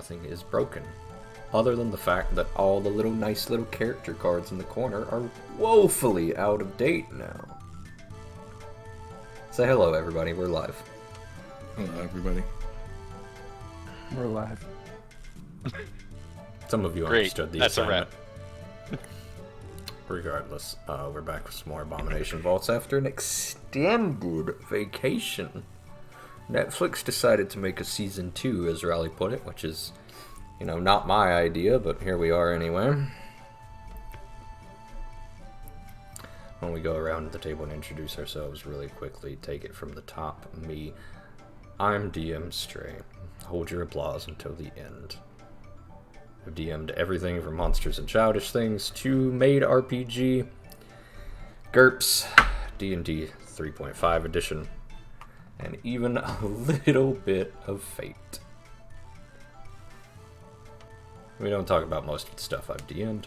nothing is broken. Other than the fact that all the nice little character cards in the corner are woefully out of date now. Say hello, everybody. We're live. Hello, everybody. We're live. Some of you Great. understood the That's assignment. a wrap. Regardless, we're back with some more Abomination Vaults after an extended vacation. Netflix decided to make a season 2, as Raleigh put it, which is, not my idea, but here we are anyway. When we go around the table and introduce ourselves really quickly, take it from the top. Me, I'm DM Stray. Hold your applause until the end. I've DM'd everything from Monsters and Childish Things to Made RPG, GURPS, D&D 3.5 edition, and even a little bit of Fate. We don't talk about most of the stuff I've DM'd,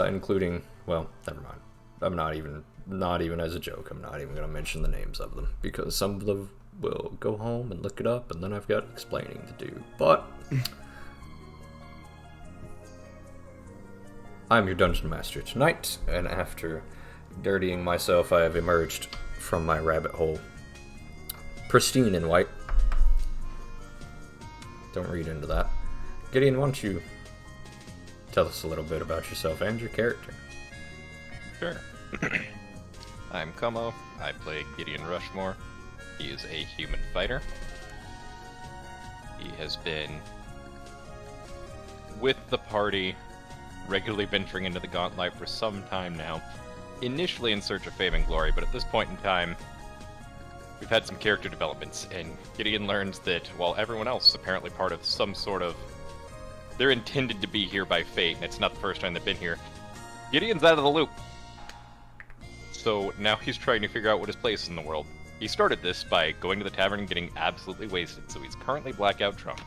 including, well, never mind. I'm not even as a joke, I'm not even going to mention the names of them, because some of them will go home and look it up, and then I've got explaining to do. But I'm your Dungeon Master tonight, and after dirtying myself, I have emerged from my rabbit hole pristine and white. Don't read into that. Gideon, why don't you tell us a little bit about yourself and your character? Sure. I'm Como. I play Gideon Rushmore. He is a human fighter. He has been with the party, regularly venturing into the Gauntlet for some time now. Initially in search of fame and glory, but at this point in time, we've had some character developments, and Gideon learns that while everyone else is apparently part of some sort of... They're intended to be here by fate, and it's not the first time they've been here. Gideon's out of the loop. So now he's trying to figure out what his place is in the world. He started this by going to the tavern and getting absolutely wasted, so he's currently blackout drunk.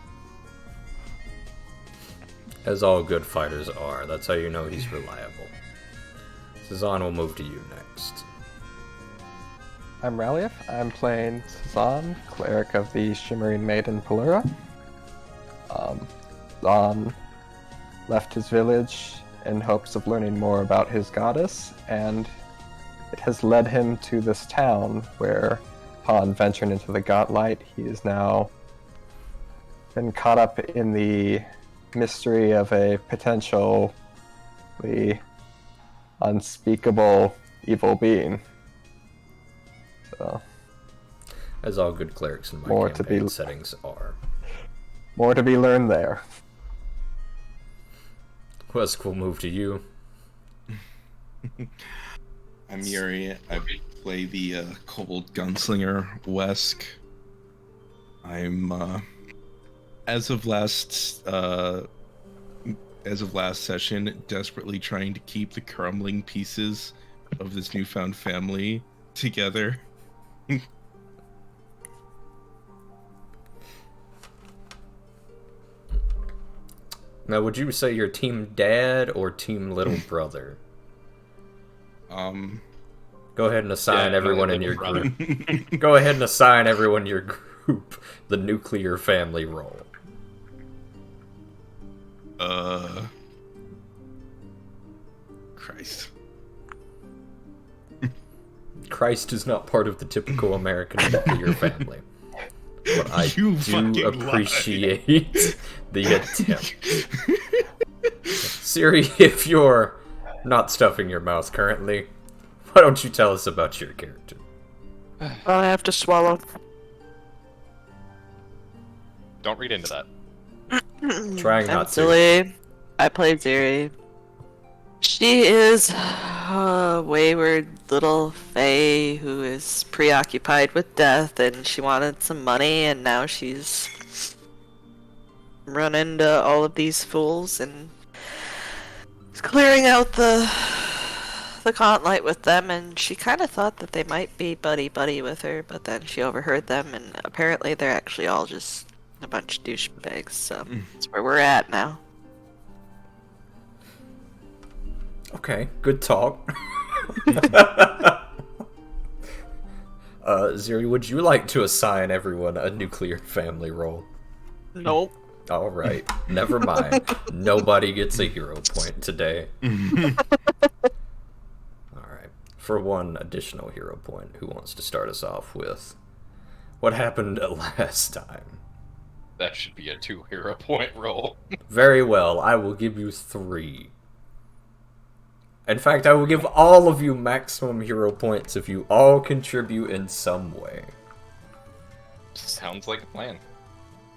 As all good fighters are, that's how you know he's reliable. Cezanne will move to you next. I'm Rallief. I'm playing Cezanne, cleric of the Shimmering Maiden Pelura. Cezanne left his village in hopes of learning more about his goddess, and it has led him to this town where, upon venturing into the Gauntlet, he is now been caught up in the mystery of a potentially unspeakable evil being. So, As all good clerics in my More campaign settings are. more to be learned there. Wesk will move to you. I'm Yuri. I play the kobold gunslinger, Wesk. I'm as of last session, desperately trying to keep the crumbling pieces of this newfound family together. Now, would you say you're team dad or team little brother? Go ahead and assign everyone in your group. Go ahead and assign everyone in your group the nuclear family role. Christ. Christ is not part of the typical American nuclear family. But I You do fucking appreciate the attempt. Siri, if you're not stuffing your mouth currently, why don't you tell us about your character? I have to swallow. Don't read into that. Trying I'm not to. silly. I play Ziri. She is a wayward little fae who is preoccupied with death, and she wanted some money, and now she's run into all of these fools and is clearing out the Gauntlet with them, and she kind of thought that they might be buddy-buddy with her, but then she overheard them, and apparently they're actually all just a bunch of douchebags, so that's where we're at now. Okay, good talk. Ziri, would you like to assign everyone a nuclear family role? Nope. Alright, never mind. Nobody gets a hero point today. Alright, for one additional hero point, who wants to start us off with what happened last time? That should be a 2 hero point roll. Very well, I will give you 3. In fact, I will give all of you maximum hero points if you all contribute in some way. Sounds like a plan.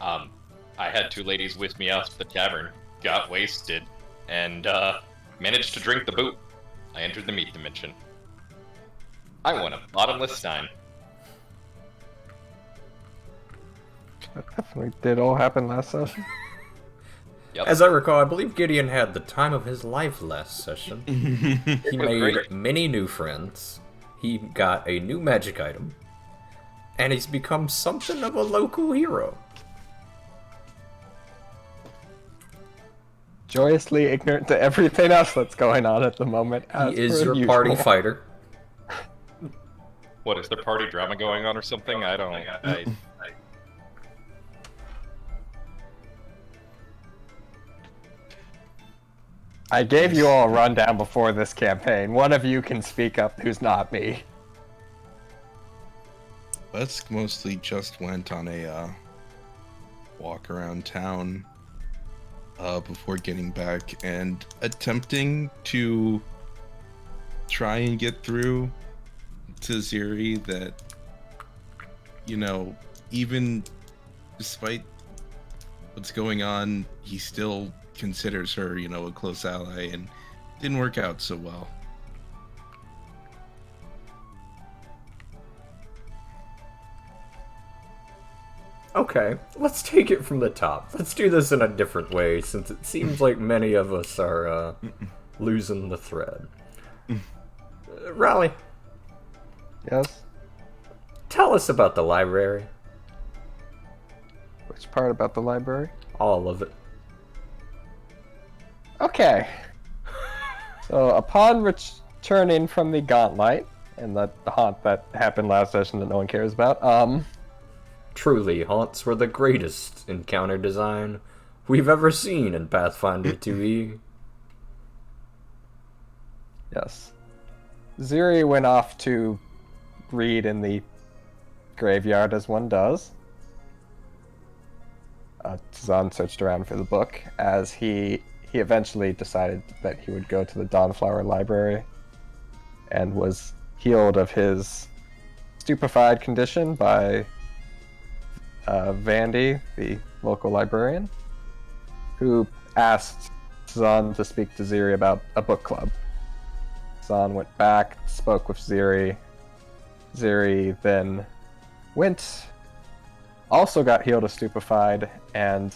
I had 2 ladies with me out to the tavern, got wasted, and managed to drink the boot. I entered the meat dimension. I won a bottomless stein. That definitely did all happen last session. Yep. As I recall, I believe Gideon had the time of his life last session. He was made great. many new friends. He got a new magic item. And he's become something of a local hero. Joyously ignorant to everything else that's going on at the moment. As He is per your usual. party fighter. What, is there party drama going on or something? I don't... I gave you all a rundown before this campaign. One of you can speak up who's not me. Let's mostly just went on a walk around town before getting back and attempting to try and get through to Ziri that, you know, even despite what's going on, he still considers her, you know, a close ally, and didn't work out so well. Okay, let's take it from the top. Let's do this in a different way, since it seems like many of us are losing the thread. Raleigh, Yes? tell us about the library. Which part about the library? All of it. Okay. So, upon returning from the Gauntlet, and the haunt that happened last session that no one cares about, Truly, haunts were the greatest encounter design we've ever seen in Pathfinder 2e. yes. Ziri went off to read in the graveyard as one does. Tazan searched around for the book as he eventually decided that he would go to the Dawnflower Library and was healed of his stupefied condition by Vandy, the local librarian, who asked Tazan to speak to Ziri about a book club. Tazan went back, spoke with Ziri. Ziri then went, also got healed of stupefied, and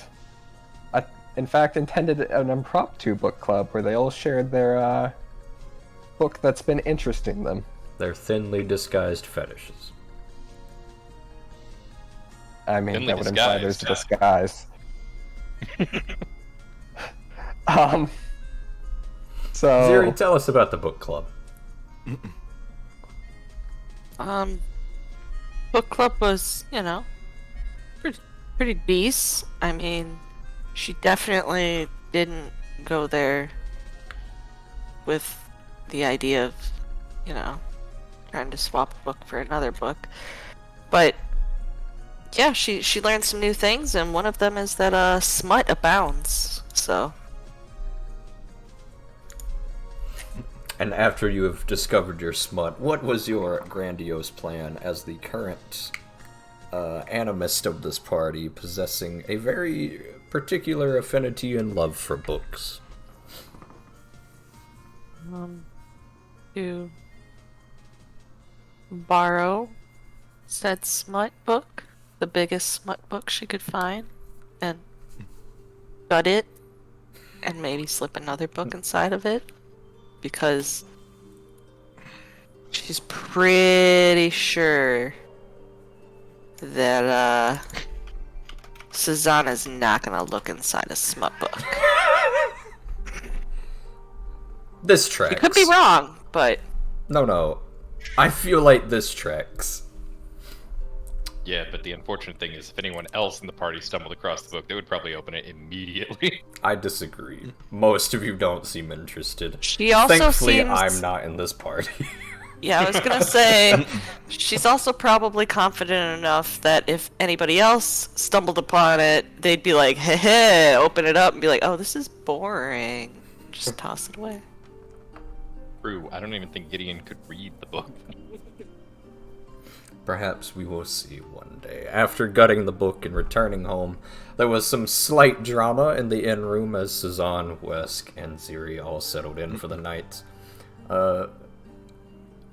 in fact intended an impromptu book club where they all shared their book that's been interesting them. Their thinly disguised fetishes. I mean, Thinly that would imply there's disguised. disguise. So... Ziri, tell us about the book club. Book club was, you know, pretty decent. I mean, she definitely didn't go there with the idea of, you know, trying to swap a book for another book. But yeah, she learned some new things, and one of them is that smut abounds. So And after you have discovered your smut, what was your grandiose plan as the current animist of this party, possessing a very particular affinity and love for books? to borrow said smut book, the biggest smut book she could find, and gut it, and maybe slip another book inside of it, because she's pretty sure that Susanna's not gonna look inside a smut book. This tracks. You could be wrong, but No. I feel like this tracks. Yeah, but the unfortunate thing is if anyone else in the party stumbled across the book, they would probably open it immediately. I disagree. Most of you don't seem interested. She also Thankfully, seems... I'm not in this party. Yeah, I was gonna say, she's also probably confident enough that if anybody else stumbled upon it, they'd be like, hey, hey, open it up and be like, oh, this is boring. Just toss it away. True, I don't even think Gideon could read the book. Perhaps we will see one day. After gutting the book and returning home, there was some slight drama in the inn room as Cezanne, Wesk, and Ziri all settled in for the night.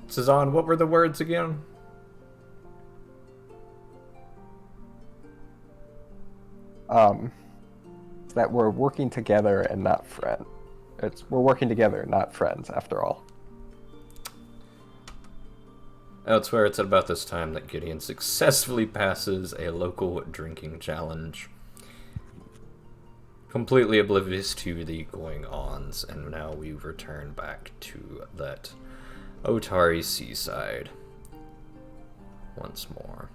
Cezanne, what were the words again? That we're working together and not friends. We're working together, not friends, after all. Elsewhere, it's at about this time that Gideon successfully passes a local drinking challenge. Completely oblivious to the going-ons, and now we return back to that Otari seaside once more.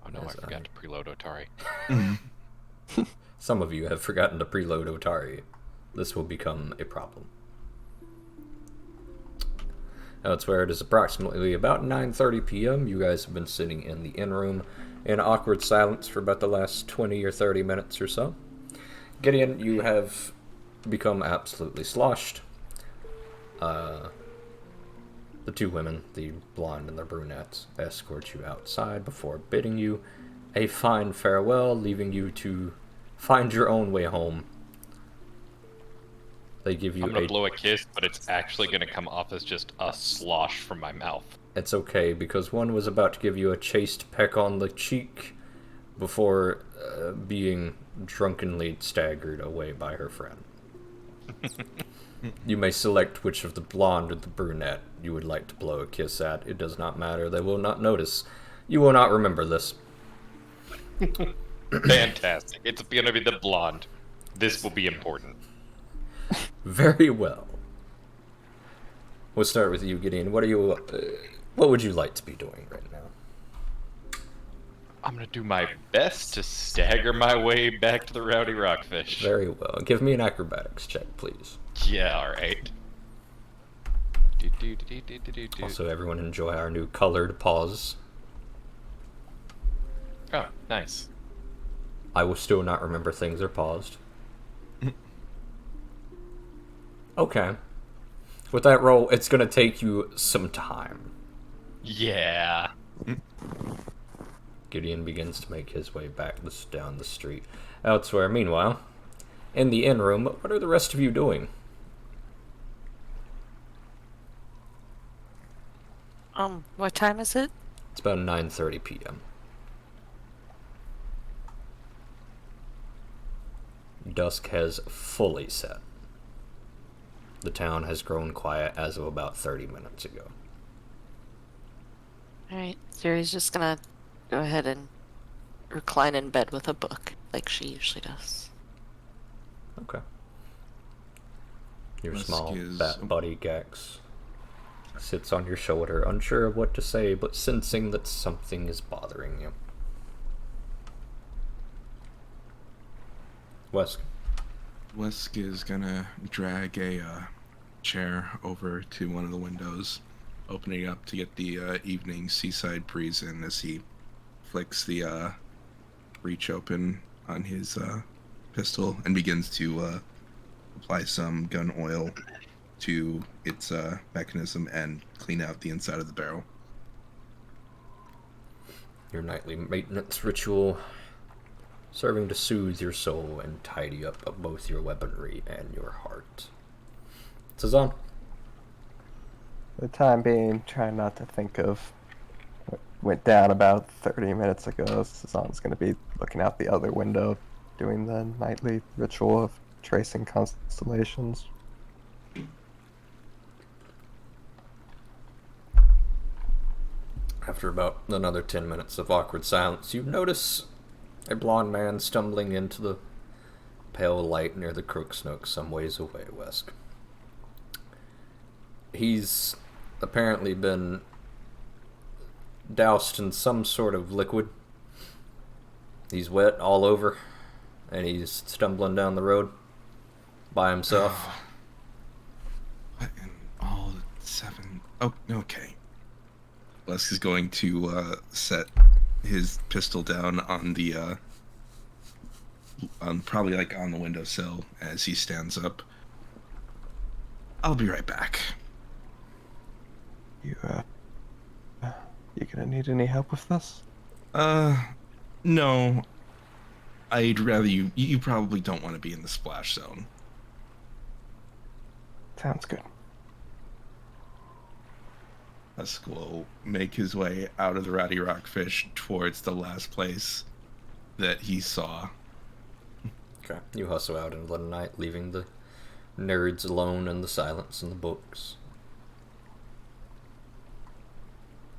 Oh no, I forgot to preload Otari. Some of you have forgotten to preload Otari. This will become a problem. Elsewhere, it is approximately about 9:30 p.m. You guys have been sitting in the inn room in awkward silence for about the last 20 or 30 minutes or so. Gideon, you have become absolutely sloshed. The two women, the blonde and the brunette, escort you outside before bidding you a fine farewell, leaving you to find your own way home. They give you I'm gonna blow a kiss, but it's actually gonna come off as just a slosh from my mouth. It's okay, because one was about to give you a chaste peck on the cheek before being drunkenly staggered away by her friend. You may select which of the blonde or the brunette you would like to blow a kiss at. It does not matter. They will not notice. You will not remember this. Fantastic. It's gonna be the blonde. This will be important. Very well. We'll start with you, Gideon. What would you like to be doing right now? I'm gonna do my best to stagger my way back to the Rowdy Rockfish. Very well. Give me an acrobatics check, please. Yeah, alright. Also, everyone enjoy our new colored pause. Oh, nice. I will still not remember things are paused. Okay. With that roll, it's gonna take you some time. Yeah. Gideon begins to make his way back down the street. Elsewhere, meanwhile, in the inn room, what are the rest of you doing? What time is it? It's about 9:30 p.m. Dusk has fully set. The town has grown quiet as of about 30 minutes ago. Alright, Zuri's just gonna go ahead and recline in bed with a book, like she usually does. Okay. Your Musk small is- bat buddy Gax sits on your shoulder, unsure of what to say, but sensing that something is bothering you. Wesk. Wesk is gonna drag a chair over to one of the windows, opening it up to get the evening seaside breeze in as he flicks the breech open on his pistol and begins to apply some gun oil to its mechanism and clean out the inside of the barrel. Your nightly maintenance ritual, serving to soothe your soul and tidy up both your weaponry and your heart. Cezanne. For the time being, trying not to think of what went down about 30 minutes ago. Cezanne's going to be looking out the other window, doing the nightly ritual of tracing constellations. After about another 10 minutes of awkward silence, you notice a blond man stumbling into the pale light near the Crooksnook some ways away, Wesk. He's apparently been doused in some sort of liquid. He's wet all over, and he's stumbling down the road by himself. What in all 7? Oh, okay. Les is going to set his pistol down on the probably like on the windowsill as he stands up. I'll be right back. You gonna need any help with this? No. I'd rather you probably don't want to be in the splash zone. Sounds good. Husk will make his way out of the Rowdy Rockfish towards the last place that he saw. Okay, you hustle out into the night, leaving the nerds alone in the silence and the books.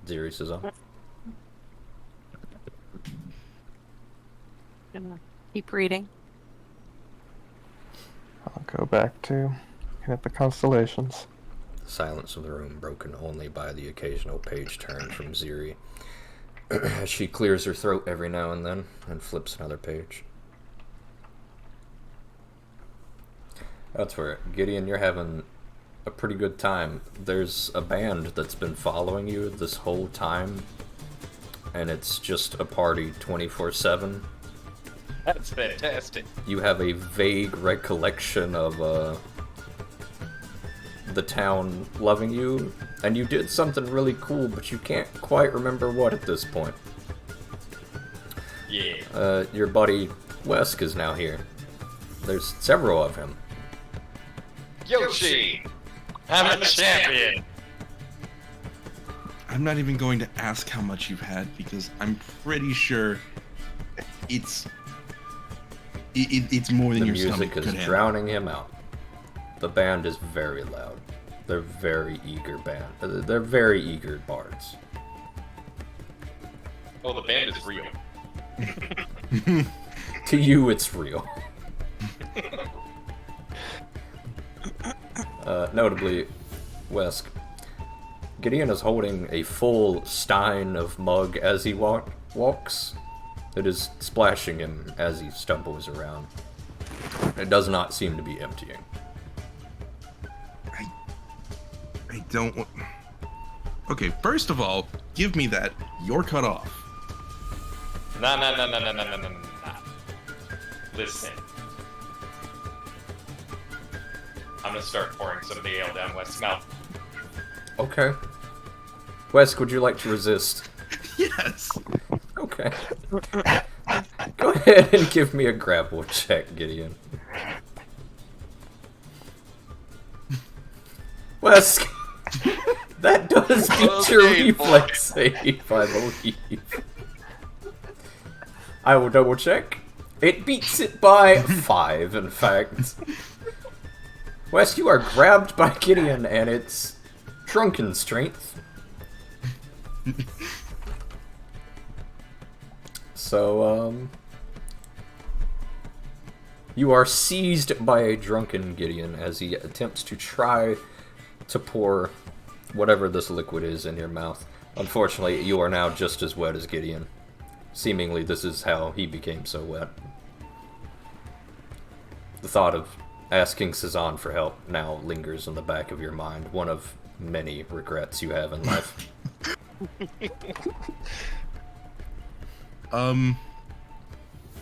Xeris is on. Gonna keep reading. I'll go back to looking at the constellations. The silence of the room broken only by the occasional page turn from Ziri. As she clears her throat every now and then and flips another page. That's where, Gideon, you're having a pretty good time. There's a band that's been following you this whole time, and it's just a party 24/7. That's fantastic. You have a vague recollection of the town loving you, and you did something really cool, but you can't quite remember what at this point. Yeah. Your buddy Wesk is now here. There's several of him. Yoshi! I'm a champion! I'm not even going to ask how much you've had because I'm pretty sure it's more than The your stomach music could is handle. drowning him out. The band is very loud. They're very eager band. They're very eager bards. Oh, the band is real. To you, it's real. Notably, Wesk, Gideon is holding a full stein of mug as he walks. It is splashing him as he stumbles around. It does not seem to be emptying. I don't want... Okay, first of all, give me that. You're cut off. Nah. Listen. I'm gonna start pouring some of the ale down West's mouth. Okay. Wesk, would you like to resist? Yes. Okay. Go ahead and give me a grapple check, Gideon. Wesk! That does beat your Okay, reflex save, I believe. I will double check. It beats it by 5, in fact. Wesk, you are grabbed by Gideon, and it's drunken strength. So, you are seized by a drunken Gideon as he attempts to try to pour whatever this liquid is in your mouth. Unfortunately, you are now just as wet as Gideon. Seemingly, this is how he became so wet. The thought of asking Cezanne for help now lingers in the back of your mind, one of many regrets you have in life.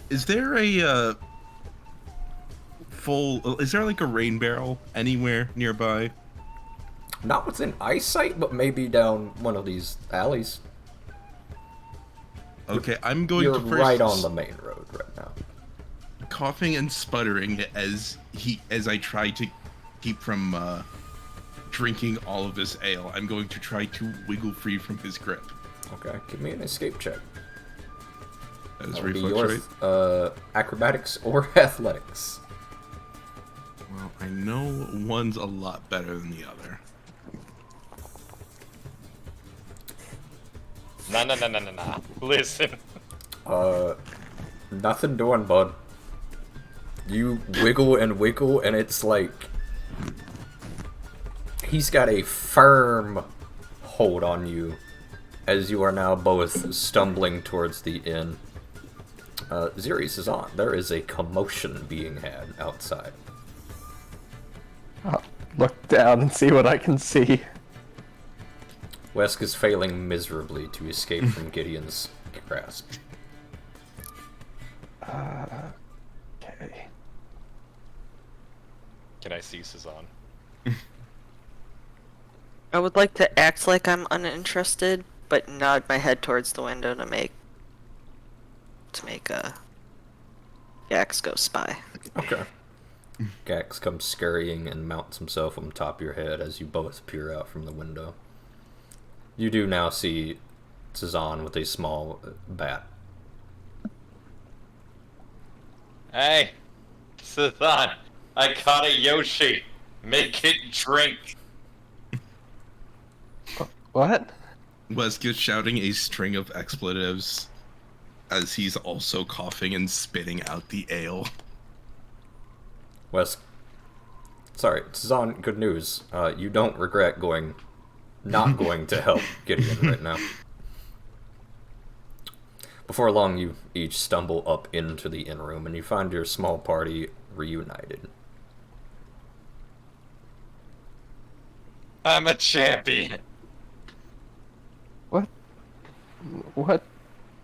Is there a is there like a rain barrel anywhere nearby? Not within eyesight, but maybe down one of these alleys. Okay, I'm going You're to first right on the main road right now. coughing and sputtering as I try to keep from drinking all of this ale. I'm going to try to wiggle free from his grip. Okay, give me an escape check. That is That would be reflex, your right? acrobatics or athletics. Well, I know one's a lot better than the other. Nah. Listen. Nothing doing, bud. You wiggle, and it's like he's got a firm hold on you as you are now both stumbling towards the inn. Xeris is on. There is a commotion being had outside. I'll look down and see what I can see. Wesk is failing miserably to escape from Gideon's grasp. Okay. Can I see Cezanne? I would like to act like I'm uninterested, but nod my head towards the window to make Gax go spy. Okay. Gax comes scurrying and mounts himself on top of your head as you both peer out from the window. You do now see Cezanne with a small bat. Hey, Cezanne, I caught a Yoshi. Make it drink. What? Wesk is shouting a string of expletives as he's also coughing and spitting out the ale. Wesk. Sorry, Cezanne, good news. You don't regret not going to help Gideon right now. Before long, you each stumble up into the inn room and you find your small party reunited. I'm a champion. What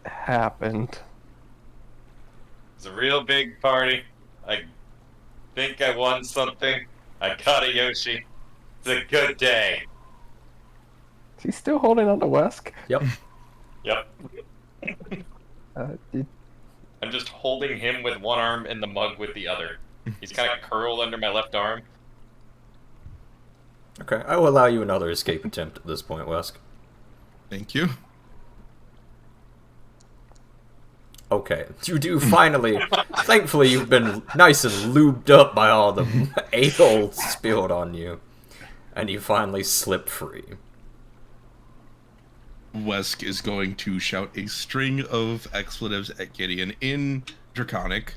happened? It's a real big party. I think I won something. I caught a Yoshi. It's a good day. Is he still holding on to Wesk? Yep. Yep. Did I'm just holding him with one arm and the mug with the other. He's kind of curled under my left arm. Okay, I will allow you another escape attempt at this point, Wesk. Thank you. Okay, you do finally. Thankfully, you've been nice and lubed up by all the ale spilled on you, and you finally slip free. Wesk is going to shout a string of expletives at Gideon in Draconic.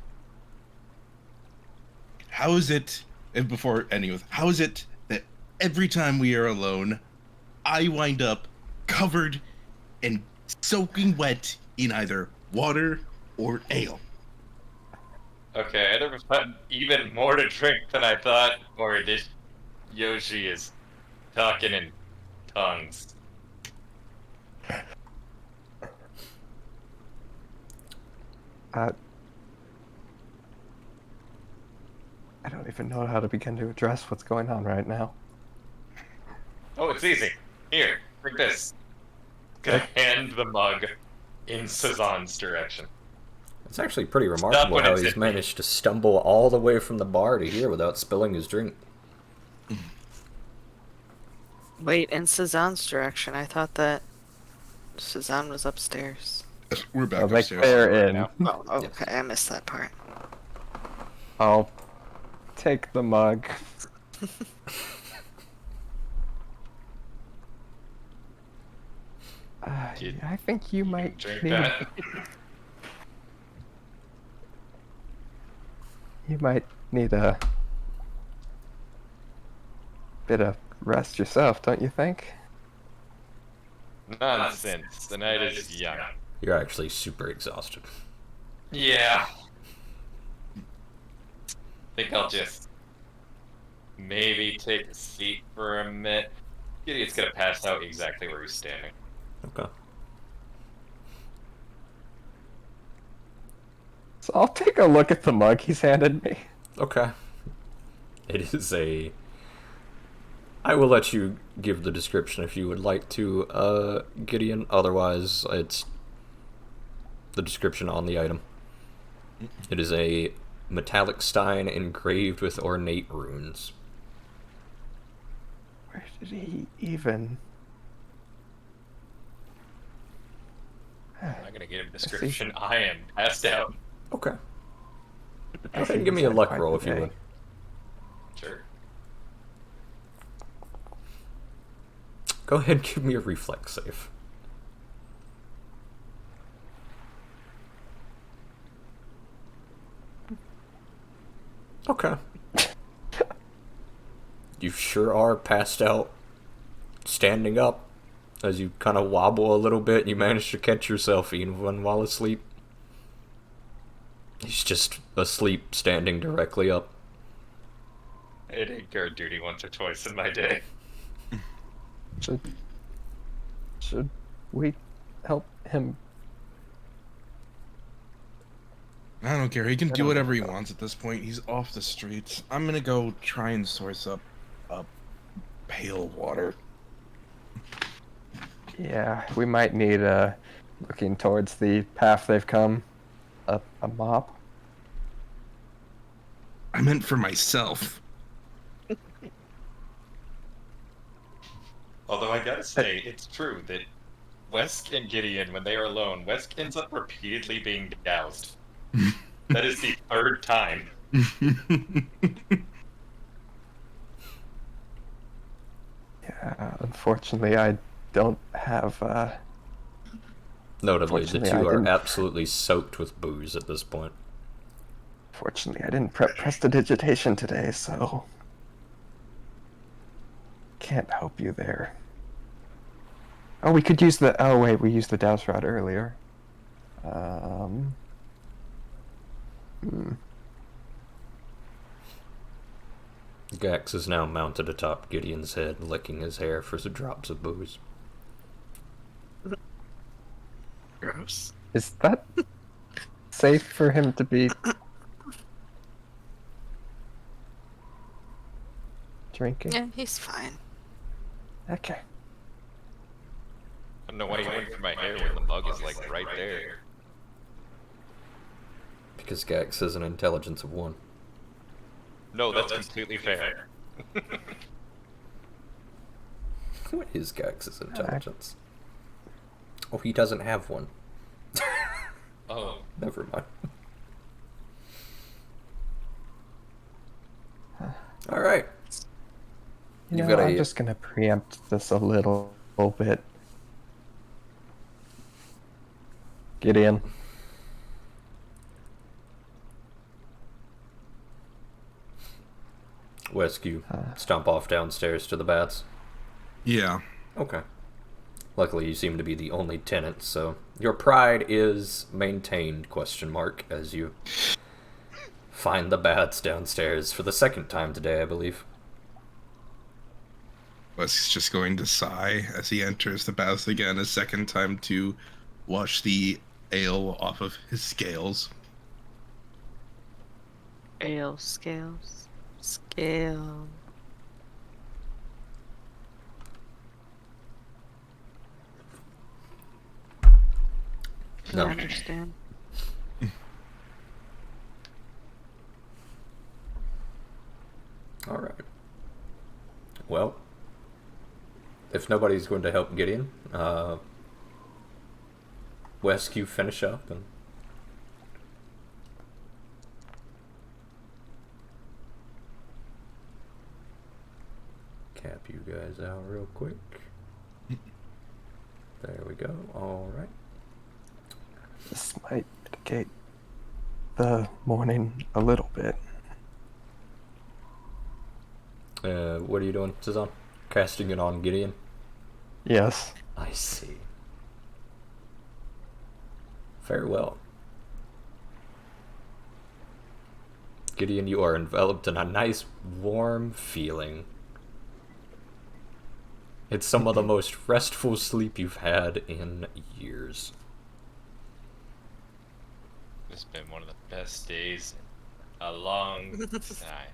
How is it, and before ending with, how is it that every time we are alone, I wind up covered and soaking wet in either water or ale? Okay, either was had even more to drink than I thought, or this Yoshi is talking in tongues. I don't even know how to begin to address what's going on right now. Oh, it's easy. Here, drink this. Gonna hand the mug in Cezanne's direction. It's actually pretty remarkable when how it's he's hit me. managed to stumble all the way from the bar to here without spilling his drink. Wait, in Cezanne's direction. I thought that Cezanne was upstairs. We're back I'll make upstairs. fair in. now. Oh, okay, I missed that part. I'll take the mug. Kid, I think you might Drink need that. you might need a bit of rest yourself, don't you think? Nonsense. The night is young. You're actually super exhausted. Yeah. Think I'll just maybe take a seat for a minute. Gideon's gonna pass out exactly where he's standing. Okay. So I'll take a look at the mug he's handed me. Okay. It is a... I will let you give the description if you would like to, Gideon. Otherwise, it's the description on the item. It is a metallic stein engraved with ornate runes. Where did he even... I'm not gonna give a description. I am passed out. Okay. I Go ahead see and give me he's a had luck quite roll the if you day. would. Sure. Go ahead and give me a reflex save. Okay. You sure are passed out, standing up, as you kind of wobble a little bit, you manage to catch yourself even while asleep. He's just asleep, standing directly up. I did guard duty once or twice in my day. Should we help him? I don't care. He can I do don't whatever he know. wants at this point. He's off the streets. I'm gonna go try and source up a pail of water. Yeah, we might need, looking towards the path they've come, a mop. I meant for myself. Although I gotta say, it's true that Wesk and Gideon, when they are alone, Wesk ends up repeatedly being doused. That is the third time. Yeah, unfortunately, I don't have, Notably, the Fortunately, two I are didn't- absolutely soaked with booze at this point. Fortunately, I didn't prep prestidigitation today, so can't help you there. Oh, we could use the. Oh wait, we used the douse rod earlier. Hmm. Gax is now mounted atop Gideon's head, licking his hair for some drops of booze. Gross. Is that safe for him to be drinking? Yeah, he's fine. Okay. I don't know why he went for my hair when the mug is like right there. Because Gax has an intelligence of 1. No, that's completely fair. What is Gax's intelligence? Oh, he doesn't have one. Oh, Never mind. Alright. You You've know, got I'm a- just gonna preempt this a little bit. Gideon. Wesk, you stomp off downstairs to the bats. Yeah. Okay. Luckily, you seem to be the only tenant, so your pride is maintained, question mark, as you find the bats downstairs for the second time today, I believe. Wes just going to sigh as he enters the bath again, a second time to wash the ale off of his scales. Ale scales. Scale. No. I understand. Alright. Well, if nobody's going to help Gideon, Wesk, you finish up and cap you guys out real quick. There we go. Alright. This might mitigate the morning a little bit. What are you doing, Cezanne? Casting it on Gideon? Yes. I see. Very well. Gideon, you are enveloped in a nice, warm feeling. It's some of the most restful sleep you've had in years. it's been one of the best days in a long time.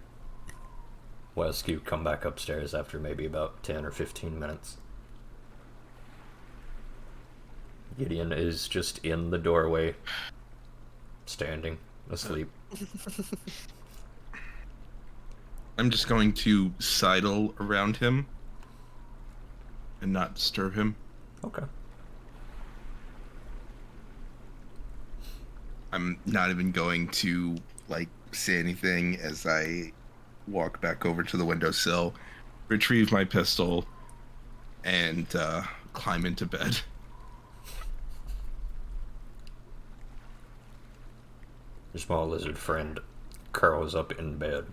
Wesk, you come back upstairs after maybe about 10 or 15 minutes. Gideon is just in the doorway, standing, asleep. I'm just going to sidle around him and not disturb him. Okay. I'm not even going to, like, say anything as I walk back over to the windowsill, retrieve my pistol, and climb into bed. Your small lizard friend curls up in bed.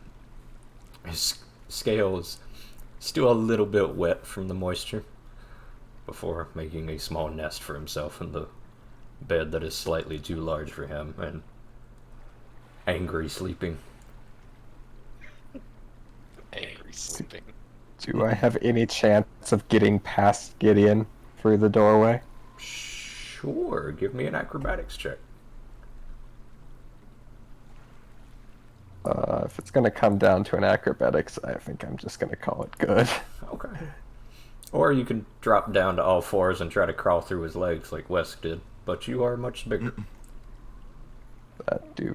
His scales still a little bit wet from the moisture, before making a small nest for himself in the bed that is slightly too large for him and angry sleeping. Angry sleeping. Do I have any chance of getting past Gideon through the doorway? Sure, give me an acrobatics check. If it's gonna come down to an acrobatics, I think I'm just gonna call it good. Okay. Or you can drop down to all fours and try to crawl through his legs like Wes did, but you are much bigger. That do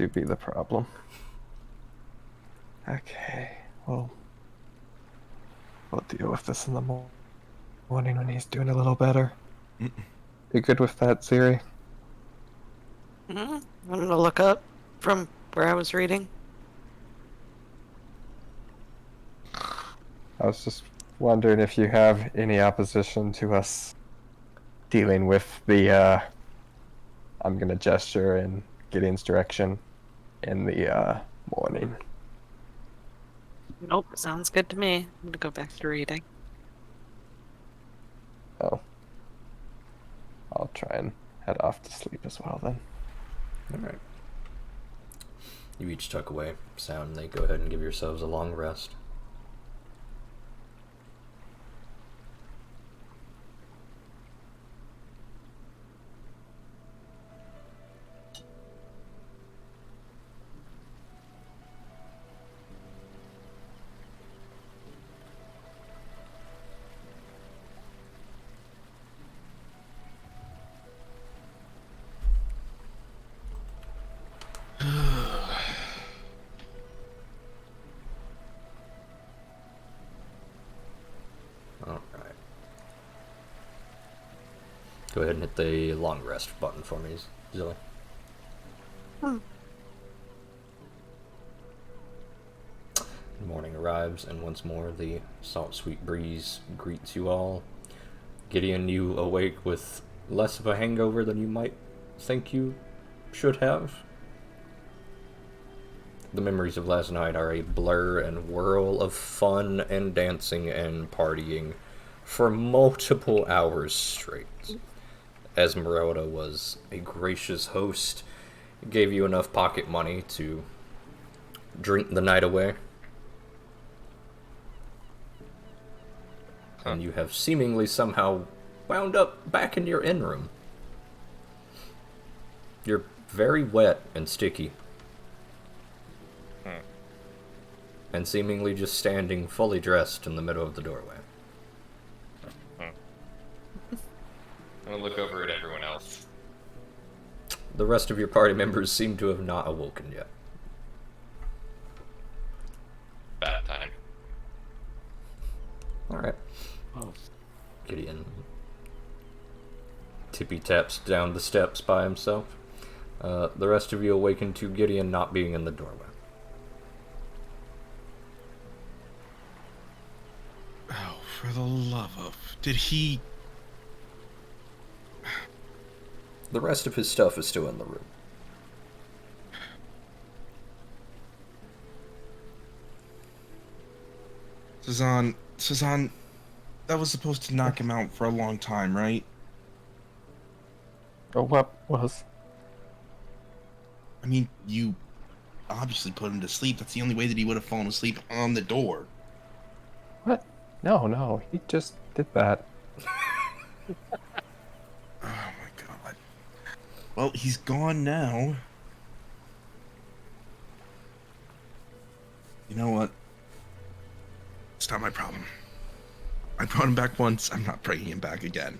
be the problem. Okay, well, we'll deal with this in the morning when he's doing a little better. You good with that, Siri? I'm gonna look up from where I was reading. I was just wondering if you have any opposition to us dealing with the, I'm gonna gesture in Gideon's direction in the, morning. Nope, sounds good to me. I'm gonna go back to reading. Oh. I'll try and head off to sleep as well then. Alright. You each tuck away soundly. Go ahead and give yourselves a long rest. Alright. Go ahead and hit the long rest button for me, Zilly. Morning arrives, and once more the salt-sweet breeze greets you all. Gideon, you awake with less of a hangover than you might think you should have. The memories of last night are a blur and whirl of fun and dancing and partying for multiple hours straight. Esmeralda was a gracious host, gave you enough pocket money to drink the night away. And you have seemingly somehow wound up back in your inn room. You're very wet and sticky. And seemingly just standing fully dressed in the middle of the doorway. I'm gonna look over at everyone else. The rest of your party members seem to have not awoken yet. Bad time. Alright. Gideon tippy taps down the steps by himself. The rest of you awaken to Gideon not being in the doorway. Oh, for the love of... Did he... The rest of his stuff is still in the room. Sazan, that was supposed to knock him out for a long time, right? Oh, what was? I mean, you obviously put him to sleep. That's the only way that he would have fallen asleep on the door. What? No, he just did that. Oh my god. Well, he's gone now. You know what? It's not my problem. I brought him back once. I'm not bringing him back again.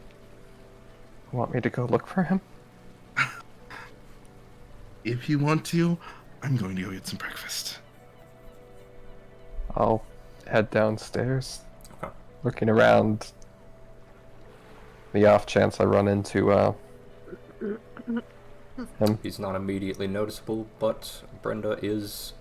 Want me to go look for him? If you want to, I'm going to go get some breakfast. I'll head downstairs, Okay. looking around. The off chance I run into him. He's not immediately noticeable, but Brenda is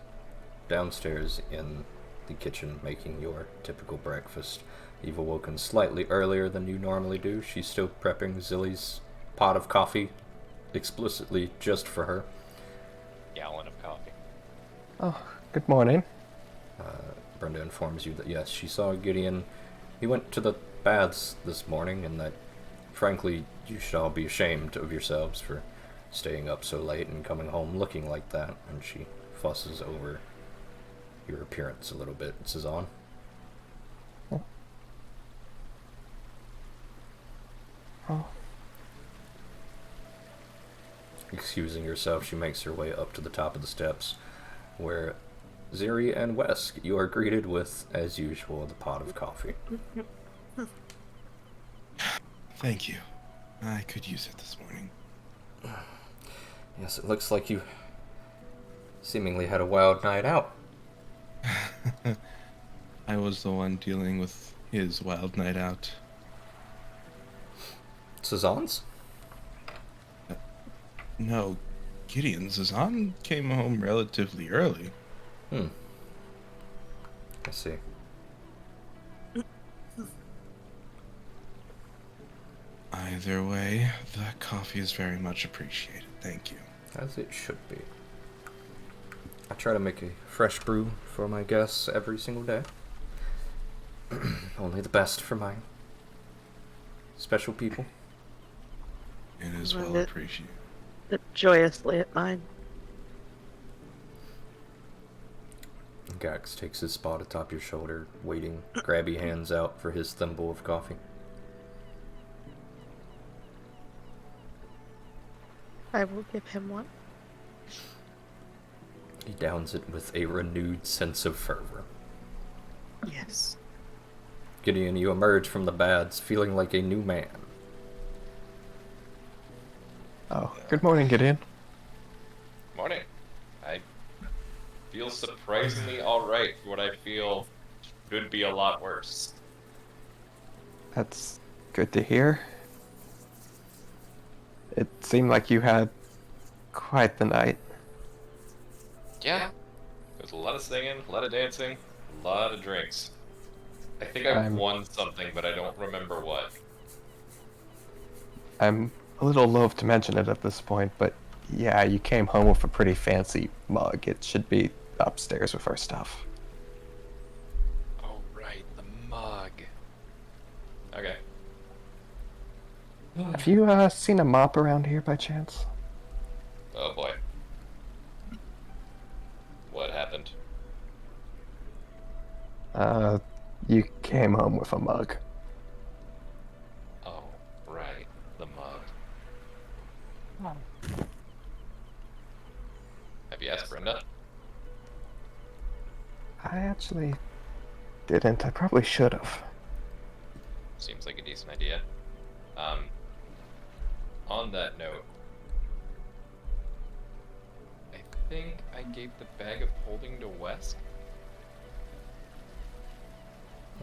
downstairs in the kitchen making your typical breakfast. You've awoken slightly earlier than you normally do. She's still prepping Zilly's pot of coffee explicitly just for her. Gallon of coffee. Oh, good morning. Brenda informs you that yes, she saw Gideon He went to the baths this morning, and that, frankly, you should all be ashamed of yourselves for staying up so late and coming home looking like that. And she fusses over your appearance a little bit, Cezanne. Oh. Excusing herself, she makes her way up to the top of the steps, where Ziri and Wesk, you are greeted with, as usual, the pot of coffee. Thank you. I could use it this morning. Yes, it looks like you seemingly had a wild night out. I was the one dealing with his wild night out. Cezanne's? No, Gideon. Zazan came home relatively early. I see. Either way, the coffee is very much appreciated. Thank you. As it should be. I try to make a fresh brew for my guests every single day. Only the best for my special people. It is Love well it. appreciated. Joyously at mine. Gax takes his spot atop your shoulder, waiting, grabby hands out for his thimble of coffee. I will give him one. He downs it with a renewed sense of fervor. Yes. Gideon, you emerge from the baths feeling like a new man. Oh, good morning, Gideon. Morning. I feel surprisingly alright for what I feel could be a lot worse. That's good to hear. It seemed like you had quite the night. Yeah. There's a lot of singing, a lot of dancing, a lot of drinks. I think I won something, but I don't remember what. I'm a little loath to mention it at this point, but yeah, you came home with a pretty fancy mug. It should be upstairs with our stuff. Oh, right, the mug. Okay. Have you seen a mop around here by chance? Oh boy. What happened? You came home with a mug. Oh, right, the mug. Have you asked Brenda? I actually didn't. I probably should have. Seems like a decent idea. On that note, I think I gave the bag of holding to Wesk.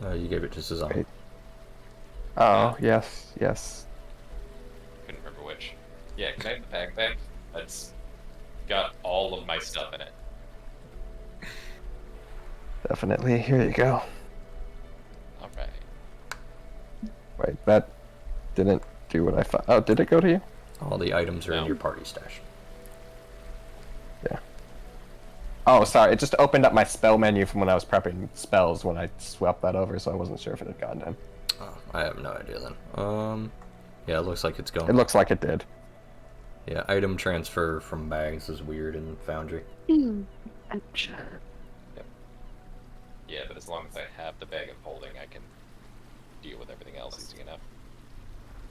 You gave it to Cezanne. Wait. Oh, yes, yes. Couldn't remember which. Yeah, can I have the bag back? That's got all of my stuff in it. Definitely. Here you go. Alright. Wait, that didn't do what I thought. Oh, did it go to you? All the items are in No. your party stash. Yeah. Oh, sorry. It just opened up my spell menu from when I was prepping spells when I swapped that over, so I wasn't sure if it had gone to him. Oh, I have no idea then. Yeah, it looks like it's going. It looks like it did. Yeah, item transfer from bags is weird in Foundry. Yeah, but as long as I have the bag of holding, I can deal with everything else easy enough.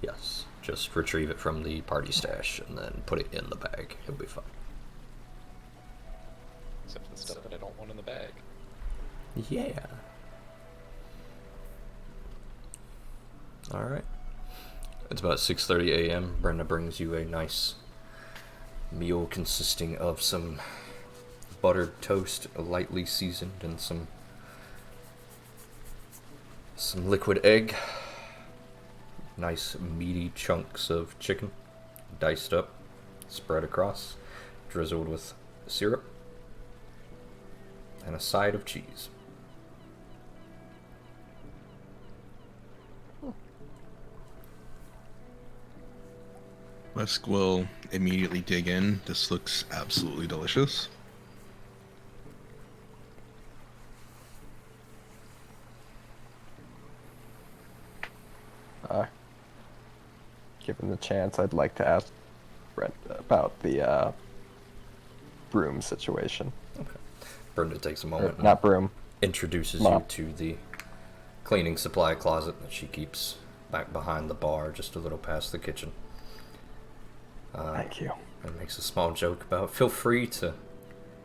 Yes, just retrieve it from the party stash and then put it in the bag. It'll be fine. Except for the stuff that I don't want in the bag. Yeah. Alright. It's about 6:30 a.m. Brenda brings you a nice meal consisting of some buttered toast, lightly seasoned, and some liquid egg. Nice meaty chunks of chicken, diced up, spread across, drizzled with syrup, and a side of cheese. Wesk will immediately dig in. This looks absolutely delicious. given the chance, I'd like to ask Brent about the broom situation. Brenda takes a Or, moment and not broom. introduces Mop. you to the cleaning supply closet that she keeps back behind the bar, just a little past the kitchen. Thank you. And makes a small joke about feel free to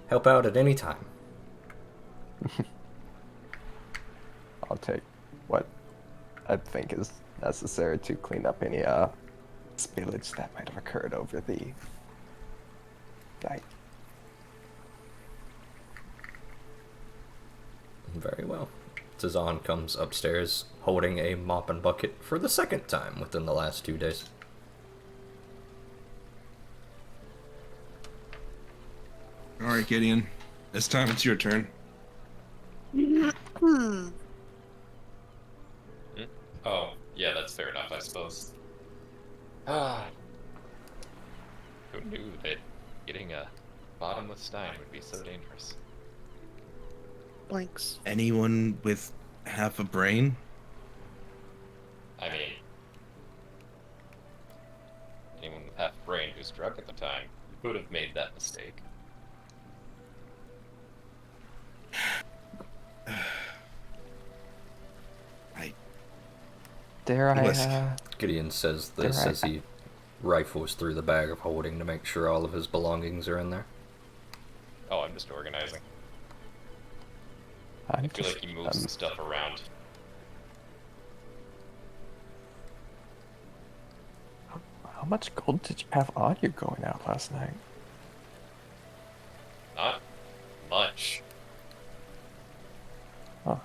help out at any time. I'll take what I think is necessary to clean up any spillage that might have occurred over the night. Very well. Tazan comes upstairs holding a mop and bucket for the second time within the last 2 days. All right, Gideon. This time it's your turn. Oh, yeah, that's fair enough, I suppose. Ah. Who knew that getting a bottomless stein would be so dangerous? Blinks. Anyone with half a brain? I mean, anyone with half a brain who's drunk at the time would have made that mistake. Dare I? Whiskey. Gideon says this Right. as he rifles through the bag of holding to make sure all of his belongings are in there. Oh, I'm just organizing. I'm I feel just, like he moves some stuff around. How much gold did you have on you going out last night? Not much. Huh.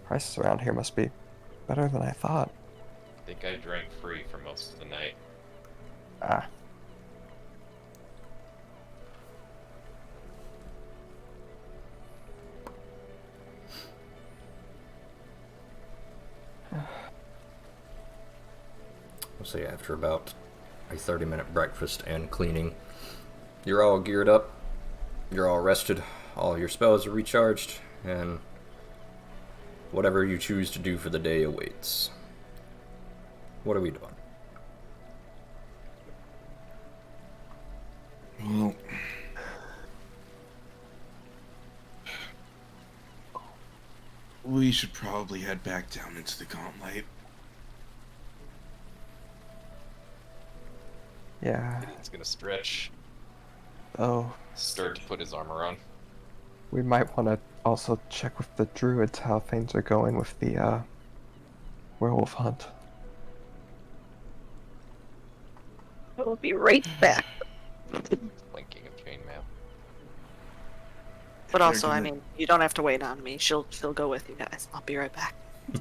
Prices around here must be better than I thought. I think I drank free for most of the night. Ah. So yeah, after about a 30-minute breakfast and cleaning, you're all geared up, you're all rested, all your spells are recharged, and whatever you choose to do for the day awaits. What are we doing? Well, we should probably head back down into the gauntlet. Yeah. Gideon's gonna stretch, Oh, start to put his armor on. we might want to also check with the druids how things are going with the werewolf hunt. We'll be right back. Blinking of chainmail. But They're also, I gonna- mean, you don't have to wait on me. She'll go with you guys. I'll be right back.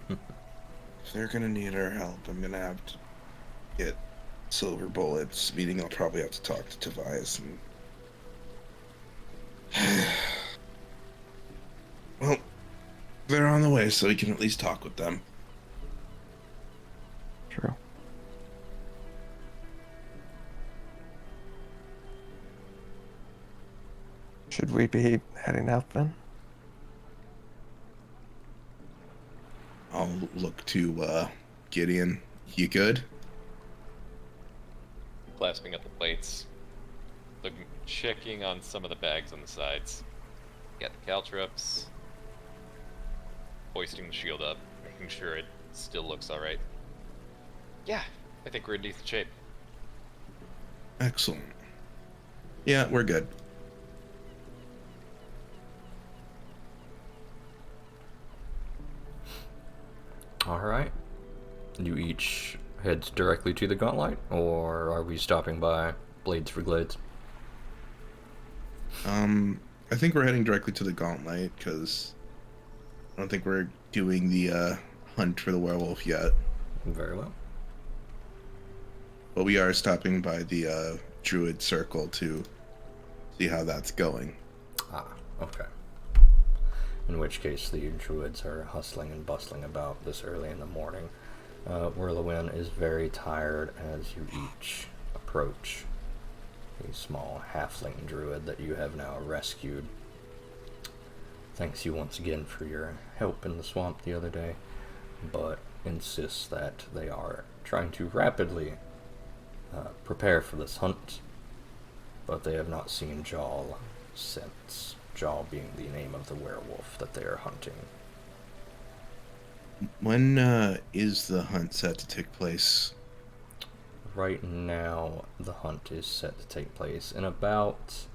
If they're gonna need our help, I'm gonna have to get silver bullets, meaning I'll probably have to talk to Tobias and... Well, they're on the way, so we can at least talk with them. True. Should we be heading out then? I'll look to, Gideon. You good? Clasping up the plates. Looking, checking on some of the bags on the sides. Got the caltrops. Hoisting the shield up, making sure it still looks alright. Yeah, I think we're in decent shape. Excellent. Yeah, we're good. Alright. You each head directly to the gauntlet, or are we stopping by Blades for Glades? I think we're heading directly to the gauntlet, because I don't think we're doing the, hunt for the werewolf yet. Very well. But we are stopping by the, druid circle to see how that's going. Ah, okay. In which case, the druids are hustling and bustling about this early in the morning. Whirlwind is very tired as you each approach a small halfling druid that you have now rescued. Thanks you once again for your help in the swamp the other day, but insists that they are trying to rapidly prepare for this hunt, but they have not seen Jaal since. Jaal being the name of the werewolf that they are hunting. When is the hunt set to take place? Right now, the hunt is set to take place in about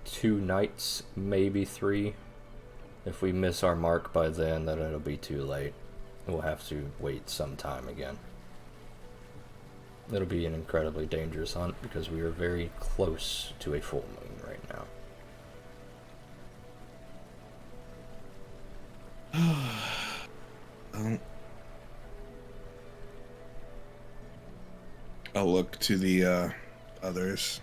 2 nights, maybe 3. If we miss our mark by then it'll be too late. We'll have to wait some time again. It'll be an incredibly dangerous hunt because we are very close to a full moon right now. I'll look to the others.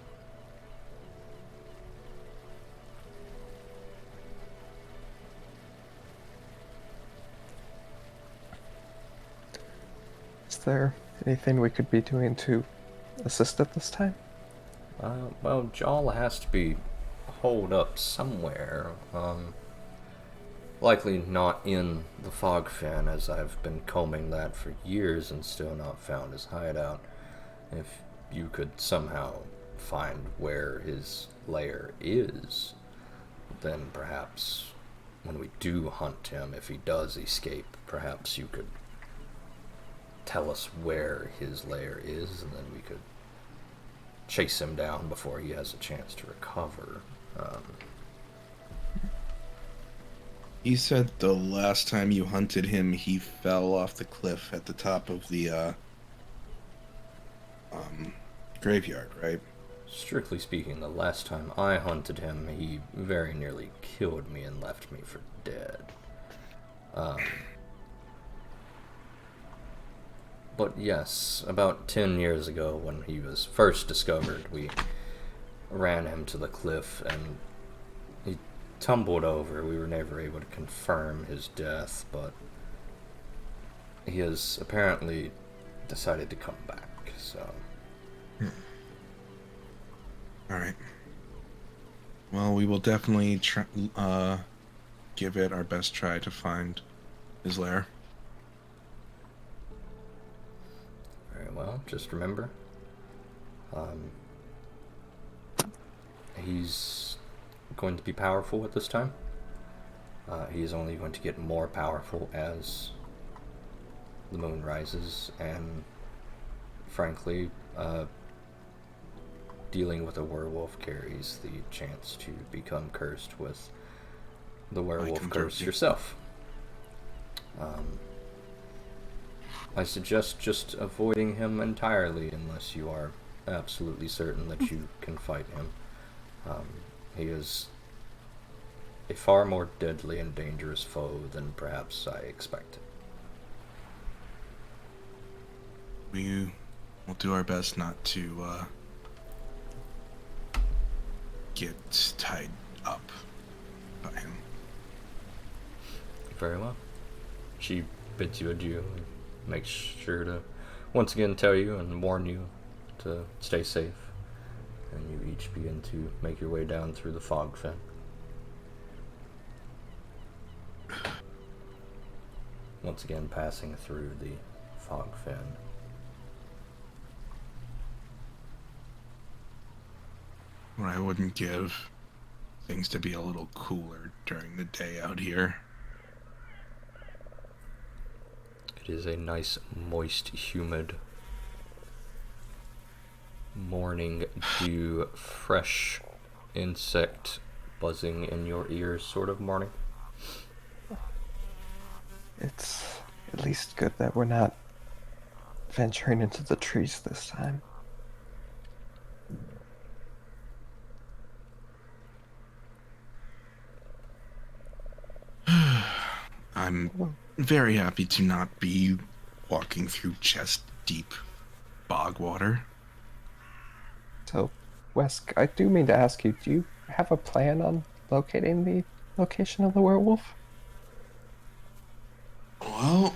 Is there anything we could be doing to assist at this time? Well, Jaal has to be holed up somewhere. Likely not in the fog fin, as I've been combing that for years and still not found his hideout. If you could somehow find where his lair is, then perhaps when we do hunt him, if he does escape, perhaps you could tell us where his lair is, and then we could chase him down before he has a chance to recover. He said the last time you hunted him, he fell off the cliff at the top of the graveyard, right? Strictly speaking, the last time I hunted him, he very nearly killed me and left me for dead. But yes, about 10 years ago when he was first discovered, we ran him to the cliff and he tumbled over. We were never able to confirm his death, but he has apparently decided to come back, so... Alright. Well, we will definitely give it our best try to find his lair. Very well, just remember, he's going to be powerful at this time. He is only going to get more powerful as the moon rises, and frankly, dealing with a werewolf carries the chance to become cursed with the werewolf curse yourself. I suggest just avoiding him entirely unless you are absolutely certain that you can fight him. He is a far more deadly and dangerous foe than perhaps I expected. We will do our best not to get tied up by him. Very well. She bids you adieu and makes sure to once again tell you and warn you to stay safe. And you each begin to make your way down through the fog fen. Once again passing through the fog fen. Well, I wouldn't give things to be a little cooler during the day out here. It is a nice, moist, humid morning dew, fresh insect buzzing in your ears sort of morning. It's at least good that we're not venturing into the trees this time. I'm very happy to not be walking through chest-deep bog water. So, Wesk, I do mean to ask you, do you have a plan on locating the location of the werewolf? Well,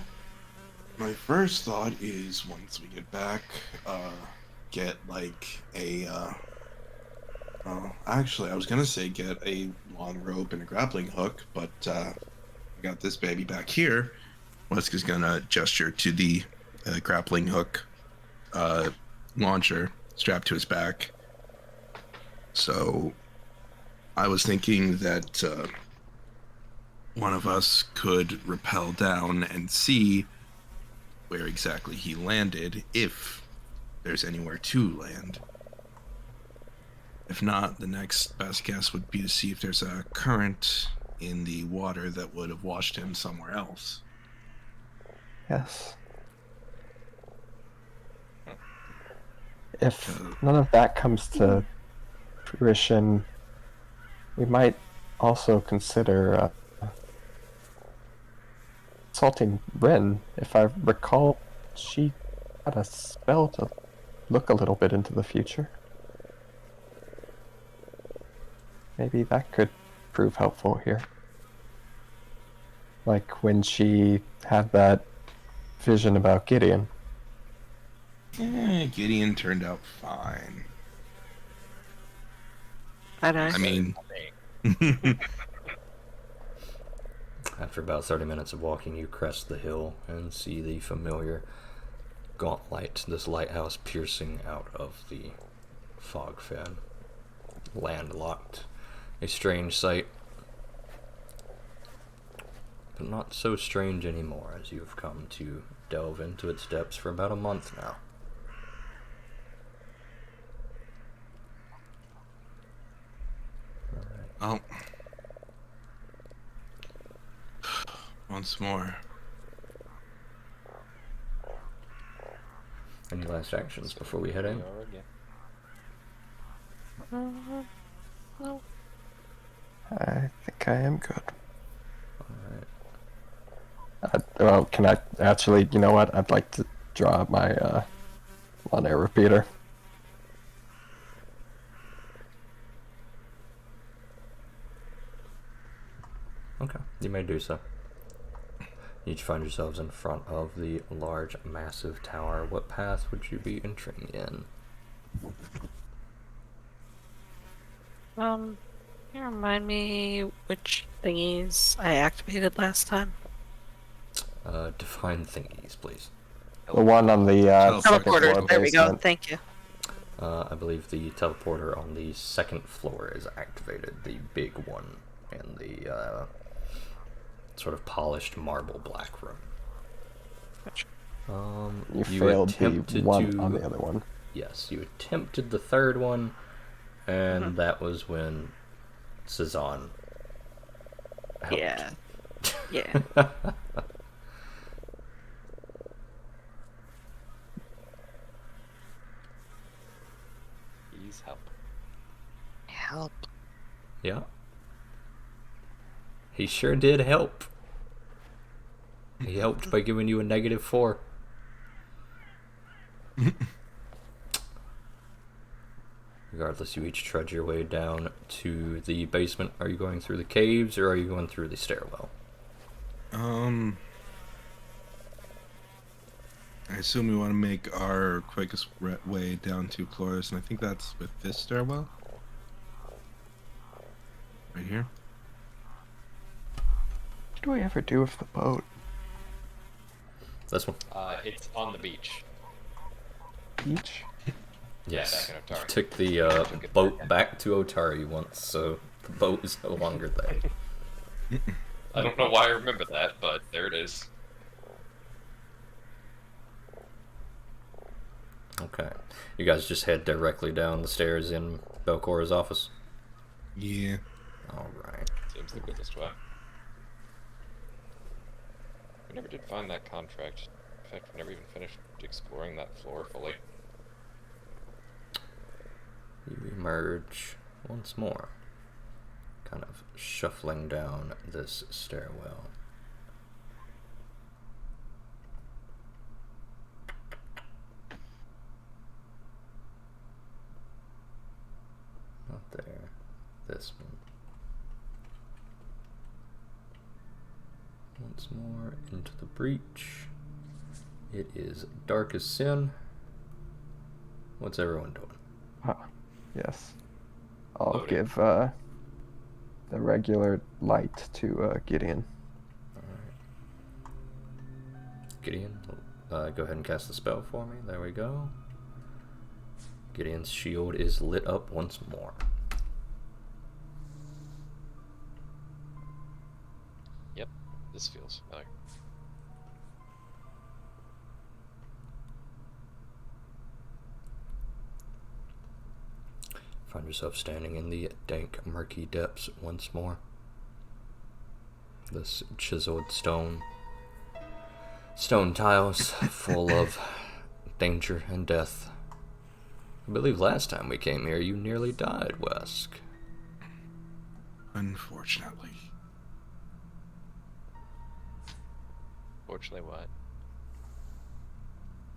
my first thought is once we get back, get like a, actually I was gonna say get a long rope and a grappling hook, but, I got this baby back here. Wesk is gonna gesture to the a grappling hook launcher strapped to his back. So I was thinking that one of us could rappel down and see where exactly he landed, if there's anywhere to land. If not, the next best guess would be to see if there's a current in the water that would have washed him somewhere else. Yes. If none of that comes to fruition, we might also consider assaulting Rin. If I recall, she had a spell to look a little bit into the future. Maybe that could prove helpful here. Like when she had that vision about Gideon. Gideon turned out fine. I know. I mean, After about 30 minutes of walking, you crest the hill and see the familiar gaunt light, this lighthouse piercing out of the fog fin. Landlocked. A strange sight, but not so strange anymore, as you have come to delve into its depths for about a month now. oh, once more. Any last actions before we head in? No. I think I am good. Alright. Well, can I actually, you know what? I'd like to draw my on-air repeater. Okay, you may do so. You each find yourselves in front of the large, massive tower. What path would you be entering in? Can you remind me which thingies I activated last time? Define thingies, please. The one on the second floor Teleporter. There we go. basement. Thank you. I believe the teleporter on the second floor is activated, the big one in the sort of polished marble black room. You failed the attempted one on the other one. Yes, you attempted the third one, and that was when Cezanne helped. Yeah. Yeah. Please help. Help. Yeah. He sure did help. He helped by giving you a -4. Regardless, you each trudge your way down to the basement. Are you going through the caves, or are you going through the stairwell? I assume we want to make our quickest way down to Chloris, and I think that's with this stairwell. Right here. What do we ever do with the boat? This one? It's on the beach. Beach? Yes. back in Otari. You took the boat back to Otari once, so the boat is no longer there. I don't know why I remember that, but there it is. Okay. You guys just head directly down the stairs in Belcora's office? Yeah. Alright. Seems the quickest way. We never did find that contract. In fact, we never even finished exploring that floor fully. You emerge once more, kind of shuffling down this stairwell. Not there. This one. Once more into the breach. It is dark as sin. What's everyone doing? Yes. I'll Loading. give the regular light to Gideon. Gideon, Go ahead and cast the spell for me. There we go. Gideon's shield is lit up once more. Yep, this feels familiar. Find yourself standing in the dank, murky depths once more. This chiseled stone tiles full of danger and death. I believe last time we came here you nearly died, Wesk. Unfortunately. Fortunately, what?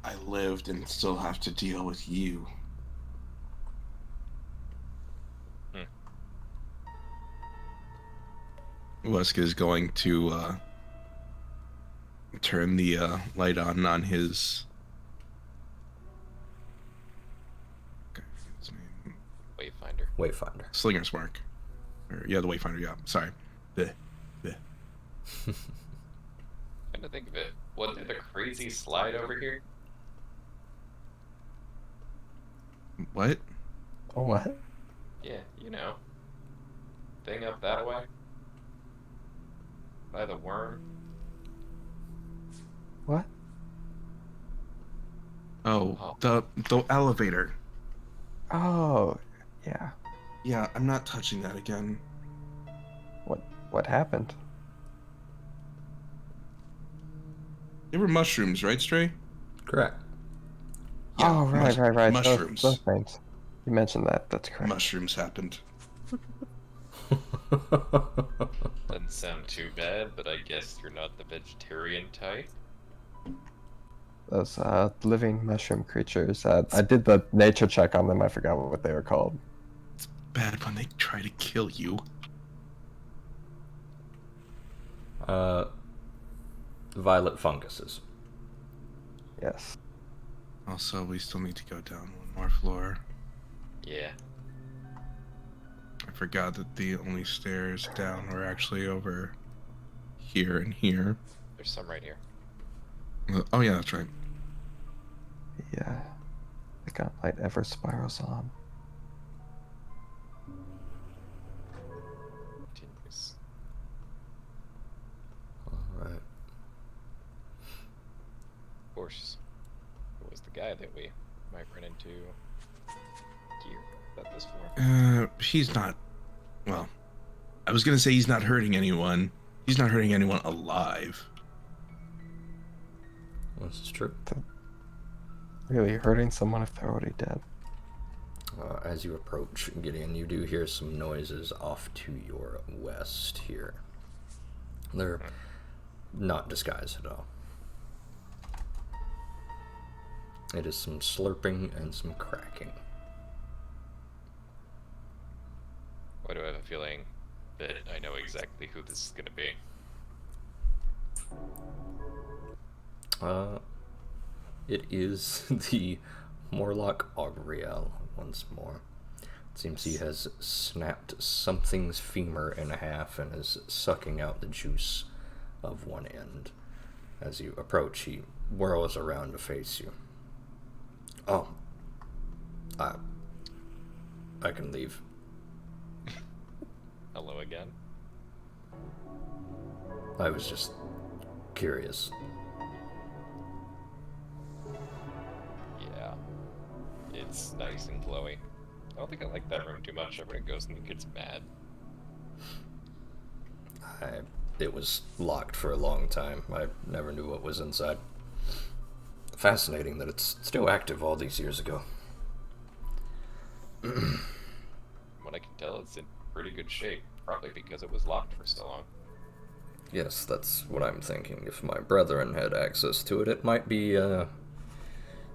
I lived and still have to deal with you. Wesk is going to turn the light on his. Okay, his name. Wayfinder. Wayfinder. Slinger's mark. Yeah, the Wayfinder. Yeah, sorry. Bleh. Trying to think of it. Wasn't it a crazy slide over here? What? Oh, what? Yeah, you know. Thing up that way. By the worm. What? Oh, the elevator. Oh, yeah. Yeah, I'm not touching that again. What happened? They were mushrooms, right, Stray? Correct. Yeah, Oh, right. Mushrooms. Those things. You mentioned that. That's correct. Mushrooms happened. Doesn't sound too bad, but I guess you're not the vegetarian type. Those living mushroom creatures. I did the nature check on them. I forgot what they were called. Bad when they try to kill you. Violet funguses. Yes. Also, we still need to go down one more floor. Yeah. I forgot that the only stairs down were actually over here and here. There's some right here. Oh yeah, that's right. Yeah. The godlight ever spirals on. Continues. Alright. Of course. Who was the guy that we might run into here? That this floor. He's not. Well, I was gonna say he's not hurting anyone. He's not hurting anyone alive. This is true. Really hurting someone if they're already dead. As you approach, Gideon, you do hear some noises off to your west here. They're not disguised at all. It is some slurping and some cracking. Why do I have a feeling that I know exactly who this is gonna be? It is the Morlock Augriel once more. It seems he has snapped something's femur in half and is sucking out the juice of one end. As you approach, he whirls around to face you. Oh. I can leave. Hello again. I was just curious. Yeah. It's nice and glowy. I don't think I like that room too much. Everyone goes and gets mad. It was locked for a long time. I never knew what was inside. Fascinating that it's still active all these years ago. From what I can tell, it's in pretty good shape. Probably because it was locked for so long. Yes, that's what I'm thinking. If my brethren had access to it, it might be,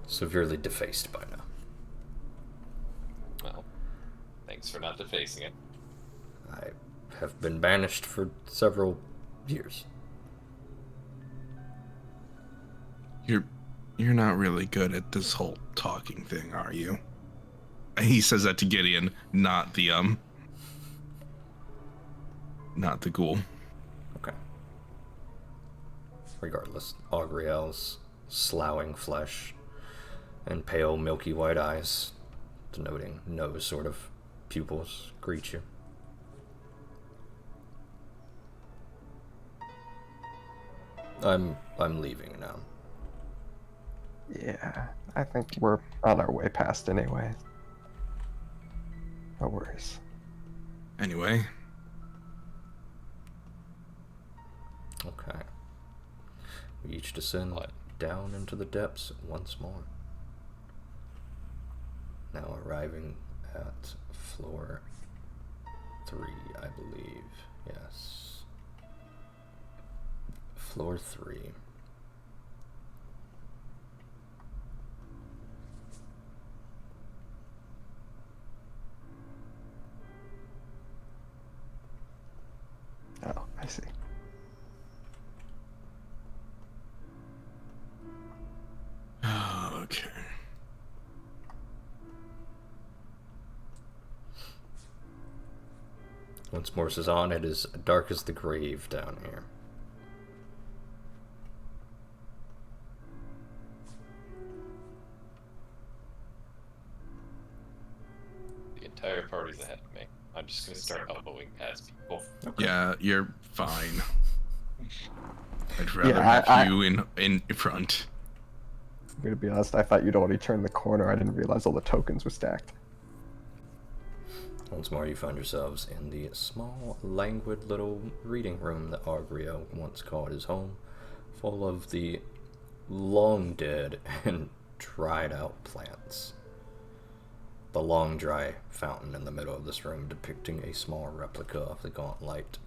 severely defaced by now. Well, thanks for not defacing it. I have been banished for several years. You're not really good at this whole talking thing, are you? He says that to Gideon, not the Okay. Regardless, Augriel's sloughing flesh and pale milky white eyes, denoting no sort of pupils, greet you. I'm leaving now. Yeah, I think we're on our way past anyway. No worries. Anyway, Okay. We each descend What? down into the depths once more. Now arriving at floor 3, I believe. Yes. Floor 3. Oh, I see. okay. Once Morse is on, it is dark as the grave down here. The entire party's ahead of me. I'm just gonna start elbowing past people. Yeah, you're fine. I'd rather Yeah, have you in front. I'm gonna be honest, I thought you'd already turned the corner. I didn't realize all the tokens were stacked. Once more, you find yourselves in the small, languid little reading room that Argrio once called his home, full of the long dead and dried out plants. The long, dry fountain in the middle of this room depicting a small replica of the gauntlet,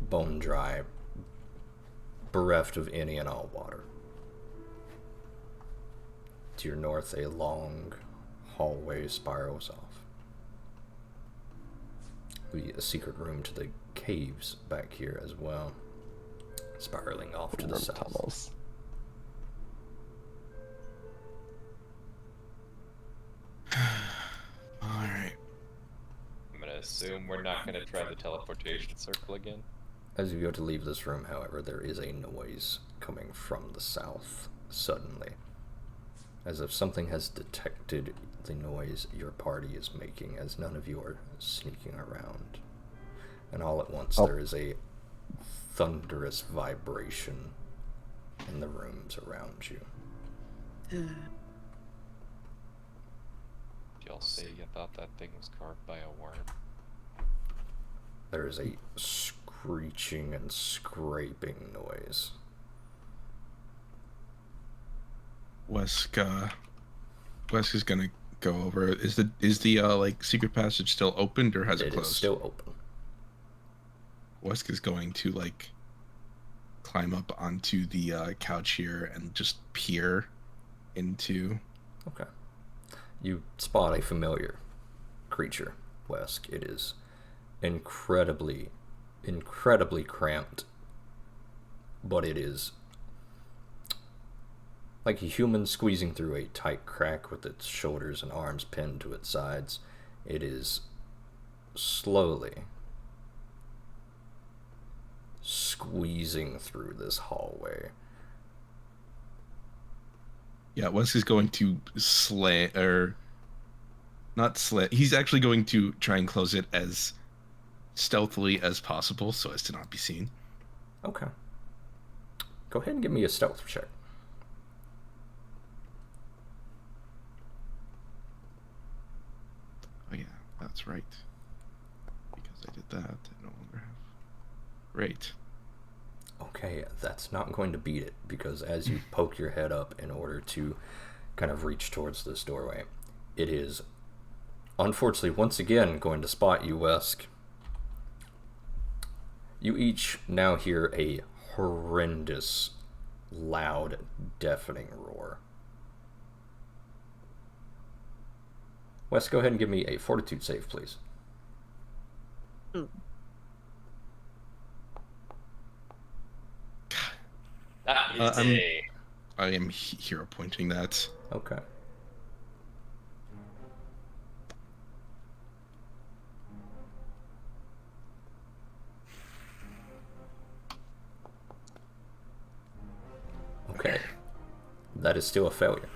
bone dry, bereft of any and all water. To your north, a long hallway spirals off. A secret room to the caves back here as well, spiraling off to the Worm south. tunnels. Alright. I'm gonna assume we're not gonna try the teleportation circle again. As you go to leave this room, however, there is a noise coming from the south suddenly, as if something has detected the noise your party is making, as none of you are sneaking around. And all at once there is a thunderous vibration in the rooms around you. Y'all say you thought that thing was carved by a worm? There is a screeching and scraping noise. Wesk is gonna go over. Is the like secret passage still opened or has it It closed? is still open. Wesk is going to like climb up onto the couch here and just peer into. Okay. You spot a familiar creature, Wesk. It is incredibly cramped, but it is like a human squeezing through a tight crack with its shoulders and arms pinned to its sides. It is slowly squeezing through this hallway. Yeah, Wesk is going to he's actually going to try and close it as stealthily as possible so as to not be seen. Okay. Go ahead and give me a stealth check. Oh yeah, that's right. Because I did that, I no longer have. Great. Okay, that's not going to beat it, because as you poke your head up in order to kind of reach towards this doorway, it is unfortunately once again going to spot you, Wesk. You each now hear a horrendous, loud, deafening roar. Wes, go ahead and give me a fortitude save, please. That is a... I am hero pointing that. Okay. Okay. That is still a failure.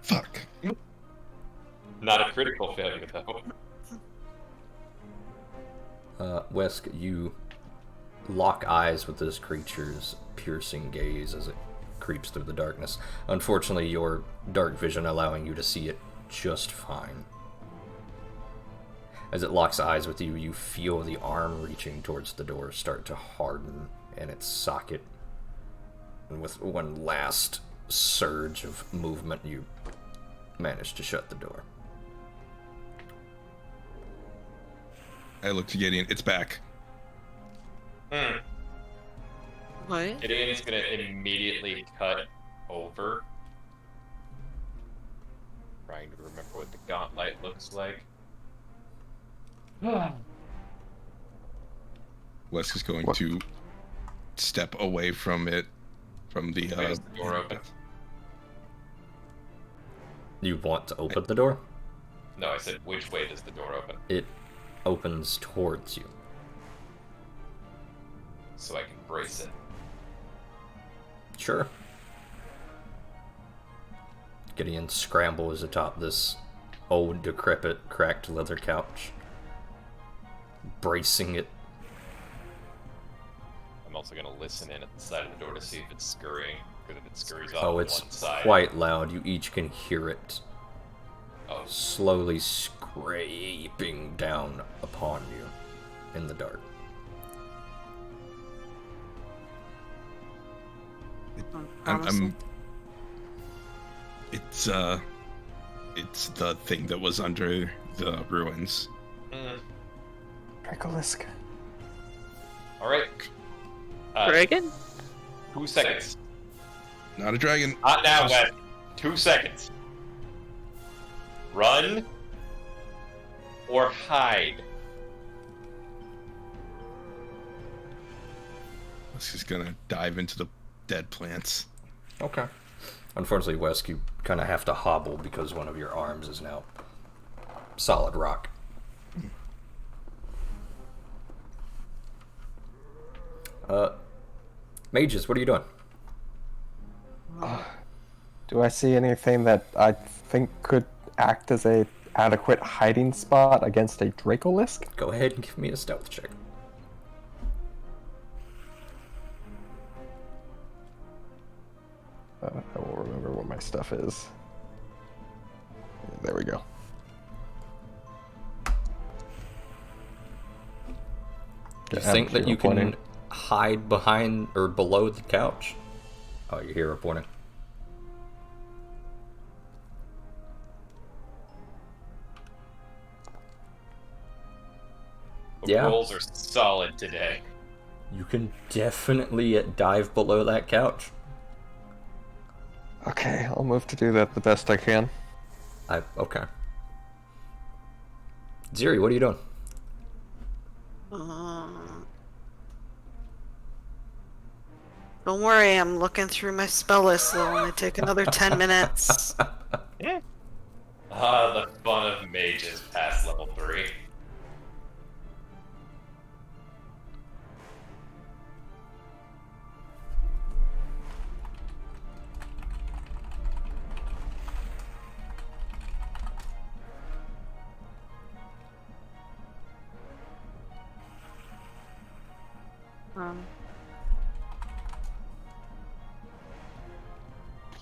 Fuck. Not a critical failure, though. Wesk, you lock eyes with this creature's piercing gaze as it creeps through the darkness. Unfortunately, your dark vision allowing you to see it just fine. As it locks eyes with you, you feel the arm reaching towards the door start to harden in its socket. And with one last surge of movement, you manage to shut the door. I look to Gideon. It's back. What? Gideon's gonna immediately cut over. Trying to remember what the gauntlet looks like. Wes is going to step away from it, from the Is the door open? You want to open the door? No, I said, which way does the door open? It opens towards you. So I can brace it. Sure. Gideon scrambles atop this old, decrepit, cracked leather couch, bracing it. I'm also gonna listen in at the side of the door to see if it's scurrying, because if it scurries off Oh, on it's one side. quite loud. You each can hear it Oh, slowly scraping down upon you in the dark. It's the thing that was under the ruins. Dracolisk. Alright. Dragon? 2 seconds. Not a dragon. Not now, Wes. 2 seconds. Run or hide. Wes is gonna dive into the dead plants. Okay. Unfortunately, Wesk, you kind of have to hobble because one of your arms is now solid rock. Mages, what are you doing? Do I see anything that I think could act as a adequate hiding spot against a Dracolisk? Go ahead and give me a stealth check. I will remember what my stuff is. There we go. You Yeah, think that you can pointing. hide behind or below the couch? Oh, you hear a pointing. The Yeah. rolls are solid today. You can definitely dive below that couch. Okay, I'll move to do that the best I can. Okay. Ziri, what are you doing? Don't worry, I'm looking through my spell list. It'll only take another 10 minutes. Ah, the fun of mages past level 3.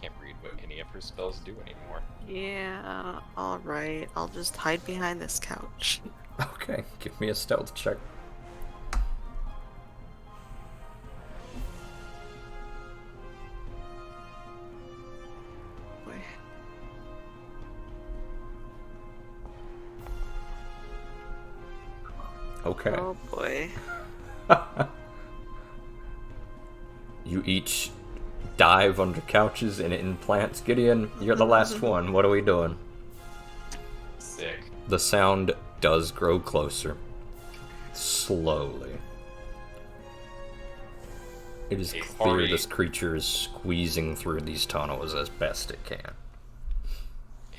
Can't read what any of her spells do anymore. Yeah, alright. I'll just hide behind this couch. Okay, give me a stealth check. Boy. Okay. Oh boy. You each dive under couches and in plants. Gideon, you're the last one. What are we doing? Sick. The sound does grow closer. Slowly. It is A clear party. this creature is squeezing through these tunnels as best it can.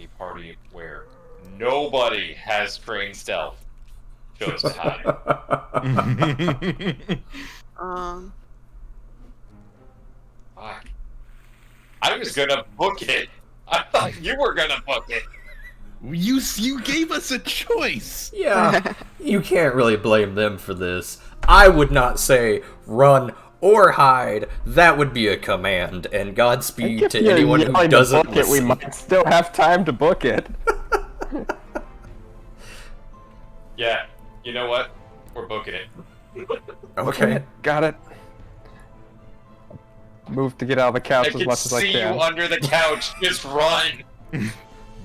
A party where nobody has trained stealth chose to hide. Um, Fuck. I was gonna book it. I thought you were gonna book it. You gave us a choice. Yeah, you can't really blame them for this. I would not say run or hide. That would be a command, and Godspeed If to you're anyone who yelling to doesn't book it, we listen. might still have time to book it. Yeah, you know what? We're booking it. Booking Okay. it. Got it. Move to get out of the couch I as can much as I see can. you under the couch. Just run.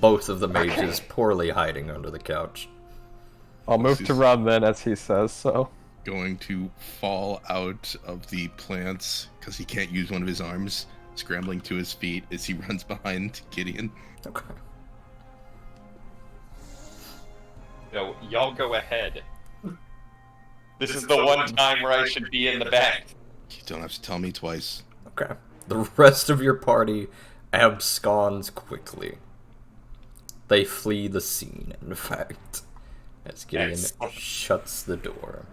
Both of the mages poorly hiding under the couch. I'll move to run then, as he says so. Going to fall out of the plants because he can't use one of his arms, scrambling to his feet as he runs behind Gideon. Okay. No, y'all go ahead. This is the one time where I should be in the back. You don't have to tell me twice. Okay. The rest of your party absconds quickly. They flee the scene, in fact, as Gideon Excellent. shuts the door.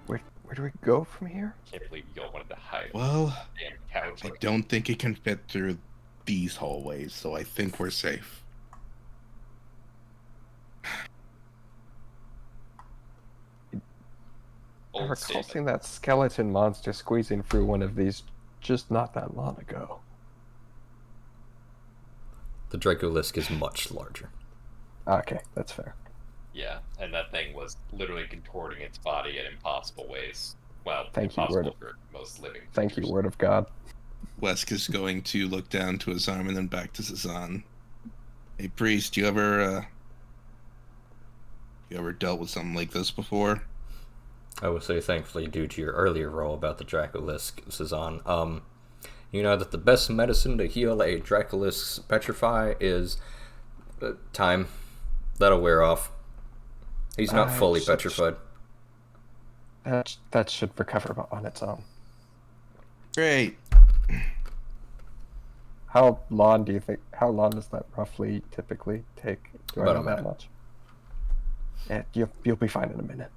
Where do we go from here? Can't believe y'all wanted to hide on Well, the damn couch. I don't think it can fit through these hallways, so I think we're safe. I Old recall statement. seeing that skeleton monster squeezing through one of these just not that long ago. The Dracolisk is much larger. Okay, that's fair. Yeah, and that thing was literally contorting its body in impossible ways. Well, Thank you, impossible Word. for most living Thank you, creatures. Word of God. Wesk is going to look down to his arm and then back to Cezanne. Hey, priest, you ever dealt with something like this before? I will say, thankfully, due to your earlier role about the Dracolisk, Cezanne, you know that the best medicine to heal a Dracolisk's petrify is time. That'll wear off. He's not fully petrified. That should recover on its own. Great. How long do you think? How long does that roughly typically take? Do About I a know that minute. much? Yeah, you'll be fine in a minute.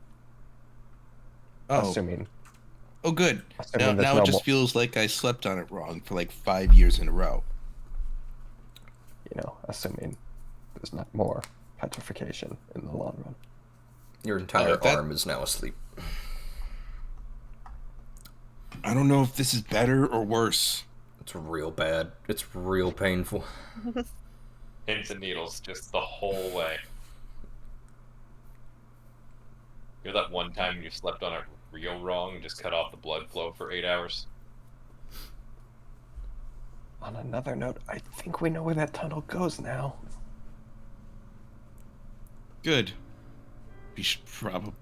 Oh, Assuming good. Assuming Now there's it no just more- feels like I slept on it wrong for like 5 years in a row. assuming there's not more petrification in the long run. Your entire that- arm is now asleep. I don't know if this is better or worse. It's real bad. It's real painful. Pins and needles just the whole way. You know that one time you slept on it real wrong and just cut off the blood flow for 8 hours? On another note, I think we know where that tunnel goes now. Good. We should probably.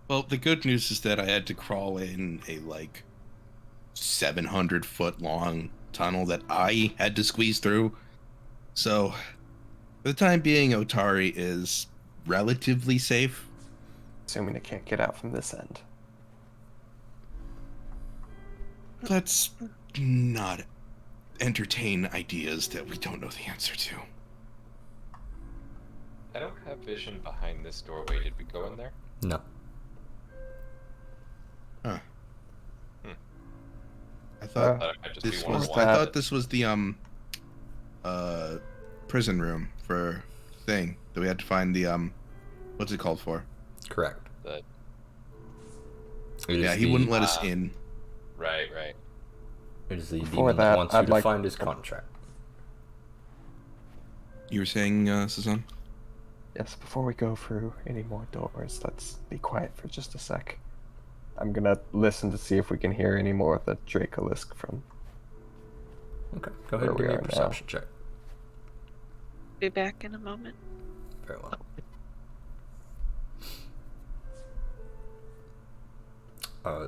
Well, the good news is that I had to crawl in a 700-foot long tunnel that I had to squeeze through. So, for the time being, Otari is relatively safe. Assuming it can't get out from this end. Let's not entertain ideas that we don't know the answer to. I don't have vision behind this doorway. Did we go in there? No. Huh. Hmm. I thought I thought it might just this be one was. of that? the I ones. thought this was the prison room for thing that we had to find the what's it called for? Correct. That- It is Yeah, he the- wouldn't let us in. Right. It is the Before demon that that, wants you I'd to like- find his contract. You were saying, Cezanne? Yes, before we go through any more doors, let's be quiet for just a sec. I'm gonna listen to see if we can hear any more of the Dracolisk from. Okay, go ahead and Where give we me a are now. perception check. Be back in a moment. Very well.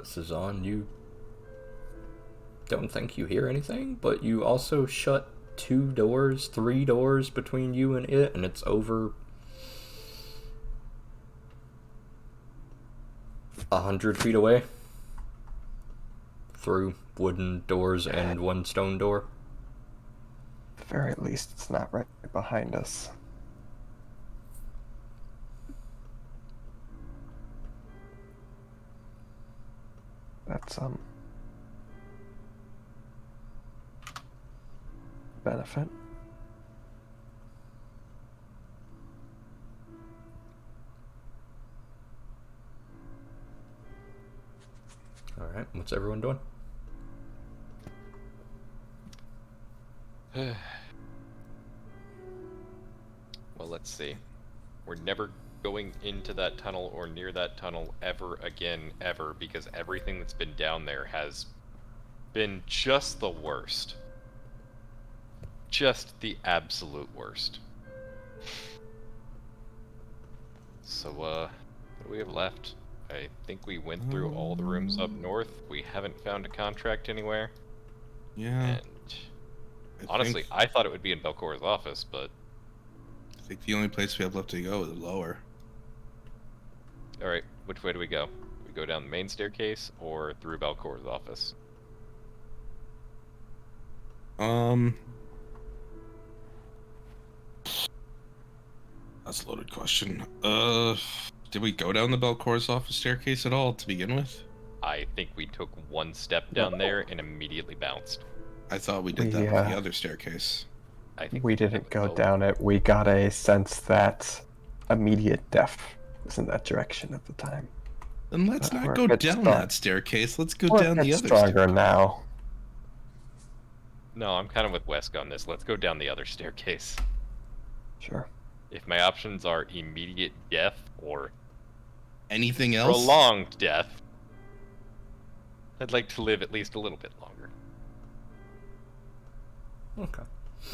Cezanne, you don't think you hear anything, but you also shut 2 doors, 3 doors between you and it, and it's over 100 feet away through wooden doors and one stone door. At the very least, it's not right behind us. That's benefit. All right, what's everyone doing? Well, let's see. We're never going into that tunnel or near that tunnel ever again, ever, because everything that's been down there has been just the worst. Just the absolute worst. So, what do we have left? I think we went through all the rooms up north. We haven't found a contract anywhere. Yeah. And honestly, I thought it would be in Belcor's office, but... I think the only place we have left to go is lower. Alright, which way do we go? Do we go down the main staircase or through Belcor's office? That's a loaded question. Did we go down the Belcor's office staircase at all to begin with? I think we took one step down there and immediately bounced. I thought we did that with the other staircase. I think We didn't go down it. We got a sense that immediate death was in that direction at the time. Then let's We're not a go bit down strong. that staircase. Let's go We're down a the bit other stronger staircase. now. No, I'm kind of with Wesk on this. Let's go down the other staircase. Sure. If my options are immediate death or Anything else? prolonged death, I'd like to live at least a little bit longer. Okay.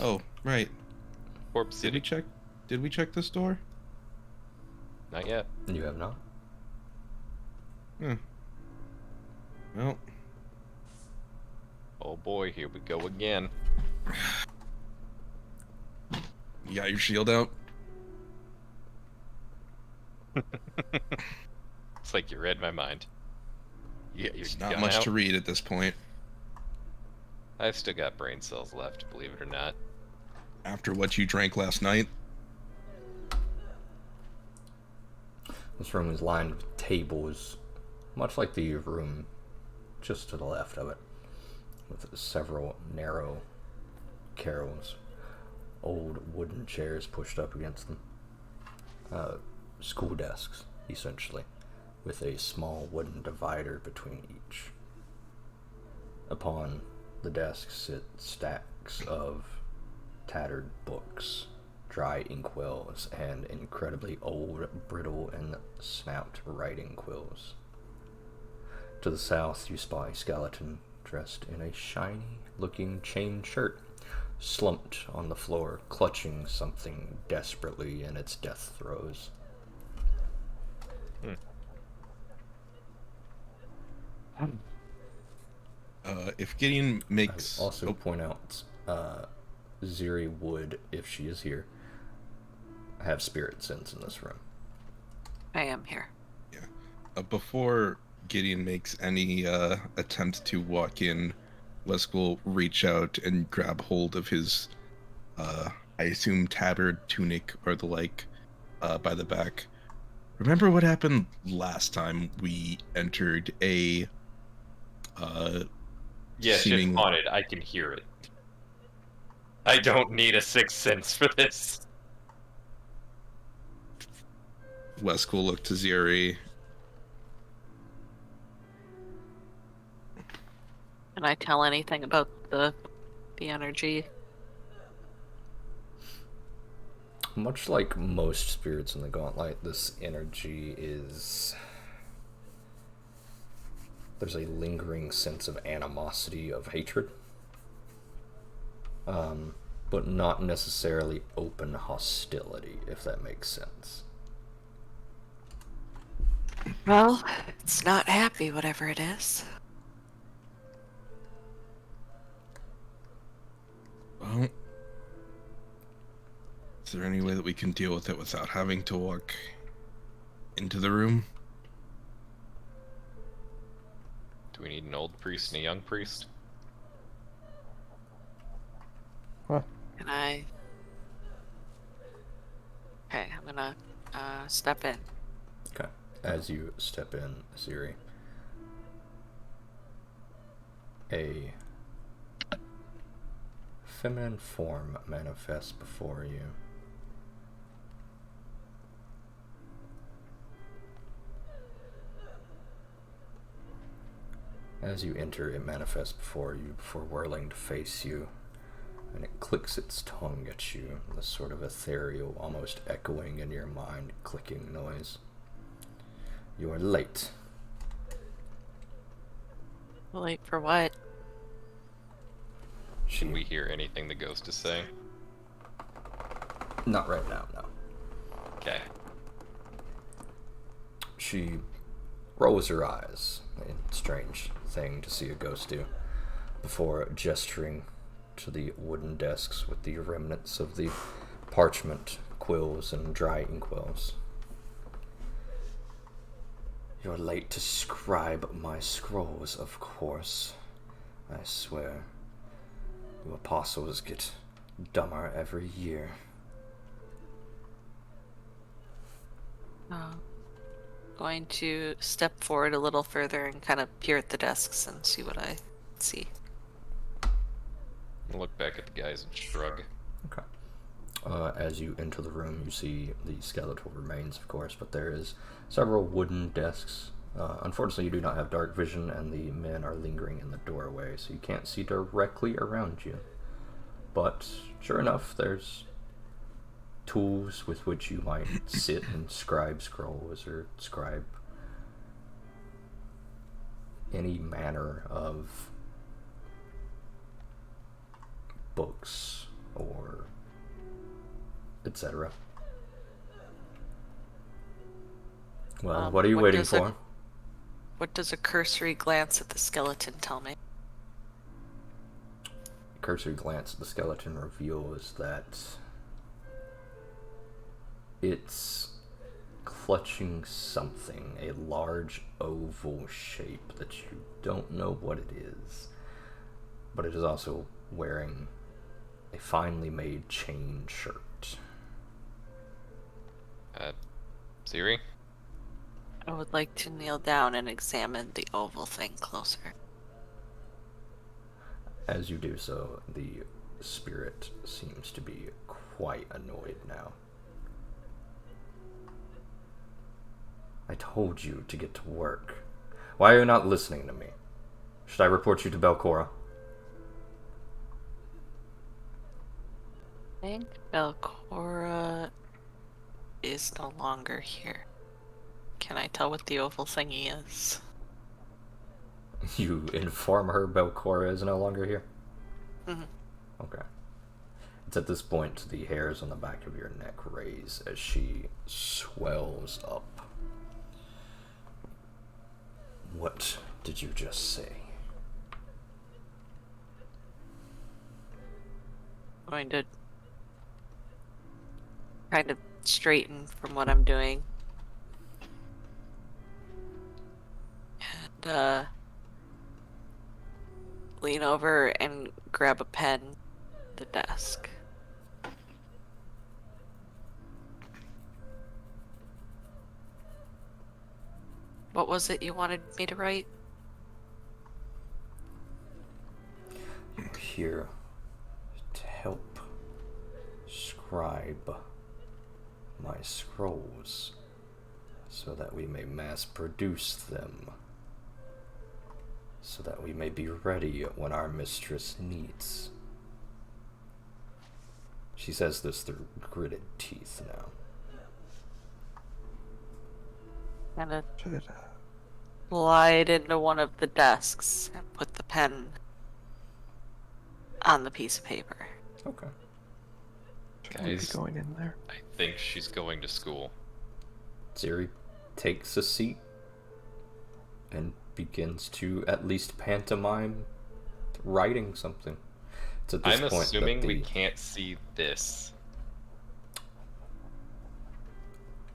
Oh, right. Corpse Did we City. check? Did we check this door? Not yet. You have not? Well, Oh boy, here we go again. you got your shield out? It's like you read my mind. Yeah, you're It's not much to read at this point. I've still got brain cells left, believe it or not. After what you drank last night. This room is lined with tables, much like the room just to the left of it, with several narrow carrels, old wooden chairs pushed up against them. School desks, essentially, with a small wooden divider between each. Upon the desks sit stacks of tattered books, dry inkwells, and incredibly old, brittle, and snapped writing quills. To the south, you spy a skeleton dressed in a shiny-looking chain shirt, slumped on the floor, clutching something desperately in its death throes. If Gideon makes... I also point out, Ziri would, if she is here, have spirit sense in this room. I am here. Before Gideon makes any attempt to walk in, Wesk will reach out and grab hold of his, I assume, tattered tunic or the like, by the back. Remember what happened last time we entered a, Yes, seeming... it's haunted. I can hear it. I don't need a sixth sense for this. Wesk will look to Ziri. Can I tell anything about the energy? Much like most spirits in the Gauntlet, this energy is... There's a lingering sense of animosity, of hatred. But not necessarily open hostility, if that makes sense. Well, it's not happy, whatever it is. Well, is there any way that we can deal with it without having to walk into the room? Do we need an old priest and a young priest? Can I... Okay, I'm gonna step in. Okay. As you step in, Ziri, feminine form manifests before you. As you enter, it manifests before you, before whirling to face you, and it clicks its tongue at you, this sort of ethereal, almost echoing in your mind, clicking noise. You are late. Late for what? Can we hear anything the ghost is saying? Not right now, no. Okay. She rolls her eyes, a strange thing to see a ghost do, before gesturing to the wooden desks with the remnants of the parchment, quills, and dry inkwells. You're late to scribe my scrolls, of course. I swear, you apostles get dumber every year. Going to step forward a little further and kind of peer at the desks and see what I see. I'll look back at the guys and shrug. Okay. As you enter the room, you see the skeletal remains, of course, but there is several wooden desks. Unfortunately, you do not have dark vision, and the men are lingering in the doorway, so you can't see directly around you. But sure enough, there's tools with which you might sit and scribe scrolls or scribe any manner of books or etc. Well, what are you waiting for? What does a cursory glance at the skeleton tell me? A cursory glance at the skeleton reveals that it's clutching something, a large oval shape that you don't know what it is, but it is also wearing a finely made chain shirt. Siri? I would like to kneel down and examine the oval thing closer. As you do so, the spirit seems to be quite annoyed now. I told you to get to work. Why are you not listening to me? Should I report you to Belcora? I think Belcora is no longer here. Can I tell what the oval thingy is? You inform her Belcora is no longer here? Mm-hmm. Okay. It's at this point the hairs on the back of your neck raise as she swells up. What did you just say? I'm going to kind of straighten from what I'm doing. And lean over and grab a pen at the desk. What was it you wanted me to write? You're here to help scribe my scrolls so that we may mass produce them, so that we may be ready when our mistress needs. She says this through gritted teeth now. Kind of slide into one of the desks and put the pen on the piece of paper. Okay. Guys, Going in there. I think she's going to school. Siri takes a seat and begins to at least pantomime writing something. It's at this I'm point assuming that we can't see this.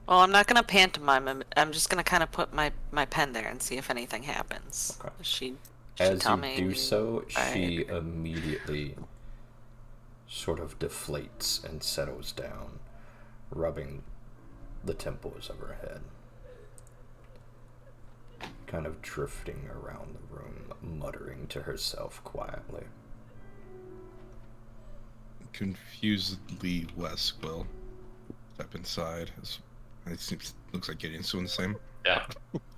Well, I'm not gonna pantomime. I'm just gonna kind of put my pen there and see if anything happens. Okay. She As tell you me. do so, she Right. immediately sort of deflates and settles down, rubbing the temples of her head, kind of drifting around the room, muttering to herself quietly. Confusedly, Wes will step inside. Looks like Gideon's doing the same. Yeah,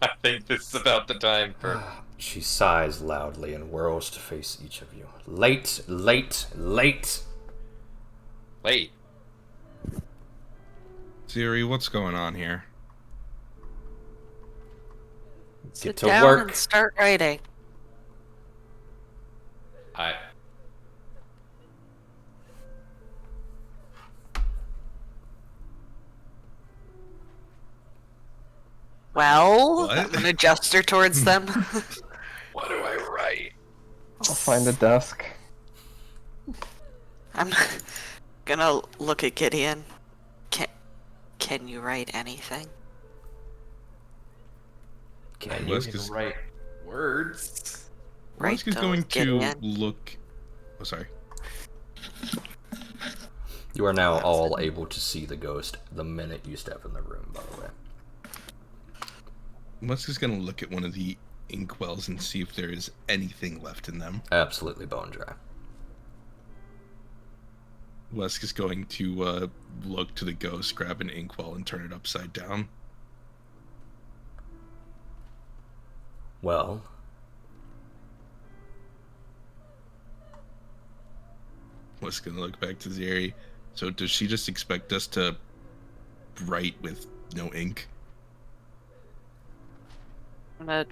I think this is about the time for. She sighs loudly and whirls to face each of you. Late, late, late! Wait, Siri, what's going on here? Sit to down work. and start writing. I. Well, What? I'm gonna gesture towards them. What do I write? I'll find a desk. I'm gonna look at Gideon. Can you write anything? Can you? you? Wesk is, Write words. Right, Wesk is though, going to Gideon. look. Oh, sorry. You are now all able to see the ghost the minute you step in the room, by the way. Wesk is going to look at one of the inkwells and see if there is anything left in them. Absolutely bone dry. Wesk is going to look to the ghost, grab an inkwell, and turn it upside down. Well, Wes gonna look back to Zeri. So does she just expect us to write with no ink? I'm gonna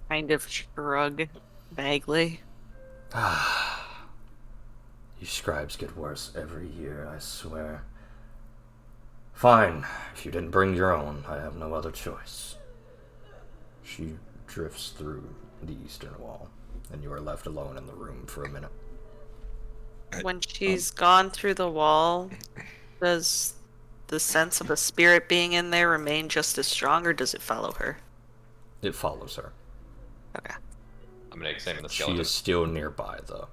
kind of shrug vaguely. you scribes get worse every year, I swear. Fine, if you didn't bring your own, I have no other choice. She drifts through the eastern wall, and you are left alone in the room for a minute. When she's gone through the wall, does the sense of a spirit being in there remain just as strong, or does it follow her? It follows her. Okay. I'm gonna examine the She skeleton. is still nearby, though.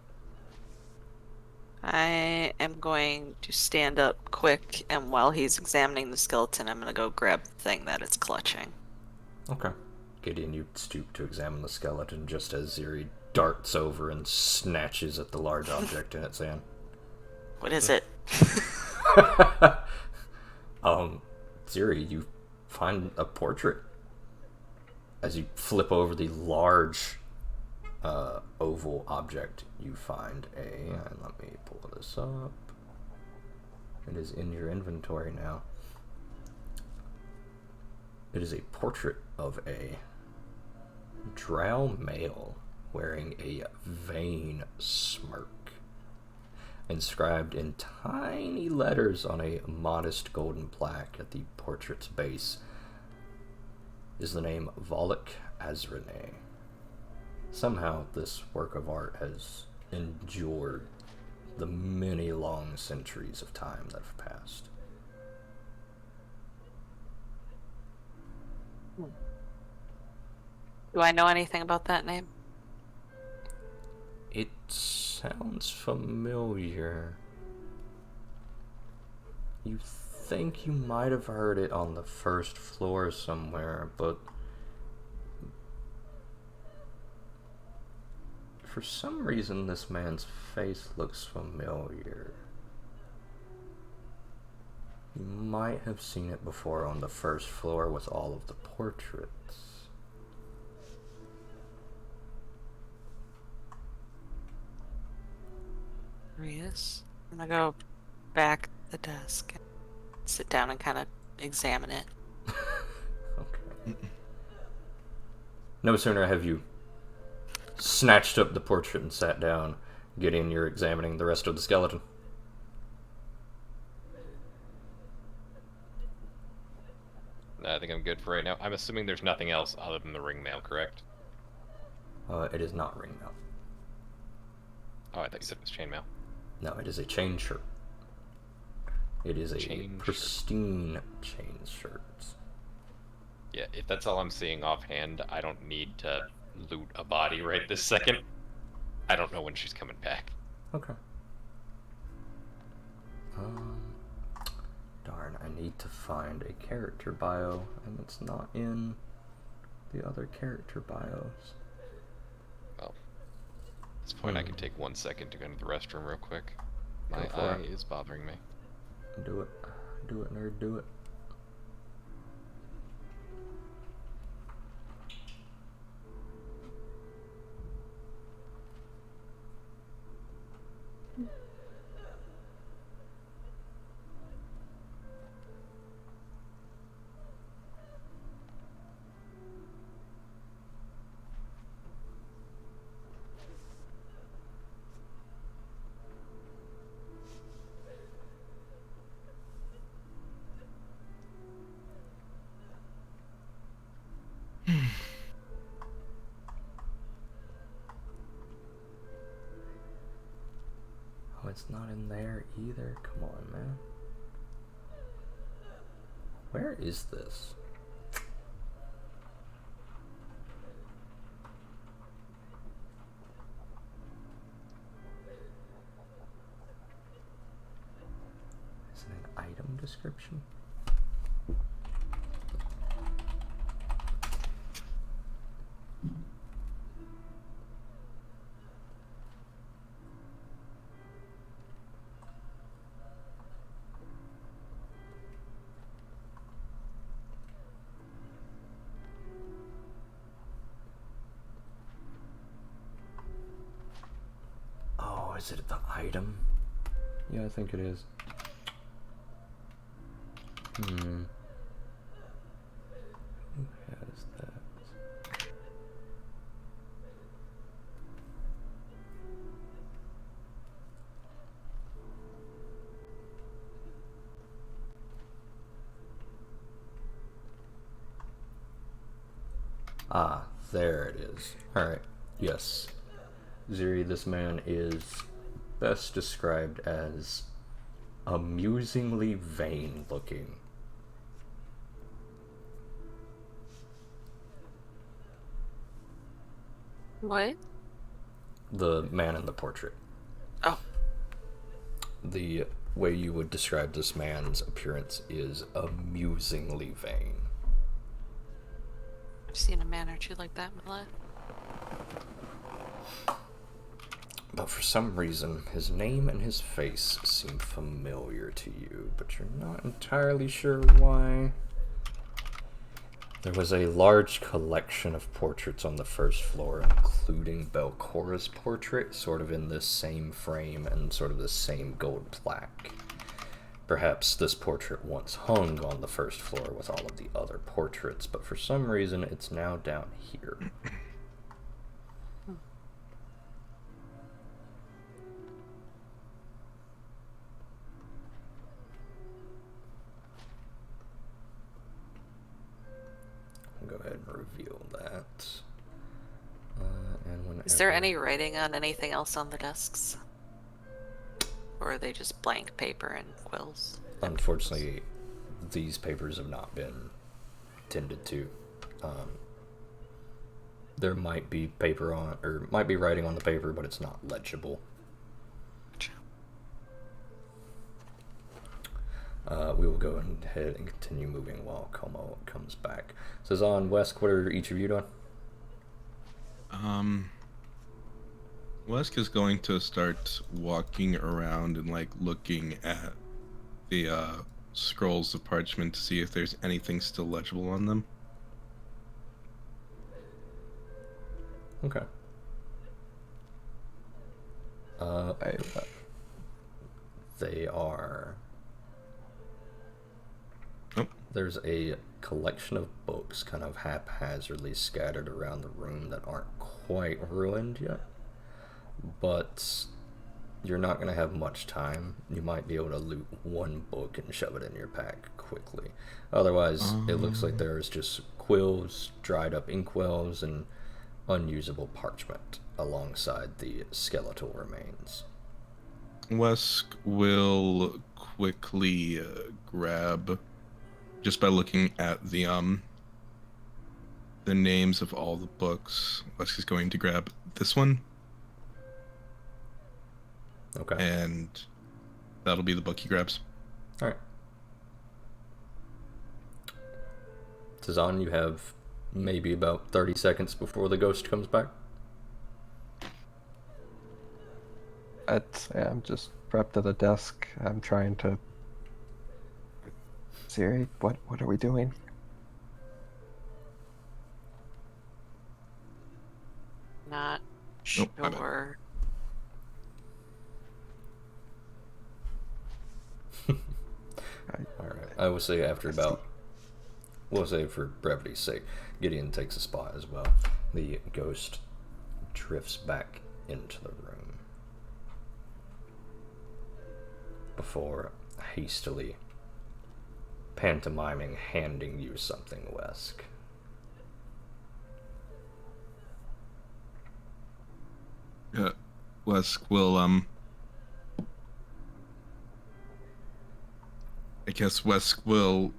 I am going to stand up quick, and while he's examining the skeleton, I'm gonna go grab the thing that it's clutching. Okay. Gideon, you stoop to examine the skeleton just as Ziri darts over and snatches at the large object in its hand. What is it? Ziri, you find a portrait. As you flip over the large oval object, you find and let me pull this up. It is in your inventory now. It is a portrait of a drow male wearing a vain smirk. Inscribed in tiny letters on a modest golden plaque at the portrait's base is the name Volek Azrene. Somehow this work of art has endured the many long centuries of time that have passed. Do I know anything about that name? It sounds familiar. You think you might have heard it on the first floor somewhere, but for some reason this man's face looks familiar. You might have seen it before on the first floor with all of the portraits. Curious. I'm gonna go back to the desk and sit down and kind of examine it. Okay. No sooner have you snatched up the portrait and sat down, Gideon, you're examining the rest of the skeleton. I think I'm good for right now. I'm assuming there's nothing else other than the ring mail, correct? It is not ring mail. Oh, I thought you said it was chainmail. No, it is a chain shirt. It is a Chain shirt. pristine chain shirt. Yeah, if that's all I'm seeing offhand, I don't need to loot a body right this second. I don't know when she's coming back. Okay. Darn, I need to find a character bio, and it's not in the other character bios. Well, at this point I can take 1 second to go to the restroom real quick. My Go for eye it. is bothering me. Do it. Do it, nerd, do it. Oh, it's not in there either. Come on, man. Where is this? Is it an item description? Oh, is it the item? Yeah, I think it is. Hmm. Who has that? Ah, there it is. Alright, yes. Ziri, this man is best described as amusingly vain looking. What? The man in the portrait. Oh. The way you would describe this man's appearance is amusingly vain. I've seen a man or two like that in my life. But for some reason, his name and his face seem familiar to you, but you're not entirely sure why. There was a large collection of portraits on the first floor, including Belcora's portrait, sort of in this same frame and sort of the same gold plaque. Perhaps this portrait once hung on the first floor with all of the other portraits, but for some reason it's now down here. Go ahead and reveal that. Is there any writing on anything else on the desks? Or are they just blank paper and quills? Unfortunately, these papers have not been tended to. There might be paper on, or might be writing on the paper, but it's not legible. We will go ahead and continue moving while Como comes back. So Zahn, Wesk, what are each of you doing? Wesk is going to start walking around and like looking at the scrolls of parchment to see if there's anything still legible on them. Okay. They are... Oh. There's a collection of books kind of haphazardly scattered around the room that aren't quite ruined yet. But you're not going to have much time. You might be able to loot one book and shove it in your pack quickly. Otherwise, it looks like there's just quills, dried up inkwells, and unusable parchment alongside the skeletal remains. Wesk will quickly grab, just by looking at the names of all the books. Wesk is going to grab this one. Okay. And that'll be the book he grabs. Alright. Tazan, you have maybe about 30 seconds before the ghost comes back. I'm just scamper up to the desk. I'm trying to... Siri, what are we doing? Not Nope, my bad. sure. Alright, I would say after about, we'll say for brevity's sake, Gideon takes a spot as well. The ghost drifts back into the room before hastily pantomiming handing you something, Wesk. Wesk will, I guess Wesk will...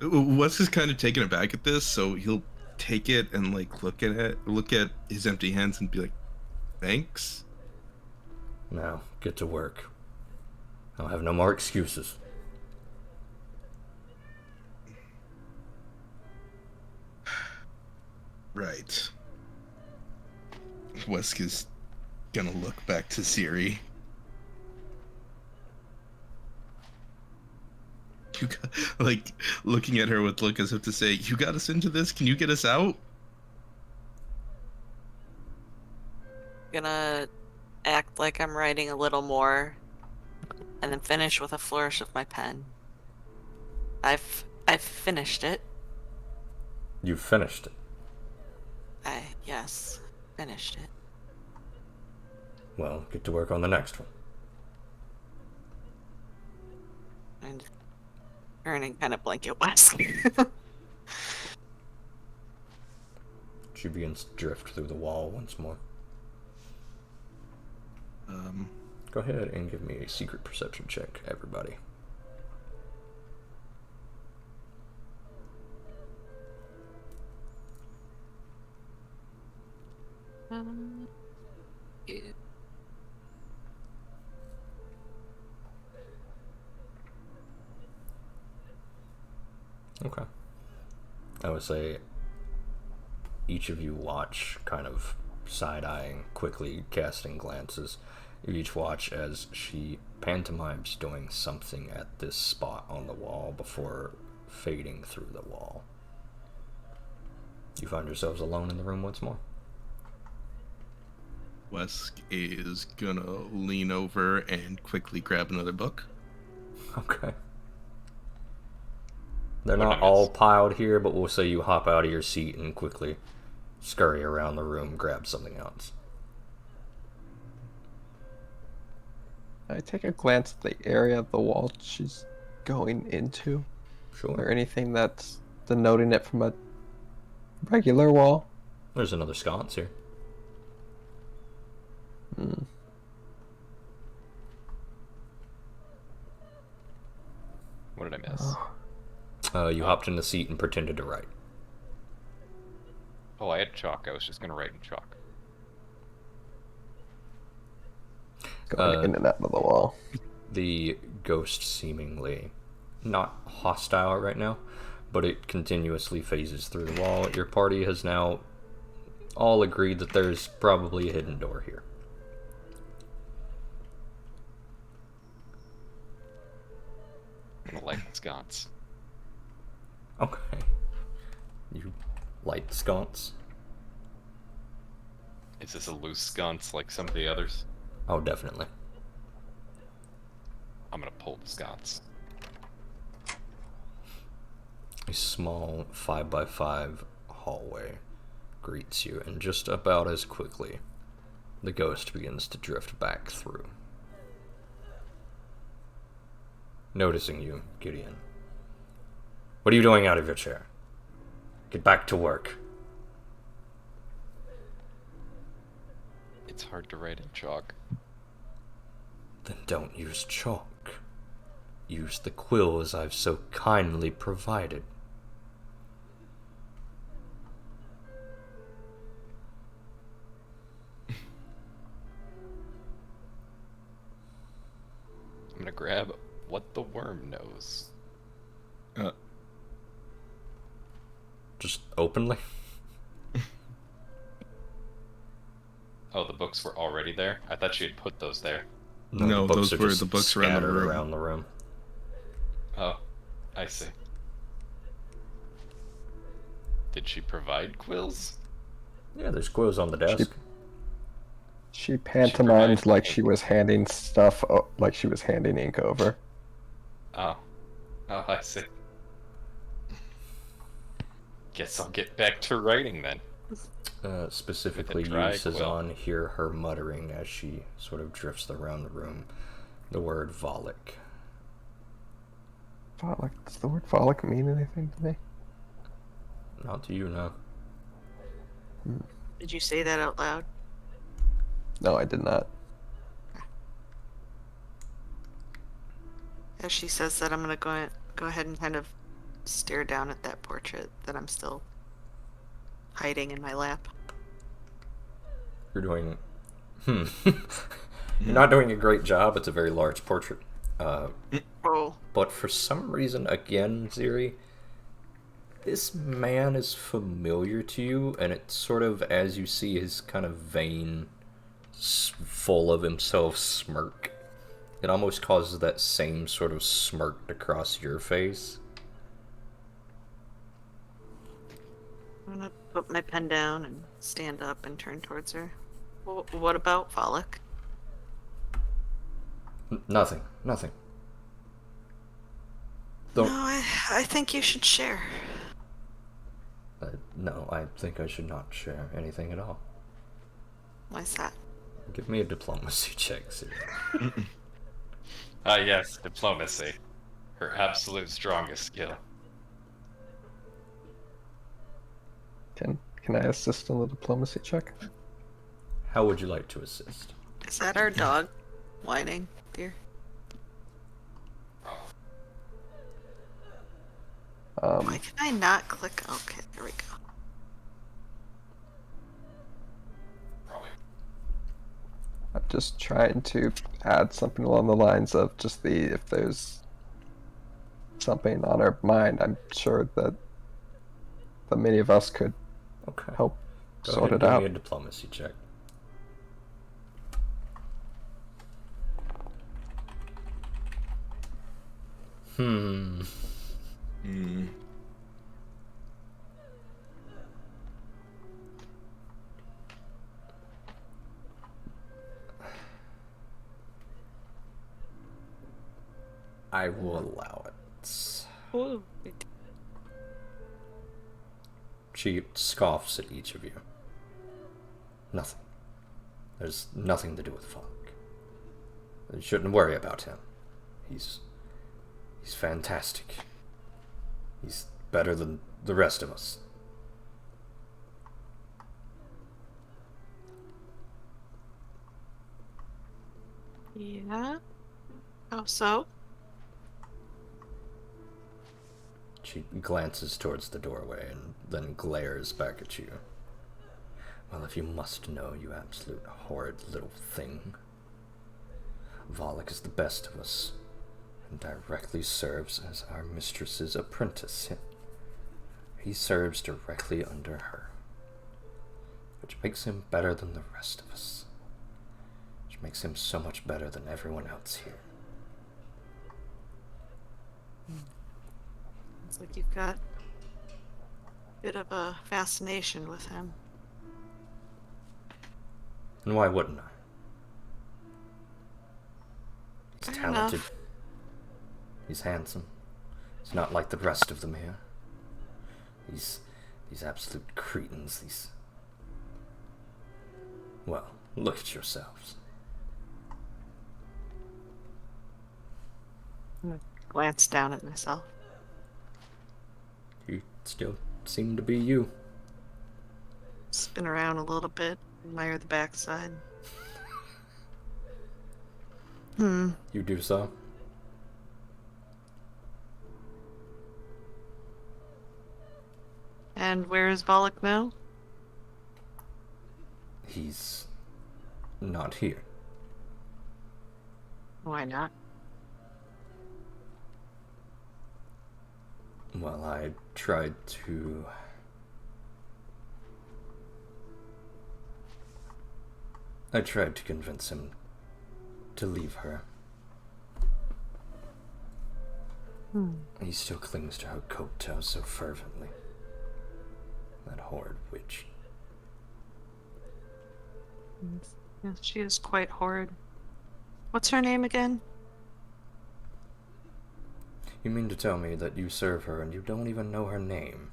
Wesk is kind of taken aback at this, so he'll take it and, like, look at his empty hands and be like, thanks? Now, get to work. I'll have no more excuses. Right. Wesk is gonna look back to Siri. You got, like, looking at her with look as if to say, you got us into this? Can you get us out? Gonna act like I'm writing a little more, and then finish with a flourish of my pen. I've finished it. You've finished it. Yes, finished it. Well, get to work on the next one. And turning kind of blanket West. She begins to drift through the wall once more. Go ahead and give me a secret perception check, everybody. Yeah. Okay. I would say each of you watch, kind of side-eyeing, quickly casting glances. You each watch as she pantomimes doing something at this spot on the wall before fading through the wall. You find yourselves alone in the room once more. Wesk is gonna lean over and quickly grab another book. Okay. They're What not I all miss? piled here, but we'll say you hop out of your seat and quickly scurry around the room, grab something else. I take a glance at the area of the wall she's going into. Is there Sure. anything that's denoting it from a regular wall? There's another sconce here. Hmm. What did I miss? You hopped in the seat and pretended to write. Oh, I had chalk. I was just gonna write in chalk. Going in and out of the wall. The ghost seemingly not hostile right now, but it continuously phases through the wall. Your party has now all agreed that there's probably a hidden door here. I'm gonna light the sconce. Okay. You light the sconce? Is this a loose sconce like some of the others? Oh, definitely. I'm gonna pull the sconce. A small 5x5 hallway greets you, and just about as quickly, the ghost begins to drift back through. Noticing you, Gideon. What are you doing out of your chair? Get back to work. It's hard to write in chalk. Then don't use chalk. Use the quills I've so kindly provided. I'm gonna grab what the worm knows. Just openly? Oh, the books were already there? I thought she had put those there. No, the books those are were just the books around the scattered room. around the room. Oh, I see. Did she provide quills? Yeah, there's quills on the desk. She pantomimed provides like ink. she was handing stuff, like she was handing ink over. Oh. Oh, I see. Guess I'll get back to writing then. Specifically, With a you, dry quill. Cezanne, hear her muttering as she sort of drifts around the room the word Volek. Volek, does the word Volek mean anything to me? Not to you, no. Did you say that out loud? No, I did not. As she says that, I'm gonna go ahead and kind of stare down at that portrait that I'm still hiding in my lap. You're doing... You're not doing a great job. It's a very large portrait. Oh, But for some reason, again, Ziri, this man is familiar to you, and it's sort of, as you see his kind of vain, full of himself smirk, it almost causes that same sort of smirk to cross your face. I'm gonna put my pen down and stand up and turn towards her. What about Volek? Nothing. Nothing. No, Don't... I think you should share. No, I think I should not share anything at all. Why's that? Give me a diplomacy check, Ziri. Ah, yes, diplomacy. Her absolute strongest skill. Can I assist in the diplomacy check? How would you like to assist? Is that our dog whining, dear? Why can I not click? Okay, there we go. I'm just trying to add something along the lines of just if there's something on her mind, I'm sure that the many of us could Okay. help Go sort ahead and it give out. me a diplomacy check. Hmm. I will allow it. Ooh. She scoffs at each of you. Nothing. There's nothing to do with Falk. You shouldn't worry about him. He's fantastic. He's better than the rest of us. Yeah? How so? She glances towards the doorway and then glares back at you. Well, if you must know, you absolute horrid little thing. Volek is the best of us, and directly serves as our mistress's apprentice. He serves directly under her, which makes him better than the rest of us, which makes him so much better than everyone else here. It's like you've got a bit of a fascination with him. And why wouldn't I? He's Fair talented. enough. He's handsome. He's not like the rest of them here. These absolute cretins, these... Well, look at yourselves. Glance down at myself. You still seem to be you. Spin around a little bit. Admire the backside. You do so? And where is Volek now? He's not here. Why not? Well, I tried to... convince him to leave her. He still clings to her coattails so fervently. That horrid witch. Yes, she is quite horrid. What's her name again? You mean to tell me that you serve her and you don't even know her name?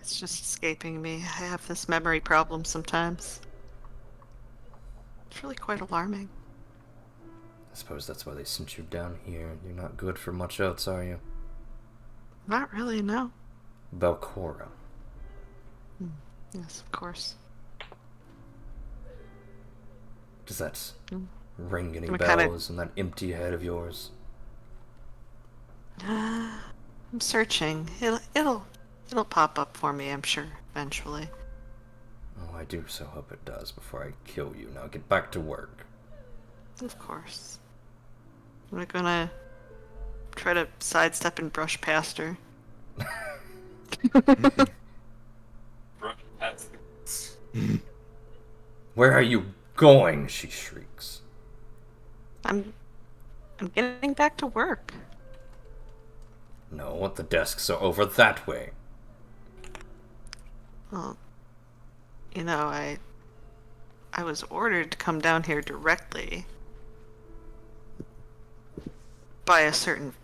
It's just escaping me. I have this memory problem sometimes. It's really quite alarming. I suppose that's why they sent you down here. You're not good for much else, are you? Not really, no. Belcora. Yes, of course. Does that ring any I'm bells in that empty head of yours? I'm searching. It'll pop up for me, I'm sure, eventually. Oh, I do so hope it does before I kill you. Now get back to work. Of course. I'm gonna try to sidestep and brush past her. Where are you going? She shrieks. I'm getting back to work. No, the desks are over that way. Well, you know, I was ordered to come down here directly by a certain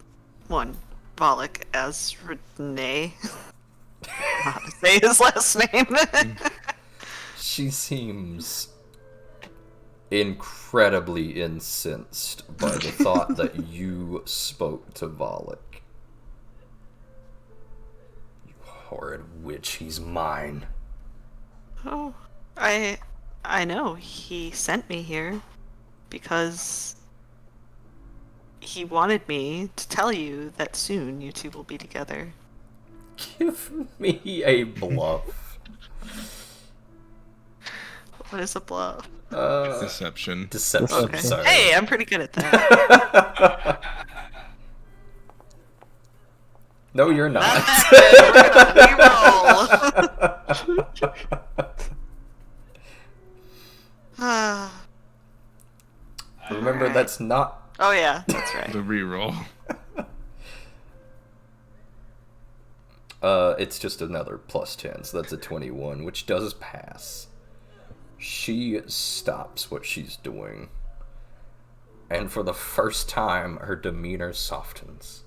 one, Volek, as Renee. I don't know how to say his last name. She seems incredibly incensed by the thought that you spoke to Volek. You horrid witch, he's mine. Oh, I know. He sent me here because he wanted me to tell you that soon you two will be together. Give me a bluff. What is a bluff? Deception. Deception, Okay. sorry. Hey, I'm pretty good at that. No, you're not. Not that good. We're gonna reroll. Remember, Alright. that's not... Oh yeah, that's right. The reroll. It's just another +10, so that's a 21, which does pass. She stops what she's doing, and for the first time, her demeanor softens.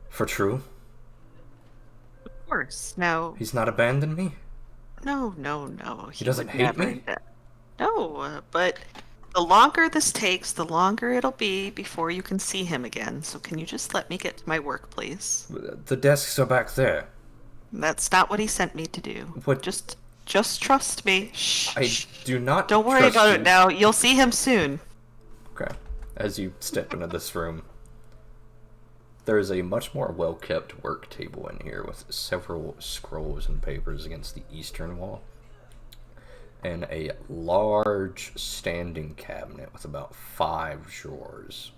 For true? Of course. No, He's not abandoned me? no. He doesn't would hate never me? No, but the longer this takes, the longer it'll be before you can see him again. So can you just let me get to my work, please? The desks are back there. That's not what he sent me to do. What? Just trust me. Shh. I shh. do not Don't worry trust about you. it now. You'll see him soon. Okay. As you step into this room, there is a much more well-kept work table in here with several scrolls and papers against the eastern wall, and a large standing cabinet with about 5 drawers.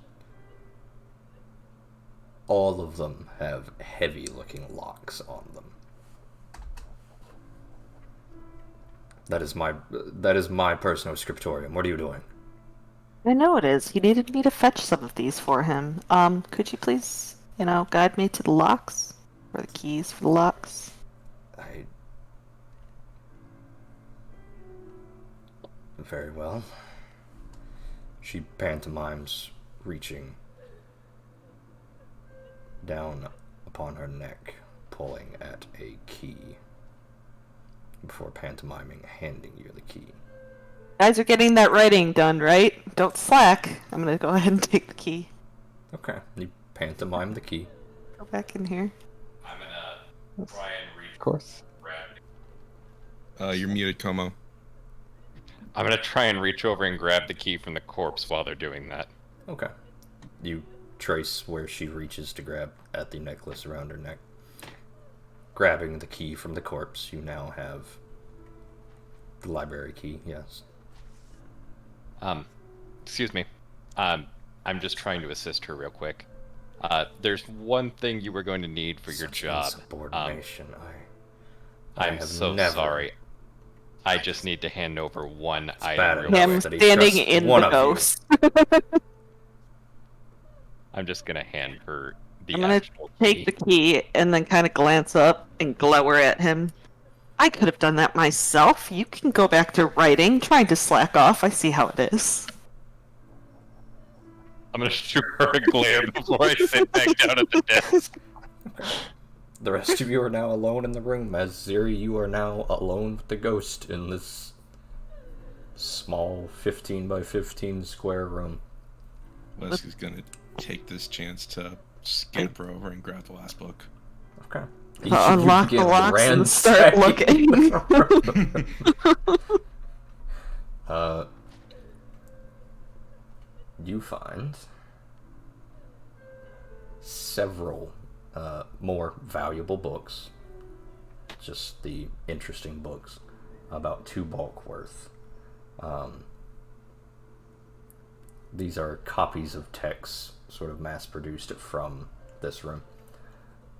All of them have heavy-looking locks on them. That is my personal scriptorium. What are you doing? I know it is. He needed me to fetch some of these for him. Could you please, guide me to the locks? Or the keys for the locks? Very well. She pantomimes reaching down upon her neck, pulling at a key, before pantomiming handing you the key. Guys are getting that writing done, right? Don't slack. I'm gonna go ahead and take the key. Okay, you pantomime the key. Go back in here. I'm gonna try and reach. Of course. You're muted, Como. I'm gonna try and reach over and grab the key from the corpse while they're doing that. Okay. You trace where she reaches to grab at the necklace around her neck. Grabbing the key from the corpse, you now have the library key, yes. Excuse me. I'm just trying to assist her real quick. There's one thing you were going to need for your Such job. insubordination. I I'm have so never... sorry. I just need to hand over one bad item. real enough Him quick. that he standing trusts in one the of you. ghost. I'm just gonna hand her the I'm gonna actual take key. the key and then kind of glance up and glower at him. I could have done that myself. You can go back to writing, trying to slack off. I see how it is. I'm gonna shoot her a glare before I sit back down at the desk. The rest of you are now alone in the room. As Ziri, you are now alone with the ghost in this small 15 by 15 square room. Leslie's gonna take this chance to scamper over and grab the last book. Okay. Unlock the begin locks and start ransacking looking. the room. You find several more valuable books, just the interesting books, about 2 bulk worth. These are copies of texts sort of mass produced from this room.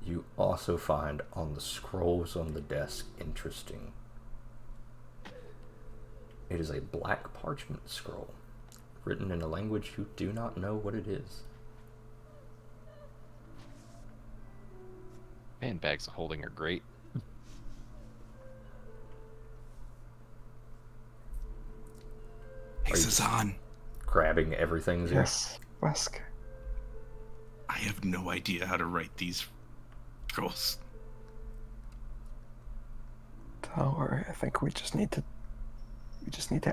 You also find on the scrolls on the desk interesting. It is a black parchment scroll written in a language you do not know what it is. Man, bags of holding are great. Hey, Sazan, Grabbing everything, Zir. Yes, Wesk. I have no idea how to write these scrolls. Don't worry. I think we just need to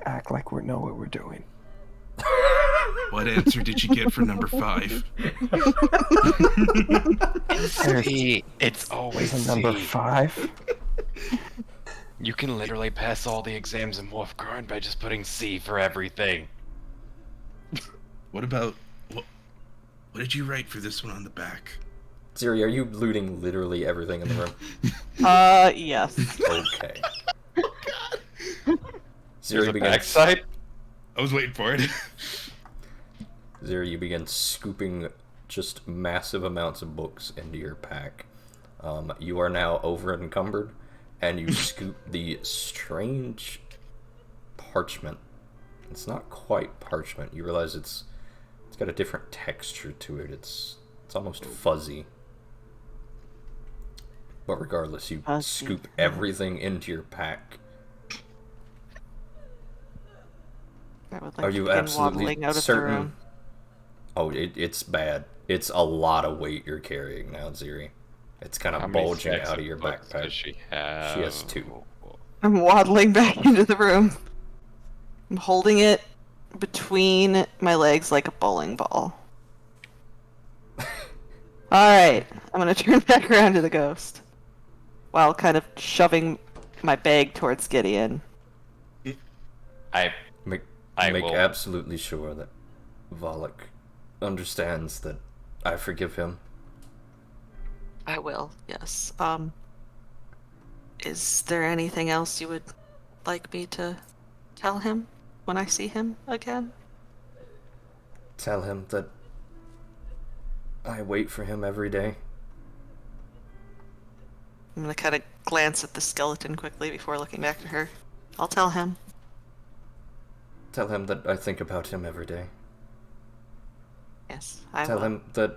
act like we know what we're doing. What answer did you get for number 5? C. It's always There's a number C. 5. You can literally pass all the exams in Wolfgarn by just putting C for everything. What about what did you write for this one on the back? Ziri, are you looting literally everything in the room? Yes. Okay. There's Ziri a begins. backside. I was waiting for it. Ziri, you begin scooping just massive amounts of books into your pack. You are now over encumbered, and you scoop the strange parchment. It's not quite parchment. You realize it's got a different texture to it. It's almost fuzzy. But regardless, you Fuzzy. scoop everything into your pack. I would like Are to you begin absolutely waddling out of certain? the room. Oh, it's bad. It's a lot of weight you're carrying now, Ziri. It's kind How of many bulging stacks out of your books backpack. Does she have? She has 2. I'm waddling back into the room. I'm holding it between my legs like a bowling ball. Alright, I'm gonna turn back around to the ghost. While kind of shoving my bag towards Gideon. Make I make will- absolutely sure that Volok understands that I forgive him. I will, yes. Is there anything else you would like me to tell him when I see him again? Tell him that I wait for him every day. I'm gonna kind of glance at the skeleton quickly before looking back at her. I'll tell him. Tell him that I think about him every day. Yes, I Tell will. him that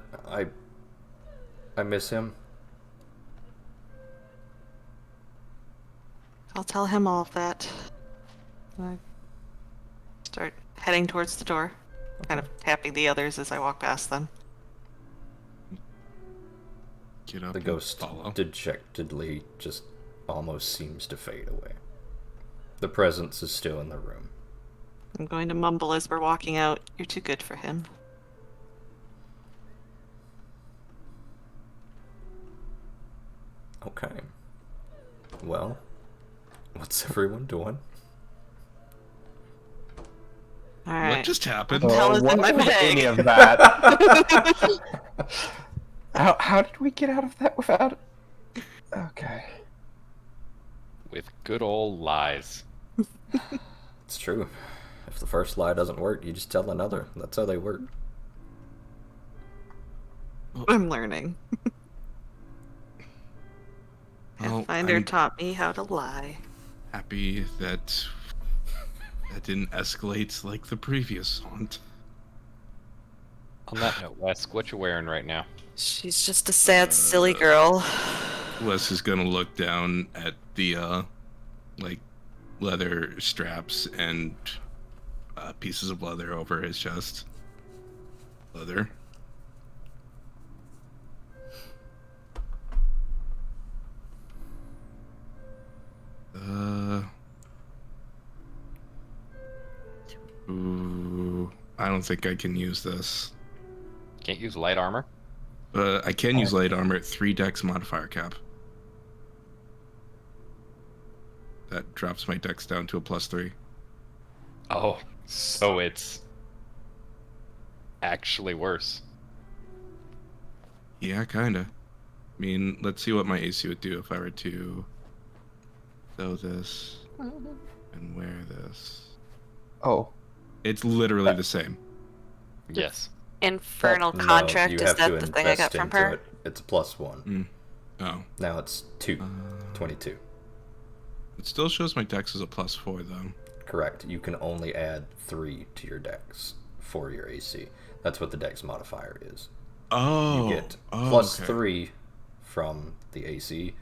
I miss him. I'll tell him all of that. I start heading towards the door, kind of tapping the others as I walk past them. Get up The and ghost follow. dejectedly just almost seems to fade away. The presence is still in the room. I'm going to mumble as we're walking out. You're too good for him. Okay. Well, what's everyone doing? All What right. just happened? Hell is in what my was bag? any of that? How did we get out of that without? Okay. With good old lies. It's true. If the first lie doesn't work, you just tell another. That's how they work. I'm learning. Well, Pathfinder I'm- taught me how to lie. Happy that didn't escalate like the previous haunt. On that note, Wesk, what you wearing right now? She's just a sad, silly girl. Wes is gonna look down at the like leather straps and pieces of leather over his chest. Leather. Ooh, I don't think I can use this. Can't use light armor? I can use light armor at 3 dex modifier cap. That drops my dex down to a +3. Oh, so it's actually worse. Yeah, kinda. I mean, let's see what my AC would do if I were to sew this and wear this. Oh, It's literally the same. Yes. Infernal No, contract, you is have that to the thing I got invest from into her? it. It's a +1. Oh. Now it's 22. It still shows my dex as a +4 though. Correct. You can only add 3 to your dex for your AC. That's what the dex modifier is. Oh. You get okay. +3 from the AC,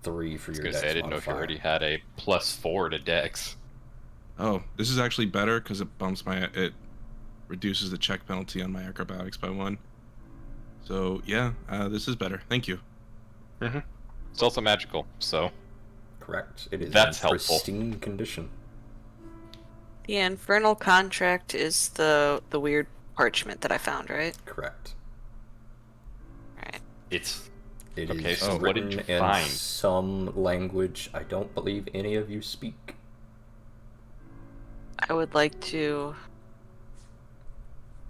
3 for I was your gonna dex say, I didn't know if you modifier. already had a +4 to dex. Oh, this is actually better because it reduces the check penalty on my acrobatics by 1. So yeah, this is better. Thank you. Mm-hmm. It's also magical, so Correct. It is That's in helpful. pristine condition. The infernal contract is the weird parchment that I found, right? Correct. Right. it's It Okay, is so what did written you in find? some language I don't believe any of you speak. I would like to.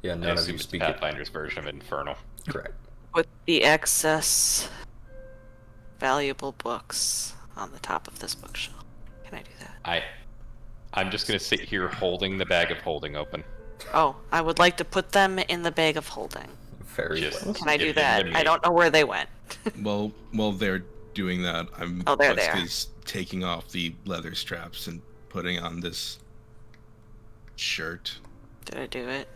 Yeah, I none of assume you it's speak it. Pathfinder's version of Infernal. Correct. Put the excess valuable books on the top of this bookshelf. Can I do that? I'm just gonna sit here holding the bag of holding open. Oh, I would like to put them in the bag of holding. Very Just- well. Can I do Give them that? to I me. don't know where they went. Well, while they're doing that, Oh, there they Wesk are. is taking off the leather straps and putting on this shirt. Did I do it?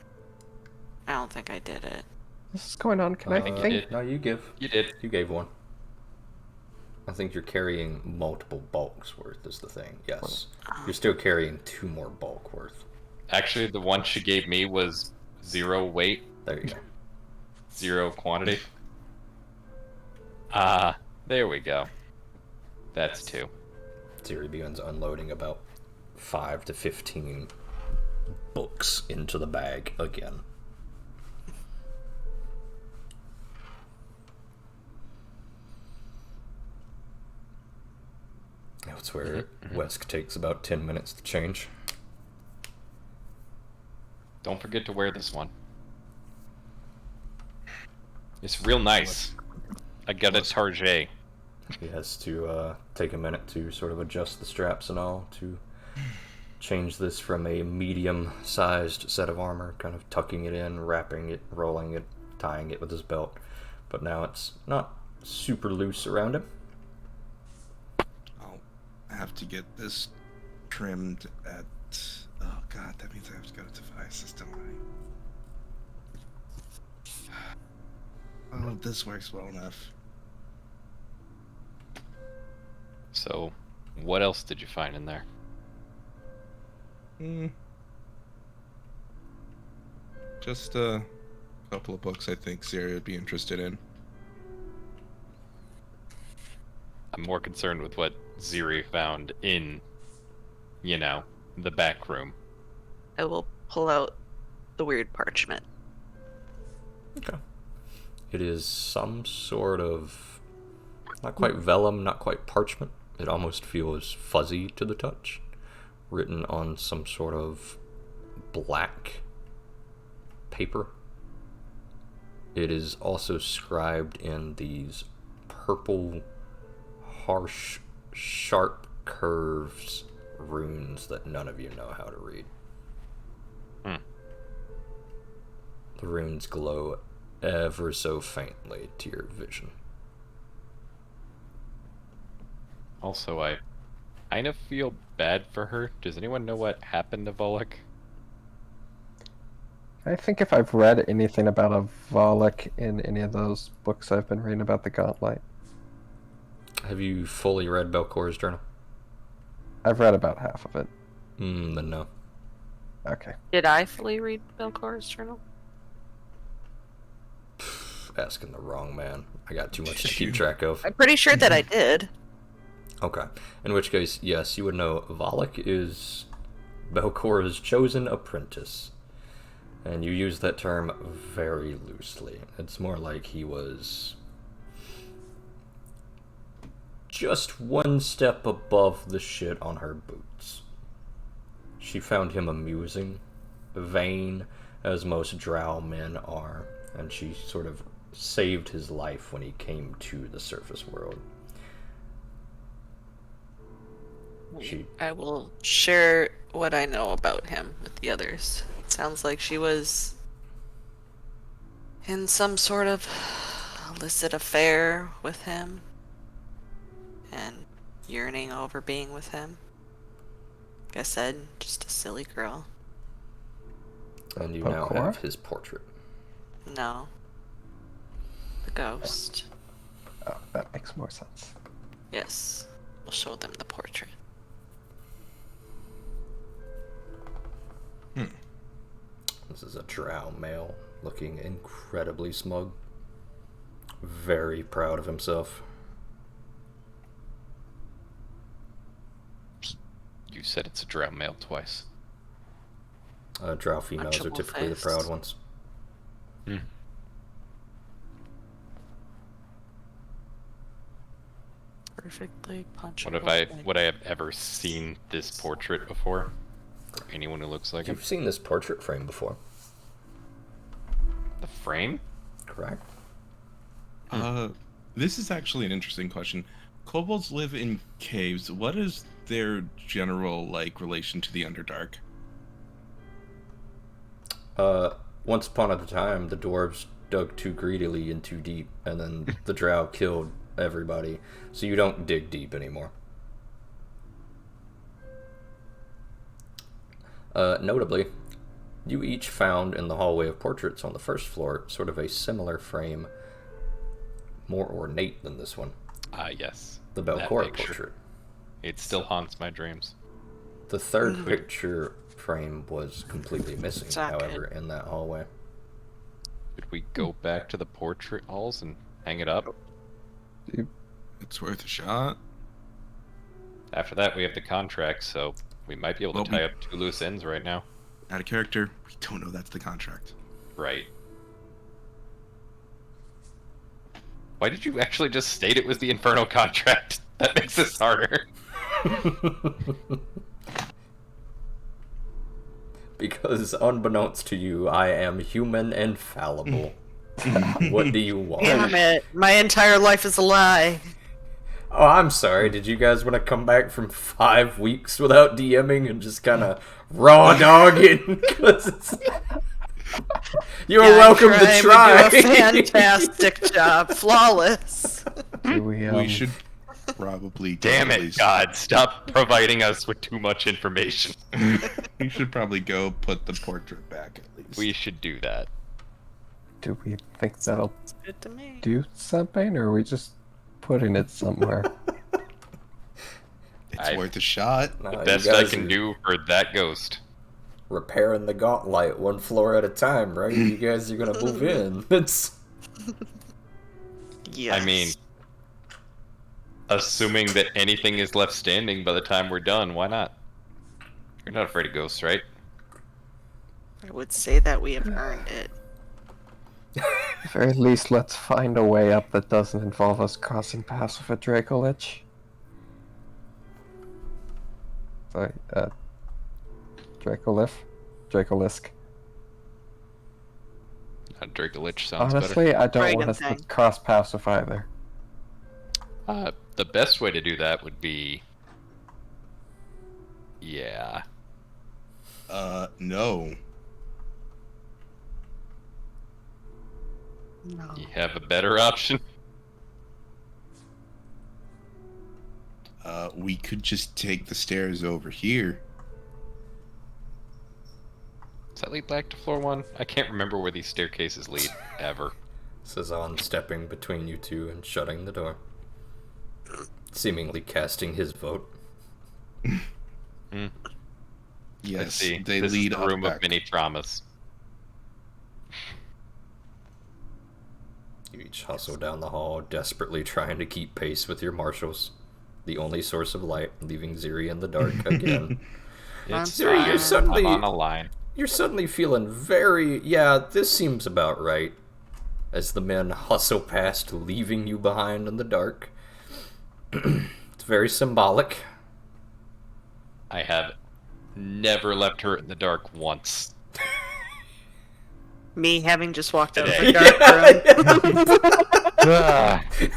I don't think I did it. this is going on. Can I think you think? did. No, you give. You did. You gave one. I think you're carrying multiple bulks worth is the thing. Yes. You're still carrying 2 more bulk worth. Actually, the one she gave me was 0 weight, There you go. 0 quantity. There we go. That's 2. Siri begins unloading about 5 to 15 books into the bag again. That's where Wesk takes about 10 minutes to change. Don't forget to wear this one. It's real nice. I got a Target. He has to take a minute to sort of adjust the straps and all to change this from a medium-sized set of armor, kind of tucking it in, wrapping it, rolling it, tying it with his belt. But now it's not super loose around him. I'll have to get this trimmed at. Oh god, that means I have to go to Devices, don't I? Oh, this works well enough. So, what else did you find in there? Just a couple of books I think Siri would be interested in. I'm more concerned with what Ziri found in, the back room. I will pull out the weird parchment. Okay. It is some sort of, not quite vellum, not quite parchment. It almost feels fuzzy to the touch. Written on some sort of black paper. It is also scribed in these purple, harsh, sharp curves runes that none of you know how to read. The runes glow ever so faintly to your vision. Also, I kind of feel bad for her. Does anyone know what happened to Volek? I think if I've read anything about a Volek in any of those books I've been reading about the Gauntlet, Have you fully read Belcor's journal? I've read about half of it. Then no. Okay. Did I fully read Belcor's journal? Asking the wrong man. I got too much to keep track of. I'm pretty sure that I did. Okay. In which case, yes, you would know Volek is Belcor's chosen apprentice. And you use that term very loosely. It's more like he was just one step above the shit on her boots. She found him amusing, vain, as most drow men are, and she sort of saved his life when he came to the surface world. I will share what I know about him with the others. It sounds like she was in some sort of illicit affair with him and yearning over being with him. Like I said, just a silly girl. And you now Belcor? have his portrait. No. The ghost. Oh, that makes more sense. Yes. We'll show them the portrait. This is a drow male, looking incredibly smug. Very proud of himself. You said it's a drow male twice. Drow females are Punchable typically the face. proud ones. Perfectly punchable. Would I have ever seen this portrait before? Or anyone who looks like him? You've seen this portrait frame before, The frame? correct? This is actually an interesting question. Kobolds live in caves. What is their general relation to the Underdark? Once upon a time, the dwarves dug too greedily and too deep, and then the drow killed everybody, so you don't dig deep anymore. Notably, you each found in the hallway of portraits on the first floor sort of a similar frame, more ornate than this one, Yes. the That Belcor picture. portrait. It still haunts my dreams. The third picture frame was completely missing, Socket. however, in that hallway. Could we go back to the portrait halls and hang it up? It's worth a shot. After that, we have the contract, so we might be able Well, to tie up two loose ends right now. Out of character, we don't know that's the contract. Right. Why did you actually just state it was the Inferno contract? That makes this harder. Because unbeknownst to you, I am human and fallible. What do you want? Damn it. My entire life is a lie. Oh, I'm sorry. Did you guys want to come back from 5 weeks without DMing and just kind of raw dogging? 'Cause it's... You're welcome to try. We do a fantastic job. Flawless. Do we, We should probably Damn go at it, least- God. Stop providing us with too much information. We should probably go put the portrait back at least. We should do that. do we think that'll Good to me. do something, or are we just putting it somewhere? It's I- worth a shot. No, The you best I guys can are do for that ghost. repairing the gauntlet one floor at a time, right? You guys are gonna move in. It's Yes. I mean, assuming that anything is left standing by the time we're done, why not? You're not afraid of ghosts, right? I would say that we have earned it. At the very least, let's find a way up that doesn't involve us crossing paths with a Dracolich. Sorry, Dracolisk. Dracolich sounds Honestly, I don't Dragon want us to thing. cross paths with either. better. The best way to do that would be... Yeah. No. No. You have a better option? we could just take the stairs over here. Does that lead back to floor 1? I can't remember where these staircases lead, ever. Cezanne stepping between you two and shutting the door. Seemingly casting his vote. I Yes, see. they This lead is the up room back. of many traumas. You each hustle down the hall, desperately trying to keep pace with your marshals. The only source of light, leaving Ziri in the dark again. It's Ziri, you're fine. suddenly... I'm on a line. You're suddenly feeling very... Yeah, this seems about right. As the men hustle past, leaving you behind in the dark. It's very symbolic. I have never left her in the dark once. Me having just walked out of Today. the dark room.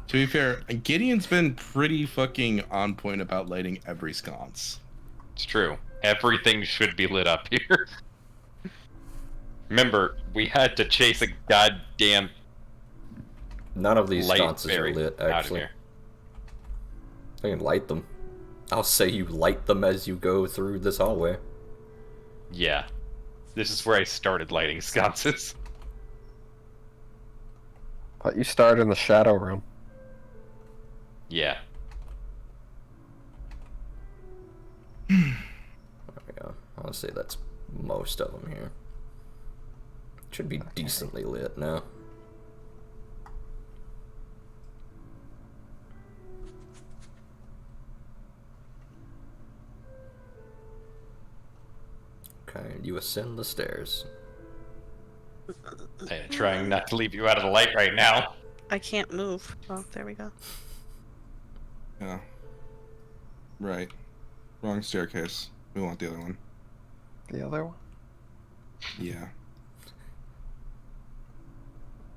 To be fair, Gideon's been pretty fucking on point about lighting every sconce. It's true. Everything should be lit up here. Remember, we had to chase a goddamn None of these light sconces are fairy lit, out of actually. here. I can light them. I'll say you light them as you go through this hallway. Yeah. This is where I started lighting sconces. But you start in the shadow room. Yeah. There we go. I'll say that's most of them here. Should be decently lit now. Okay, you ascend the stairs. I'm trying not to leave you out of the light right now. I can't move. Oh, there we go. Yeah. Right. Wrong staircase. We want the other one. The other one? Yeah.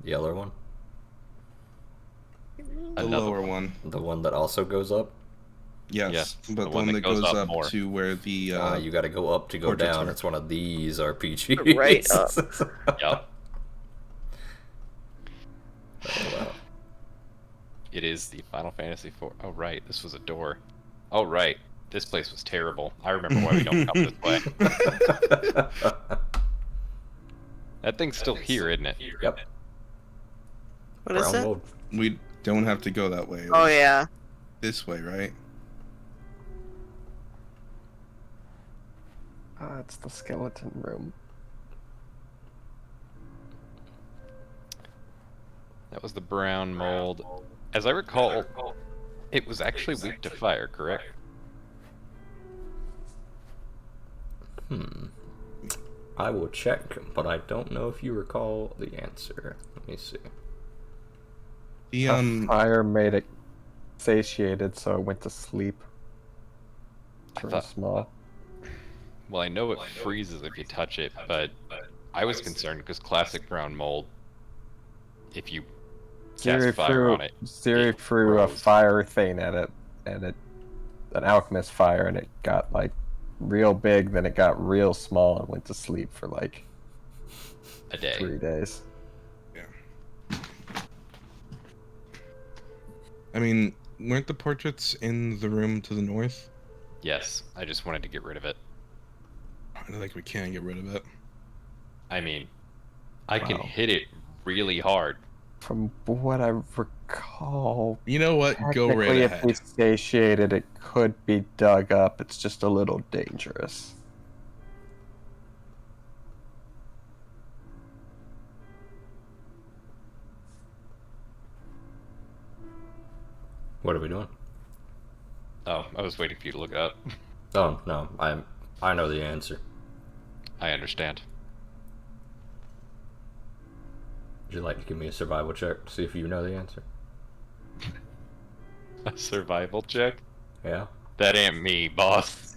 The other one? The Another lower one. The one that also goes up? Yes. Yes, But the the one one that that goes goes up up more. to where the You gotta go up to go portraits down. are. It's one of these RPGs. Right up. Yup. Oh, wow. It is the Final Fantasy IV. Oh, right. This was a door. Oh, right. This place was terrible. I remember why we don't come this way. That thing's still here, isn't it? Yep. What is Brown it? mold. we don't have to go that way. It Oh was yeah. This way, right? It's the skeleton room. That was the brown mold. As I recall, it was actually weak to fire, correct? I will check, but I don't know if you recall the answer. Let me see. The Fire made it satiated, so it went to sleep. Turn thought- small. Well, I know it freezes if you touch it, but I was concerned because classic brown mold, if you cast fire on it, Ziri it threw a grows. fire thing at it, and an alchemist fire, and it got like real big. Then it got real small and went to sleep for like a day. 3 days. I mean, weren't the portraits in the room to the north? Yes, I just wanted to get rid of it. I don't think we can get rid of it. I mean, I can Wow. hit it really hard. From what I recall, You know what? Go right technically, if we ahead. satiated, it could be dug up. It's just a little dangerous. What are we doing? Oh, I was waiting for you to look it up. Oh no, I know the answer. I understand. Would you like to give me a survival check to see if you know the answer? A survival check? Yeah. That ain't me, boss.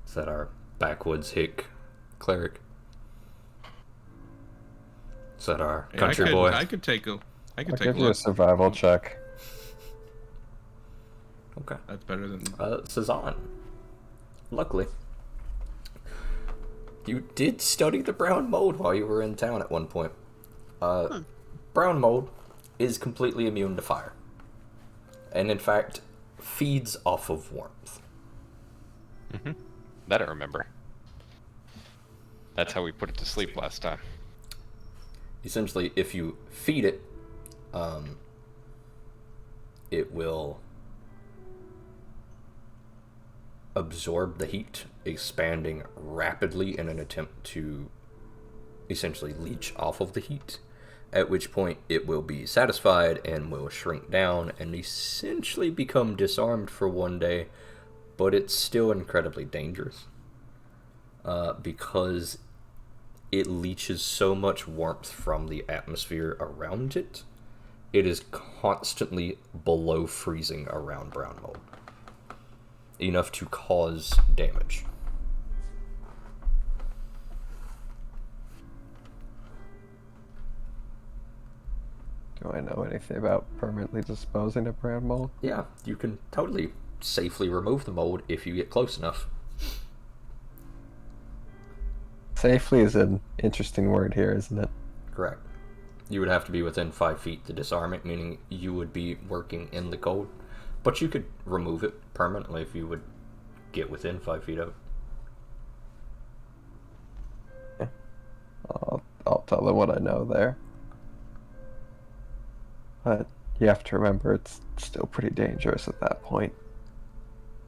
Is that our backwoods hick cleric? Is that our Hey, country boy? I could take a. I could I'll take a give you a look. survival check. Okay. That's better than. Cezanne. Luckily. You did study the brown mold while you were in town at one point. Brown mold is completely immune to fire. And in fact, feeds off of warmth. That I remember. That's how we put it to sleep last time. Essentially, if you feed it, it will absorb the heat, expanding rapidly in an attempt to essentially leech off of the heat, at which point it will be satisfied and will shrink down and essentially become disarmed for one day, but it's still incredibly dangerous because it leaches so much warmth from the atmosphere around it. It is constantly below freezing around brown mold, enough to cause damage. Do I know anything about permanently disposing of brown mold? Yeah, you can totally safely remove the mold if you get close enough. Safely is an interesting word here, isn't it? Correct. You would have to be within 5 feet to disarm it, meaning you would be working in the cold. But you could remove it permanently if you would get within 5 feet of it. I'll tell them what I know there. But you have to remember it's still pretty dangerous at that point.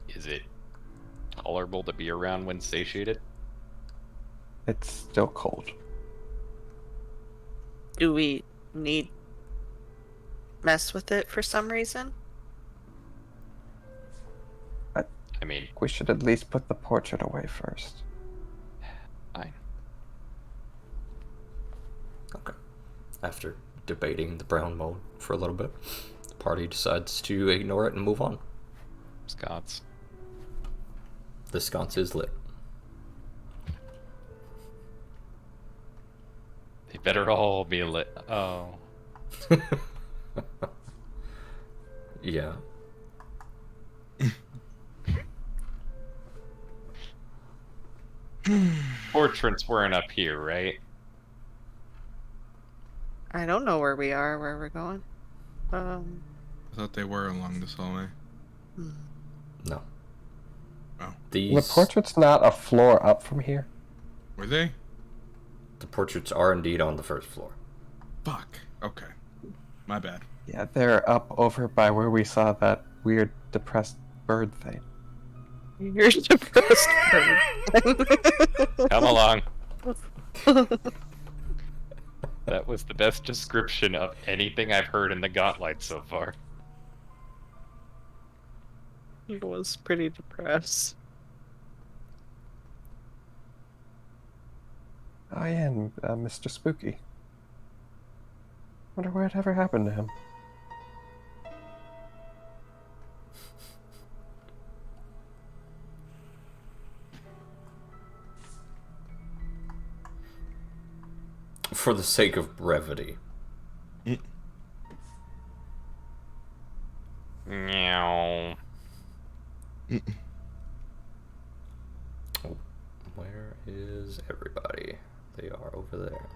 Is it tolerable to be around when satiated? It's still cold. Do we need mess with it for some reason? I mean, We should at least put the portrait away first. fine. Okay. After debating the brown mold for a little bit, the party decides to ignore it and move on. Scots. The sconce is lit. They better all be lit. Oh. Yeah. Portraits weren't up here, right? I don't know where we are, where we're going. I thought they were along this hallway. No. Oh. These The portrait's not a floor up from here. Were they? the portraits are indeed on the first floor. Fuck. Okay. My bad. Yeah, they're up over by where we saw that weird depressed bird thing. You're depressed. Come along. That was the best description of anything I've heard in the Gauntlet so far. He was pretty depressed. Oh yeah, and Mr. Spooky. Wonder what ever happened to him. For the sake of brevity. Meow. Oh, where is everybody? They are over there.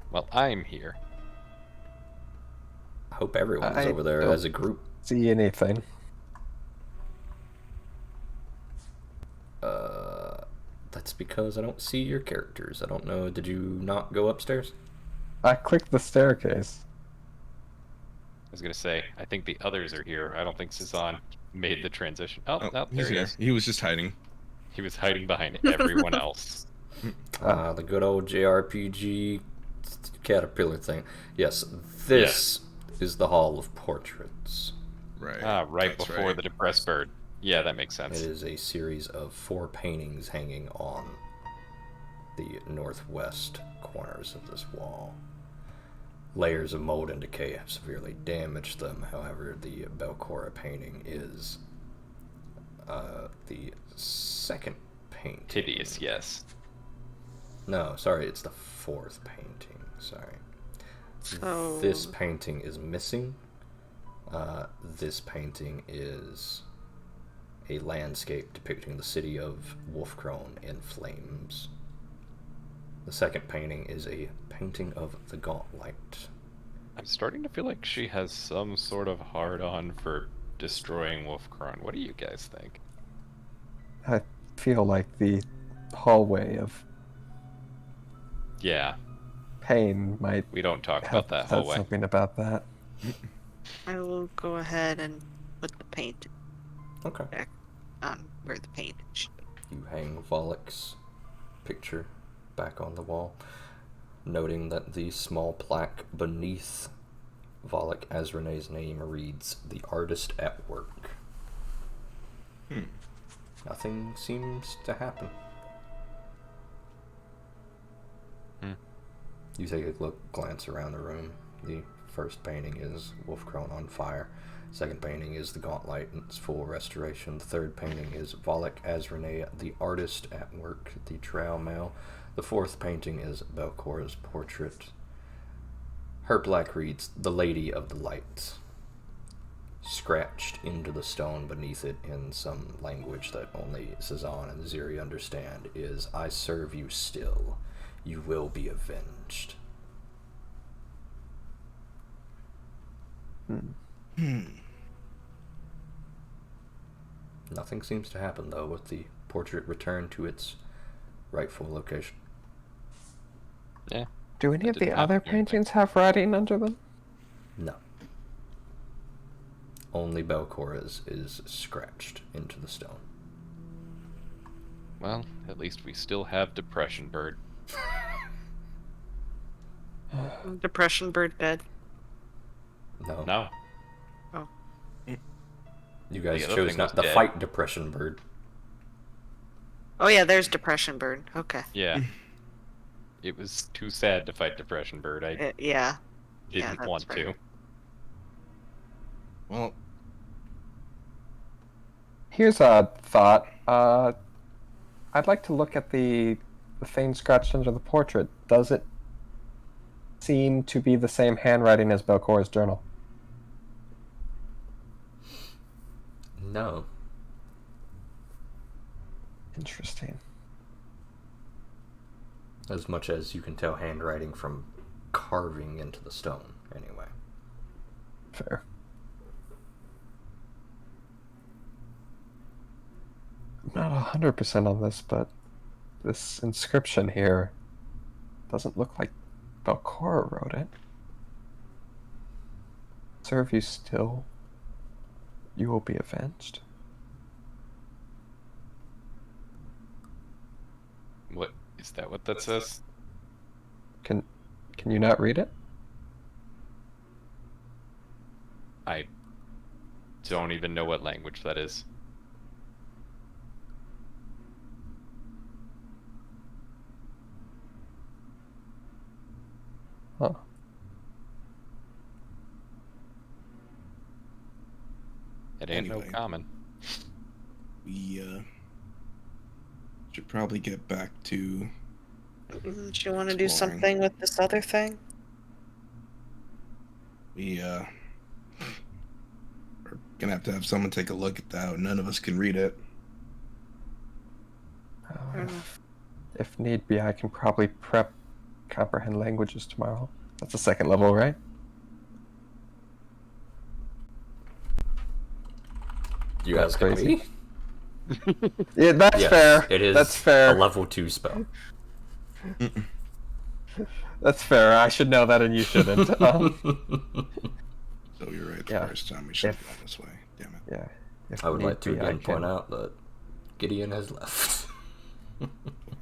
Well, I'm here. I hope everyone's I over there don't- as a group. See anything? That's because I don't see your characters. I don't know. Did you not go upstairs? I clicked the staircase. I was gonna say, I think the others are here. I don't think Cezanne made the transition. Oh, Oh, no, there he's he here. is. He was just hiding. He was hiding behind everyone else. The good old JRPG caterpillar thing. Yes, this is the Hall of Portraits. Right. Right That's before right. the depressed bird. Yeah, that makes It sense. is a series of 4 paintings hanging on the northwest corners of this wall. Layers of mold and decay have severely damaged them. However, the Belcora painting is the second painting. Hideous, yes. No, sorry, it's the 4th painting. Sorry. So This painting is missing. This painting is a landscape depicting the city of Wolfkrone in flames. The second painting is a painting of the Gauntlet, I'm starting to feel like she has some sort of hard-on for destroying Wolfcron. What do you guys think? I feel like the hallway of Yeah, pain might we don't talk have about that said hallway. something about that. I will go ahead and put the paint Okay. back on where the paint is. You hang Volek's picture back on the wall, noting that the small plaque beneath Volek Azrane's name reads, "The Artist at Work." Nothing seems to happen. You take a glance around the room. The first painting is Wolfcrone on fire. Second painting is the Gauntlet in its full restoration. The third painting is Volek Azrane, the Artist at Work, the Drow Male. The fourth painting is Belcor's portrait. Her plaque reads, "The Lady of the Light." Scratched into the stone beneath it in some language that only Cezanne and Ziri understand is, "I serve you still. You will be avenged." Nothing seems to happen, though, with the portrait returned to its rightful location. Yeah. Do any That of the didn't other happen, anything. paintings have writing under them? No. Only Belcora's is scratched into the stone. Well, at least we still have Depression Bird. Depression bird dead. No. No. Oh. You guys The other chose thing not was to dead. fight Depression Bird. Oh yeah, there's depression bird. Okay. Yeah. It was too sad to fight Depression Bird. I Yeah. didn't that's want fair. to. Well, Here's a thought. I'd like to look at the thing scratched under the portrait. Does it seem to be the same handwriting as Belcora's journal? No. Interesting. As much as you can tell handwriting from carving into the stone, anyway. Fair. I'm not 100% on this, but this inscription here doesn't look like Belcora wrote it. Serve you still, you will be avenged. What is that? What that says? Can you not read it? I don't even know what language that is. Huh. It ain't Anyway. no common. we should probably get back to. Do you want to do Exploring. something with this other thing? We are gonna have to have someone take a look at that. None of us can read it. Fair enough. If need be, I can probably prep comprehend languages tomorrow. That's a second level, right? You That's guys gonna crazy. be? Yeah, that's Yes, fair. it is That's fair. a level 2 spell. That's fair. I should know that, and you shouldn't. So you're right. The Yeah. first time we should have If- gone this way. Damn it. Yeah. If I would need like to be, I again point can- out that Gideon has left.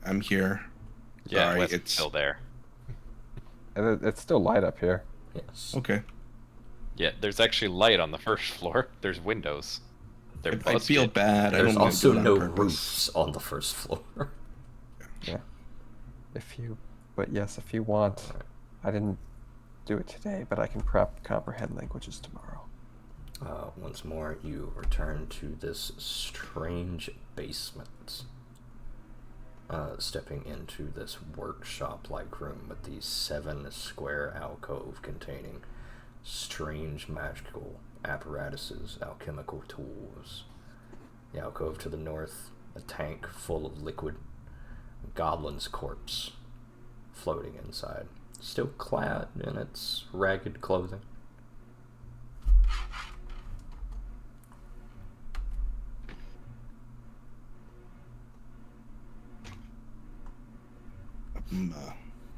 I'm here. Yeah, Sorry, Wes is it's still there. It's still light up here. Yes. okay. Yeah, there's actually light on the first floor. There's windows. They're I feel busted. bad. I There's don't want to also do it no on purpose. roofs on the first floor. If you want, I didn't do it today, but I can prep comprehend languages tomorrow. Once more, you return to this strange basement. Stepping into this workshop-like room with the 7-square alcove containing strange magical apparatuses, alchemical tools. The alcove to the north, a tank full of liquid, a goblin's corpse floating inside. still clad in its ragged clothing.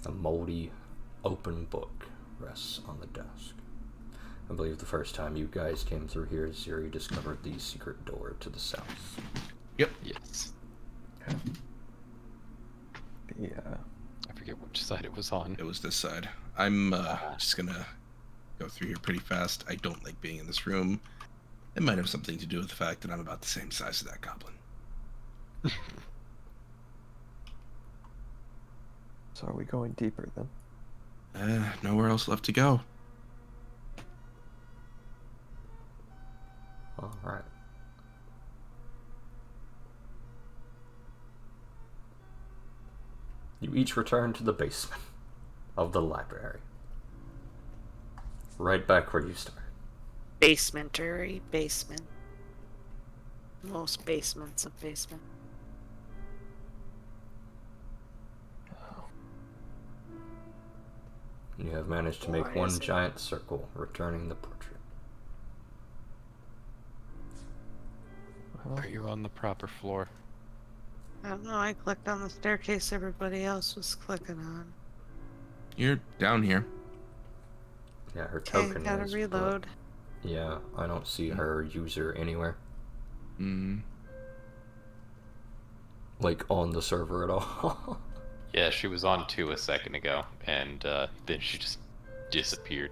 A moldy, open book rests on the desk. I believe the first time you guys came through here, Ziri discovered the secret door to the south. Yep. Yes. I forget which side it was on. It was this side. I'm just gonna go through here pretty fast. I don't like being in this room. It might have something to do with the fact that I'm about the same size as that goblin. So are we going deeper then? Nowhere else left to go. Alright. You each return to the basement of the library. Right back where you started. Basementary basement. Most basements of basement. You have managed to make one giant circle, returning the portrait. Are you on the proper floor? I don't know, I clicked on the staircase everybody else was clicking on. You're down here. Yeah, her Okay, token gotta is, reload. but yeah, I don't see her user anywhere. Like, on the server at all. Yeah, she was on 2 a second ago, and then she just disappeared.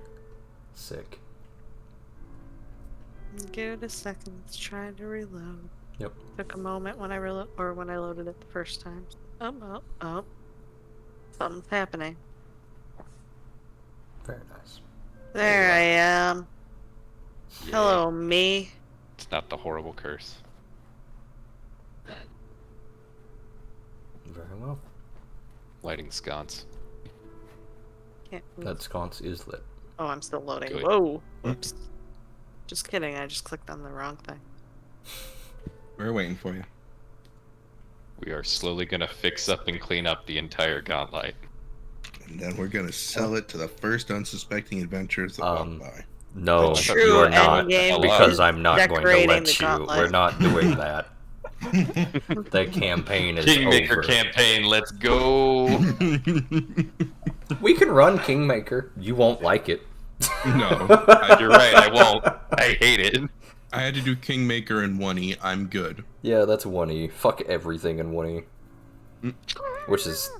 Sick. Give it a second, it's trying to reload. Yep. Took a moment when I when I loaded it the first time. Oh. Something's happening. Very nice. There I am. Yeah. Hello, me. It's not the horrible curse. Very well. Lighting sconce. Can't move. That sconce is lit. Oh, I'm still loading. Good. Whoa. Whoops. Just kidding, I just clicked on the wrong thing. We're waiting for you. We are slowly gonna fix up and clean up the entire gauntlet. And then we're gonna sell it to the first unsuspecting adventurers that walk by. No, That's you true are not, endgame because is I'm not going to decorating let the you. gauntlet. We're not doing that. The campaign is Kingmaker over. campaign, let's go! We can run Kingmaker. You won't like it. No. You're right, I won't. I hate it. I had to do Kingmaker and 1E. I'm good. Yeah, that's 1E. Fuck everything in 1E. Which is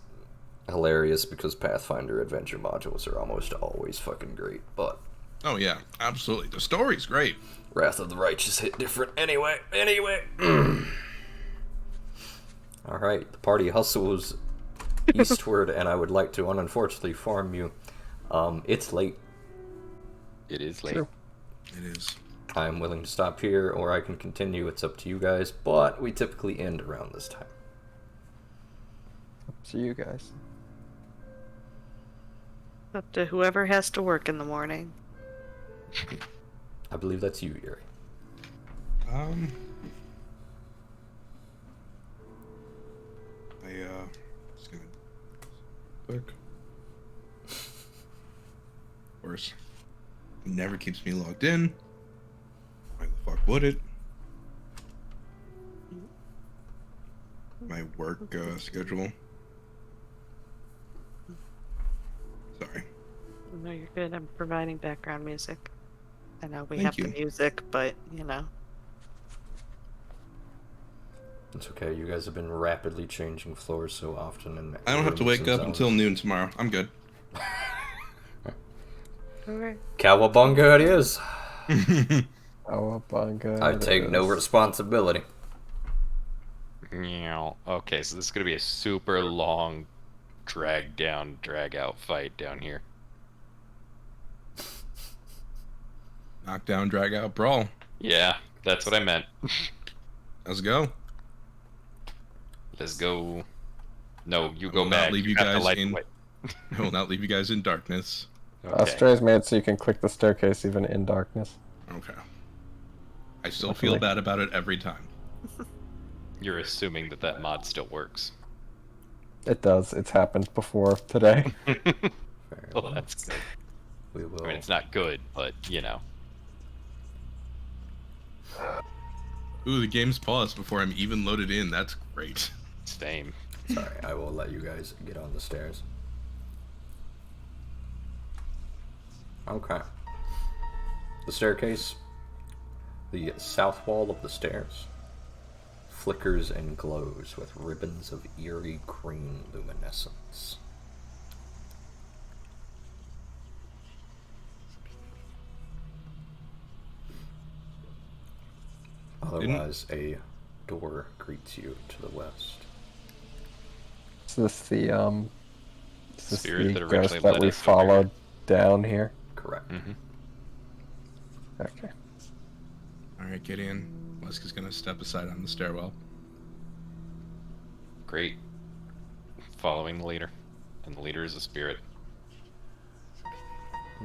hilarious because Pathfinder adventure modules are almost always fucking great, but Oh yeah, absolutely. The story's great. Wrath of the Righteous hit different anyway. Alright, the party hustles eastward, and I would like to unfortunately inform you, it's late. It is late. True. It is. I'm willing to stop here, or I can continue, it's up to you guys, but we typically end around this time. Up to you guys. Up to whoever has to work in the morning. I believe that's you, Yuri. Just gonna quick. Of course, it never keeps me logged in. Why the fuck would it? My work schedule. Sorry. No, you're good. I'm providing background music. I know we Thank have you. the music, but, you know. It's okay, you guys have been rapidly changing floors so often, and I don't have to wake up until noon tomorrow. I'm good. Okay. Cowabunga it is. Oh, bunga. I take no responsibility. Meow. Okay, so this is gonna be a super long, drag out fight down here. Knockdown, drag out, brawl. Yeah, that's what I meant. Let's go. Let's go. No, you go will back. not leave you got the guys light in- away. I will not leave you guys in darkness. Okay. Stray's made it so you can click the staircase even in darkness. Okay. I still feel bad about it every time. You're assuming that that mod still works. It does. It's happened before today. Very Well, well. that's good. We will. I mean, it's not good, but you know. Ooh, the game's paused before I'm even loaded in. That's great. Same. Sorry, I will let you guys get on the stairs. Okay. The staircase, the south wall of the stairs, flickers and glows with ribbons of eerie green luminescence. Otherwise, a door greets you to the west. Is this the Spirit that originally ghost led that we us over here. followed down here? Correct. Mm-hmm. Okay. All right, Gideon. Weski's gonna step aside on the stairwell. Great. Following the leader, and the leader is a spirit.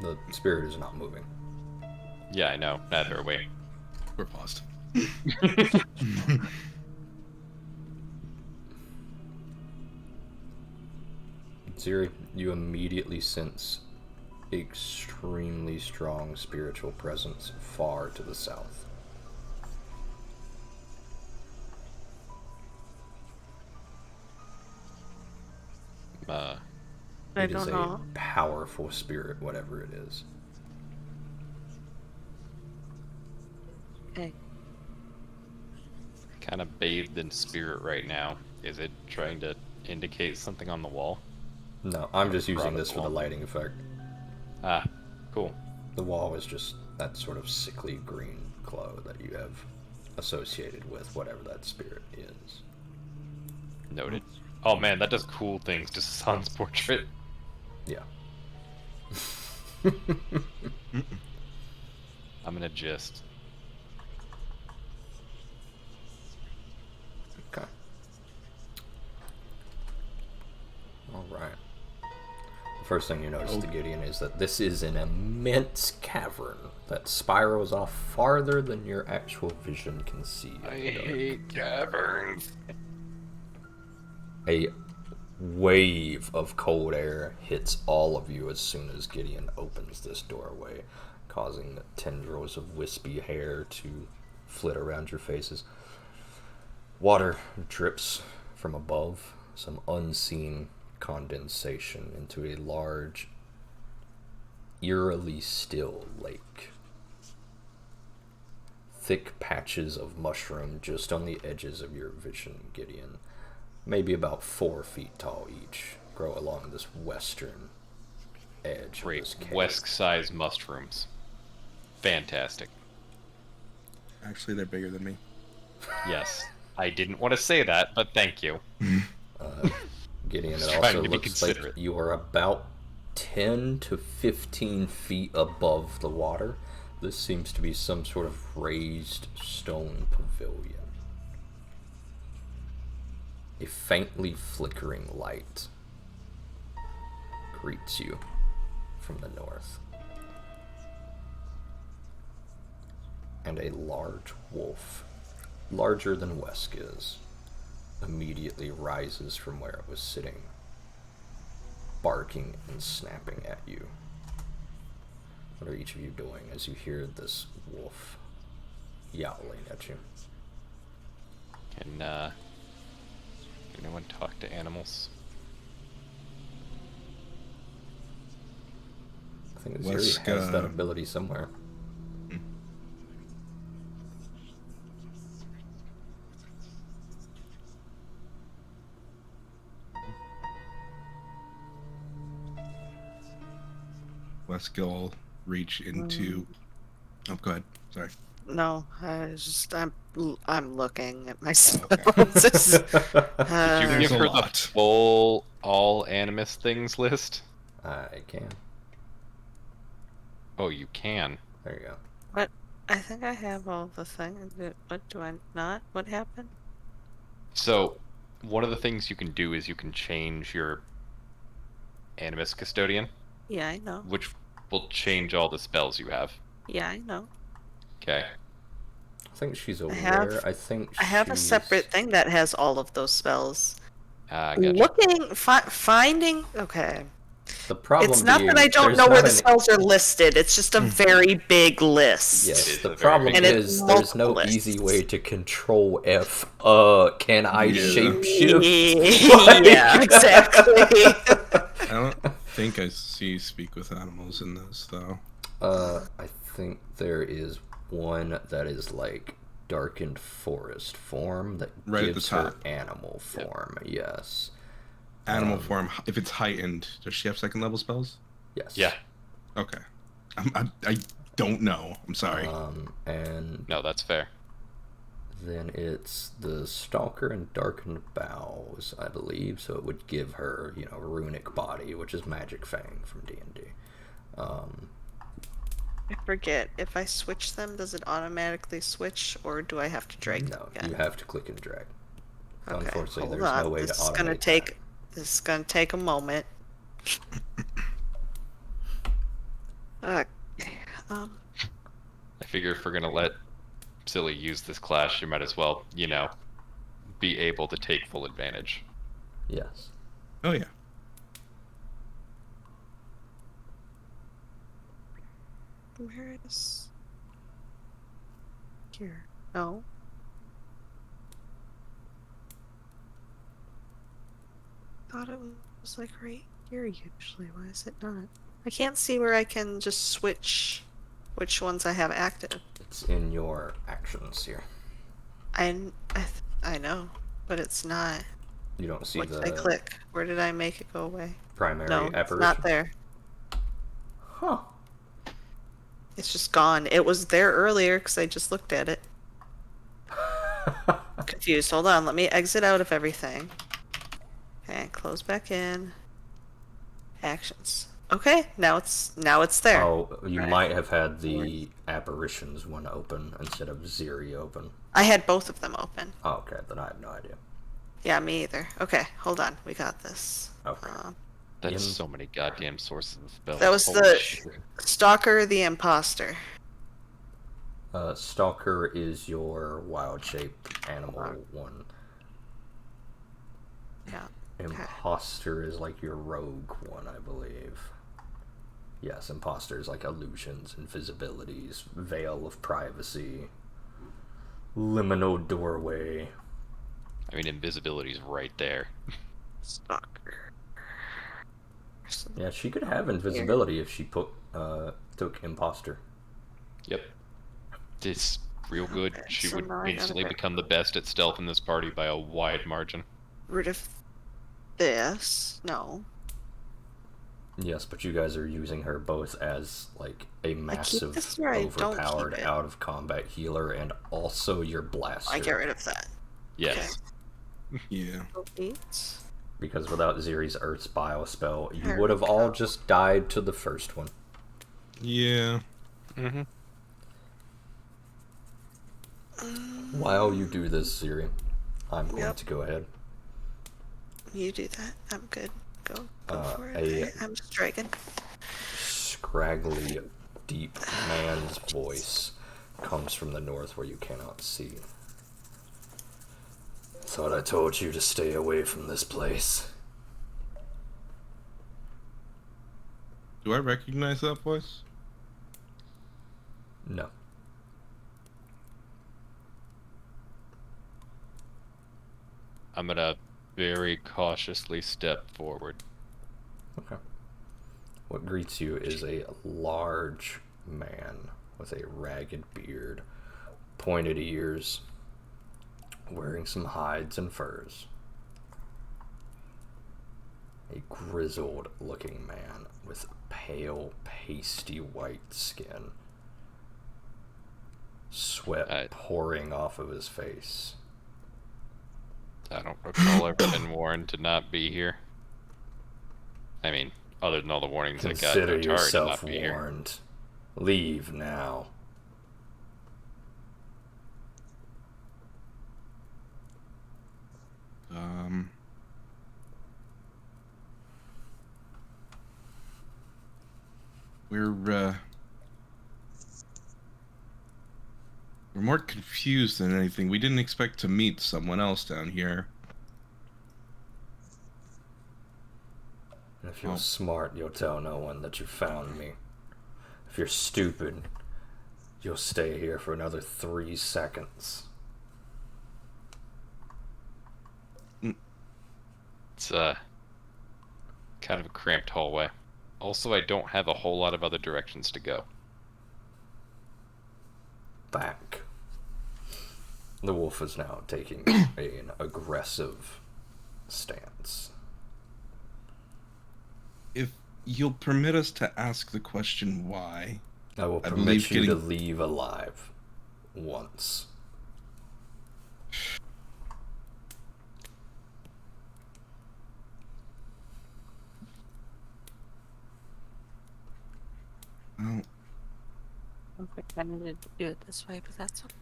The spirit is not moving. Yeah, I know. Neither are we. We're paused. Ziri, you immediately sense extremely strong spiritual presence far to the south. I It is don't a know. powerful spirit, whatever it is. Okay. Kind of bathed in spirit right now. Is it trying to indicate something on the wall? No, I'm just using Probably this for the won't. lighting effect. Ah, cool. The wall is just that sort of sickly green glow that you have associated with whatever that spirit is. Noted. Oh man, that does cool things to Sun's portrait. Yeah. I'm gonna just. Okay. Alright. The first thing you notice to Gideon is that this is an immense cavern that spirals off farther than your actual vision can see. I hate caverns. A wave of cold air hits all of you as soon as Gideon opens this doorway, causing tendrils of wispy hair to flit around your faces. Water drips from above, some unseen condensation into a large, eerily still lake. Thick patches of mushroom just on the edges of your vision, Gideon, maybe about 4 feet tall each, grow along this western edge of this Great. cave. Wesk-sized mushrooms. Fantastic. Actually, they're bigger than me. Yes. I didn't want to say that, but thank you. Gideon, Just it trying also to be looks like considerate. you are about 10 to 15 feet above the water. This seems to be some sort of raised stone pavilion. A faintly flickering light greets you from the north. And a large wolf, larger than Wesk is, immediately rises from where it was sitting, barking and snapping at you. What are each of you doing as you hear this wolf yowling at you? Can anyone talk to animals? I think Ziri Wesk, has that ability somewhere. Wesk will reach into. Oh, go ahead. Sorry. No, I'm looking at my okay. spells. Did you There's give a her the lot. full all animus things list? I can. Oh, you can. There you go. What? I think I have all the things. What do I not? What happened? So, one of the things you can do is you can change your animus custodian, Yeah, I know. which will change all the spells you have. Yeah, I know. Okay. I think she's aware. have- I think I have a she's- separate thing that has all of those spells. Gotcha. Finding. Okay. The problem It's not being, that I don't there's know where not the an- spells are listed. It's just a very big list. Yes, It is the a very problem big And it's is there's no multiple easy lists. way to control F. Can I Yeah. shapeshift? Yeah, exactly. I don't think I see speak with animals in this though. I think there is one that is like darkened forest form that Right at the gives her top. animal form. Yes. Animal form. If it's heightened, does she have second level spells? Yes. Yeah. Okay. I don't know. I'm sorry. And No, that's fair. then it's the Stalker and Darkened Boughs, I believe. So it would give her, runic body, which is Magic Fang from D&D. I forget. If I switch them, does it automatically switch, or do I have to drag them No, again? you have to click and drag. Okay, Unfortunately, hold there's on. no way This to is gonna automate take. This is gonna take a moment. Okay. I figure if we're gonna let Silly use this class, you might as well, be able to take full advantage. that. Yes. Oh yeah. Where is? Here. No. Thought it was like right here usually. Why is it not? I can't see where I can just switch which ones I have active. It's in your actions here. I know, but it's not. You don't see What did the I click? Where did I make it go away? primary No, it's apparition. not there. Huh. It's just gone. It was there earlier because I just looked at it. Confused. Hold on. Let me exit out of everything. Okay, close back in. Actions. Okay, now it's there. Oh, you Right. might have had the apparitions one open instead of Ziri open. I had both of them open. Oh, okay, then I have no idea. Yeah, me either. Okay, hold on. We got this. Okay. That is In- so many goddamn sources of spells. That was Holy the- shit. Stalker the Imposter. Stalker is your wild shape animal one. Yeah. Imposter is like your rogue one, I believe. Yes, imposter is like illusions, invisibilities, veil of privacy, liminal doorway. I mean, invisibility's right there. Stalker. Yeah, she could have invisibility if she took imposter. Yep. It's real good. Okay, She so would now I gotta instantly pick- become the best at stealth in this party by a wide margin. Root of this. No. Yes, but you guys are using her both as like a massive, this where I don't keep overpowered, it. out of combat healer, and also your blaster. I get rid of that. Yes. Yeah. Eight. Because without Ziri's Earth's bio spell, you There would we have all go. just died to the first one. Yeah. Mm-hmm. While you do this, Ziri, I'm going Yep. to go ahead. You do that. I'm good. Go for it. a- I'm just dragging. Scraggly, deep man's voice comes from the north where you cannot see. Thought I told you to stay away from this place. Do I recognize that voice? No. I'm gonna very cautiously step forward. Okay. What greets you is a large man with a ragged beard, pointed ears, wearing some hides and furs. A grizzled looking man with pale, pasty white skin. Sweat pouring off of his face. I don't recall ever been warned to not be here. I mean, other than all the warnings I got, Consider Atari to yourself not be here. warned. Leave now. We're more confused than anything. We didn't expect to meet someone else down here. In a If you're smart, you'll tell no one that you found me. If you're stupid, you'll stay here for another 3 seconds. It's kind of a cramped hallway. Also, I don't have a whole lot of other directions to go. Back. The wolf is now taking an aggressive stance. If you'll permit us to ask the question why, I will permit believe you to getting- leave alive. Once. Well, I don't think I needed to do it this way, but that's okay.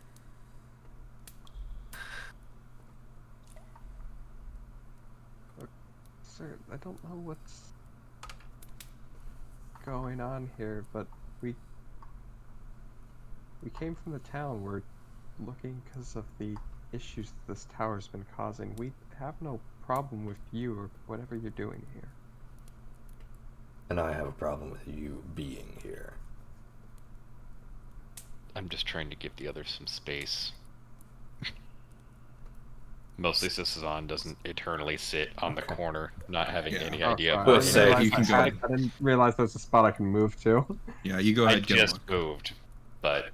Sir, I don't know what's going on here, but we came from the town. We're looking because of the issues this tower's been causing. We have no problem with you or whatever you're doing here. And I have a problem with you being here. I'm just trying to give the others some space. Mostly Sisazan doesn't eternally sit on the corner, not having any idea of We'll what say you can go ahead. I didn't realize there's a spot I can move to. Yeah, you go I ahead. Get a just look. moved, but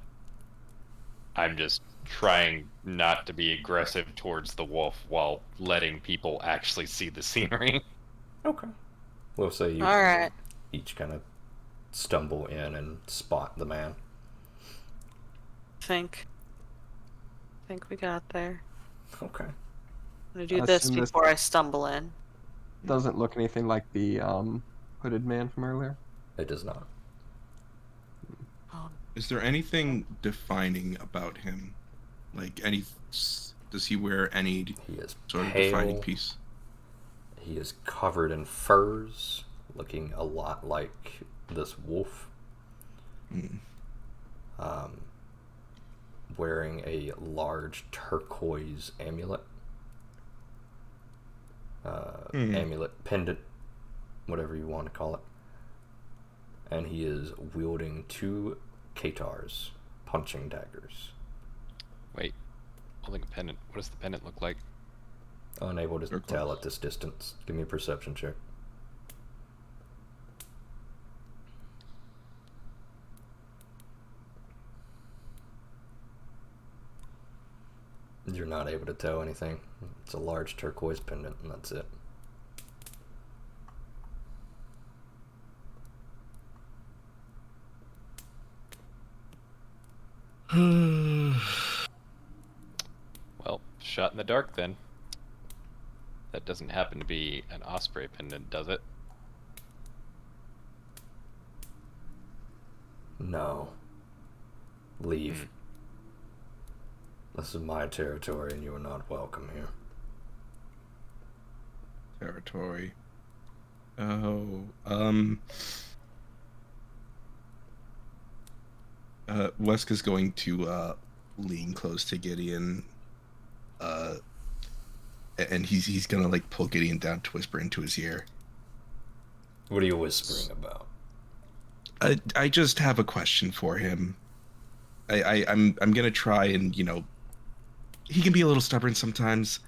I'm just trying not to be aggressive towards the wolf while letting people actually see the scenery. Okay. We'll say you Alright. each kind of stumble in and spot the man. Think we got there. Okay. I'm gonna do I this assume this- before I stumble in. Doesn't look anything like the hooded man from earlier. It does not. Is there anything defining about him? Like does he wear any He is sort of pale. defining piece? He is covered in furs, looking a lot like this wolf. Wearing a large turquoise amulet. Amulet, pendant, whatever you want to call it. And he is wielding 2 Katars, punching daggers. Wait, holding a pendant. What does the pendant look like? Unable to Turquoise. tell at this distance. Give me a perception check. You're not able to tell anything. It's a large turquoise pendant, and that's it. Well, shot in the dark then. That doesn't happen to be an osprey pendant, does it? No. Leave. This is my territory, and you are not welcome here. Territory. Oh, Weska's going to lean close to Gideon, and he's gonna like pull Gideon down to whisper into his ear. What are you whispering about? I just have a question for him. I'm gonna try and, you know, he can be a little stubborn sometimes.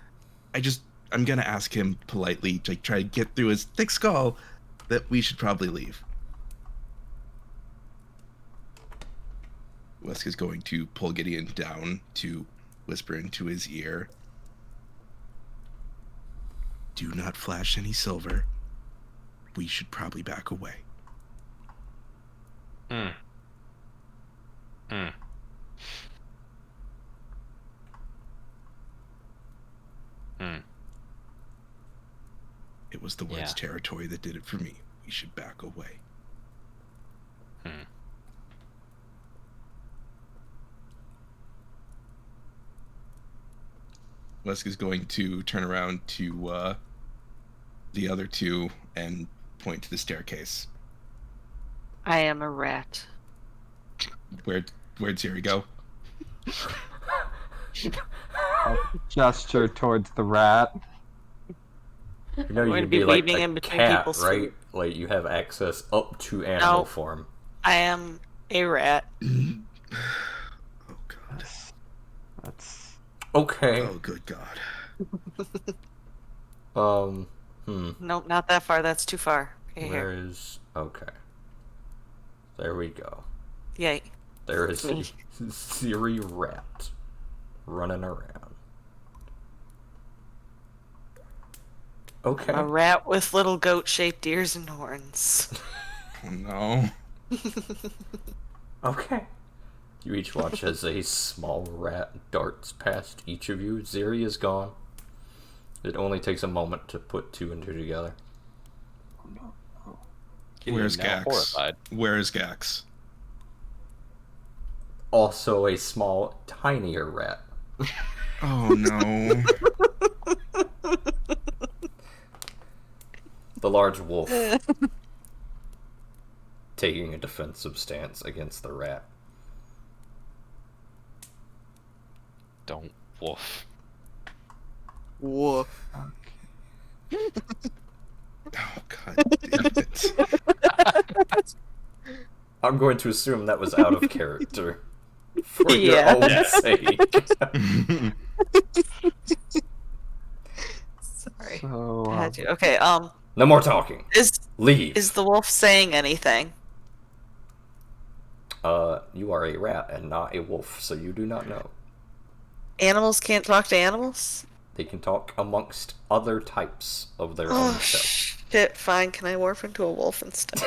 I'm gonna ask him politely to try to get through his thick skull that we should probably leave. Weska's going to pull Gideon down to whisper into his ear. Do not flash any silver. We should probably back away. It was the word's territory that did it for me. We should back away. Weska's going to turn around to the other 2 and point to the staircase. I am a rat. Where'd Ziri go? Gesture towards the rat. You know, I'm you going to could be be like weaving a in between cat, people's right? feet. Like, you have access up to animal No. form. I am a rat. Oh god. That's Okay. Oh good god. Nope, not that far. That's too far. Okay, Where here. is... Okay. There we go. Yay. There is a Siri rat running around. Okay. A rat with little goat-shaped ears and horns. Oh no. Okay. You each watch as a small rat darts past each of you. Ziri is gone. It only takes a moment to put two and two together. Where's Now Gax? horrified. Where is Gax? Also a small, tinier rat. Oh no. The large wolf taking a defensive stance against the rat. Don't woof. Woof. Oh god damn it. I'm going to assume that was out of character. For Yeah. your own sake. Sorry. so. I had to. Okay, No more talking. is Leave. the wolf saying anything? You are a rat and not a wolf, so you do not know. Animals can't talk to animals? They can talk amongst other types of their Oh, own self. shit, fine. Can I morph into a wolf instead?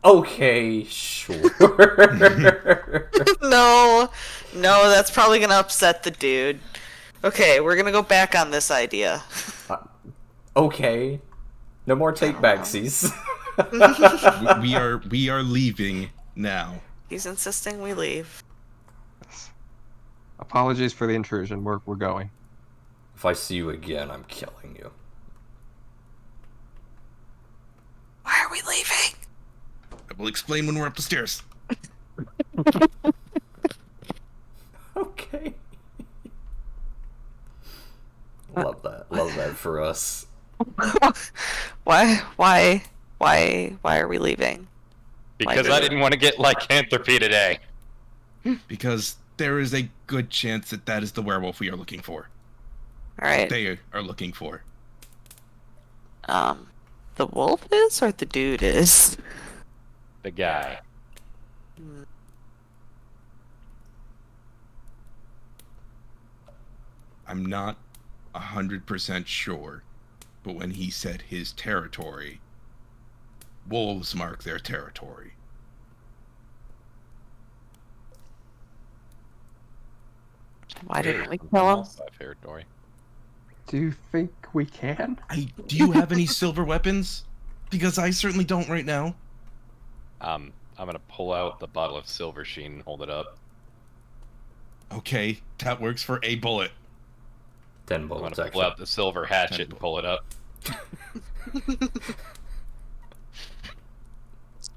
Okay, sure. No, that's probably gonna upset the dude. Okay, we're gonna go back on this idea. Okay. No more take backsies. we are leaving now. He's insisting we leave. Apologies for the intrusion. We're going. If I see you again, I'm killing you. Why are we leaving? I will explain when we're up the stairs. Okay. Love that. Love that for us. Why are we leaving? Because I didn't want to get lycanthropy today. Because there is a good chance that that is the werewolf we are looking for. Alright. They are looking for. The wolf is or the dude is? The guy. I'm not 100% sure, but when he said his territory, wolves mark their territory. Why didn't we kill him? Territory. Do you think we can? Do you have any silver weapons? Because I certainly don't right now. I'm gonna pull out the bottle of silver sheen and hold it up. Okay, that works for a bullet. 10 I'm bullets, gonna pull actually. out the silver hatchet and pull it up.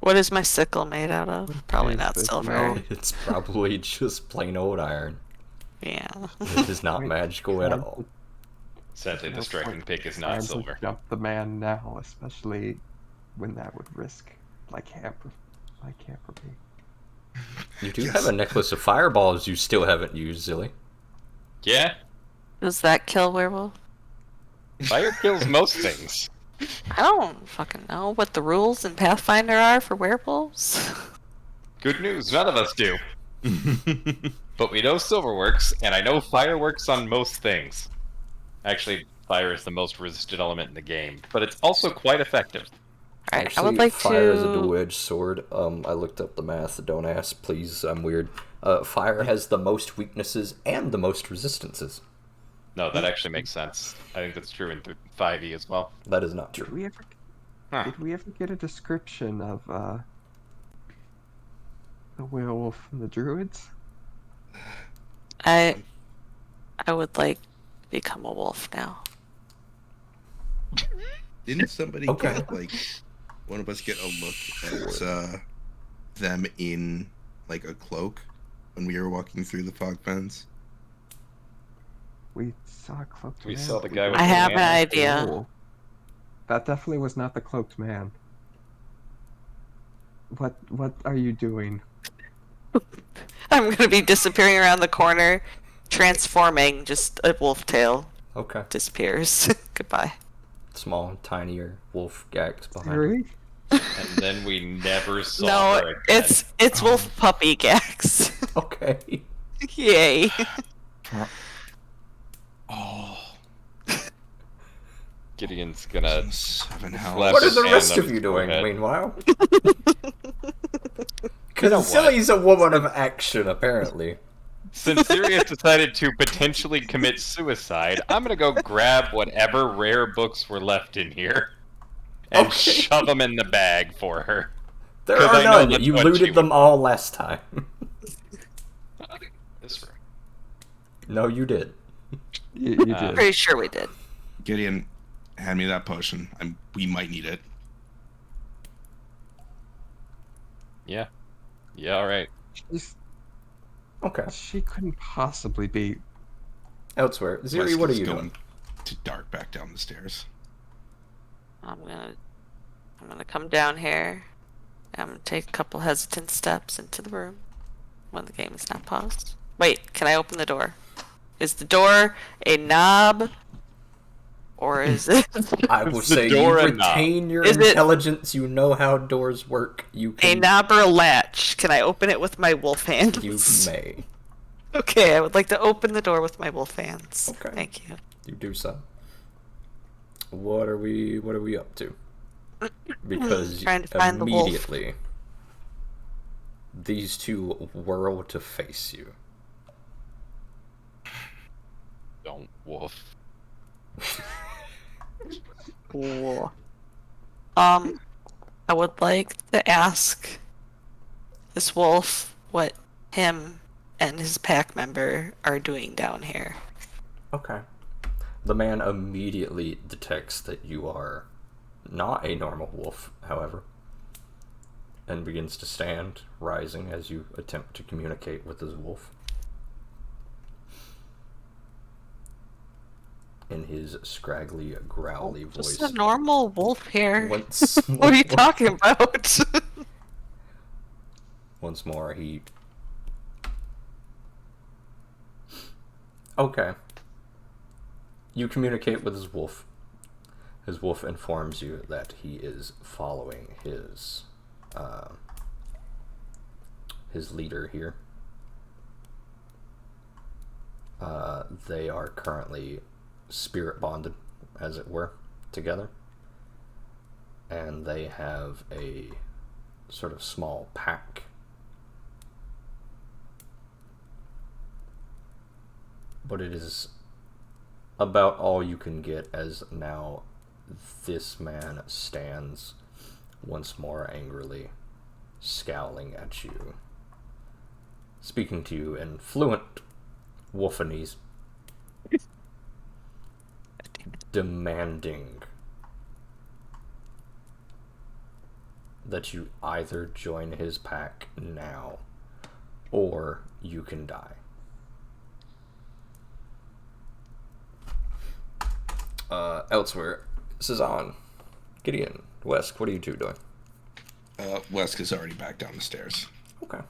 What is my sickle made out of? Probably not It's silver. no- It's probably just plain old iron. Yeah. It is not Wait, magical at trying all. Scented, the No striking point pick is trying not to silver. Jump the man now, especially when that would risk lycanthropy. You do Yes. have a necklace of fireballs you still haven't used, Zilly. Yeah, Does that kill werewolf? fire kills most things. I don't fucking know what the rules in Pathfinder are for werewolves. Good news, none of us do. But we know silver works, and I know fire works on most things. Actually, fire is the most resisted element in the game, but it's also quite effective. Alright, I Actually, would like fire is a to. dual-edged sword. I looked up the math. Don't ask, please. I'm weird. Fire has the most weaknesses and the most resistances. No, that actually makes sense. I think that's true in 5e as well. That is not Did true. we ever? Huh. Did we ever get a description of the werewolf from the druids? I would like to become a wolf now. Didn't somebody Okay. get, like, one of us get a look at them in, like, a cloak when we were walking through the fog fence? We saw a cloak. We man. saw the guy with I the have an hammer. idea. Cool. that definitely was not the cloaked man. What are you doing? I'm gonna be disappearing around the corner, transforming. Just a wolf tail Okay. disappears. Goodbye. Small, tinier wolf gags behind her. Siri? And then we never saw No, her again. it's wolf puppy gags. Okay. Yay. Oh, Gideon's gonna 7 slap health. What are his the hand rest on of his you doing, forehead. meanwhile? know Because what? Silly's a woman of action, apparently. Since Sirius decided to potentially commit suicide, I'm gonna go grab whatever rare books were left in here and Okay. shove them in the bag for her. There 'Cause are I know none. that's You what she looted them all last time. This room. No, you did. You did. Pretty sure we did. Gideon, hand me that potion. We might need it. Yeah. Yeah, alright. Okay. She couldn't possibly be. Elsewhere. Ziri, Wesk what are is you going doing? to dart back down the stairs. I'm gonna come down here. I'm gonna take a couple hesitant steps into the room when the game is not paused. Wait, can I open the door? Is the door a knob? Or is it I will Is the say you door a knob? retain your Is it- intelligence. You know how doors work. You a can. knob or a latch? Can I open it with my wolf hands? You may. Okay, I would like to open the door with my wolf hands. Okay. Thank you. You do so. What are we up to? Because Trying to find the wolf. immediately these two whirl to face you. Don't wolf. Cool. I would like to ask this wolf what him and his pack member are doing down here. Okay. The man immediately detects that you are not a normal wolf, however, and begins to stand, rising as you attempt to communicate with his wolf. In his scraggly, growly voice. Just a normal wolf here. Once What are you more- talking about? Once more, he... Okay. You communicate with his wolf. His wolf informs you that he is following his leader here. They are currently spirit bonded, as it were, together. And they have a sort of small pack. But it is about all you can get, as now this man stands once more angrily, scowling at you, speaking to you in fluent Wolfanese, demanding that you either join his pack now or you can die. Elsewhere, Cezanne, Gideon, Wesk, what are you two doing? Wesk is already back down the stairs. Okay.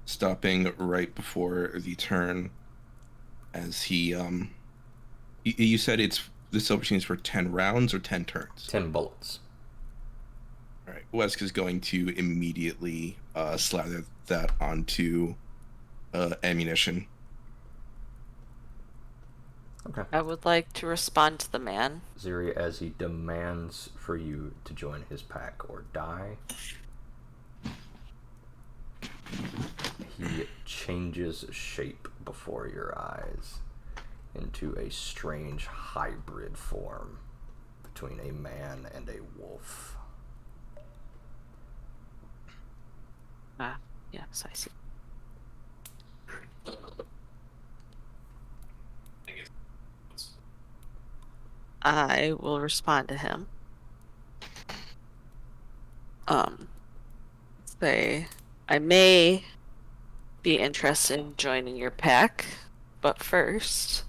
Stopping right before the turn as he you said this opportunity is for 10 rounds or 10 turns? 10 bullets. All right. Wesk is going to immediately slather that onto ammunition. Okay. I would like to respond to the man. Ziri, as he demands for you to join his pack or die, he changes shape before your eyes into a strange hybrid form between a man and a wolf. Ah, yes, I see. I will respond to him. Say, I may be interested in joining your pack, but first,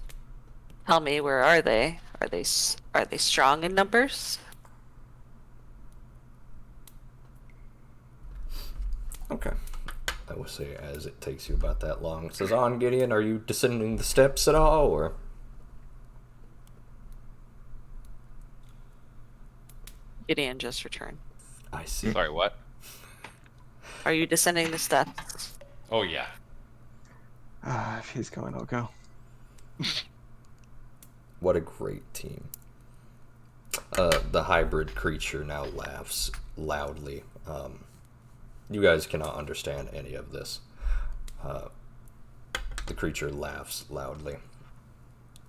Tell me, where are they? Are they strong in numbers? Okay. I will say, as it takes you about that long, it says, "On, Gideon, are you descending the steps at all, or?" Gideon just returned. I see. Sorry, what? Are you descending the steps? Oh yeah. If he's going, I'll go. What a great team. The hybrid creature now laughs loudly. You guys cannot understand any of this. The creature laughs loudly,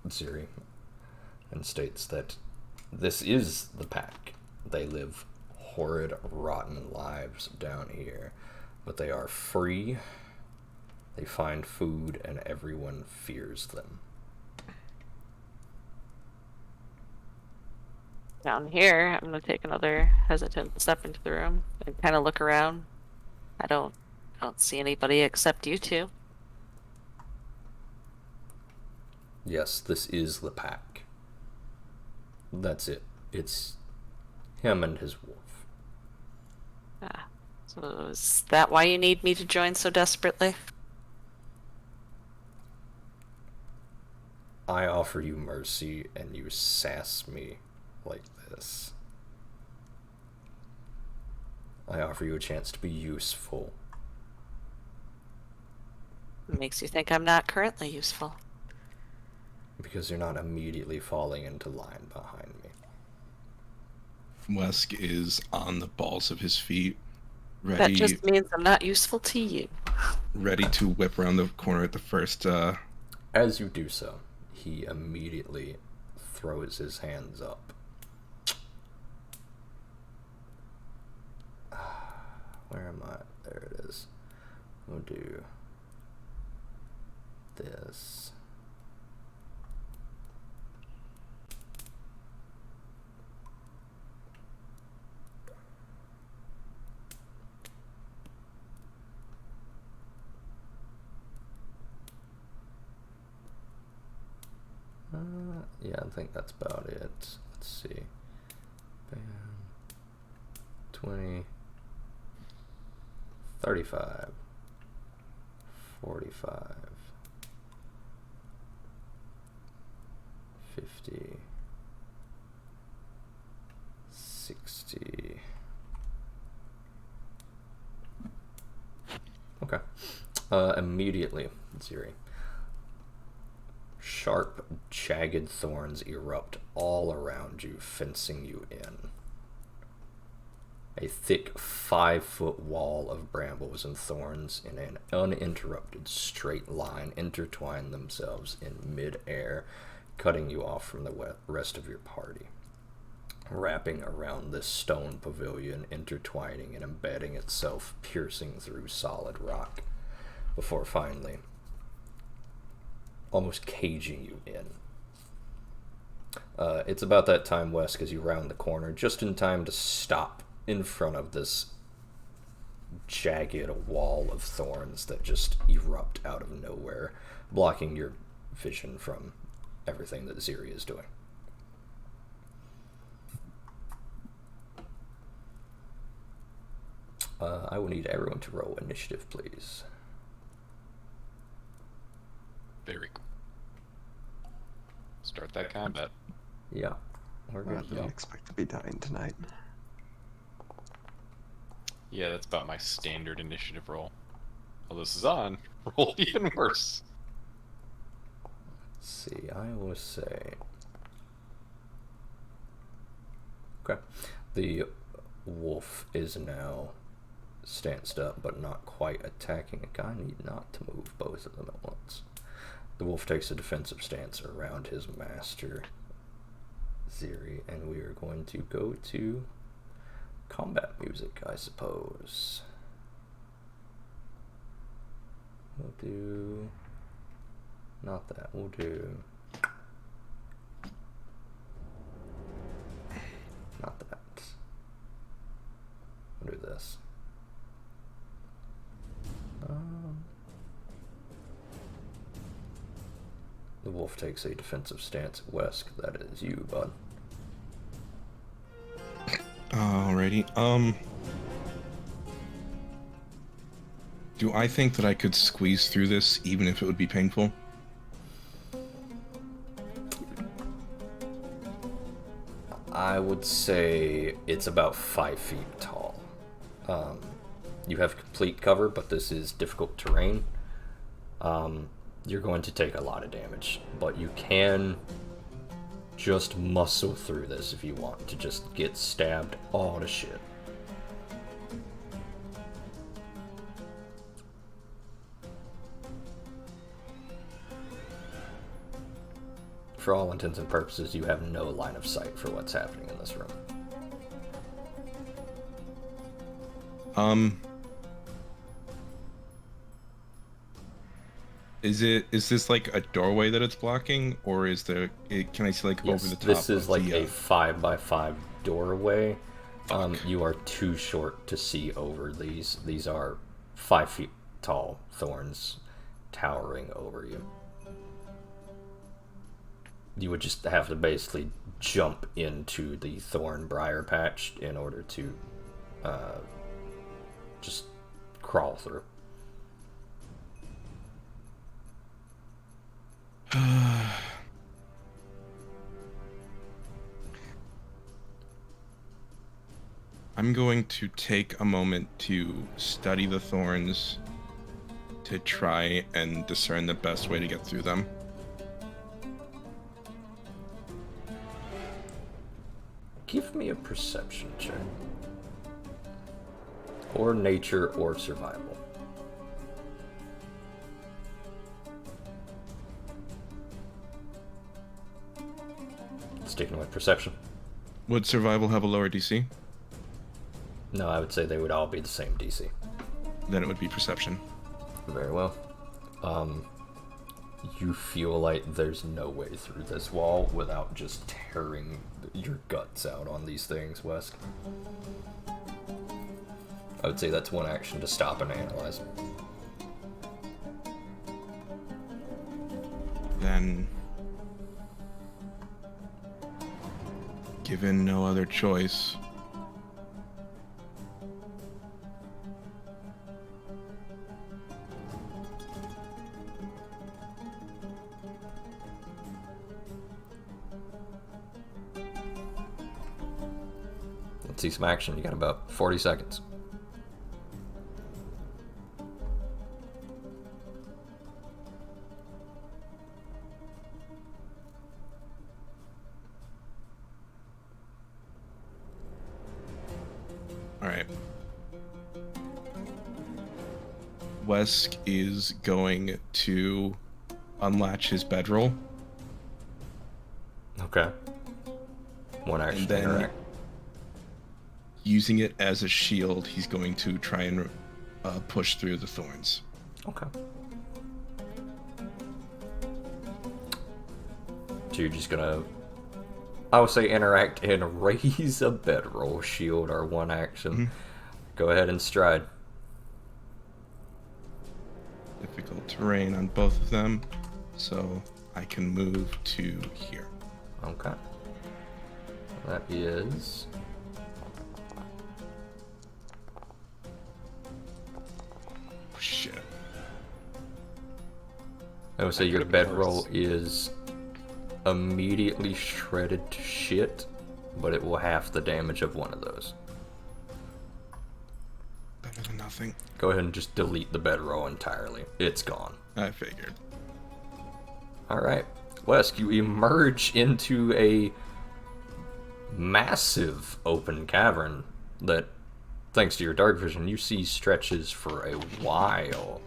Ziri, and states that this is the pack. They live horrid, rotten lives down here, but they are free. They find food, and everyone fears them. Down here, I'm gonna take another hesitant step into the room and kind of look around. I don't see anybody except you two. Yes, this is the pack. That's it. It's him and his wolf. Ah, so is that why you need me to join so desperately? I offer you mercy, and you sass me like this. I offer you a chance to be useful. It makes you think I'm not currently useful. Because you're not immediately falling into line behind me. Wesk is on the balls of his feet, That ready just means I'm not useful to you. ready to whip around the corner at the first As you do so, he immediately throws his hands up. Where am I? There it is. We'll do this. Yeah, I think that's about it. Let's see. Bam. 20, 35, 45, 50, 60. Okay. Immediately, Ziri. Sharp, jagged thorns erupt all around you, fencing you in. A thick 5-foot wall of brambles and thorns in an uninterrupted straight line intertwine themselves in mid-air, cutting you off from the rest of your party. Wrapping around this stone pavilion, intertwining and embedding itself, piercing through solid rock, before finally almost caging you in. It's about that time, Wesk, as you round the corner, just in time to stop in front of this jagged wall of thorns that just erupt out of nowhere, blocking your vision from everything that Ziri is doing. I will need everyone to roll initiative, please. Very cool. Start that combat. Yeah, we're I good. didn't expect to be dying tonight. Yeah, that's about my standard initiative roll. Well, this is on. Roll even worse. Let's see, I will say... Okay. The wolf is now stanced up, but not quite attacking. I need not to move both of them at once. The wolf takes a defensive stance around his master, Ziri, and we are going to go to combat music, I suppose. We'll do... not that. We'll do... not that. We'll do this. The The wolf takes a defensive stance at Wesk. That is you, bud. Alrighty. Do I think that I could squeeze through this even if it would be painful? I would say it's about 5 feet tall. You have complete cover, but this is difficult terrain. You're going to take a lot of damage, but you can just muscle through this if you want to just get stabbed all to shit. For all intents and purposes, you have no line of sight for what's happening in this room. Is this like a doorway that it's blocking, or is there? Can I see like Yes, over the top? this is of like the, a 5x5 doorway. You are too short to see over these. These are 5 feet tall thorns towering over you. You would just have to basically jump into the thorn briar patch in order to just crawl through. I'm going to take a moment to study the thorns to try and discern the best way to get through them. Give me a perception check. Or nature or survival. Sticking with perception. Would survival have a lower DC? No, I would say they would all be the same DC. Then it would be perception. Very well. You feel like there's no way through this wall without just tearing your guts out on these things, Wesk. I would say that's one action to stop and analyze. Then, given no other choice, Let's see some action. You got about 40 seconds. alright. Wesk is going to unlatch his bedroll. Okay. One action And to then, interact. using it as a shield, he's going to try and push through the thorns. Okay. So you're just gonna, I would say, interact and raise a bedroll. Shield or one action. Mm-hmm. Go ahead and stride. Difficult terrain on both of them, so I can move to here. Okay. That is Oh, shit. I would say That your could've been bedroll worse. is immediately shredded to shit, but it will half the damage of one of those. Better than nothing. Go ahead and just delete the bedroll entirely. It's gone. I figured. Alright. Wesk, you emerge into a massive open cavern that, thanks to your dark vision, you see stretches for a while.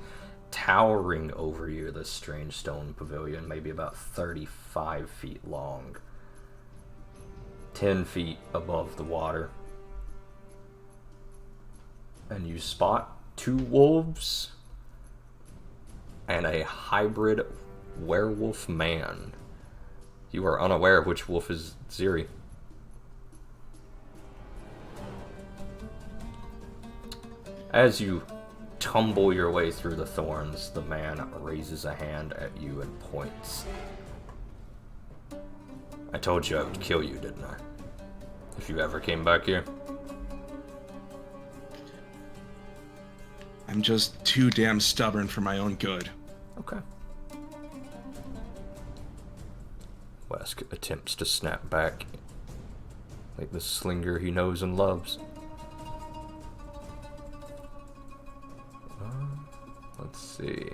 Towering over you, this strange stone pavilion, maybe about 35 feet long, 10 feet above the water. And you spot 2 wolves and a hybrid werewolf man. You are unaware of which wolf is Ziri. As you tumble your way through the thorns, the man raises a hand at you and points I told you I would kill you, didn't I? If you ever came back here. I'm just too damn stubborn for my own good. Okay. Wesk attempts to snap back like the slinger he knows and loves. Let's see.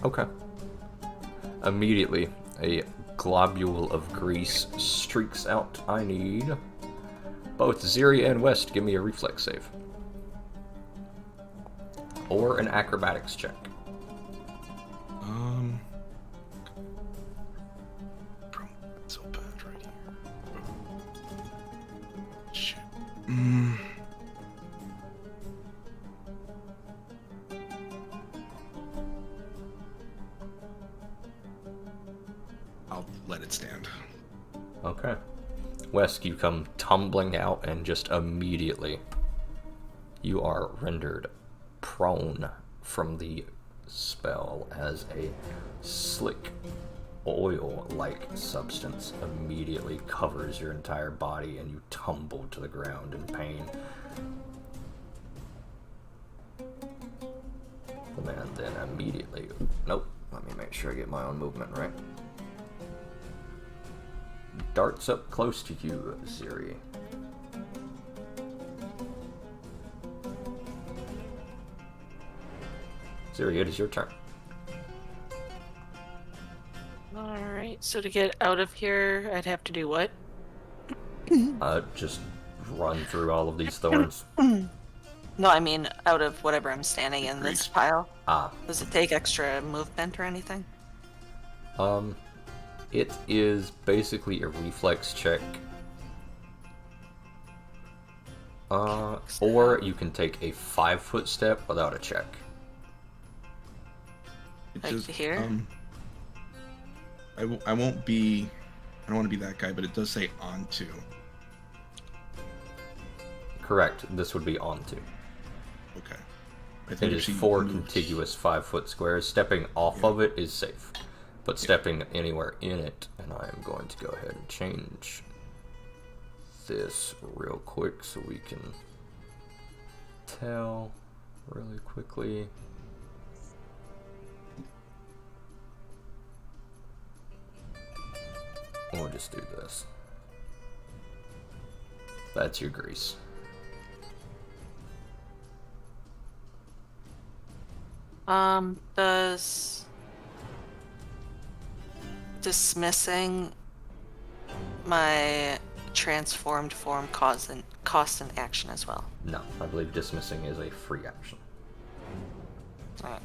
Okay. Immediately, a globule of grease streaks out. I need both Ziri and West give me a reflex save. Or an acrobatics check. Bro, it's so bad right here. Shit. I'll let it stand. Okay. Wesk, you come tumbling out and just immediately you are rendered prone from the spell as a slick oil-like substance immediately covers your entire body and you tumble to the ground in pain. The man then immediately... Nope, let me make sure I get my own movement right. Darts up close to you, Ziri. Ziri, it is your turn. Alright, so to get out of here, I'd have to do what? Just run through all of these thorns. No, I mean out of whatever I'm standing in this pile. Ah. Does it take extra movement or anything? It is basically a reflex check. Or you can take a 5-foot step without a check. Like to hear? I won't be... I don't want to be that guy, but it does say onto. Correct. This would be onto. Okay. I It think is if she 4 moves- contiguous 5-foot squares. Stepping off of it is safe. But stepping anywhere in it, and I am going to go ahead and change this real quick so we can tell really quickly. We'll just do this. That's your grease. Does dismissing my transformed form cost an action as well? No, I believe dismissing is a free action. Alright.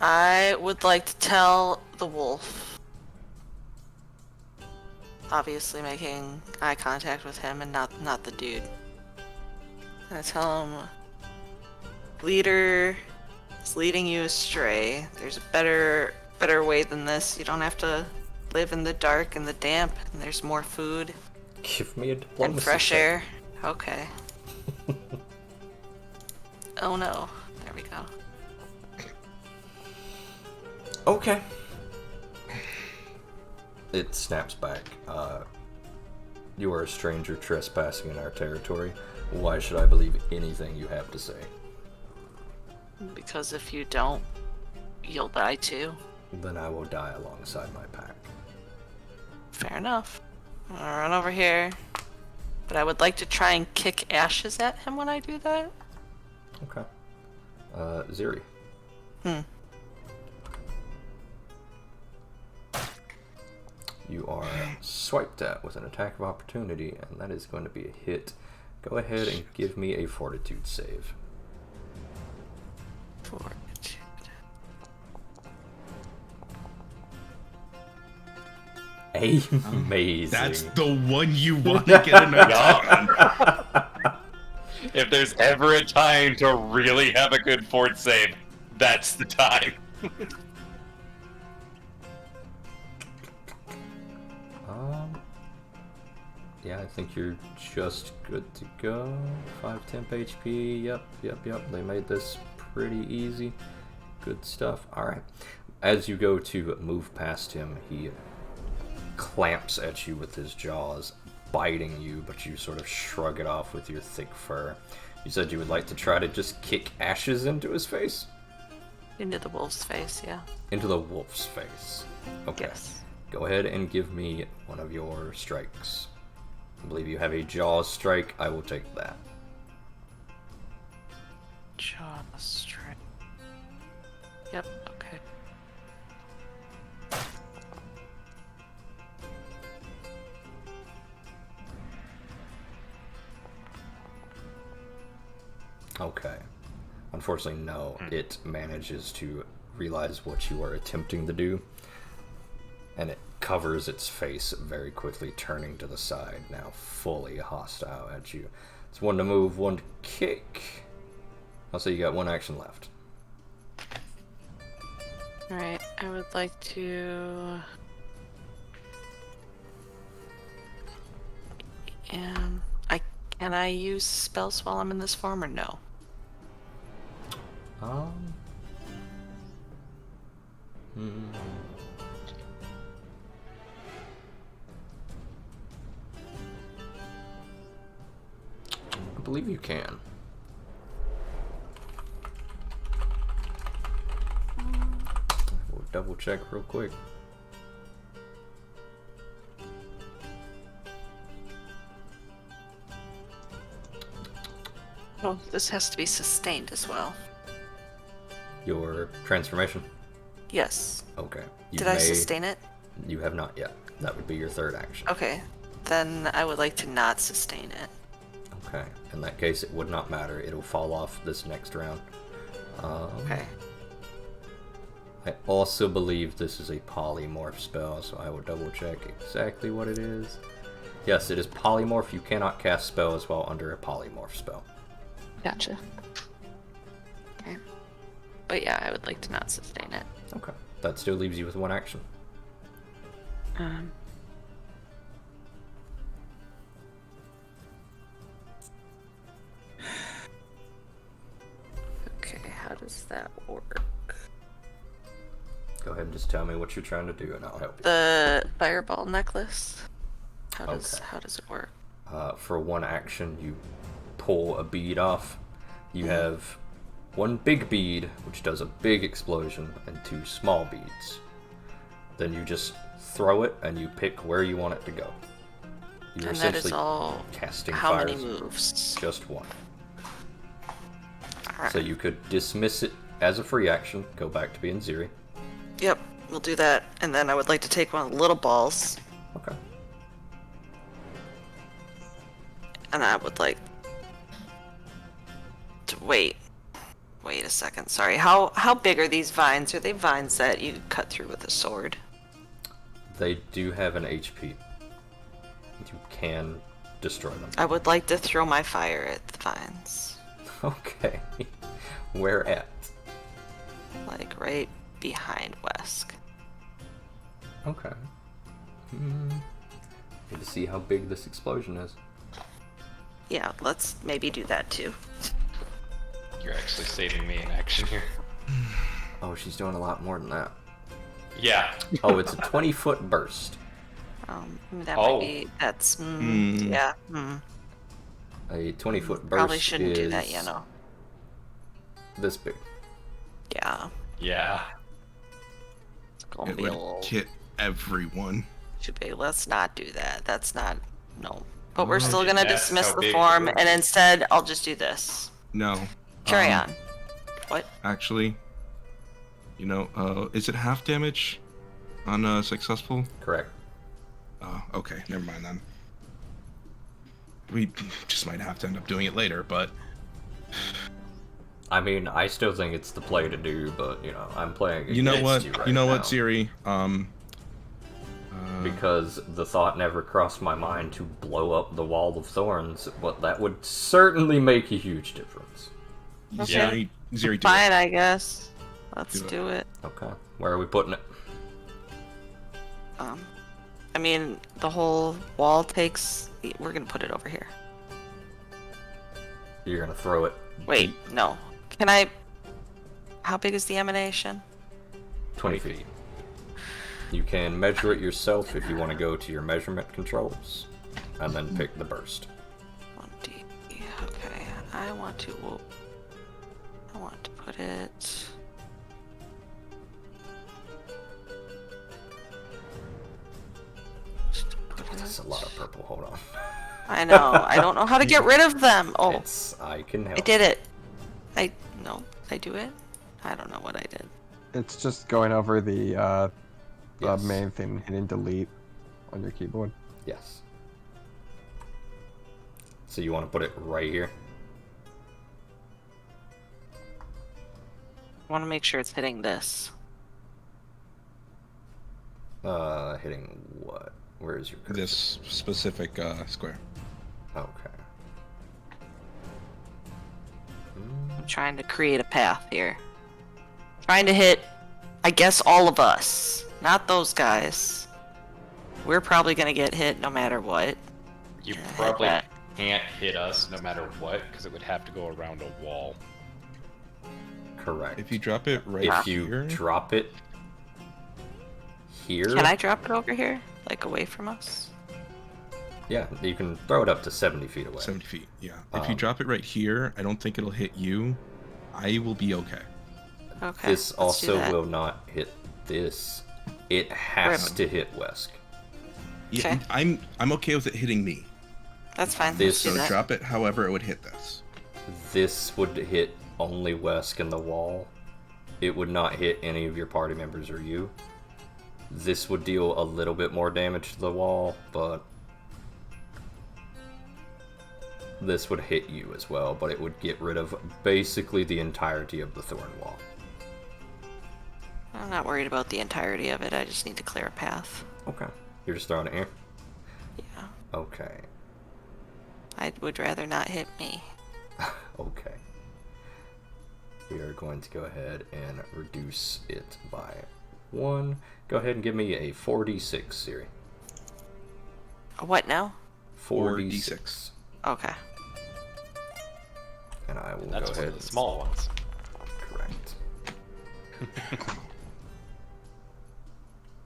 I would like to tell the wolf, obviously making eye contact with him and not the dude. And I tell him, leader is leading you astray. There's a better way than this. You don't have to live in the dark and the damp, and there's more food Give me a diplomacy and fresh check. air. Okay. Oh no. There we go. Okay. It snaps back. You are a stranger trespassing in our territory. Why should I believe anything you have to say? Because if you don't, you'll die too. Then I will die alongside my pack. Fair enough. I'll run over here. But I would like to try and kick ashes at him when I do that. Okay. Ziri. You are swiped at with an attack of opportunity, and that is going to be a hit. Go ahead and give me a fortitude save. Fortitude. Amazing. That's the one you want to get an attack on. If there's ever a time to really have a good fort save, that's the time. Yeah, I think you're just good to go. 5 temp HP. Yep. They made this pretty easy. Good stuff. All right. As you go to move past him, he clamps at you with his jaws, biting you, but you sort of shrug it off with your thick fur. You said you would like to try to just kick ashes into his face? Into the wolf's face, yeah. Into the wolf's face. Okay. Yes. Go ahead and give me one of your strikes. I believe you have a jaws strike. I will take that. Jaw strike. Yep, okay. Okay. Unfortunately, no. It manages to realize what you are attempting to do, and it covers its face very quickly, turning to the side, now fully hostile at you. It's one to move, one to kick. I'll say you got one action left. Alright, I would like to... Can I use spells while I'm in this form or no? I believe you can. We'll double check real quick. Oh, this has to be sustained as well. Your transformation? Yes. Okay. Did I sustain it? You have not yet. That would be your third action. Okay. Then I would like to not sustain it. Okay. In that case, it would not matter. It'll fall off this next round. Okay. I also believe this is a polymorph spell, so I will double check exactly what it is. Yes, it is polymorph. You cannot cast spells while under a polymorph spell. Gotcha. Okay. But yeah, I would like to not sustain it. Okay. That still leaves you with one action. Okay, how does that work? Go ahead and just tell me what you're trying to do, and I'll help you. The fireball necklace. How does it work? For one action, you pull a bead off. You have one big bead, which does a big explosion, and two small beads. Then you just throw it, and you pick where you want it to go. You're And that is essentially all. casting How many fires. moves? Just one. Alright. So you could dismiss it as a free action, go back to being Ziri. Yep, we'll do that. And then I would like to take one of the little balls, Okay. and I would like to wait. Wait a second. Sorry. How big are these vines? Are they vines that you cut through with a sword? They do have an HP. You can destroy them. I would like to throw my fire at the vines. Okay. Where at? Like right behind Wesk. Okay. Need to see how big this explosion is. Yeah, let's maybe do that too. You're actually saving me in action here. Oh, she's doing a lot more than that. Yeah. Oh, it's a 20-foot burst. That Oh. might be. That's. Yeah. A 20-foot burst Probably shouldn't is do that, you know. this big. Yeah. Yeah. It's gonna It be a would little hit everyone. too big. Let's not do that. That's not. No. But we're still gonna That's dismiss how the big it form, was. and instead I'll just do this. No. Carry on. What? Actually, is it half damage on successful? Correct. Okay, never mind then. We just might have to end up doing it later, but I mean, I still think it's the play to do, but, I'm playing against you know what? right You know what, now. Siri? Because the thought never crossed my mind to blow up the wall of thorns, but that would certainly make a huge difference. Okay. Siri, do Fine, I guess. Let's Do it. do it. Okay. Where are we putting it? I mean, the whole wall takes. We're gonna put it over here. You're gonna throw it. Wait, no. Can I? How big is the emanation? 20 feet. You can measure it yourself if you want to go to your measurement controls, and then pick the burst. 1D. Okay, I want to put it. That's a lot of purple. Hold on. I know. I don't know how to get rid of them. Oh, I can help. I did it. I do it. I don't know what I did. It's just going over the Yes. main thing, hitting delete on your keyboard. Yes. So you want to put it right here? I want to make sure it's hitting this. Hitting what? Where is your cursor? This specific square. Okay. I'm trying to create a path here. Trying to hit, I guess, all of us. Not those guys. We're probably gonna get hit no matter what. You Yeah, probably that. can't hit us no matter what, because it would have to go around a wall. Correct. If you drop it right If you here, drop it here, Can I drop it over here? Like away from us? yeah, you can throw it up to 70 feet away. 70 feet, yeah. If you Um, drop it right here, I don't think it'll hit you. I will be okay. Okay. This let's do also that. will not hit this. It has Ribbon. to hit Wesk. Yeah, Okay. I'm okay with it hitting me. That's fine. This- Let's do So that. drop it however it would hit this. This would hit only Wesk and the wall. It would not hit any of your party members or you. This would deal a little bit more damage to the wall, but this would hit you as well, but it would get rid of basically the entirety of the thorn wall. I'm not worried about the entirety of it. I just need to clear a path. Okay. You're just throwing it here? Yeah. Okay. I would rather not hit me. Okay. We are going to go ahead and reduce it by 1. Go ahead and give me a 4d6, Siri. A what now? 4d6. Okay. And I will That's go one ahead of the and small ones. correct.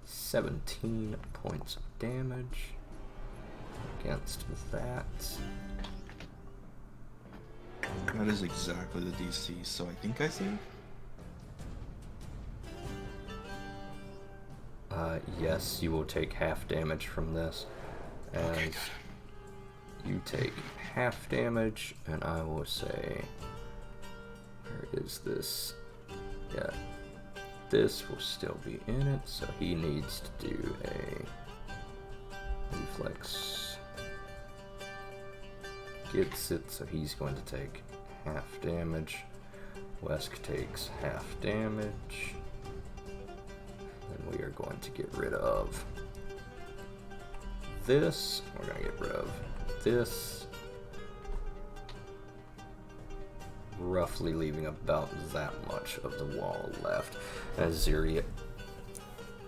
17 points of damage against that. That is exactly the DC, so I think I save. Yes, you will take half damage from this. And Okay, you take half damage, and I will say, where is this? Yeah, this will still be in it, so he needs to do a reflex. Gets it, so he's going to take half damage. Wesk takes half damage. And we are going to get rid of this. We're going to get rid of this. Roughly leaving about that much of the wall left. As Ziri,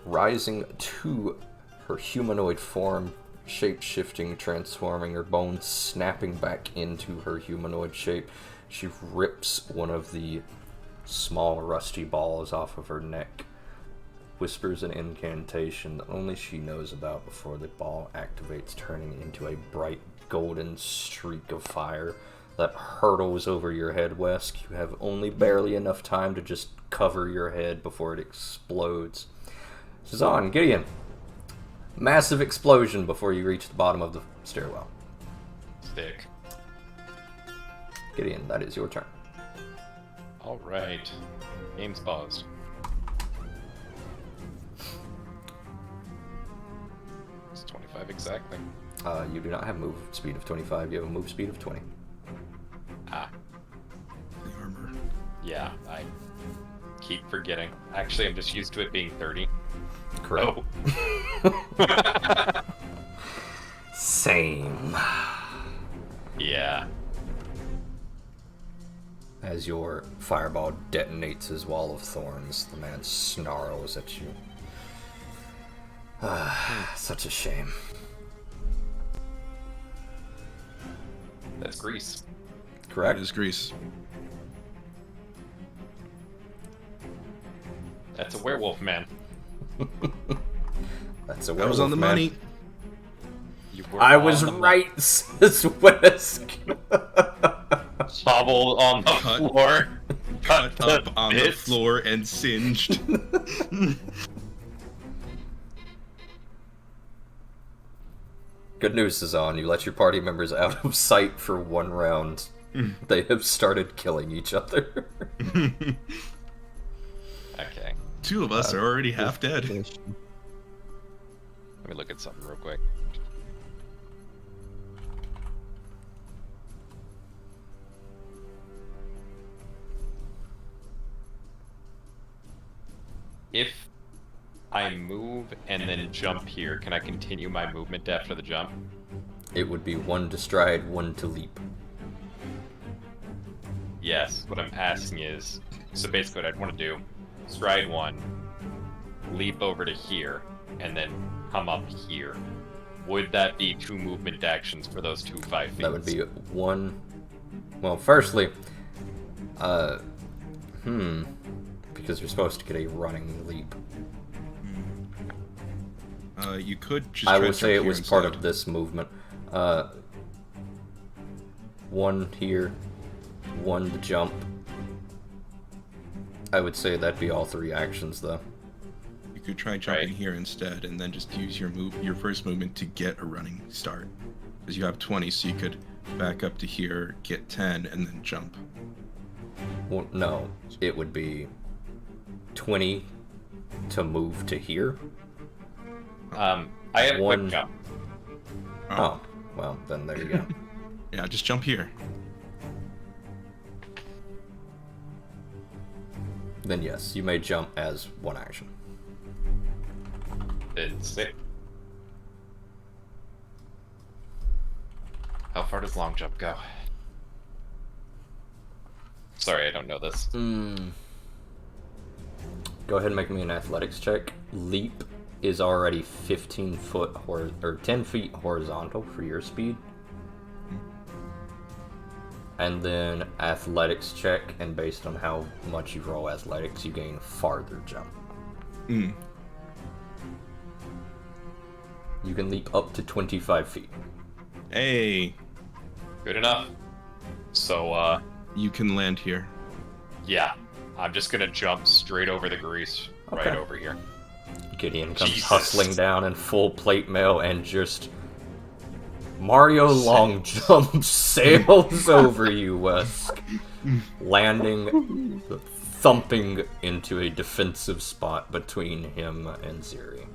rising to her humanoid form, shape-shifting, transforming, her bones snapping back into her humanoid shape, she rips one of the small rusty balls off of her neck, whispers an incantation that only she knows about before the ball activates, turning into a bright golden streak of fire that hurtles over your head, Wesk. You have only barely enough time to just cover your head before it explodes. Zazan, Gideon. Massive explosion before you reach the bottom of the stairwell. Stick. Gideon, that is your turn. Alright. Game's paused. It's 25 exactly. You do not have move speed of 25, you have a move speed of 20. Ah, The armor. yeah, I keep forgetting. Actually, I'm just used to it being 30. Correct. Oh. Same. Yeah. As your fireball detonates his wall of thorns, the man snarls at you. Such a shame. That's Grease. Correct? That is Grease. That's a werewolf, man. That's a I was werewolf, on the man. money. You were I on was the right, says Whisk. Hobbled on the Cut. floor. Cut to up on the bits. floor and singed. Good news, Sazan. You let your party members out of sight for one round. They have started killing each other. Okay. Two of us are already half dead. Let me look at something real quick. If I move and then jump here, can I continue my movement after the jump? It would be 1 to stride, 1 to leap. Yes. What I'm asking is, so basically what I'd want to do, stride 1, leap over to here, and then come up here. Would that be 2 movement actions for those 2 5 feet? That would be 1. Well, firstly, because you're supposed to get a running leap. You could just. I try would to say it jump was here part instead. of this movement. 1 here, 1 to jump. I would say that'd be all 3 actions, though. You could try jumping Right. here instead, and then just use your first movement to get a running start, because you have 20, so you could back up to here, get 10, and then jump. Well, no, it would be 20 to move to here. I have a 1. quick jump. Oh, well, then there you go. Yeah, just jump here. Then yes, you may jump as 1 action. It's sick. How far does long jump go? Sorry, I don't know this. Go ahead and make me an athletics check. Leap is already 15 foot or 10 feet horizontal for your speed. And then athletics check, and based on how much you roll athletics, you gain farther jump. Mm. You can leap up to 25 feet. Hey, Good enough. So, you can land here. yeah. I'm just gonna jump straight over the grease, right Okay. over here. Gideon comes Jesus. hustling down in full plate mail and just Mario long jump sails over you, Wesk, landing, thumping into a defensive spot between him and Ziri.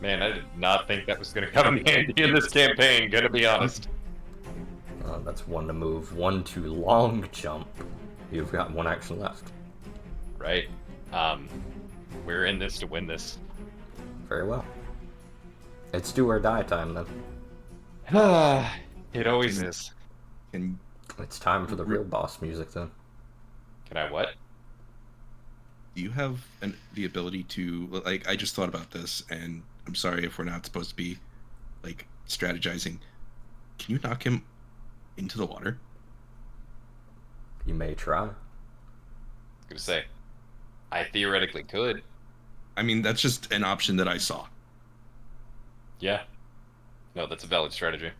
Man, I did not think that was gonna come in handy in this campaign, gonna be honest. That's 1 to move, 1 to long jump. You've got 1 action left. Right? We're in this to win this. Very well. It's do or die time then. It always is. And It's time for the real boss music then. Can I what? do you have the ability to, like, I just thought about this, and I'm sorry if we're not supposed to be, like, strategizing. Can you knock him into the water? You may try. I was gonna say, I theoretically could. I mean, that's just an option that I saw. Yeah. No, that's a valid strategy.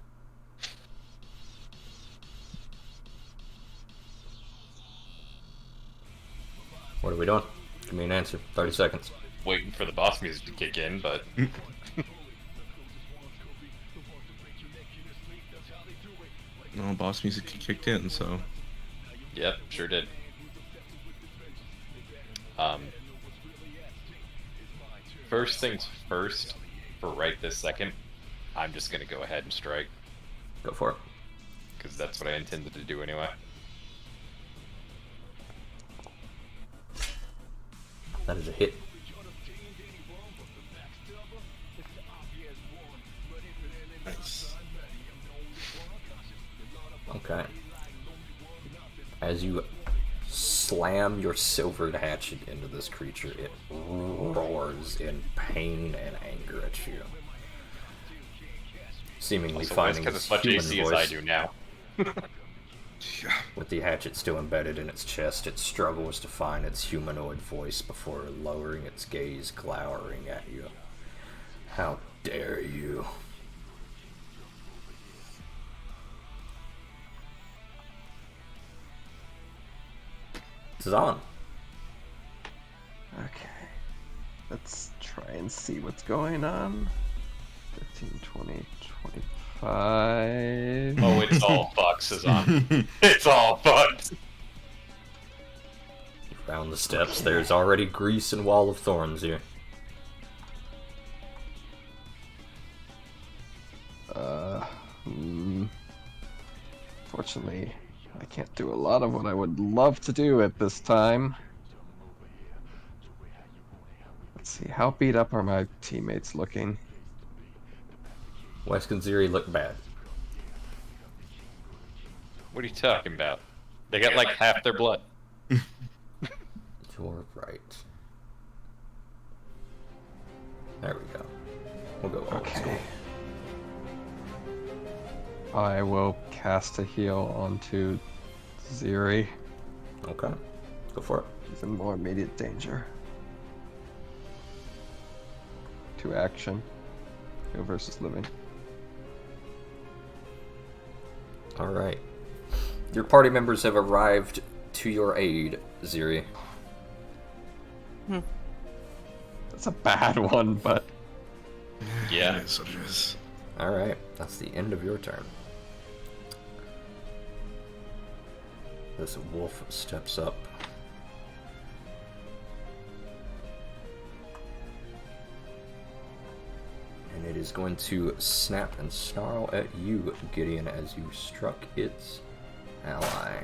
What are we doing? Give me an answer. 30 seconds. Waiting for the boss music to kick in, but No, boss music kicked in, so yep, sure did. First things first, for right this second, I'm just gonna go ahead and strike, Go for it. because that's what I intended to do anyway. That is a hit. nice. Okay. As you slam your silvered hatchet into this creature, it roars in pain and anger at you. Seemingly Also, finding because its as much human AC voice. as I do now. Yeah. With the hatchet still embedded in its chest, it struggles to find its humanoid voice before lowering its gaze, glowering at you. How dare you? Zan. Okay. Let's try and see what's going on. 15, 20, 25. Oh, it's all fucked, Cezanne. It's all fucked. Down the steps, there's already grease and wall of thorns here. Fortunately, I can't do a lot of what I would love to do at this time. Let's see, how beat up are my teammates looking? Wesk and Ziri look bad. What are you talking about? They got like half their blood. You're right. There we go. We'll go old school. Okay. I will cast a heal onto Ziri. Okay. Go for it. He's in more immediate danger. 2 action. Heal versus living. Alright. Your party members have arrived to your aid, Ziri. That's a bad one, but Yeah. It is what it is. Alright, that's the end of your turn. This wolf steps up. And it is going to snap and snarl at you, Gideon, as you struck its ally.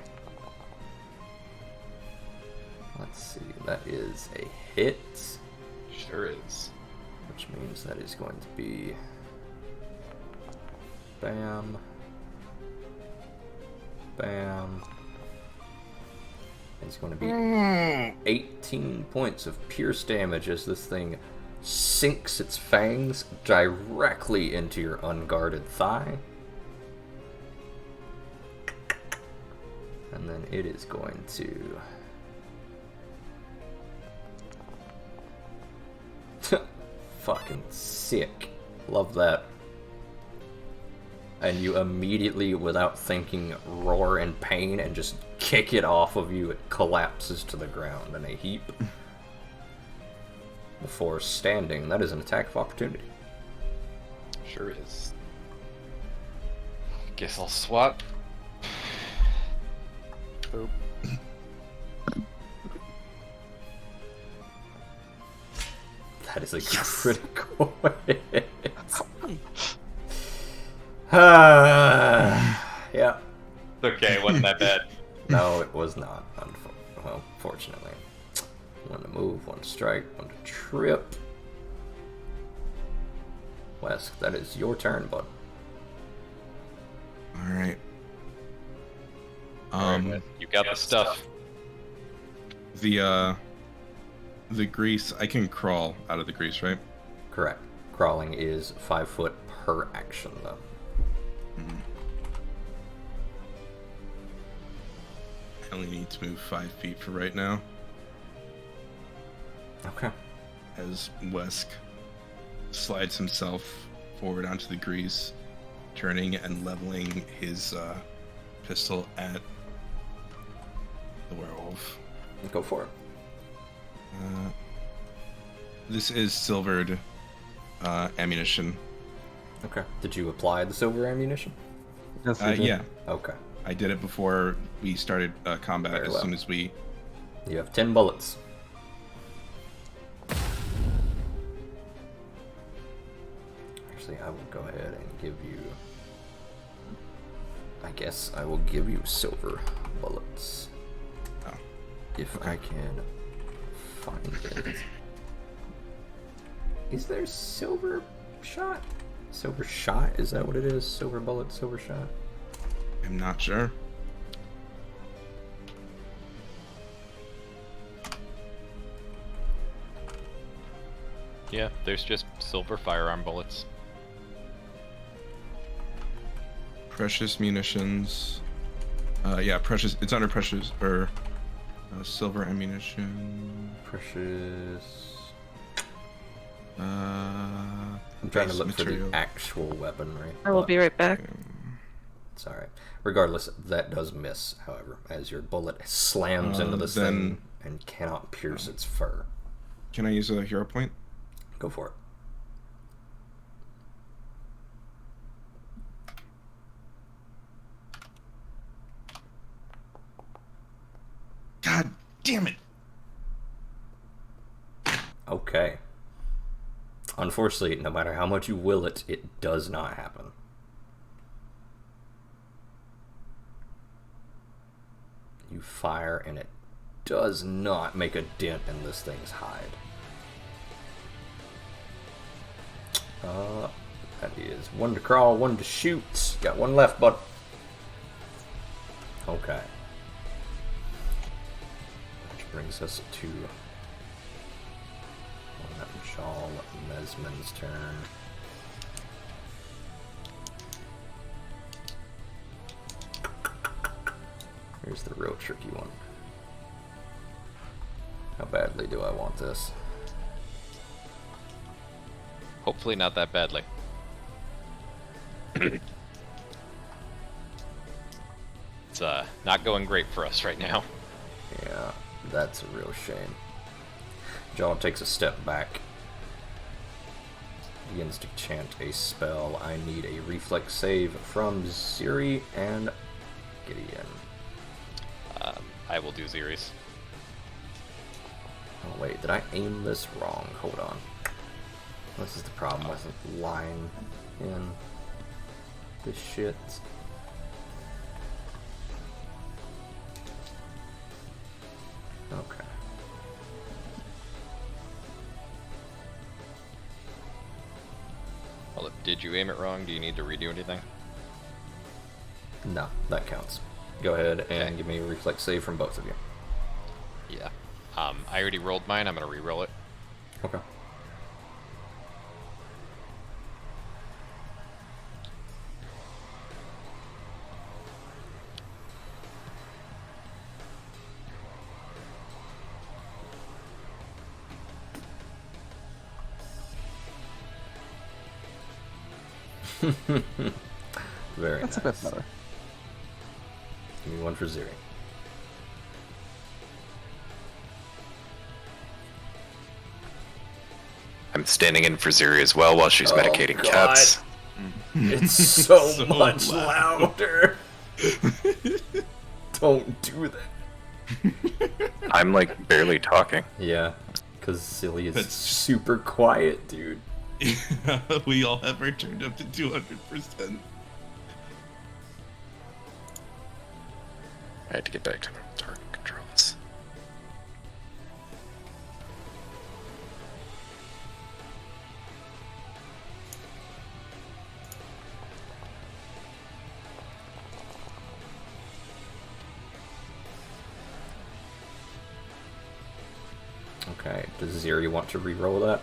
Let's see, that is a hit, Sure is. which means that is going to be bam, bam. It's going to be 18 points of pierce damage as this thing sinks its fangs directly into your unguarded thigh. And then it is going to... Fucking sick. Love that. And you immediately, without thinking, roar in pain and just kick it off of you. It collapses to the ground in a heap. Before standing, that is an attack of opportunity. Sure is. Guess I'll swat. Oop. That is a critical hit. Yeah. Okay, wasn't that bad. No, it was not. Well, fortunately. One to move, one to strike, one to trip. Wes, that is your turn, bud. Alright. Alright, you got the stuff. The grease, I can crawl out of the grease, right? Correct. Crawling is 5 foot per action, though. I only need to move 5 feet for right now. Okay. As Wesk slides himself forward onto the grease, turning and leveling his pistol at the werewolf. Go for it. This is silvered ammunition. Okay. Did you apply the silver ammunition? yes, we did. Yeah, Okay. I did it before we started combat. Very As well. soon as we... You have 10 bullets. Actually, I will go ahead and give you... I guess I will give you silver bullets. Oh, If I can find it. Is there silver shot? Silver shot? Is that what it is? Silver bullet, silver shot? I'm not sure. Yeah, there's just silver firearm bullets. Precious munitions. Yeah, precious. It's under precious or silver ammunition. Precious. I'm I'm trying to look for the actual weaponry. I will be right back. It's alright. Regardless, that does miss, however, as your bullet slams into this thing and cannot pierce its fur. Can I use a hero point? Go for it. God damn it! Okay. Unfortunately, no matter how much you will it, it does not happen. You fire and it does not make a dent in this thing's hide. That is one to crawl, one to shoot. Got one left, bud. Okay. Which brings us to Jarl Mesman's turn. Here's the real tricky one. How badly do I want this? Hopefully not that badly. It's not going great for us right now. Yeah, that's a real shame. Jarl takes a step back. Begins to chant a spell. I need a reflex save from Ziri and Gideon. I will do Ziri's. Oh wait, did I aim this wrong? Hold on. This is the problem with line in this shit. Okay. Well, did you aim it wrong? Do you need to redo anything? No, that counts. Go ahead and give me a reflex save from both of you. Yeah. I already rolled mine. I'm gonna re-roll it. Okay. Very That's nice. a bit better. Give me one for Ziri. I'm standing in for Ziri as well while she's medicating God. cats. It's so, So much loud. louder. Don't do that. I'm like barely talking. Yeah, because Silly is That's- super quiet, dude. We all have her turned up to 200%. I had to get back to normal target controls. Okay, does Ziri want to re-roll that?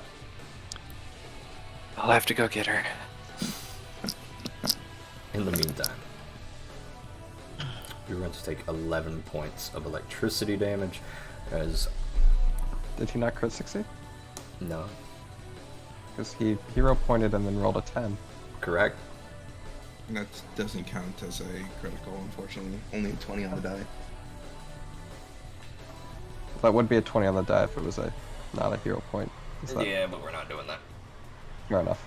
I'll have to go get her. In the meantime, you're going to take 11 points of electricity damage as... Did he not crit succeed? No, Because he hero pointed and then rolled a 10. correct? And that doesn't count as a critical, unfortunately. Only a 20 on the die. That would be a 20 on the die if it was not a hero point. Is that Yeah, but we're not doing that. fair enough?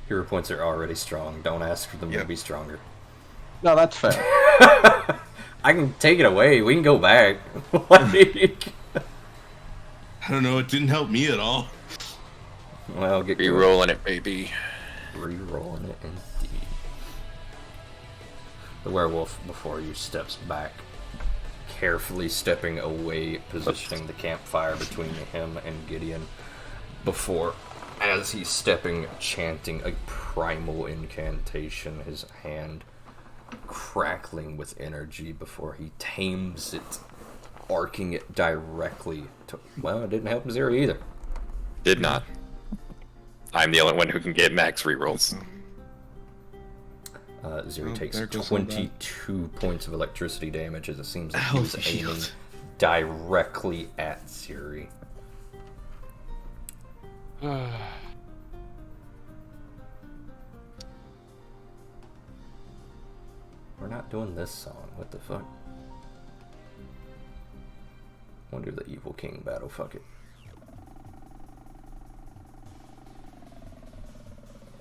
Hero points are already strong. Don't ask for them to Yep. be stronger. No, that's fair. I can take it away. We can go back. Like... I don't know, it didn't help me at all. Well, get Re-rolling it, baby. Re-rolling it indeed. The werewolf, before you, steps back, carefully stepping away, positioning the campfire between him and Gideon. Before, as he's stepping, chanting a primal incantation, his hand crackling with energy before he tames it, arcing it directly to... Well, it didn't help Zero either. Did not. I'm the only one who can get max rerolls. Ziri Oh, takes there goes some of that. 22 points of electricity damage as it seems like Ow, he was the aiming shield. directly at Ziri. We're not doing this song. What the fuck? Wonder the Evil King battle. Fuck it.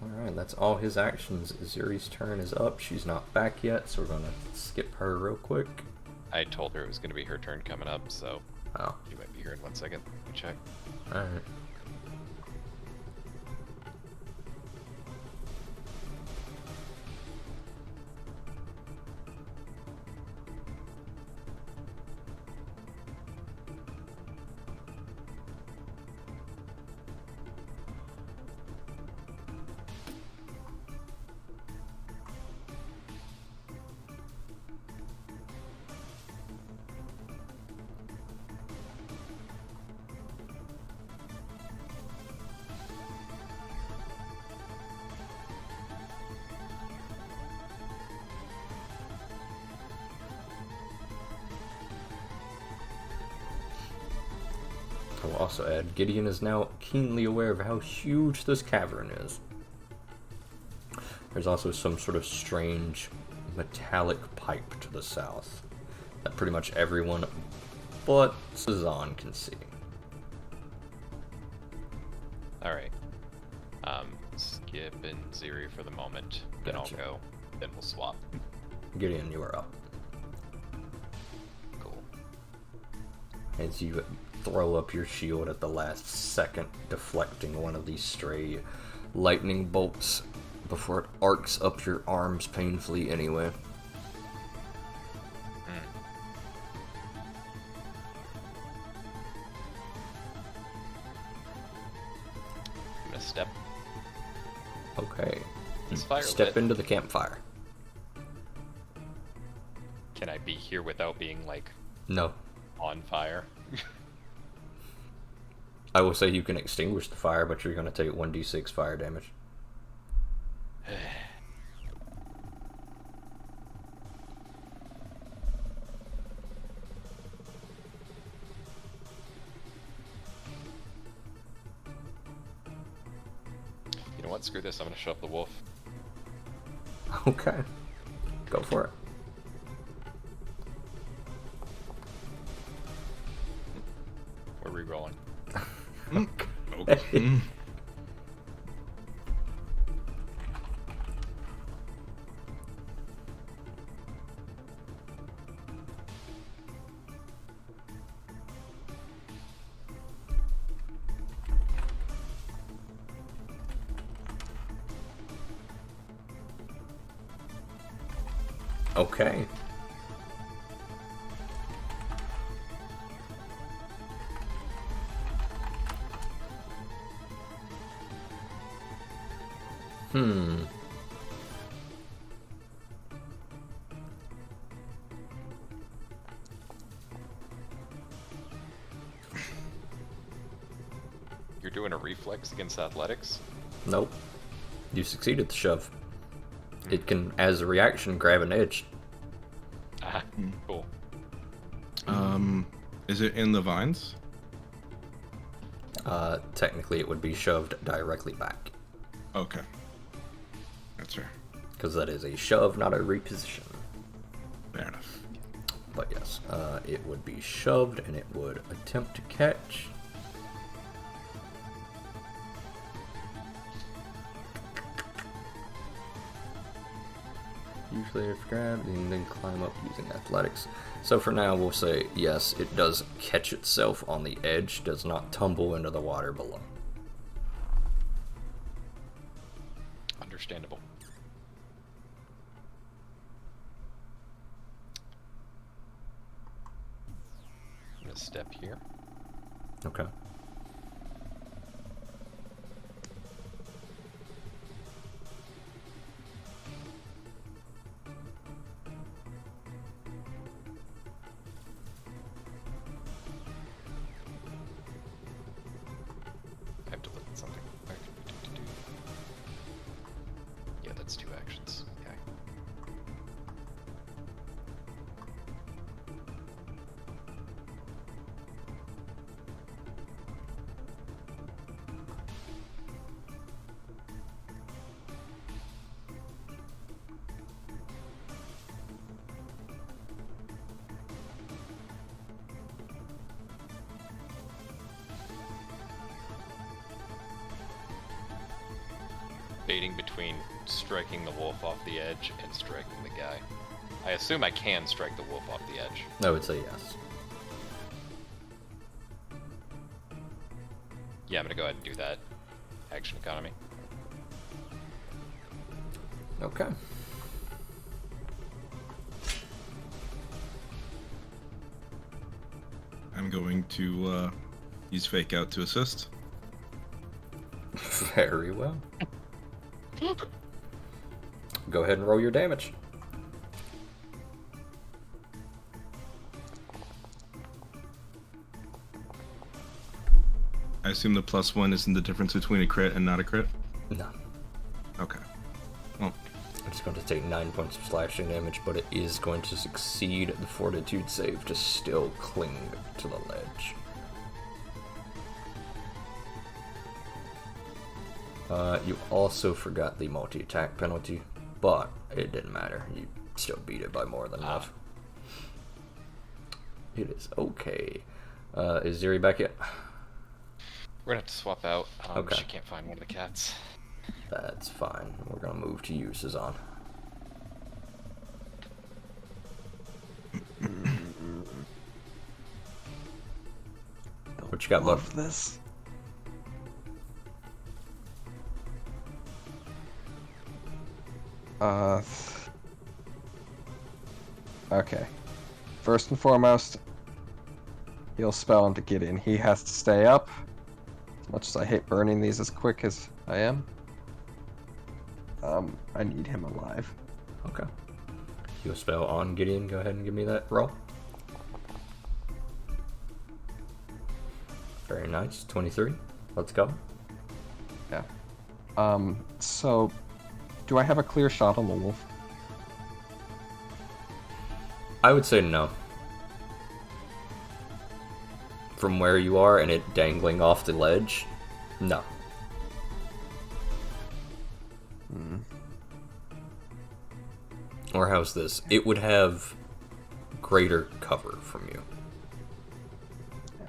Alright, that's all his actions. Zuri's turn is up. She's not back yet, so we're gonna skip her real quick. I told her it was going to be her turn coming up, so Oh, you might be here in 1 second. Let me check. alright. I will also add, Gideon is now keenly aware of how huge this cavern is. There's also some sort of strange metallic pipe to the south that pretty much everyone but Cezanne can see. Alright. Skip and Ziri for the moment. Then Gotcha. I'll go. Then we'll swap. Gideon, you are up. Cool. As you throw up your shield at the last second, deflecting one of these stray lightning bolts before it arcs up your arms painfully anyway. I'm gonna step. Okay. Is fire Step lit? into the campfire. Can I be here without being, like, No. on fire? I will say you can extinguish the fire, but you're going to take 1d6 fire damage. You know what? Screw this. I'm gonna shove the wolf. Okay. Go for it. We're re-rolling. Okay. Okay. Hmm. You're doing a reflex against athletics? Nope. You succeeded the shove. It can, as a reaction, grab an edge. Ah, cool. Is it in the vines? Technically, it would be shoved directly back. Okay. That's fair. Because that is a shove, not a reposition. Fair enough. But yes, it would be shoved and it would attempt to catch. Usually if grabbed and then climb up using athletics. So for now we'll say yes, it does catch itself on the edge, does not tumble into the water below. Understandable. I'm gonna step here. Okay. I have to look at something. Yeah, that's 2 actions. Okay. debating between striking the wolf off the edge and striking the guy. I assume I can strike the wolf off the edge. I would say yes. Yeah, I'm gonna go ahead and do that. Action economy. Okay. I'm going to use fake out to assist. Very well. Go ahead and roll your damage. I assume the +1 isn't the difference between a crit and not a crit? No. Okay. Well, It's going to take 9 points of slashing damage, but it is going to succeed the fortitude save to still cling to the ledge. You also forgot the multi-attack penalty, but it didn't matter. You still beat it by more than enough. It is okay. Is Ziri back yet? We're gonna have to swap out. Okay. She can't find one of the cats. That's fine. We're gonna move to you, Suzanne. What you got, bud? Love this. Okay. First and foremost, he'll spell into Gideon. He has to stay up. As much as I hate burning these as quick as I am. I need him alive. Okay. You spell on Gideon. Go ahead and give me that roll. Very nice. 23. Let's go. Yeah. So, do I have a clear shot on the wolf? I would say no. From where you are and it dangling off the ledge, no. Or how's this? It would have greater cover from you. Yeah.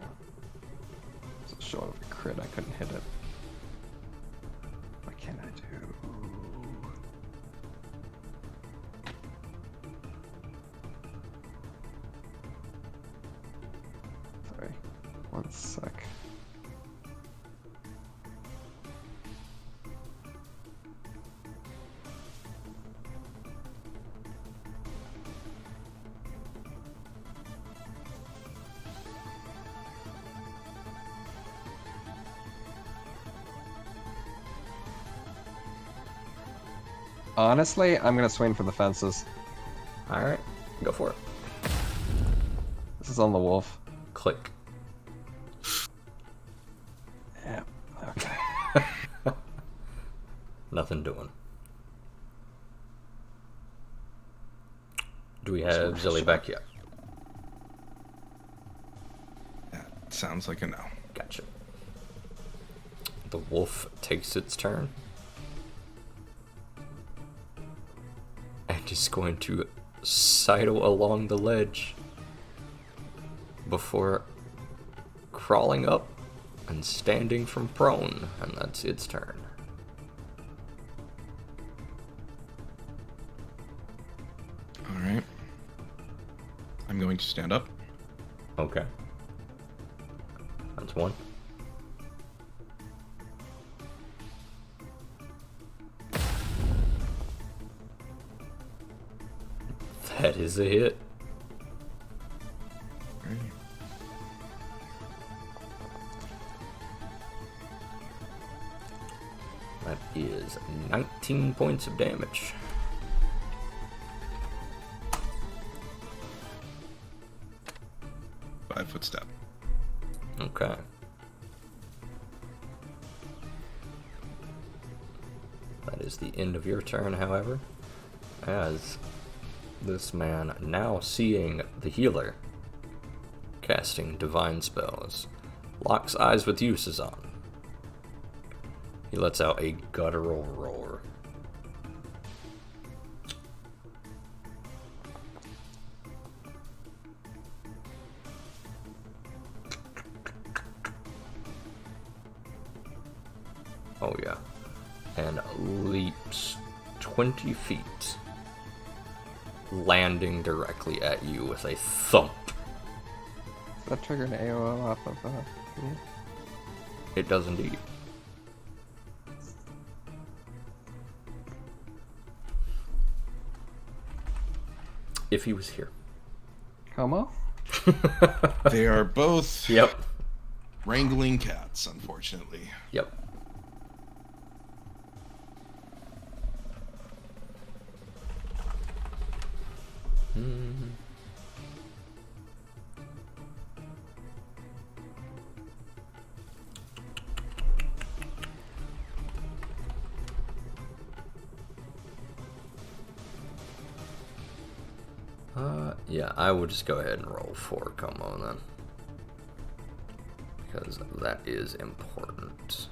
So short of a crit, I couldn't hit it. What can I do? Sorry. One sec. Honestly, I'm gonna swing for the fences. Alright, go for it. This is on the wolf. Click. Yeah. Okay. Nothing doing. Do we have Zilly back yet? that sounds like a no. Gotcha. The wolf takes its turn. And is going to sidle along the ledge before crawling up and standing from prone, and that's its turn. Alright. I'm going to stand up. Okay. That's one. That is a hit. Alright. That is 19 points of damage. Five-foot step. Okay. That is the end of your turn, however, as this man, now seeing the healer casting divine spells, locks eyes with you, Suzanne. He lets out a guttural roar. Oh yeah. And leaps 20 feet, landing directly at you with a thump. Does that trigger an AOO off of me? It does indeed. If he was here. Como? They are both Yep. wrangling cats, unfortunately. Yep. Yeah, I will just go ahead and roll for Como then. Because that is important.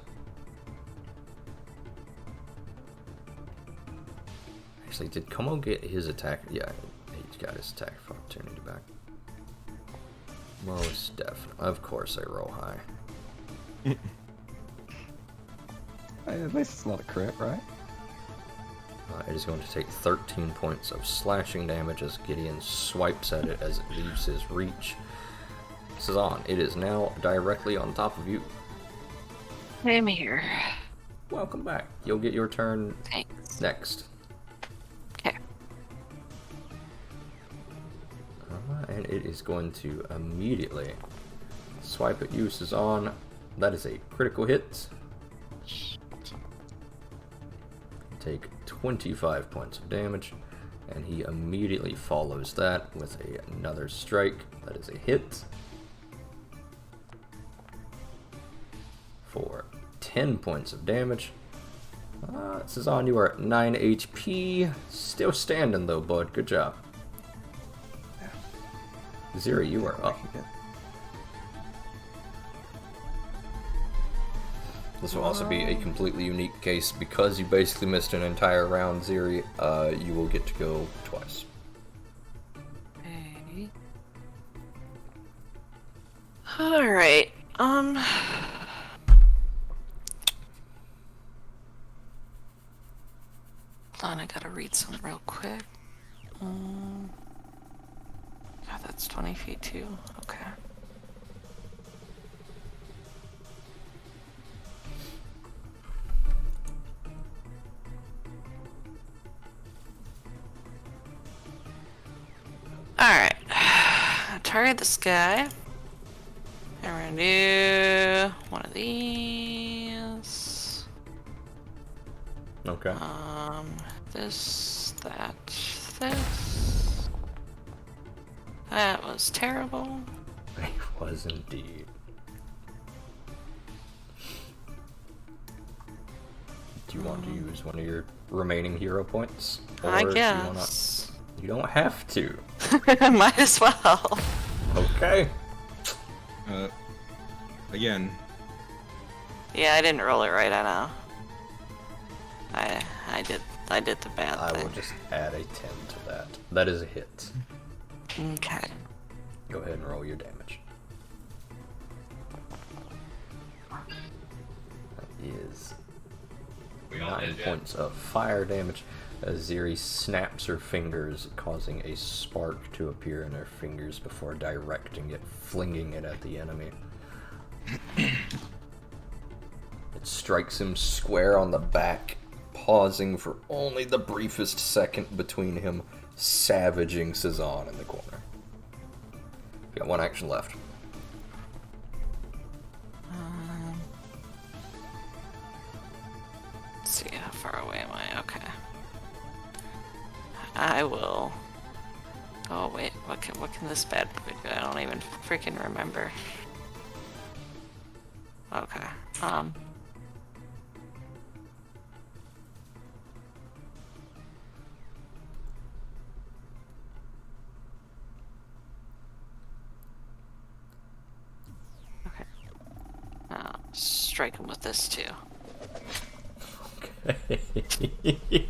Actually, did Como get his attack? Yeah, he's got his attack of opportunity back. Most definitely. Of course I roll high. At least it's not a crit, right? It is going to take 13 points of slashing damage as Gideon swipes at it as it leaves his reach. Cezanne, it is now directly on top of you. I'm here. Welcome back. You'll get your turn Thanks. next. Okay. And it is going to immediately swipe at you, Cezanne. That is a critical hit. Take 25 points of damage, and he immediately follows that with another strike. That is a hit for 10 points of damage. Cezanne, you are at 9 HP. Still standing though, bud. Good job. Ziri, you are up. This will also be a completely unique case because you basically missed an entire round, Ziri. You will get to go twice. Okay. Alright, hold on, I gotta read some real quick. God, that's 20 feet too. Okay. Alright. Target this guy. And we're gonna do one of these. Okay. This, that, this. That was terrible. It was indeed. Do you want to use one of your remaining hero points? I Or guess. You don't have to. Might as well. Okay. Again, Yeah, I didn't roll it right, I know. I did the bad I thing. will just add a 10 to that. That is a hit. Okay. Go ahead and roll your damage. That is 9 points of fire damage as Ziri snaps her fingers, causing a spark to appear in her fingers before directing it, flinging it at the enemy. It strikes him square on the back, pausing for only the briefest second between him savaging Cezanne in the corner. You got one action left. Let's see, how far away am I? Okay. I will. Oh wait, what can this bad boy do? I don't even freaking remember. Okay. Okay. Strike him with this too. Okay.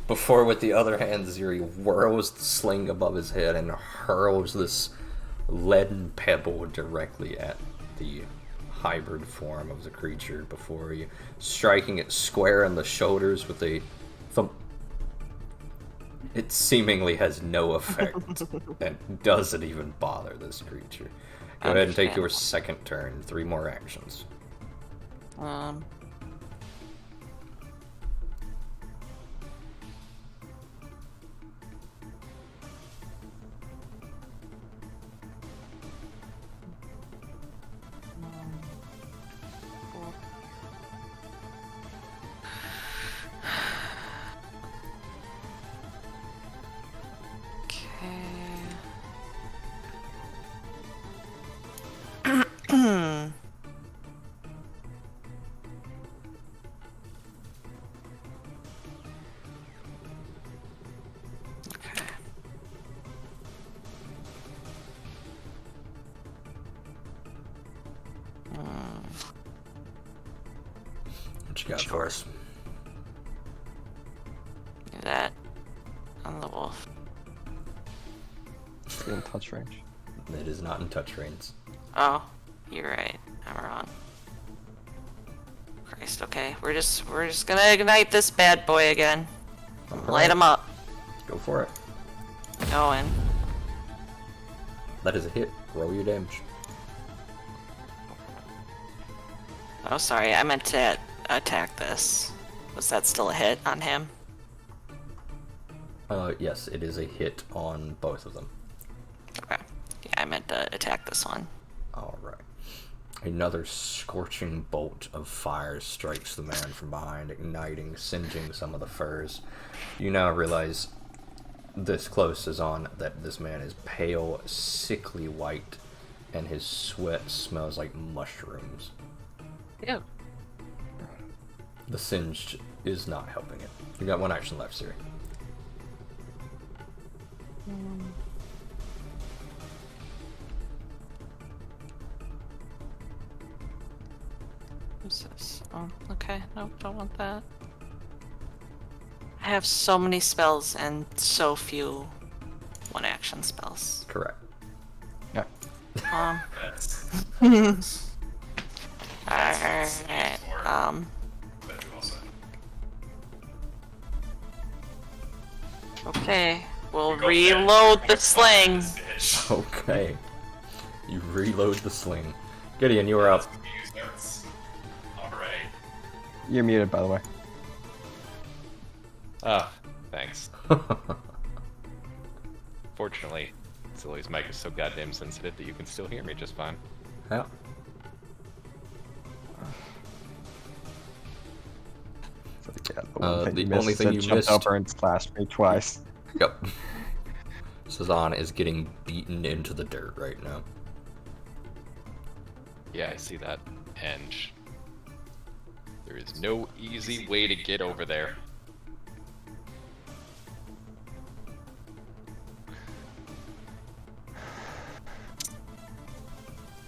Before, with the other hand, Ziri whirls the sling above his head and hurls this leaden pebble directly at the hybrid form of the creature before you, striking it square in the shoulders with a thump. It seemingly has no effect and doesn't even bother this creature. Go ahead and take your second turn. 3 more actions. What you got for us? That on the wolf. Is it in touch range? It is not in touch range. Oh, you're right. I'm wrong. Christ. Okay, we're just gonna ignite this bad boy again. Light him up. Go for it. Going. That is a hit. Roll your damage. Oh, sorry. I meant to attack this. Was that still a hit on him? Yes, it is a hit on both of them. Okay. Yeah, I meant to attack this one. Alright. Another scorching bolt of fire strikes the man from behind, igniting, singeing some of the furs. You now realize, this close as on, that this man is pale, sickly white, and his sweat smells like mushrooms. Ew. The singe is not helping it. You got 1 action left, Siri. What's this? Oh, okay. Nope, don't want that. I have so many spells and so few 1-action spells. Correct. Yeah. Alright, okay, we'll reload the sling. Okay. You reload the sling. Gideon, you are up. You're muted, by the way. Oh, thanks. Fortunately, Silly's mic is so goddamn sensitive that you can still hear me just fine. Yeah. Yeah, the the only thing you jumped missed- over and slashed me twice. Yep. Sazan is getting beaten into the dirt right now. Yeah, I see that. And there is no easy way to get over there.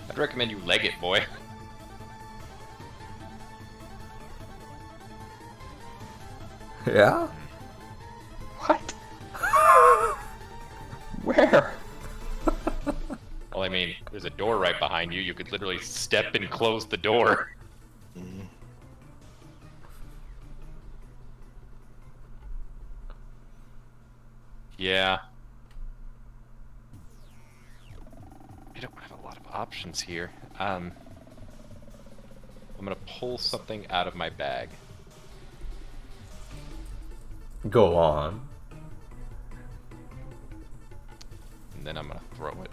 I'd recommend you leg it, boy. Yeah? What? Where? Well, I mean, there's a door right behind you. You could literally step and close the door. Yeah. I don't have a lot of options here. I'm gonna pull something out of my bag. Go on. And then I'm gonna throw it.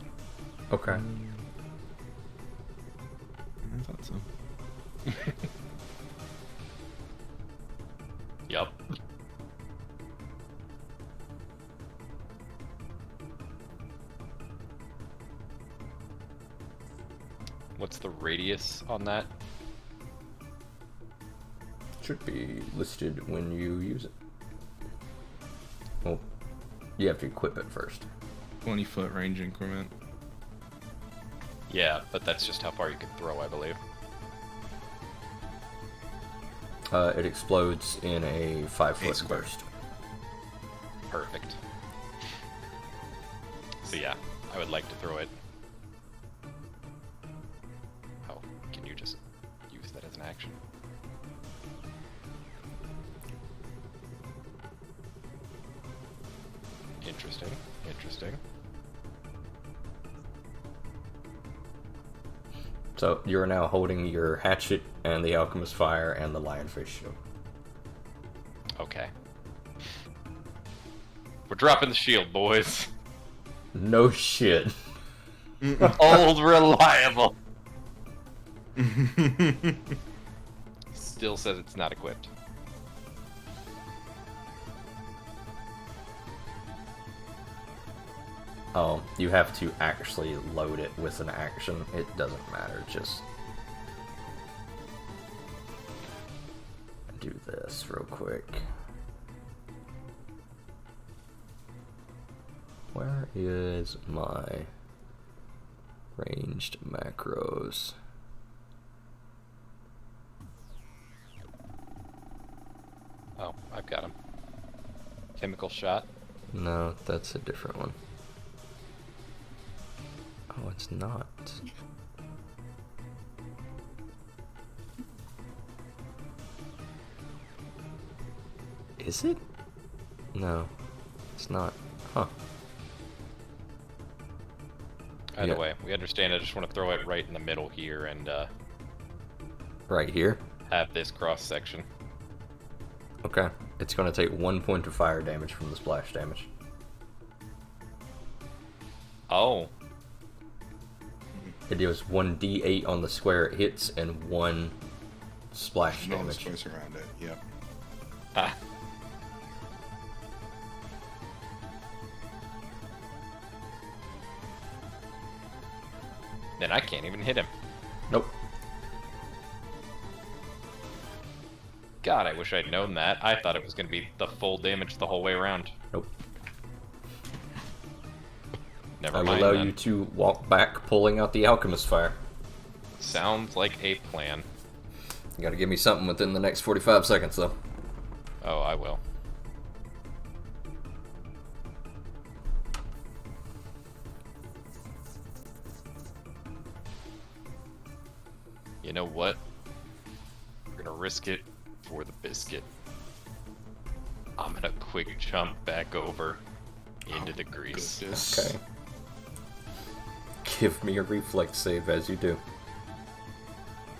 Okay. I thought so. Yup. What's the radius on that? Should be listed when you use it. Well, you have to equip it first. 20-foot range increment. Yeah, but that's just how far you can throw, I believe. It explodes in a 5-foot square. burst. Perfect. So yeah, I would like to throw it. Oh, can you just action. Interesting. Interesting. So you're now holding your hatchet and the alchemist fire and the lionfish shield. Okay. We're dropping the shield, boys. No shit. Old reliable. Still says it's not equipped. Oh, you have to actually load it with an action. It doesn't matter, just do this real quick. Where is my ranged macros? Oh, I've got him. Chemical shot. No, that's a different one. Oh, it's not. Is it? No, it's not. Huh. Either Yeah. way, we understand. I just want to throw it right in the middle here and Right here? have this cross section. Okay. It's going to take 1 point of fire damage from the splash damage. Oh, It deals 1d8 on the square it hits and 1 splash No damage. space around it. Yep. ah. Then I can't even hit him. Nope. God, I wish I'd known that. I thought it was going to be the full damage the whole way around. Nope. Never I will mind allow then. you to walk back, pulling out the alchemist fire. Sounds like a plan. You gotta give me something within the next 45 seconds, though. Oh, I will. You know what? We're gonna risk it for the biscuit. I'm gonna quick jump back over into the grease. Goodness. Okay. Give me a reflex save as you do.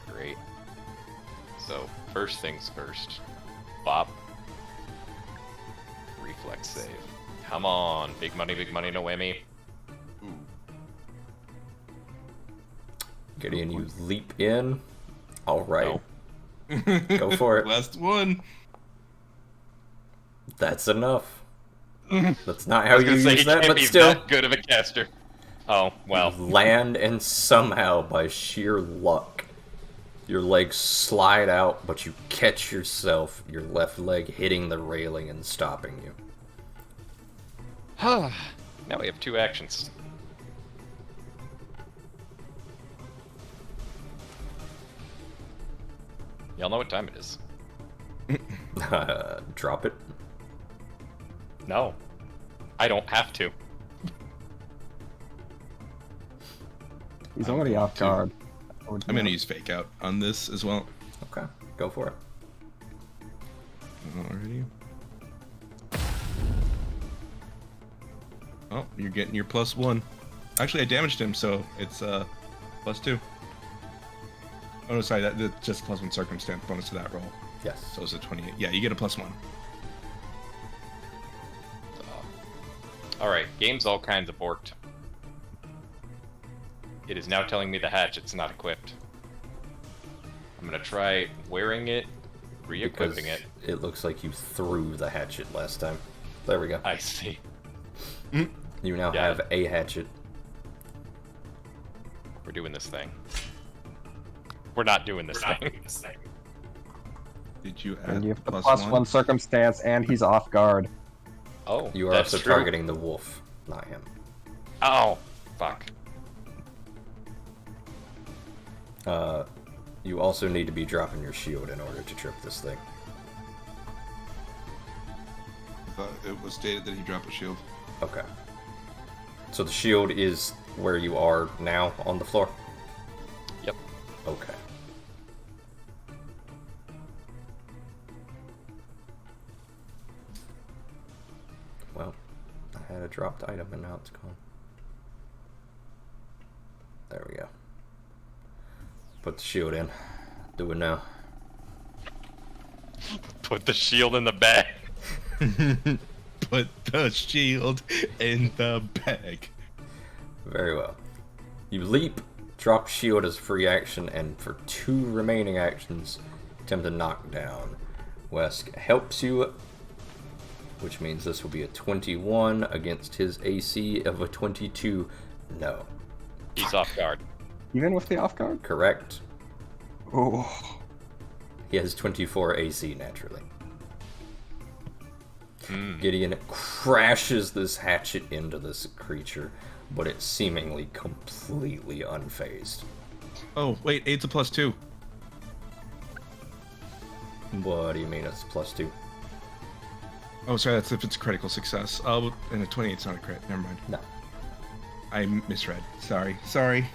Great. So, first things first. Bop. Reflex save. Come on, big money, no whammy. Gideon, you leap in. Alright. No. Go for it. Last one. That's enough. That's not how I was you gonna say use he that, can't but be still. that good of a caster. Oh, well. Land, and somehow, by sheer luck, your legs slide out, but you catch yourself, your left leg hitting the railing and stopping you. Now we have 2 actions. Y'all know what time it is. Drop it. No. I don't have to. He's already off guard. I'm gonna use fake out on this as well. Okay, go for it. Alrighty. Oh, you're getting your +1. Actually, I damaged him, so it's +2. Oh no, sorry, that's just +1 circumstance bonus to that roll. Yes. So it's a 28. Yeah, you get a +1. Alright, game's all kinds of borked. It is now telling me the hatchet's not equipped. I'm gonna try wearing it, re-equipping Because it. it looks like you threw the hatchet last time. There we go. I see. You now Yeah. have a hatchet. We're doing this thing. We're not doing this thing. Did you add And you have the +1? +1 circumstance, and he's off guard. Oh, You are that's also true. targeting the wolf, not him. Oh, fuck. You also need to be dropping your shield in order to trip this thing. It was stated that he dropped a shield. Okay. So the shield is where you are now on the floor? Yep. Okay. Well, I had a dropped item and now it's gone. There we go. Put the shield in. Do it now. Put the shield in the bag. Put the shield in the bag. Very well. You leap, drop shield as free action, and for 2 remaining actions, attempt to knock down. Wesk helps you, which means this will be a 21 against his AC of a 22. No. He's off guard. Even with the off guard? Correct. Oh. He has 24 AC naturally. Gideon crashes this hatchet into this creature, but it's seemingly completely unfazed. Oh, wait, 8's a +2. What do you mean it's +2? Oh, sorry, that's if it's critical success. Oh, and a 28's not a crit. Never mind. No. I misread. Sorry.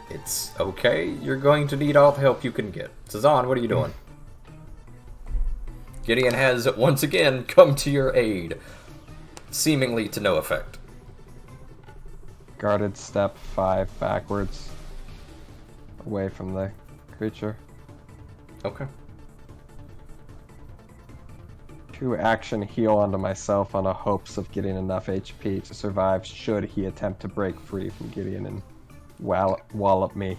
It's okay. You're going to need all the help you can get. Cezanne, what are you doing? Gideon has once again come to your aid, seemingly to no effect. Guarded step 5 backwards. Away from the creature. Okay. 2 action heal onto myself on the hopes of getting enough HP to survive should he attempt to break free from Gideon and wallop me.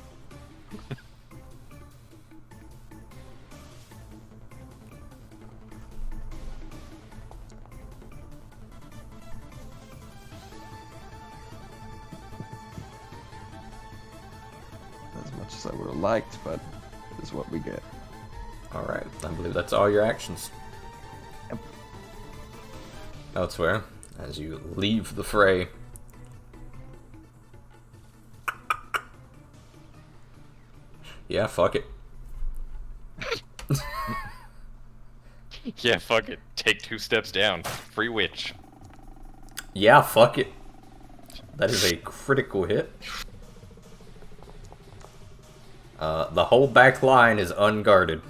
As much as I would have liked, but it is what we get. Alright, I believe that's all your actions. Yep. Elsewhere, as you leave the fray, yeah, fuck it. Yeah, fuck it. Take 2 steps down. Free witch. Yeah, fuck it. That is a critical hit. The whole back line is unguarded.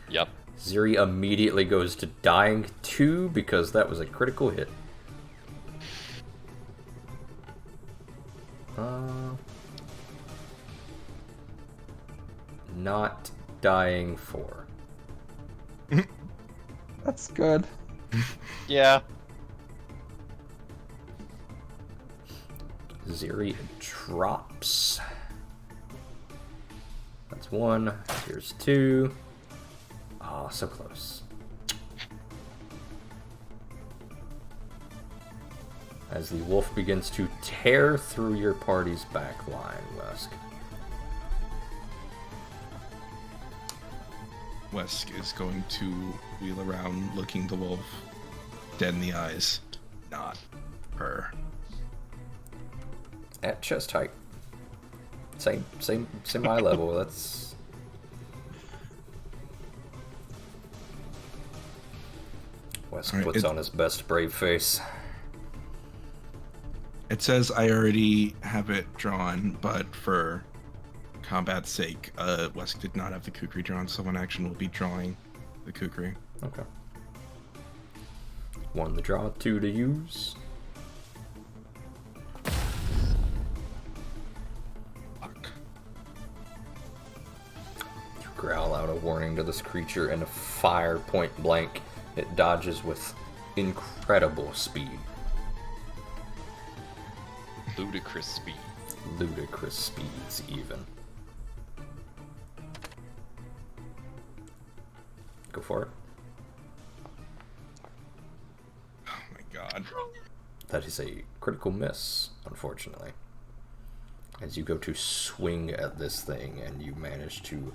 Yep. Ziri immediately goes to dying 2 because that was a critical hit. Not dying 4. That's good. Yeah. Ziri drops. That's 1. Here's 2. Ah, so close. As the wolf begins to tear through your party's back line, Wesk. Wesk is going to wheel around, looking the wolf dead in the eyes. Not her. At chest height. Same eye level. That's... Wesk Alright, puts on his best brave face. It says I already have it drawn, but for combat's sake, Wesk did not have the kukri drawn, so one action will be drawing the kukri. Okay. 1 to draw, 2 to use. Fuck. You growl out a warning to this creature and fire point blank. It dodges with incredible speed. Ludicrous speed. Ludicrous speeds, even. Go for it. Oh my god. That is a critical miss, unfortunately. As you go to swing at this thing and you manage to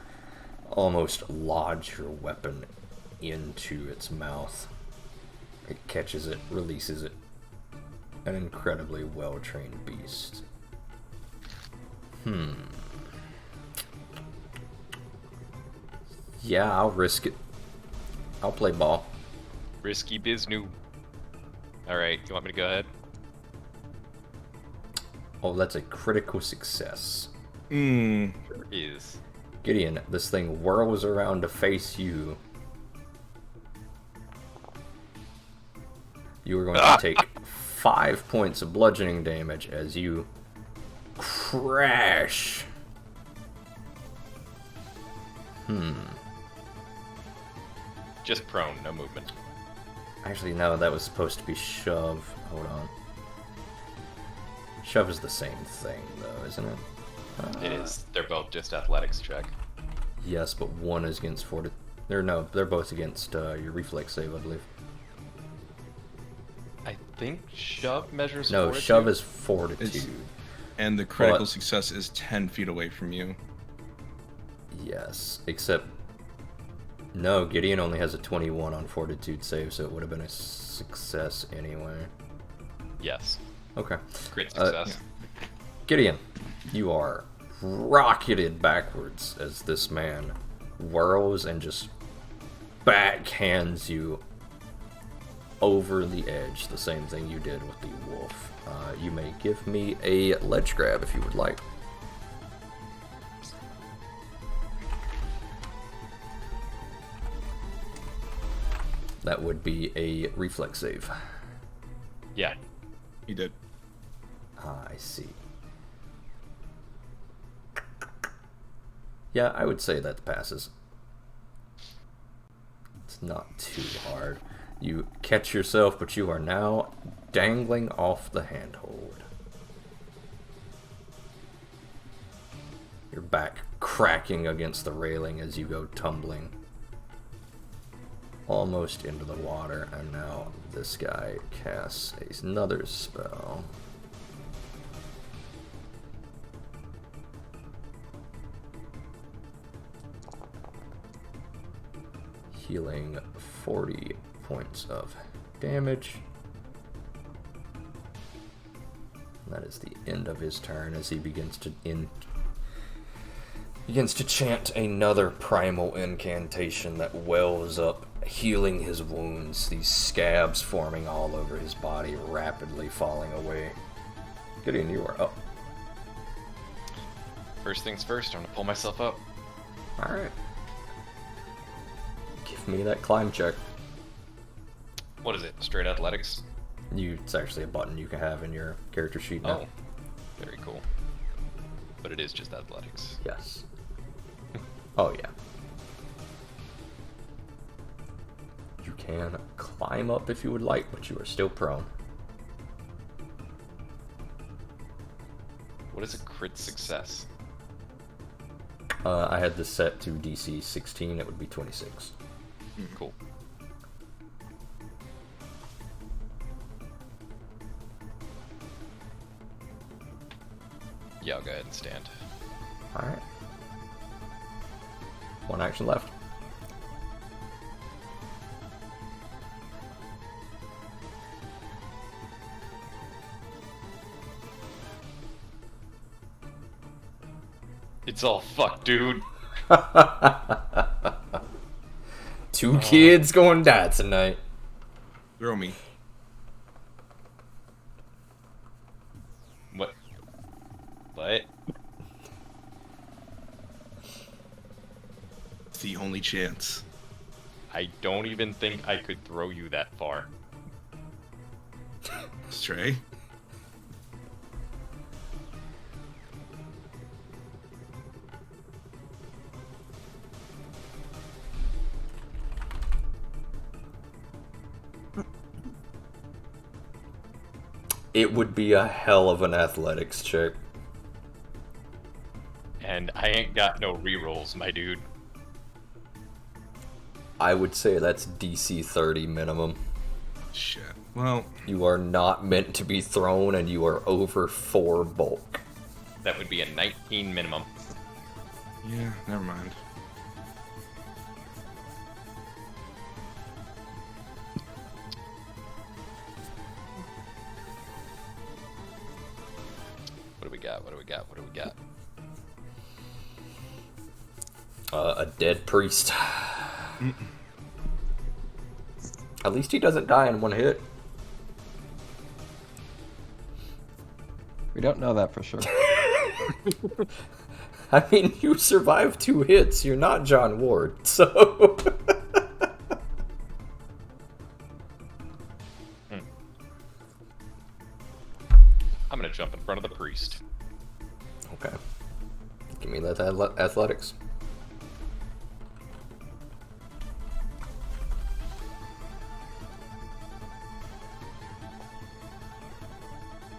almost lodge your weapon into its mouth. It catches it, releases it. An incredibly well-trained beast. Yeah, I'll risk it. I'll play ball. Risky biznu. Alright, you want me to go ahead? Oh, that's a critical success. Hmm. Sure is. Gideon, this thing whirls around to face you. You are going to take 5 points of bludgeoning damage as you crash. Just prone, no movement. Actually, no, that was supposed to be shove. Hold on. Shove is the same thing, though, isn't it? It is. They're both just athletics check. Yes, but one is against fortitude. They're both against your reflex save, I believe. I think shove measures No, fortitude. shove is fortitude. And the critical But- success is 10 feet away from you. Yes, except... No, Gideon only has a 21 on fortitude save, so it would have been a success anyway. Yes. Okay. Crit success. Gideon, you are rocketed backwards as this man whirls and just backhands you over the edge, the same thing you did with the wolf. You may give me a ledge grab if you would like. That would be a reflex save. Yeah. He did. Ah, I see. Yeah, I would say that passes. It's not too hard. You catch yourself, but you are now dangling off the handhold. Your back cracking against the railing as you go tumbling almost into the water, and now this guy casts another spell. Healing 40 points of damage. That is the end of his turn as he begins to chant another primal incantation that wells up, healing his wounds, these scabs forming all over his body, rapidly falling away. Gideon, you are up. First things first, I'm gonna pull myself up. Alright. Give me that climb check. What is it? Straight athletics? It's actually a button you can have in your character sheet now. Oh. Very cool. But it is just athletics. Yes. Oh, yeah. You can climb up if you would like, but you are still prone. What is a crit success? I had this set to DC 16, it would be 26. Cool. Yeah, I'll go ahead and stand. Alright. One action left. It's all fucked, dude. Two kids going to die tonight. Throw me. What? What? It's the only chance. I don't even think I could throw you that far. Stray. It would be a hell of an athletics check. And I ain't got no rerolls, my dude. I would say that's DC 30 minimum. Shit. Well, You are not meant to be thrown, and you are over 4 bulk. That would be a 19 minimum. yeah, never mind. What do we got? What do we got? What do we got? A dead priest. At least he doesn't die in one hit. We don't know that for sure. I mean, you survived 2 hits. You're not John Ward, so... I'm gonna jump in front of the priest. Okay. Give me that athletics.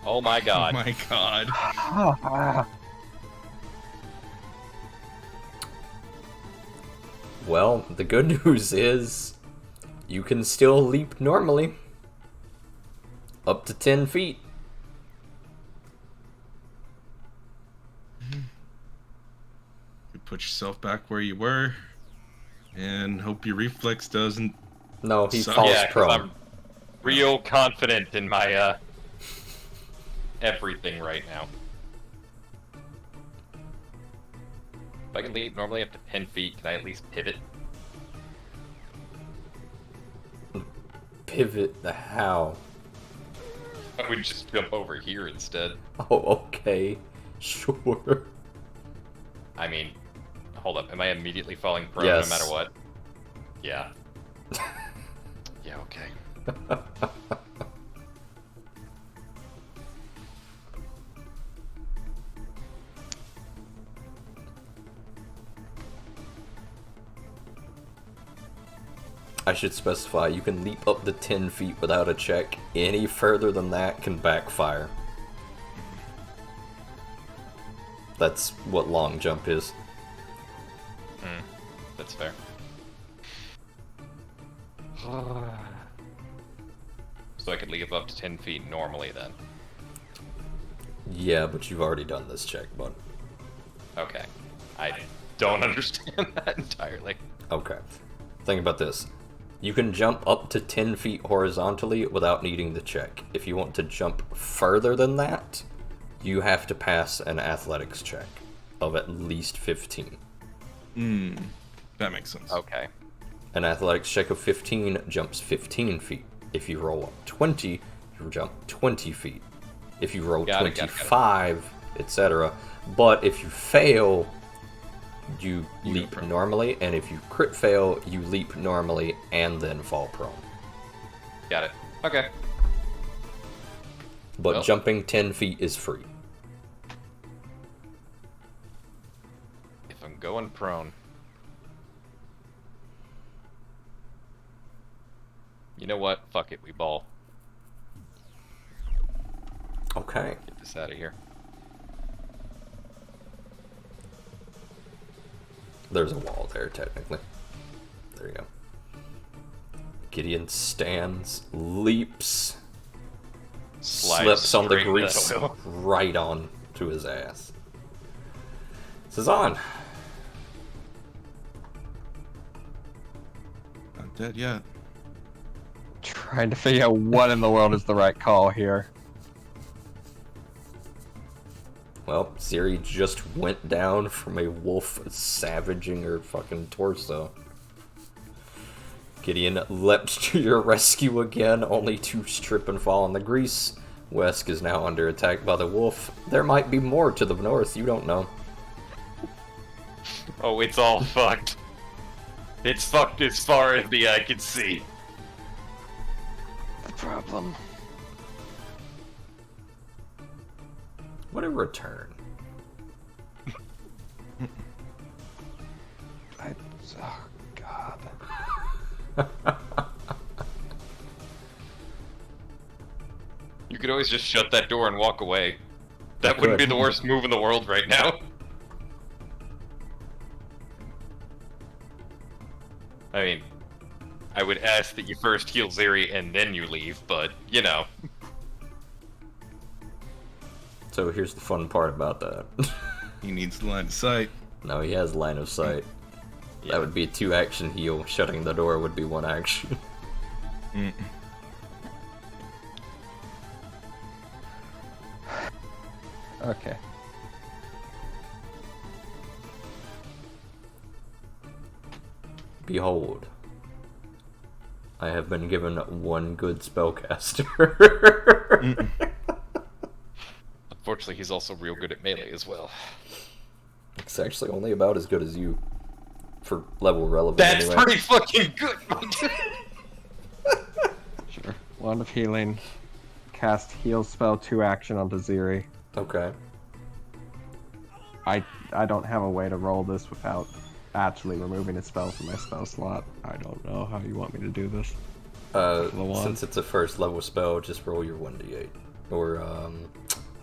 Oh my god. Oh my god. Well, the good news is you can still leap normally. Up to 10 feet. You put yourself back where you were, and hope your reflex doesn't. No, he So- falls Yeah, 'cause prone. I'm real confident in my everything right now. If I can leap normally up to 10 feet, can I at least pivot? Pivot the how? I would just jump over here instead. Oh, okay. Sure. I mean, hold up, am I immediately falling prone Yes. no matter what? Yeah. Yeah, okay. I should specify, you can leap up to 10 feet without a check. Any further than that can backfire. That's what long jump is. That's fair. So I could leap up to 10 feet normally then. Yeah, but you've already done this check, bud. Okay. I don't understand that entirely. Okay. Think about this. You can jump up to 10 feet horizontally without needing the check. If you want to jump further than that, you have to pass an athletics check of at least 15. That makes sense. Okay. An athletics check of 15 jumps 15 feet. If you roll 20, you jump 20 feet. If you roll Got it, got it. 25, etc. But if you fail, you You go leap prone. normally, and if you crit fail, you leap normally and then fall prone. Got it. Okay. But Well. jumping 10 feet is free. If I'm going prone. You know what? Fuck it, we ball. Okay. Get this out of here. There's a wall there, technically. There you go. Gideon stands, leaps, Slides slips on the straight into grease that wheel. right on to his ass. This is on. Not dead yet. Trying to figure out what in the world is the right call here. Well, Siri just went down from a wolf savaging her fucking torso. Gideon leapt to your rescue again, only to strip and fall in the grease. Wesk is now under attack by the wolf. There might be more to the north, you don't know. Oh, it's all fucked. It's fucked as far as the eye can see. The problem. What a return. Oh, God. You could always just shut that door and walk away. That I wouldn't be could. the worst move in the world right now. I mean, I would ask that you first heal Zeri and then you leave, but, you know. So here's the fun part about that. He needs the line of sight. No, he has line of sight. Yeah. That would be a 2-action heal. Shutting the door would be 1 action. Mm. Okay. Behold. I have been given 1 good spellcaster. Unfortunately, he's also real good at melee as well. It's actually only about as good as you. For level relevant That's anyway. pretty fucking good! Sure. Wand of healing. cast heal spell 2 action onto Ziri. Okay. I don't have a way to roll this without actually removing a spell from my spell slot. I don't know how you want me to do this. Since it's a first level spell, just roll your 1d8 or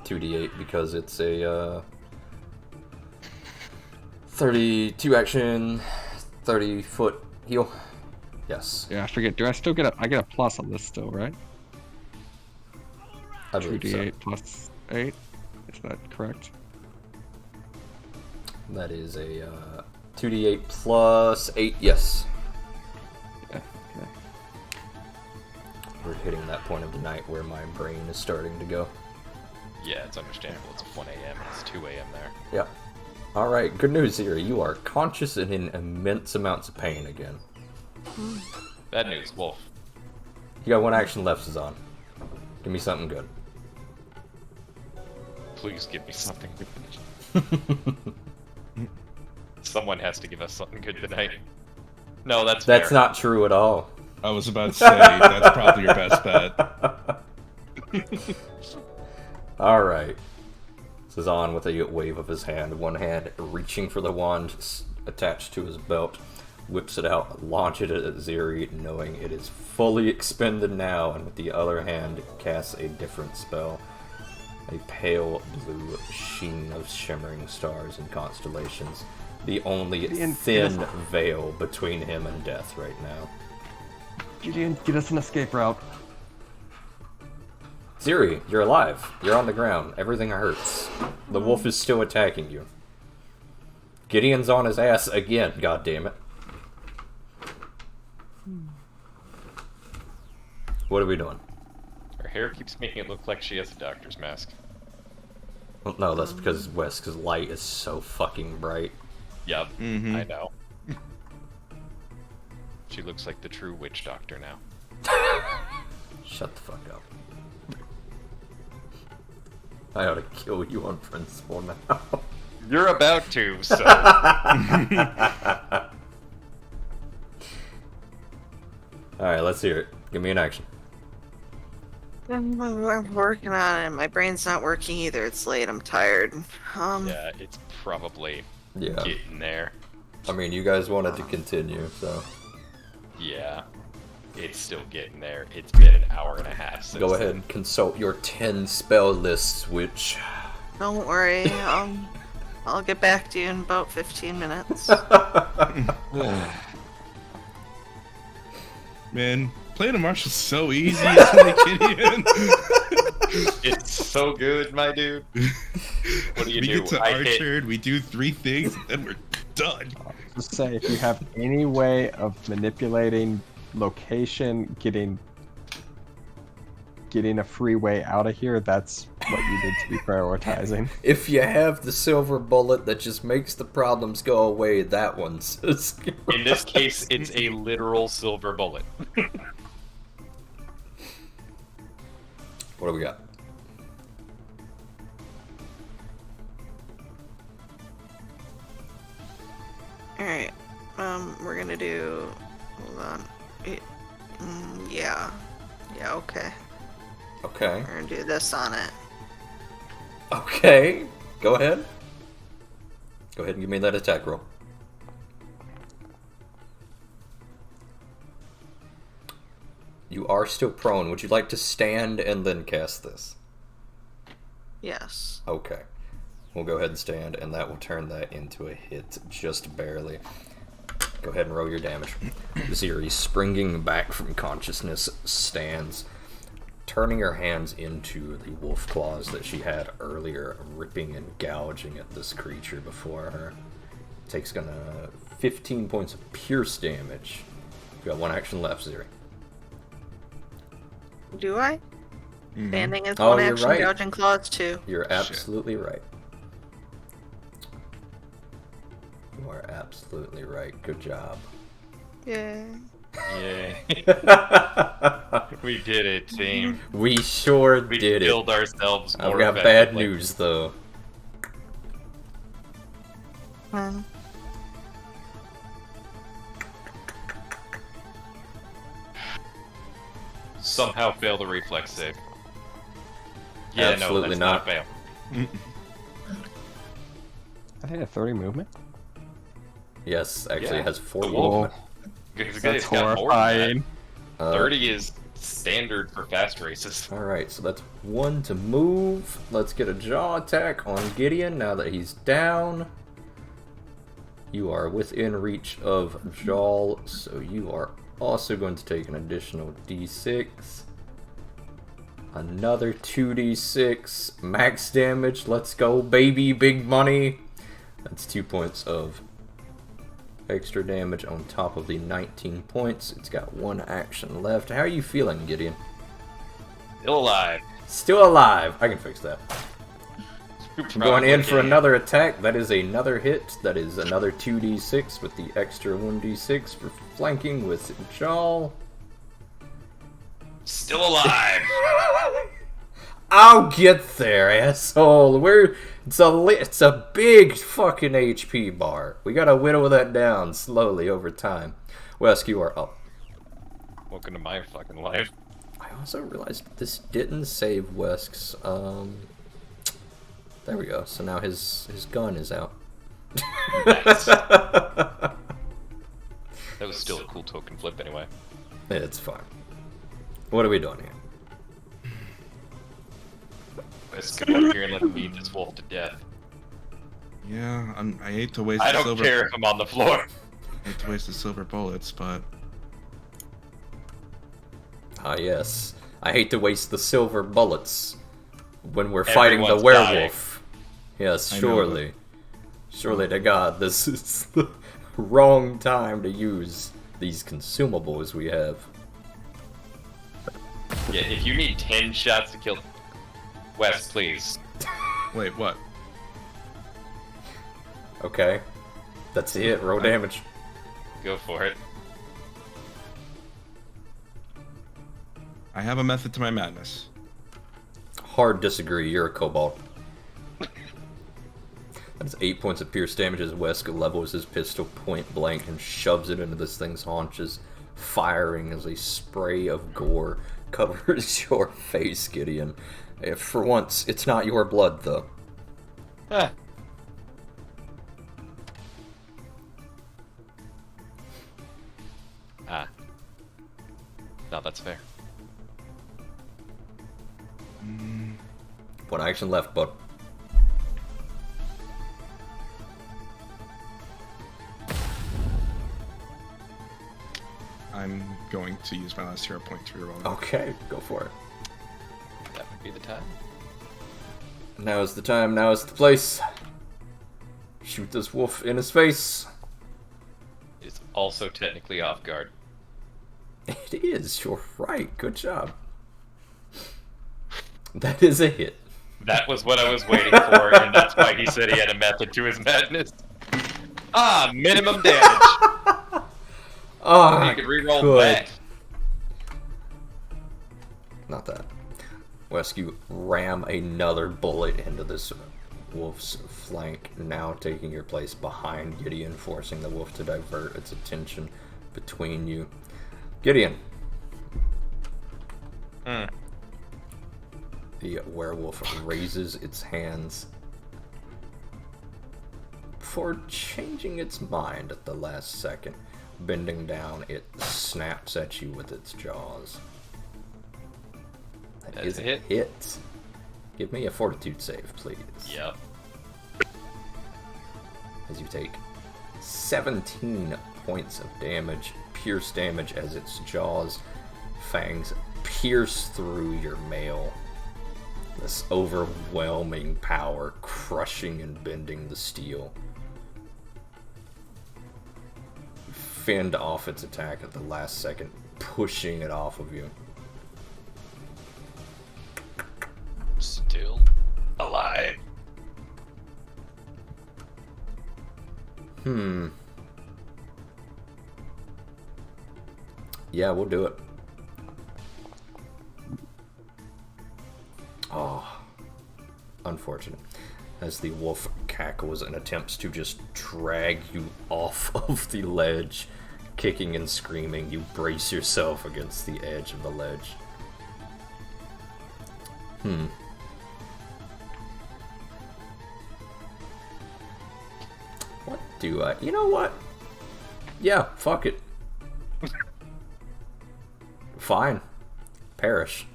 2d8 because it's a 32 action, 30 foot heal. Yes. Yeah, I forget. Do I still get I get a plus on this still, right? I believe 2d8 so. plus 8. Is that correct? That is a 2d8 plus 8. Yes. Yeah. Okay. We're hitting that point of the night where my brain is starting to go. Yeah, it's understandable. It's 1 a.m. and it's 2 a.m. there. Yeah. Alright, good news here. You are conscious and in immense amounts of pain again. Bad news, Wolf. You got 1 action left, Zazan. Give me something good. Please give me something good. Someone has to give us something good tonight. No, that's That's fair. not true at all. I was about to say, that's probably your best bet. Alright. Zazan with a wave of his hand, one hand reaching for the wand attached to his belt, whips it out, launches it at Ziri, knowing it is fully expended now, and with the other hand casts a different spell. A pale blue sheen of shimmering stars and constellations. The only thin veil between him and death right now. Gideon, get us an escape route. Ziri, you're alive. You're on the ground. Everything hurts. The wolf is still attacking you. Gideon's on his ass again, goddammit. What are we doing? Her hair keeps making it look like she has a doctor's mask. Well, no, that's because Wes's light is so fucking bright. Yep, Mhm. I know. She looks like the true witch doctor now. Shut the fuck up. I ought to kill you on principle now. You're about to, so... Alright, let's hear it. Give me an action. I'm working on it. My brain's not working either. It's late. I'm tired. Yeah, it's probably Yeah. getting there. I mean, you guys wanted to continue, so... Yeah, it's still getting there. It's been an hour and a half since Go ahead and consult your 10 spell lists, which... Don't worry. I'll get back to you in about 15 minutes. Man, playing a marshal's so easy, isn't it, Gideon? It's so good, my dude. What do you we do? get to I Archer, we do 3 things, and then we're done. Just say, if you have any way of manipulating location, getting a free way out of here, that's what you need to be prioritizing. If you have the silver bullet that just makes the problems go away, that one's... In this case, it's a literal silver bullet. What do we got? Alright. We're gonna do... Hold on. Yeah. Yeah, okay. Okay. We're gonna do this on it. Okay. Go ahead. Go ahead and give me that attack roll. You are still prone. Would you like to stand and then cast this? Yes. Okay. We'll go ahead and stand, and that will turn that into a hit just barely. Go ahead and roll your damage. Ziri, springing back from consciousness, stands, turning her hands into the wolf claws that she had earlier, ripping and gouging at this creature before her. Takes 15 points of pierce damage. You got 1 action left, Ziri. Do I? Standing is Oh, one you're action, right. gouging claws 2. You're absolutely right. You are absolutely right. Good job. Yeah. Yay. We did it, team. We sure We did it. killed ourselves more I've got bad effectively. news, though. Somehow fail the reflex save. Yeah, Absolutely no, that's not. not fail. I think I have 30 movement. Yes, actually Yeah. it has 4 The wolf. movement. It's That's got more than that. horrifying. 30 is standard for fast races. Alright, so that's 1 to move. Let's get a jaw attack on Gideon now that he's down. You are within reach of Jaw, so you are also going to take an additional d6. Another 2d6. Max damage. Let's go, baby. Big money. That's 2 points of extra damage on top of the 19 points. It's got 1 action left. How are you feeling, Gideon? Still alive. Still alive. I can fix that. You're Going in for probably- another attack. That is another hit. That is another 2d6 with the extra 1d6 for flanking with Jaw. Still alive. I'll get there, asshole. It's a big fucking HP bar. We gotta whittle that down slowly over time. Wesk, you are up. Welcome to my fucking life. I also realized this didn't save Wesk's. There we go. So now his gun is out. Nice. That was still a cool token flip anyway. It's fine. What are we doing here? Let's come over here and let me beat this wolf to death. Yeah, I hate to waste I the don't silver. care if I'm on the floor. I hate to waste the silver bullets, but Ah, yes. I hate to waste the silver bullets when we're fighting the Everyone's werewolf. Yes, I know, surely. Surely to God, this is the wrong time to use these consumables we have. Yeah, if you need 10 shots to kill Wes, please. wait, what? Okay. That's it. Roll damage. Go for it. I have a method to my madness. Hard disagree. You're a kobold. That's 8 points of pierce damage as Wesk levels his pistol point blank and shoves it into this thing's haunches, firing as a spray of gore covers your face, Gideon. If for once, it's not your blood, though. Ah. Ah. No, that's fair. One action left, bud. I'm going to use my last hero point to reroll. Okay, go for it. That would be the time. Now is the time, now is the place. Shoot this wolf in his face. It's also technically off guard. It is, you're right. Good job. That is a hit. That was what I was waiting for, and that's why he said he had a method to his madness. Ah, minimum damage. Oh, You could reroll good. back. Not that. Wesk, you ram another bullet into this wolf's flank, now taking your place behind Gideon, forcing the wolf to divert its attention between you. Gideon. Hmm. The werewolf raises its hands before changing its mind at the last second. Bending down, it snaps at you with its jaws. That That's is a a hit. hit. Give me a fortitude save, please. Yep. As you take 17 points of damage, pierce damage, as its jaws, fangs pierce through your mail. This overwhelming power crushing and bending the steel. Fend off its attack at the last second, pushing it off of you. Still alive. Yeah, we'll do it. Oh, unfortunate. As the wolf cackles and attempts to just drag you off of the ledge, kicking and screaming, you brace yourself against the edge of the ledge. Do I? You know what? Yeah, fuck it. Fine. Perish.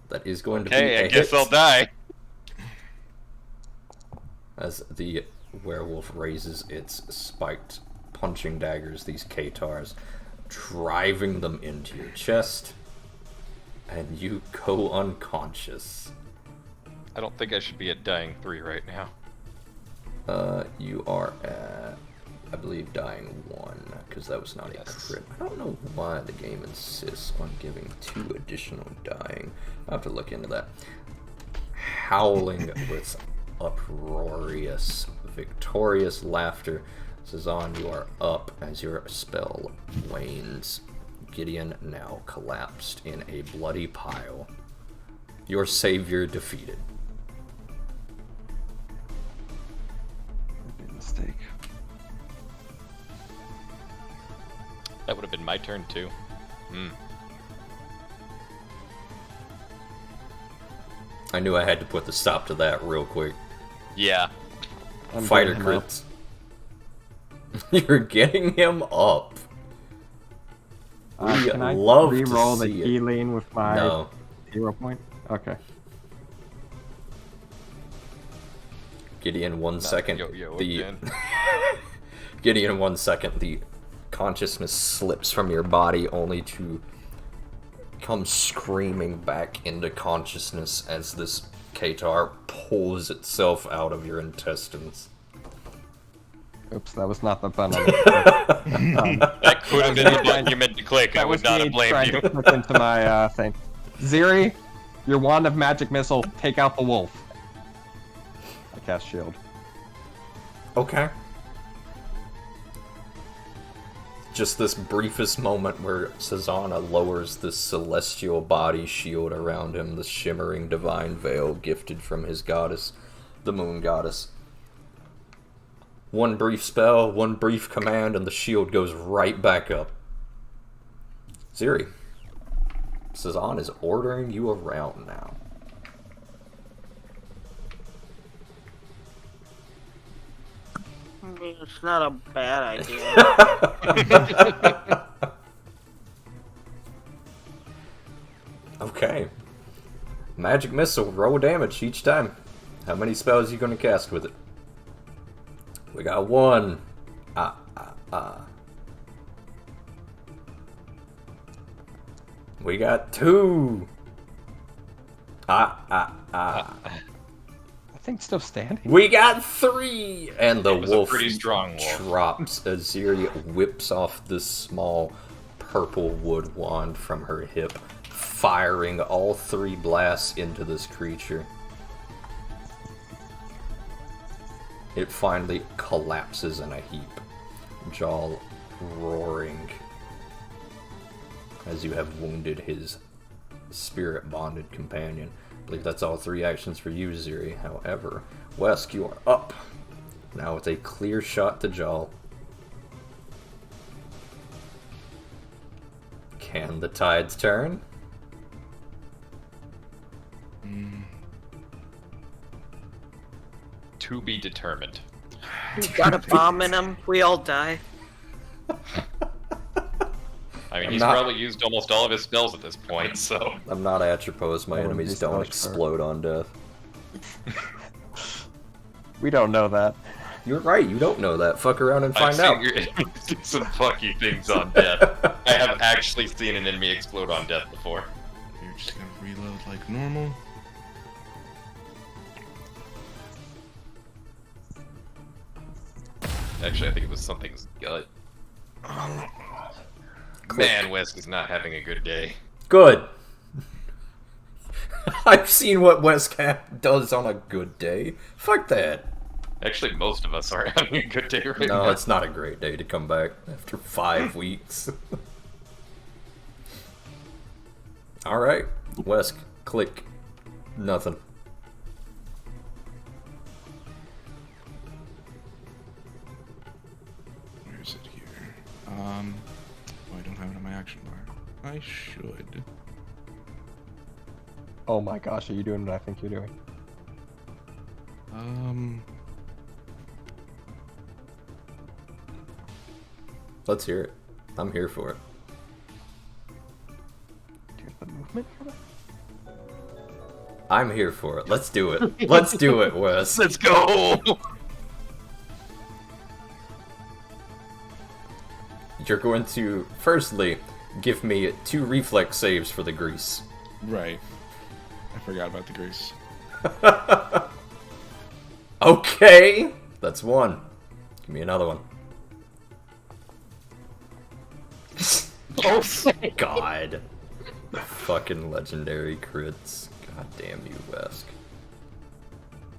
That is going to be Hey, a I guess hit. I'll die. As the werewolf raises its spiked punching daggers, these Katars, driving them into your chest, and you go unconscious. I don't think I should be at dying 3 right now. You are at, I believe, dying 1, because that was not a crit. I don't know why the game insists on giving 2 additional dying. I'll have to look into that. Howling with uproarious, victorious laughter, Cezanne, you are up as your spell wanes. Gideon now collapsed in a bloody pile. Your savior defeated. Mistake. That would have been my turn too. I knew I had to put the stop to that real quick. Yeah. I'm Fighter getting him up. crits. You're getting him up. We Can I love re-roll to the see it. healing with my No. hero point? Okay. Gideon, 1 second. yo, The again. Gideon, 1 second. The consciousness slips from your body, only to come screaming back into consciousness as this Katar pulls itself out of your intestines. Oops, that was not the button. I That could have been the button you meant to click. I that would was not me have blamed trying you. to click into my thing. Ziri, your wand of magic missile, take out the wolf. I cast shield. Okay. Just this briefest moment where Cezanna lowers this celestial body shield around him, the shimmering divine veil gifted from his goddess, the moon goddess. One brief spell, one brief command, and the shield goes right back up. Ziri, Cezanne is ordering you around now. It's not a bad idea. Okay. Magic missile, roll damage each time. How many spells are you going to cast with it? We got 1. We got 2. I think still standing. We got 3. And the It was a wolf pretty strong wolf. drops as Ziri whips off this small purple wood wand from her hip, firing all 3 blasts into this creature. It finally collapses in a heap, jaw roaring, as you have wounded his spirit-bonded companion. I believe that's all 3 actions for you, Ziri. However, Wesk, you are up. Now with a clear shot to jaw. Can the tides turn? To be determined. You got a bomb in him, we all die. I mean, I'm he's not- probably used almost all of his spells at this point, so. I'm not Atropos. My Oh, enemies these don't spells explode on death. We don't know that. You're right. You don't know that. Fuck around and I've find out. seen your enemies do some fucky things on death. I have actually seen an enemy explode on death before. You're just gonna reload like normal. Actually, I think it was something's gut. Man, Wesk is not having a good day. Good. I've seen what Westcap does on a good day. Fuck that. Actually, most of us aren't having a good day right No, now. it's not a great day to come back after 5 weeks. Alright. Wesk, click. Nothing. Where is it here? Oh, I don't have it on my action bar. I should. Oh my gosh, are you doing what I think you're doing? Let's hear it. I'm here for it. Do you have the movement for that? I'm here for it. Let's do it. Let's do it, Wes. Let's go! You're going to, firstly, give me 2 reflex saves for the grease. Right. I forgot about the grease. Okay! That's 1. Give me another one. Oh, God. Fucking legendary crits. God damn you, Wesk.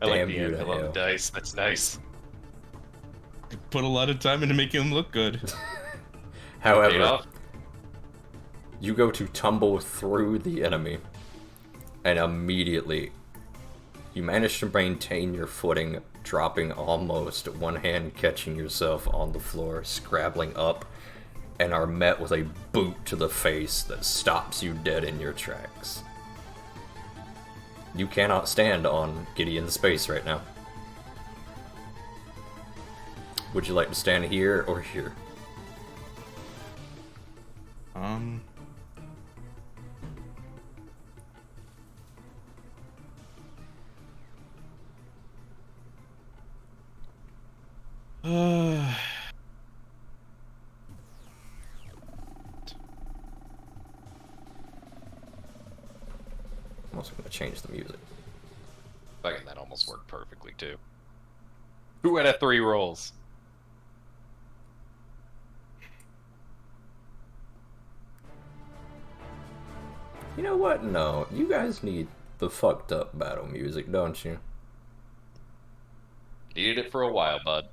I like Damn the you to anvil on the hell. dice. That's nice. I put a lot of time into making him look good. Paid However, off. you go to tumble through the enemy, and immediately you manage to maintain your footing, dropping almost, one hand catching yourself on the floor, scrabbling up, and are met with a boot to the face that stops you dead in your tracks. You cannot stand on Gideon's space right now. Would you like to stand here or here? I'm also going to change the music. Fucking, that almost worked perfectly too. 2 out of 3 rolls. You know what? No, you guys need the fucked up battle music, don't you? Needed it for a while, bud.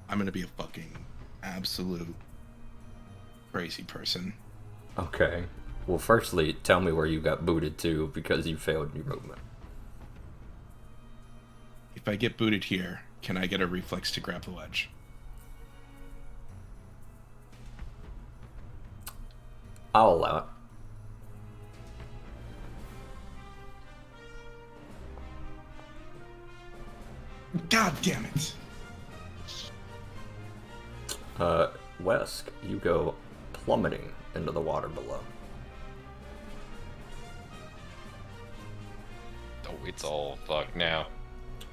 I'm gonna be a fucking absolute crazy person. Okay. Well, firstly, tell me where you got booted to because you failed your movement. If I get booted here, can I get a reflex to grab the ledge? I'll allow it. God damn it! Wesk, you go plummeting into the water below. Oh, it's all fucked now.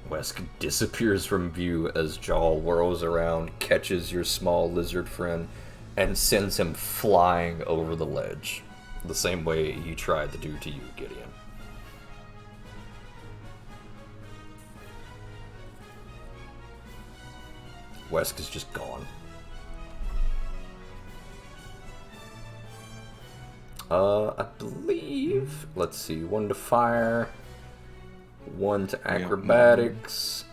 Wesk disappears from view as Jaw whirls around, catches your small lizard friend, and sends him flying over the ledge. The same way he tried to do to you, Gideon. Wesk is just gone. I believe, let's see, 1 to fire, 1 to acrobatics.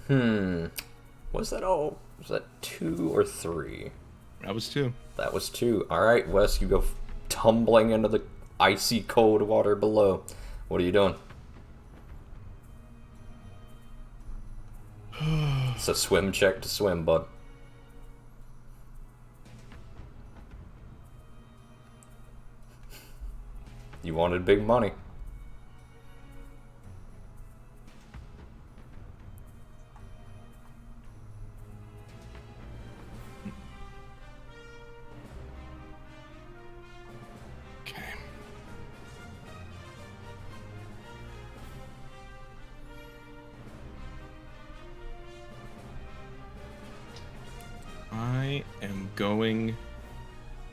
Was that all? Was that 2 or 3? That was 2. That was 2. Alright, Wes, you go tumbling into the icy cold water below. What are you doing? It's a swim check to swim, bud. You wanted big money. Okay. I am going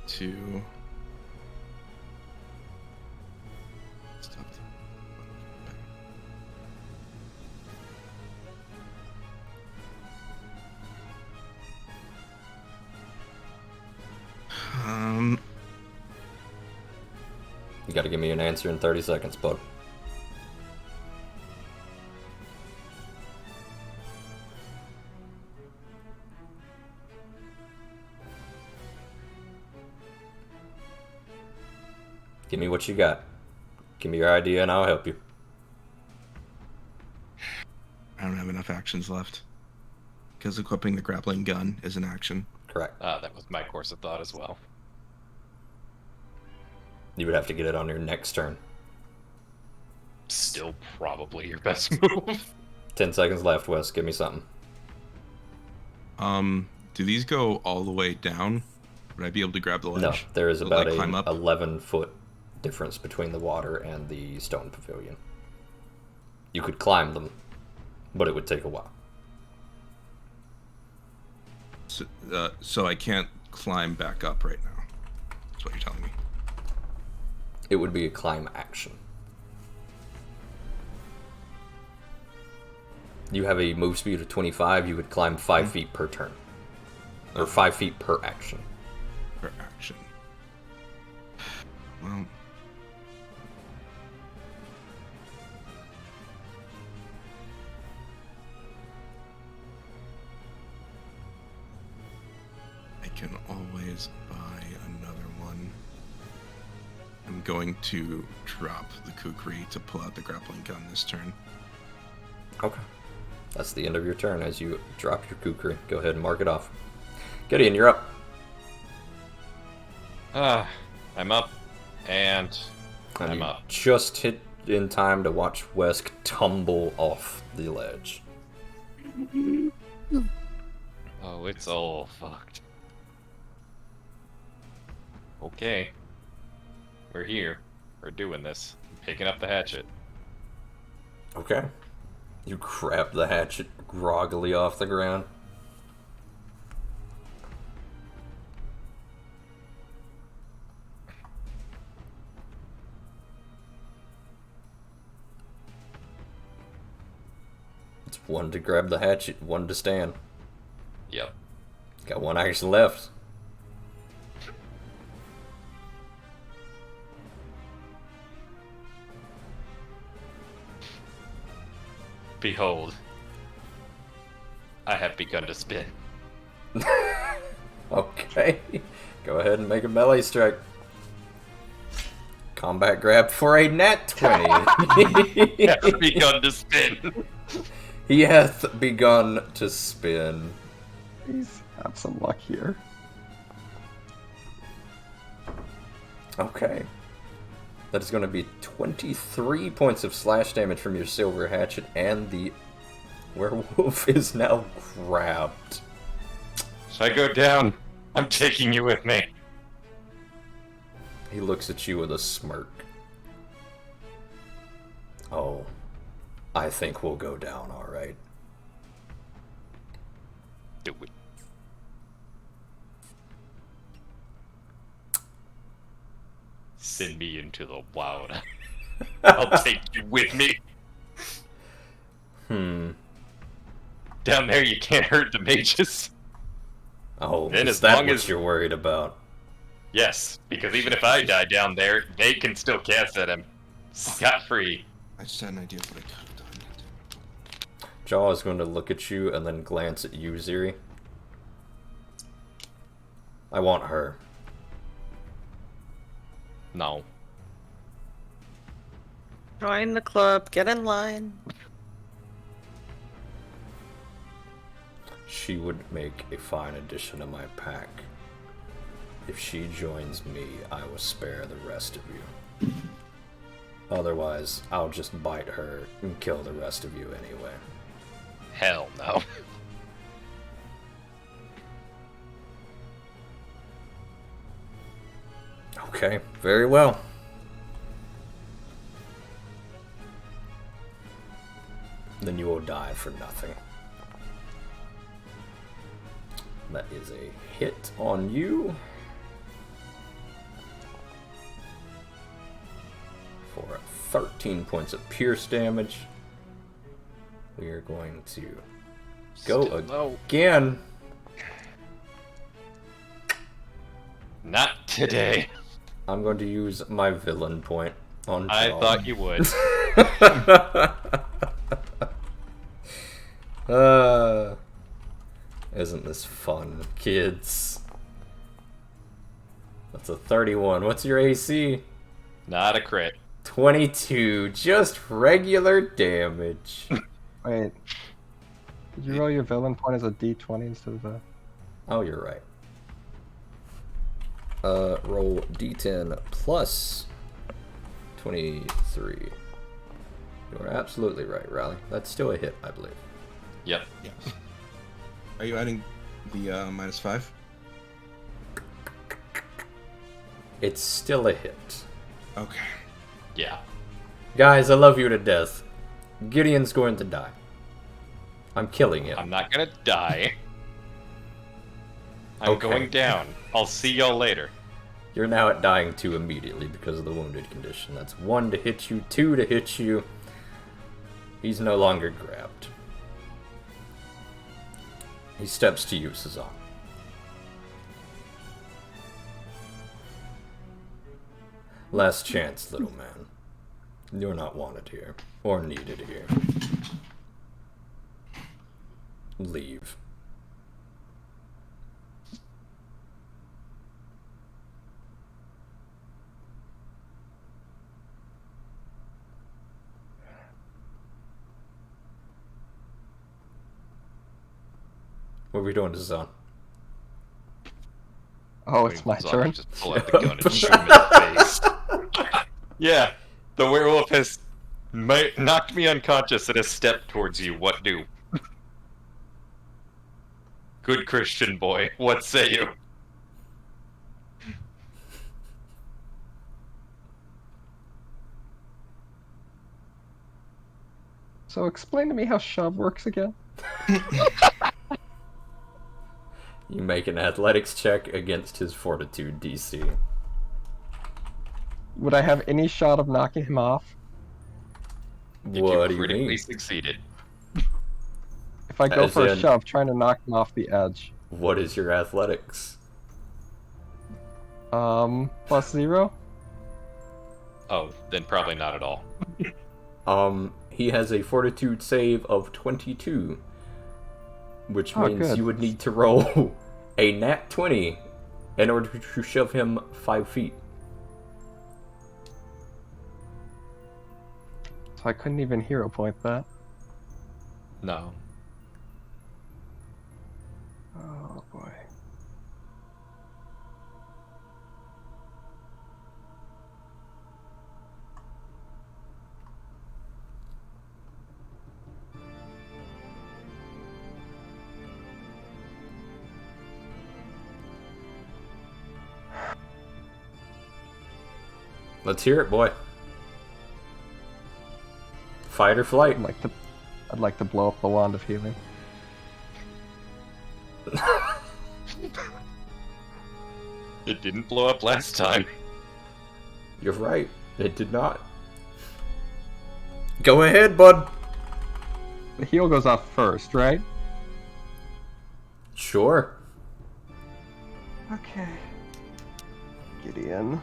to stop. You gotta give me an answer in 30 seconds, bud. Give me what you got. Give me your idea and I'll help you. I don't have enough actions left. Because equipping the grappling gun is an action. Correct. That was my course of thought as well. You would have to get it on your next turn. Still probably your best move. 10 seconds left, Wes. Give me something. Do these go all the way down? Would I be able to grab the ledge? No, there is Will about I climb a up? 11-foot difference between the water and the stone pavilion. You could climb them, but it would take a while. So I can't climb back up right now. That's what you're telling me. It would be a climb action. You have a move speed of 25. You would climb 5 feet per turn. Or 5 feet per action. Per action. Well. I can always buy another one. I'm going to drop the kukri to pull out the grappling gun this turn. Okay. That's the end of your turn as you drop your kukri. Go ahead and mark it off. Gideon, you're up. I'm up, and And I'm you up. just hit in time to watch Wesk tumble off the ledge. Oh, it's all fucked. Okay. We're here. We're doing this. I'm picking up the hatchet. Okay. You grab the hatchet groggily off the ground. It's one to grab the hatchet, one to stand. Yep. Got one action left. Behold. I have begun to spin. Okay. Go ahead and make a melee strike. Combat grab for a nat 20. I have begun to spin. He hath begun to spin. Please have some luck here. Okay. That is going to be 23 points of slash damage from your silver hatchet, and the werewolf is now grabbed. Should I go down? I'm taking you with me. He looks at you with a smirk. Oh, I think we'll go down, alright. Do it. Send me into the wild. I'll take you with me. Down there you can't hurt the mages. Oh, Then is as that long what as- you're worried about? Yes, because even if I die down there, they can still cast at him. Scot-free. I just had an idea of what I could have done. Jaw is going to look at you and then glance at you, Ziri. I want her. No. Join the club. Get in line. She would make a fine addition to my pack. If she joins me, I will spare the rest of you. Otherwise, I'll just bite her and kill the rest of you anyway. Hell no. Okay, very well. Then you will die for nothing. That is a hit on you. For 13 points of pierce damage. We are going to go Still no. again. Not today. I'm going to use my villain point on I John. thought you would. Isn't this fun, kids? That's a 31. What's your AC? Not a crit. 22. Just regular damage. Wait. Did you roll your villain point as a d20 instead of a... Oh, you're right. Roll d10 plus 23. You are absolutely right, Riley. That's still a hit, I believe. Yep. Yes. Are you adding the -5? It's still a hit. Okay. Yeah. Guys, I love you to death. Gideon's going to die. I'm killing him. I'm not gonna die. I'm Okay. going down. I'll see y'all later. You're now at dying 2 immediately because of the wounded condition. That's 1 to hit you, 2 to hit you. He's no longer grabbed. He steps to you, Sazan. Last chance, little man. You're not wanted here, or needed here. Leave. What are we doing, Sazan? Oh, it's my Zombie turn. Just pull out the gun and shoot him in the face. Yeah, the werewolf has knocked me unconscious and has stepped towards you. What do? Good Christian boy, what say you? So explain to me how shove works again. You make an athletics check against his fortitude DC. Would I have any shot of knocking him off? If What do you critically mean? succeeded. If I go As for a in- shove, trying to knock him off the edge. What is your athletics? +0? Oh, then probably not at all. He has a fortitude save of 22, which Oh, means good. you would need to roll a nat 20 in order to shove him 5 feet. So I couldn't even hero point that. No. Oh boy. Let's hear it, boy. Fight or flight. I'd like to blow up the wand of healing. It didn't blow up last time. You're right. It did not. Go ahead, bud. The heal goes off first, right? Sure. Okay. Gideon.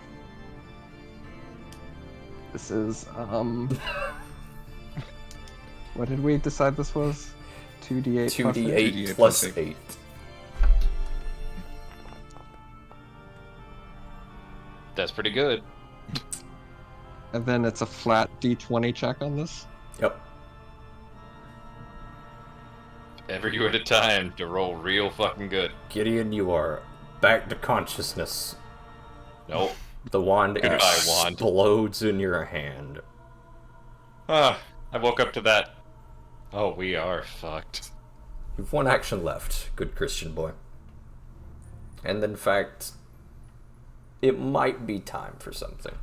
This is, what did we decide this was? 2d8 plus 8? 2d8 8 plus plus 8. That's pretty good. And then it's a flat d20 check on this? Yep. Ever you at a time to roll real fucking good. Gideon, you are back to consciousness. Nope. The wand Goodbye, wand. explodes in your hand. Ah, I woke up to that. Oh, we are fucked. You've 1 action left, good Christian boy. And in fact, it might be time for something.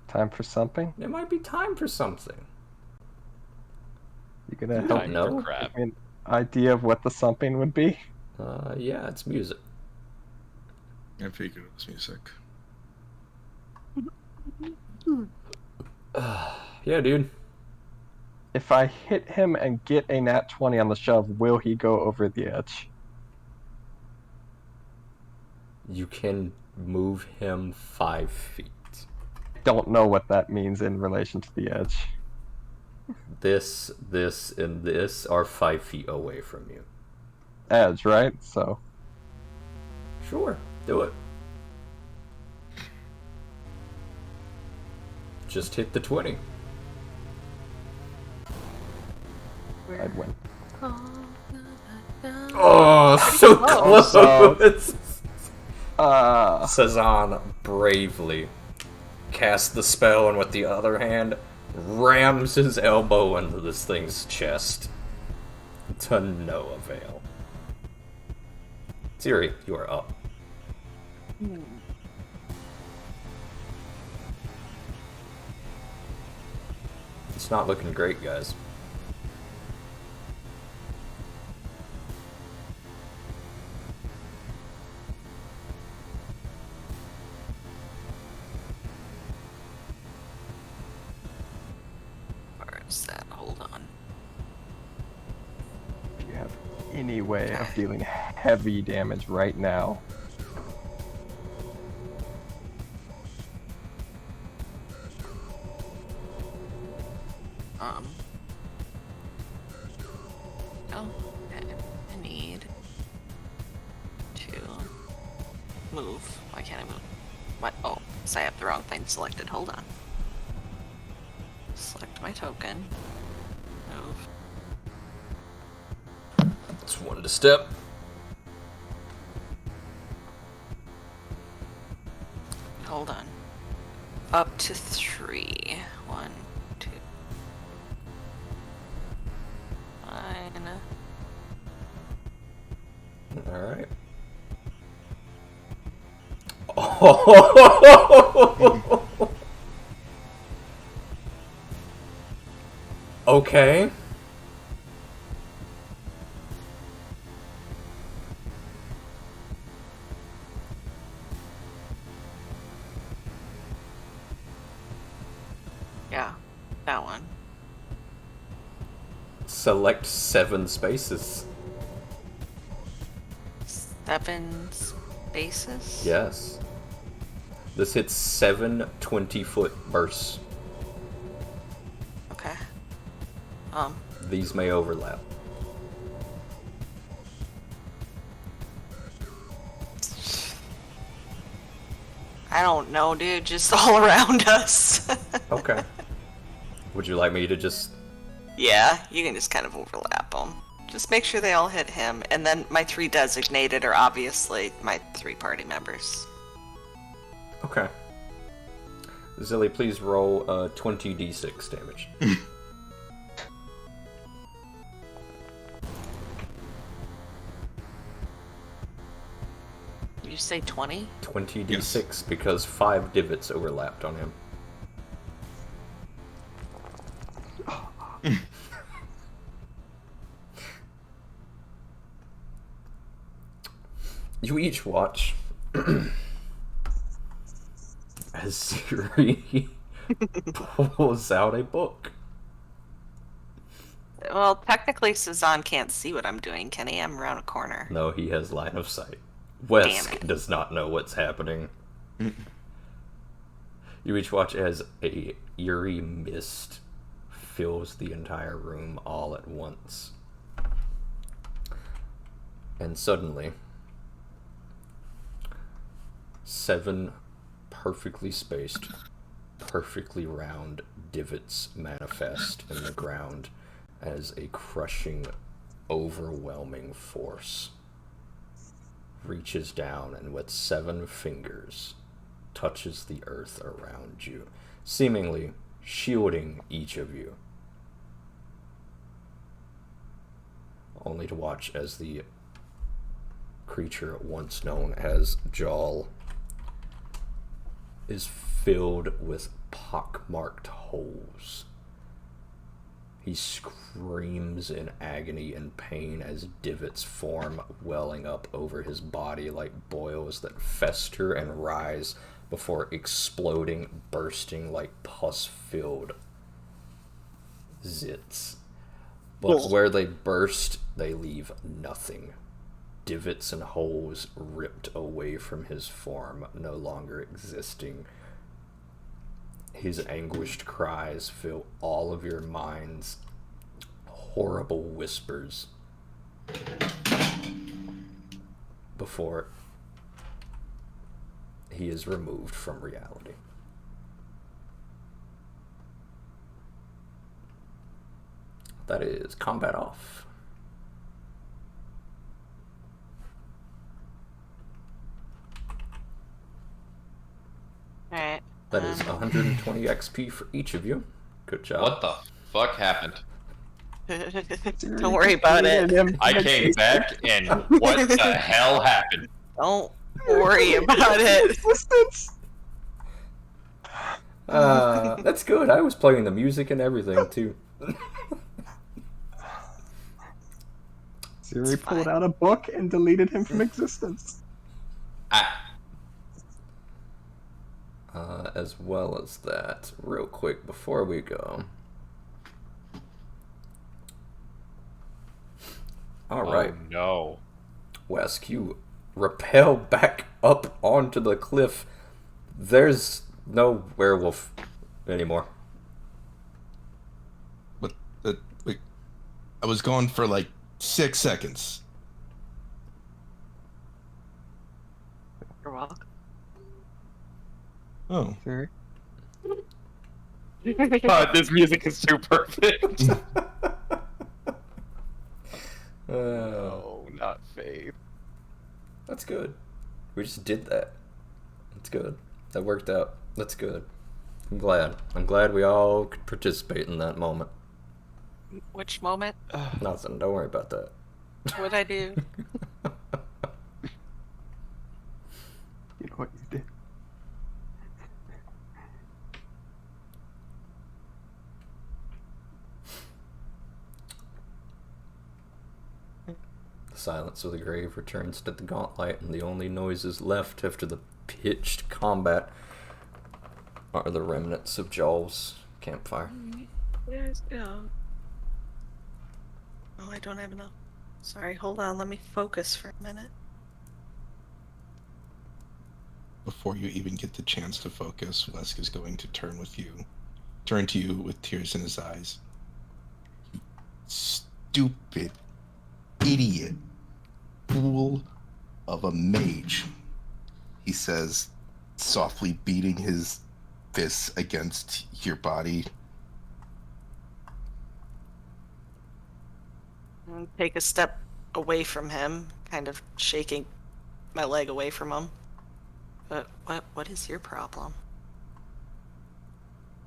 Time for something? It might be time for something. You gonna You help don't me know? Crap. give me an idea of what the something would be? Yeah, it's music. I figured it was music. Yeah, dude. If I hit him and get a nat 20 on the shove, will he go over the edge? You can move him 5 feet. Don't know what that means in relation to the edge. This, and this are 5 feet away from you. Edge, right? So, Sure, do it. Just hit the 20. I'd win. Oh, so close! Sazan bravely casts the spell and with the other hand rams his elbow into this thing's chest to no avail. Siri, you are up. It's not looking great, guys. Where is that? Hold on. Do you have any way of dealing heavy damage right now? Oh, I need to move. Why can't I move? What? Oh, so I have the wrong thing selected. Hold on. Select my token. Move. It's one to step. Hold on. Up to 3. 1, 2. Fine. Alright. Okay. Yeah, that one. Select 7 spaces. 7 spaces? Yes. This hits 7 20-foot bursts. Okay. These may overlap. I don't know, dude. Just all around us. Okay. Would you like me to just... Yeah, you can just kind of overlap them. Just make sure they all hit him, and then my 3 designated are obviously my 3 party members. Okay. Zilly, please roll 20d6 damage. Did you say 20? 20d6 because 5 divots overlapped on him. You each watch as Siri pulls out a book. Well, technically, Sazan can't see what I'm doing, can he? I'm around a corner. No, he has line of sight. Damn Wesk it. does not know what's happening. You each watch as a eerie mist fills the entire room all at once. And suddenly, 7 perfectly spaced, perfectly round divots manifest in the ground as a crushing, overwhelming force reaches down and with 7 fingers touches the earth around you, seemingly shielding each of you. Only to watch as the creature once known as Jawl is filled with pockmarked holes. He screams in agony and pain as divots form, welling up over his body like boils that fester and rise before exploding, bursting like pus-filled zits. But where they burst, they leave nothing. Divots and holes ripped away from his form, no longer existing. His anguished cries fill all of your minds, horrible whispers, before he is removed from reality. That is combat off. That is 120 XP for each of you. Good job. What the fuck happened? Don't worry about it. I came back and what the hell happened? Don't worry about it. That's good. I was playing the music and everything too. Siri pulled out a book and deleted him from existence. As well as that, real quick before we go. All right, Oh, no. Wesk, you rappel back up onto the cliff. There's no werewolf anymore. But wait, I was gone for like 6 seconds. You're welcome. Oh. Siri? God, this music is too perfect. Oh, not Faith. That's good. We just did that. That's good. That worked out. That's good. I'm glad. I'm glad we all could participate in that moment. Which moment? Nothing. Don't worry about that. What'd I do? You know what you did? The silence of the grave returns to the gauntlet, and the only noises left after the pitched combat are the remnants of Joel's campfire. There's go. Oh, I don't have enough. Sorry, hold on. Let me focus for a minute. Before you even get the chance to focus, Wesk is going to turn to you with tears in his eyes. You stupid, idiot, fool of a mage, he says, softly beating his fists against your body. Take a step away from him, kind of shaking my leg away from him. But what is your problem?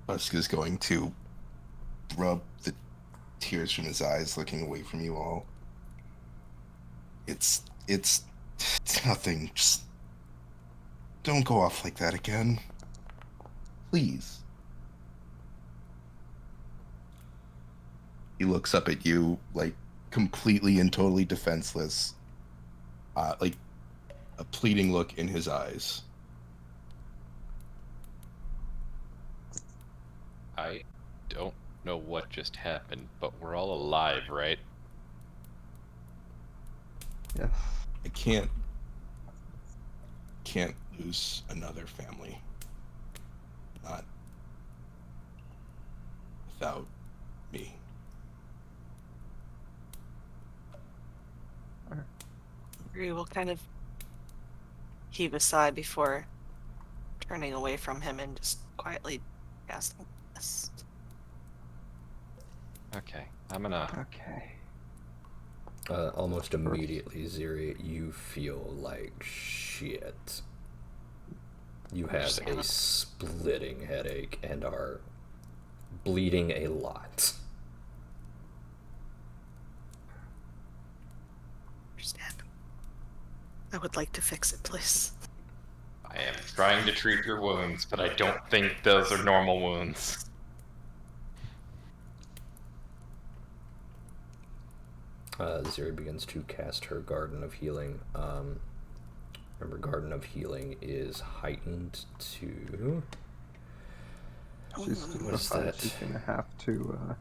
Wesk is going to rub the tears from his eyes, looking away from you all. It's nothing. Just don't go off like that again. Please. He looks up at you, like, completely and totally defenseless. Like, a pleading look in his eyes. I don't know what just happened, but we're all alive, right? Yes. I can't lose another family. Not without me. We will kind of heave a sigh before turning away from him and just quietly casting this. Okay, I'm gonna... Okay. Almost immediately, Ziri, you feel like shit. You have a splitting headache and are bleeding a lot. Understand. I would like to fix it, please. I am trying to treat your wounds, but I don't think those are normal wounds. Ziri begins to cast her Garden of Healing. Remember, Garden of Healing is heightened to... She's What is that? She's gonna have to.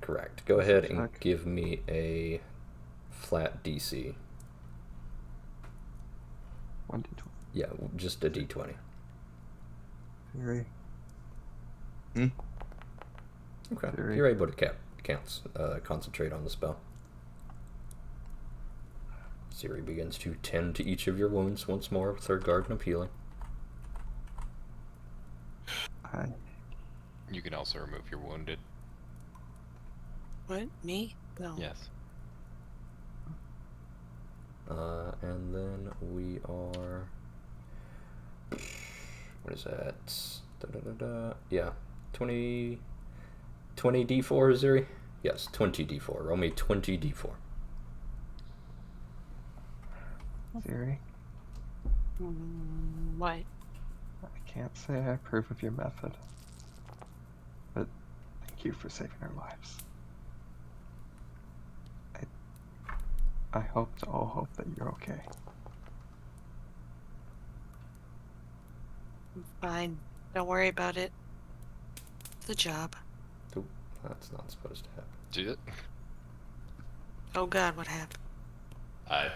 Correct. Go ahead and check. give me a flat DC. 1d20. Yeah, just a D20. Siri. Okay. Ziri. You're able to concentrate on the spell. Ziri begins to tend to each of your wounds once more with her Garden of Healing. Hi. You can also remove your wounded. What? Me? No. Yes. And then we are... What is that? Yeah. 20 d4, Zuri? Yes, 20 d4. Roll me 20 d4. Siri, What? I can't say I approve of your method, but thank you for saving our lives. I hope to all hope that you're okay. I'm fine. Don't worry about it. It's a job. Oop, that's not supposed to happen. Do it. Oh god, what happened? I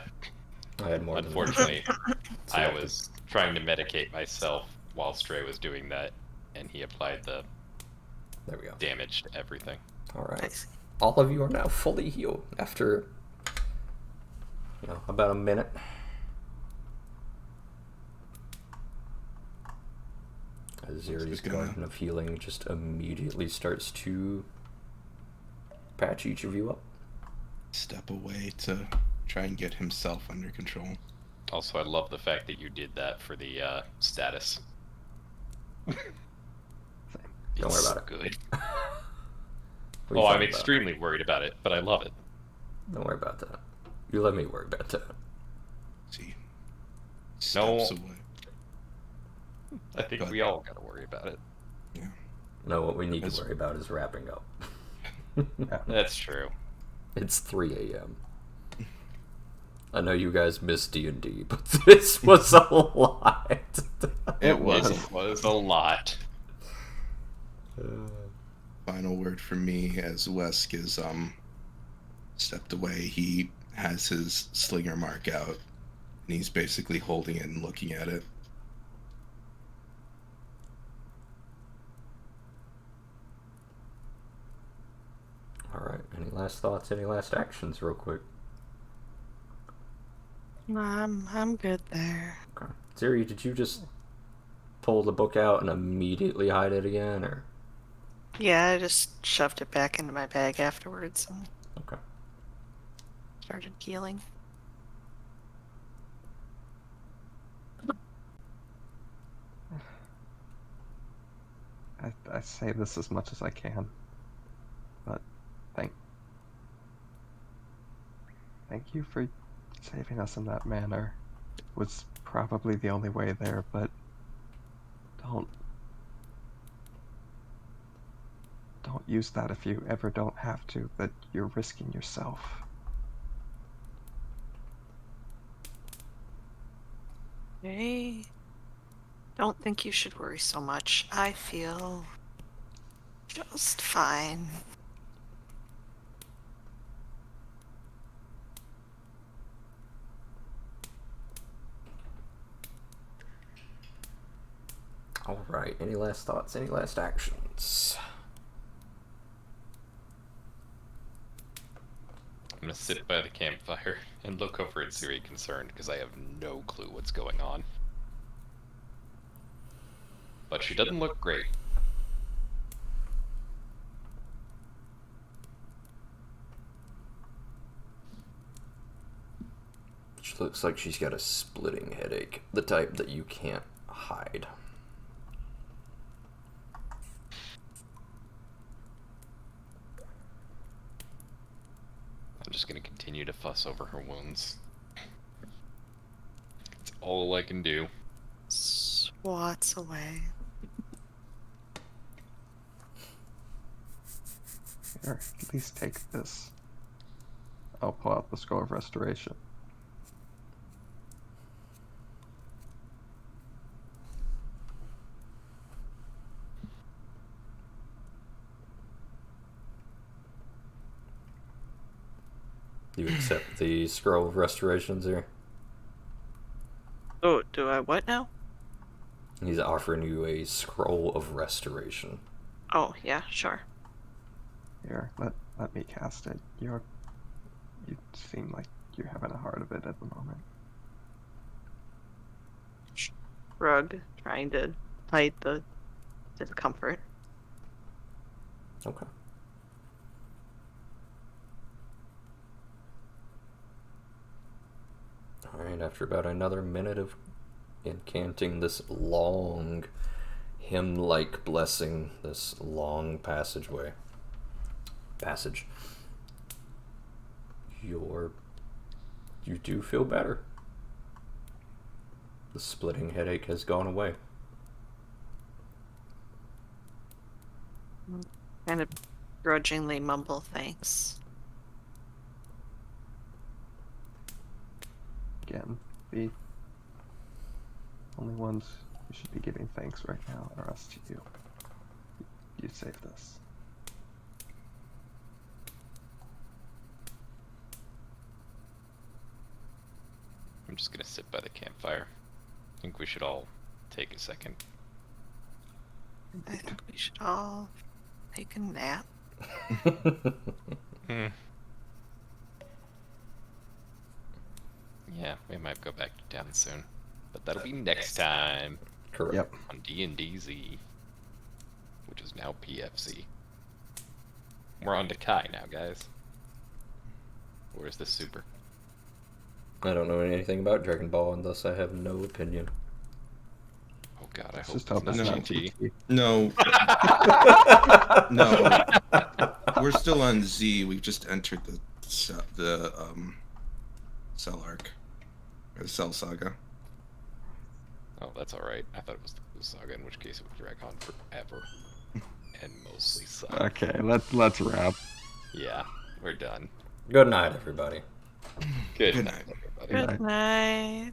I had more Unfortunately, than I selected. was trying to medicate myself while Stray was doing that, and he applied the There we go. damage to everything. Alright. I see. All of you are now fully healed after, about a minute. Ziri's gonna- Garden of Healing just immediately starts to patch each of you up. Step away to try and get himself under control. Also, I love the fact that you did that for the status. Don't worry It's about it. good. What are you Oh, talking I'm about? extremely worried about it, but I love it. Don't worry about that. You let me worry about that. See, No. steps away. I think But- we all gotta worry about it. Yeah. No, what we need That's- to worry about is wrapping up. That's true. It's 3 a.m. I know you guys miss D&D, but this was a lot. It was. It was a lot. Final word from me as Wesk is stepped away. He has his slinger mark out, and he's basically holding it and looking at it. Alright, any last thoughts, any last actions real quick? I'm good there. Okay. Ziri, did you just pull the book out and immediately hide it again, or? Yeah, I just shoved it back into my bag afterwards and Okay. started healing. I say this as much as I can, but thank you for saving us in that manner. It was probably the only way there, but don't use that if you ever don't have to. That you're risking yourself. I don't think you should worry so much. I feel just fine. Alright, any last thoughts, any last actions? I'm gonna sit by the campfire and look over at Siri concerned because I have no clue what's going on. But she doesn't look great. She looks like she's got a splitting headache, the type that you can't hide. I'm just gonna continue to fuss over her wounds. It's all I can do. Swats away. Here, at least take this. I'll pull out the Scroll of Restoration. You accept the Scroll of Restoration, Ziri? Oh, do I what now? He's offering you a Scroll of Restoration. Oh, yeah, sure. Here, let me cast it. You seem like you're having a heart of it at the moment. Rug, trying to hide the discomfort. Okay. Alright, after about another minute of incanting this long, hymn-like blessing this long passage. You do feel better. The splitting headache has gone away. Kind of grudgingly mumble thanks. Again, the only ones who should be giving thanks right now are us to you. You saved us. I'm just gonna sit by the campfire. I think we should all take a second. I think we should all take a nap. Yeah, we might go back to town soon, but that'll be next time Correct. Yep. on D&DZ, which is now PFC. We're on to Kai now, guys. Where's the super? I don't know anything about Dragon Ball, and thus I have no opinion. Oh god, I Let's hope just it's hope it's not not GT. GT. No. No. We're still on Z. We've just entered the Cell arc. Or the Cell saga. Oh, that's alright. I thought it was the Blue Saga, in which case it would drag on forever. And mostly suck. Okay, let's wrap. Yeah, we're done. Good night, everybody. Good, Good night, night. everybody. Good night. Bye.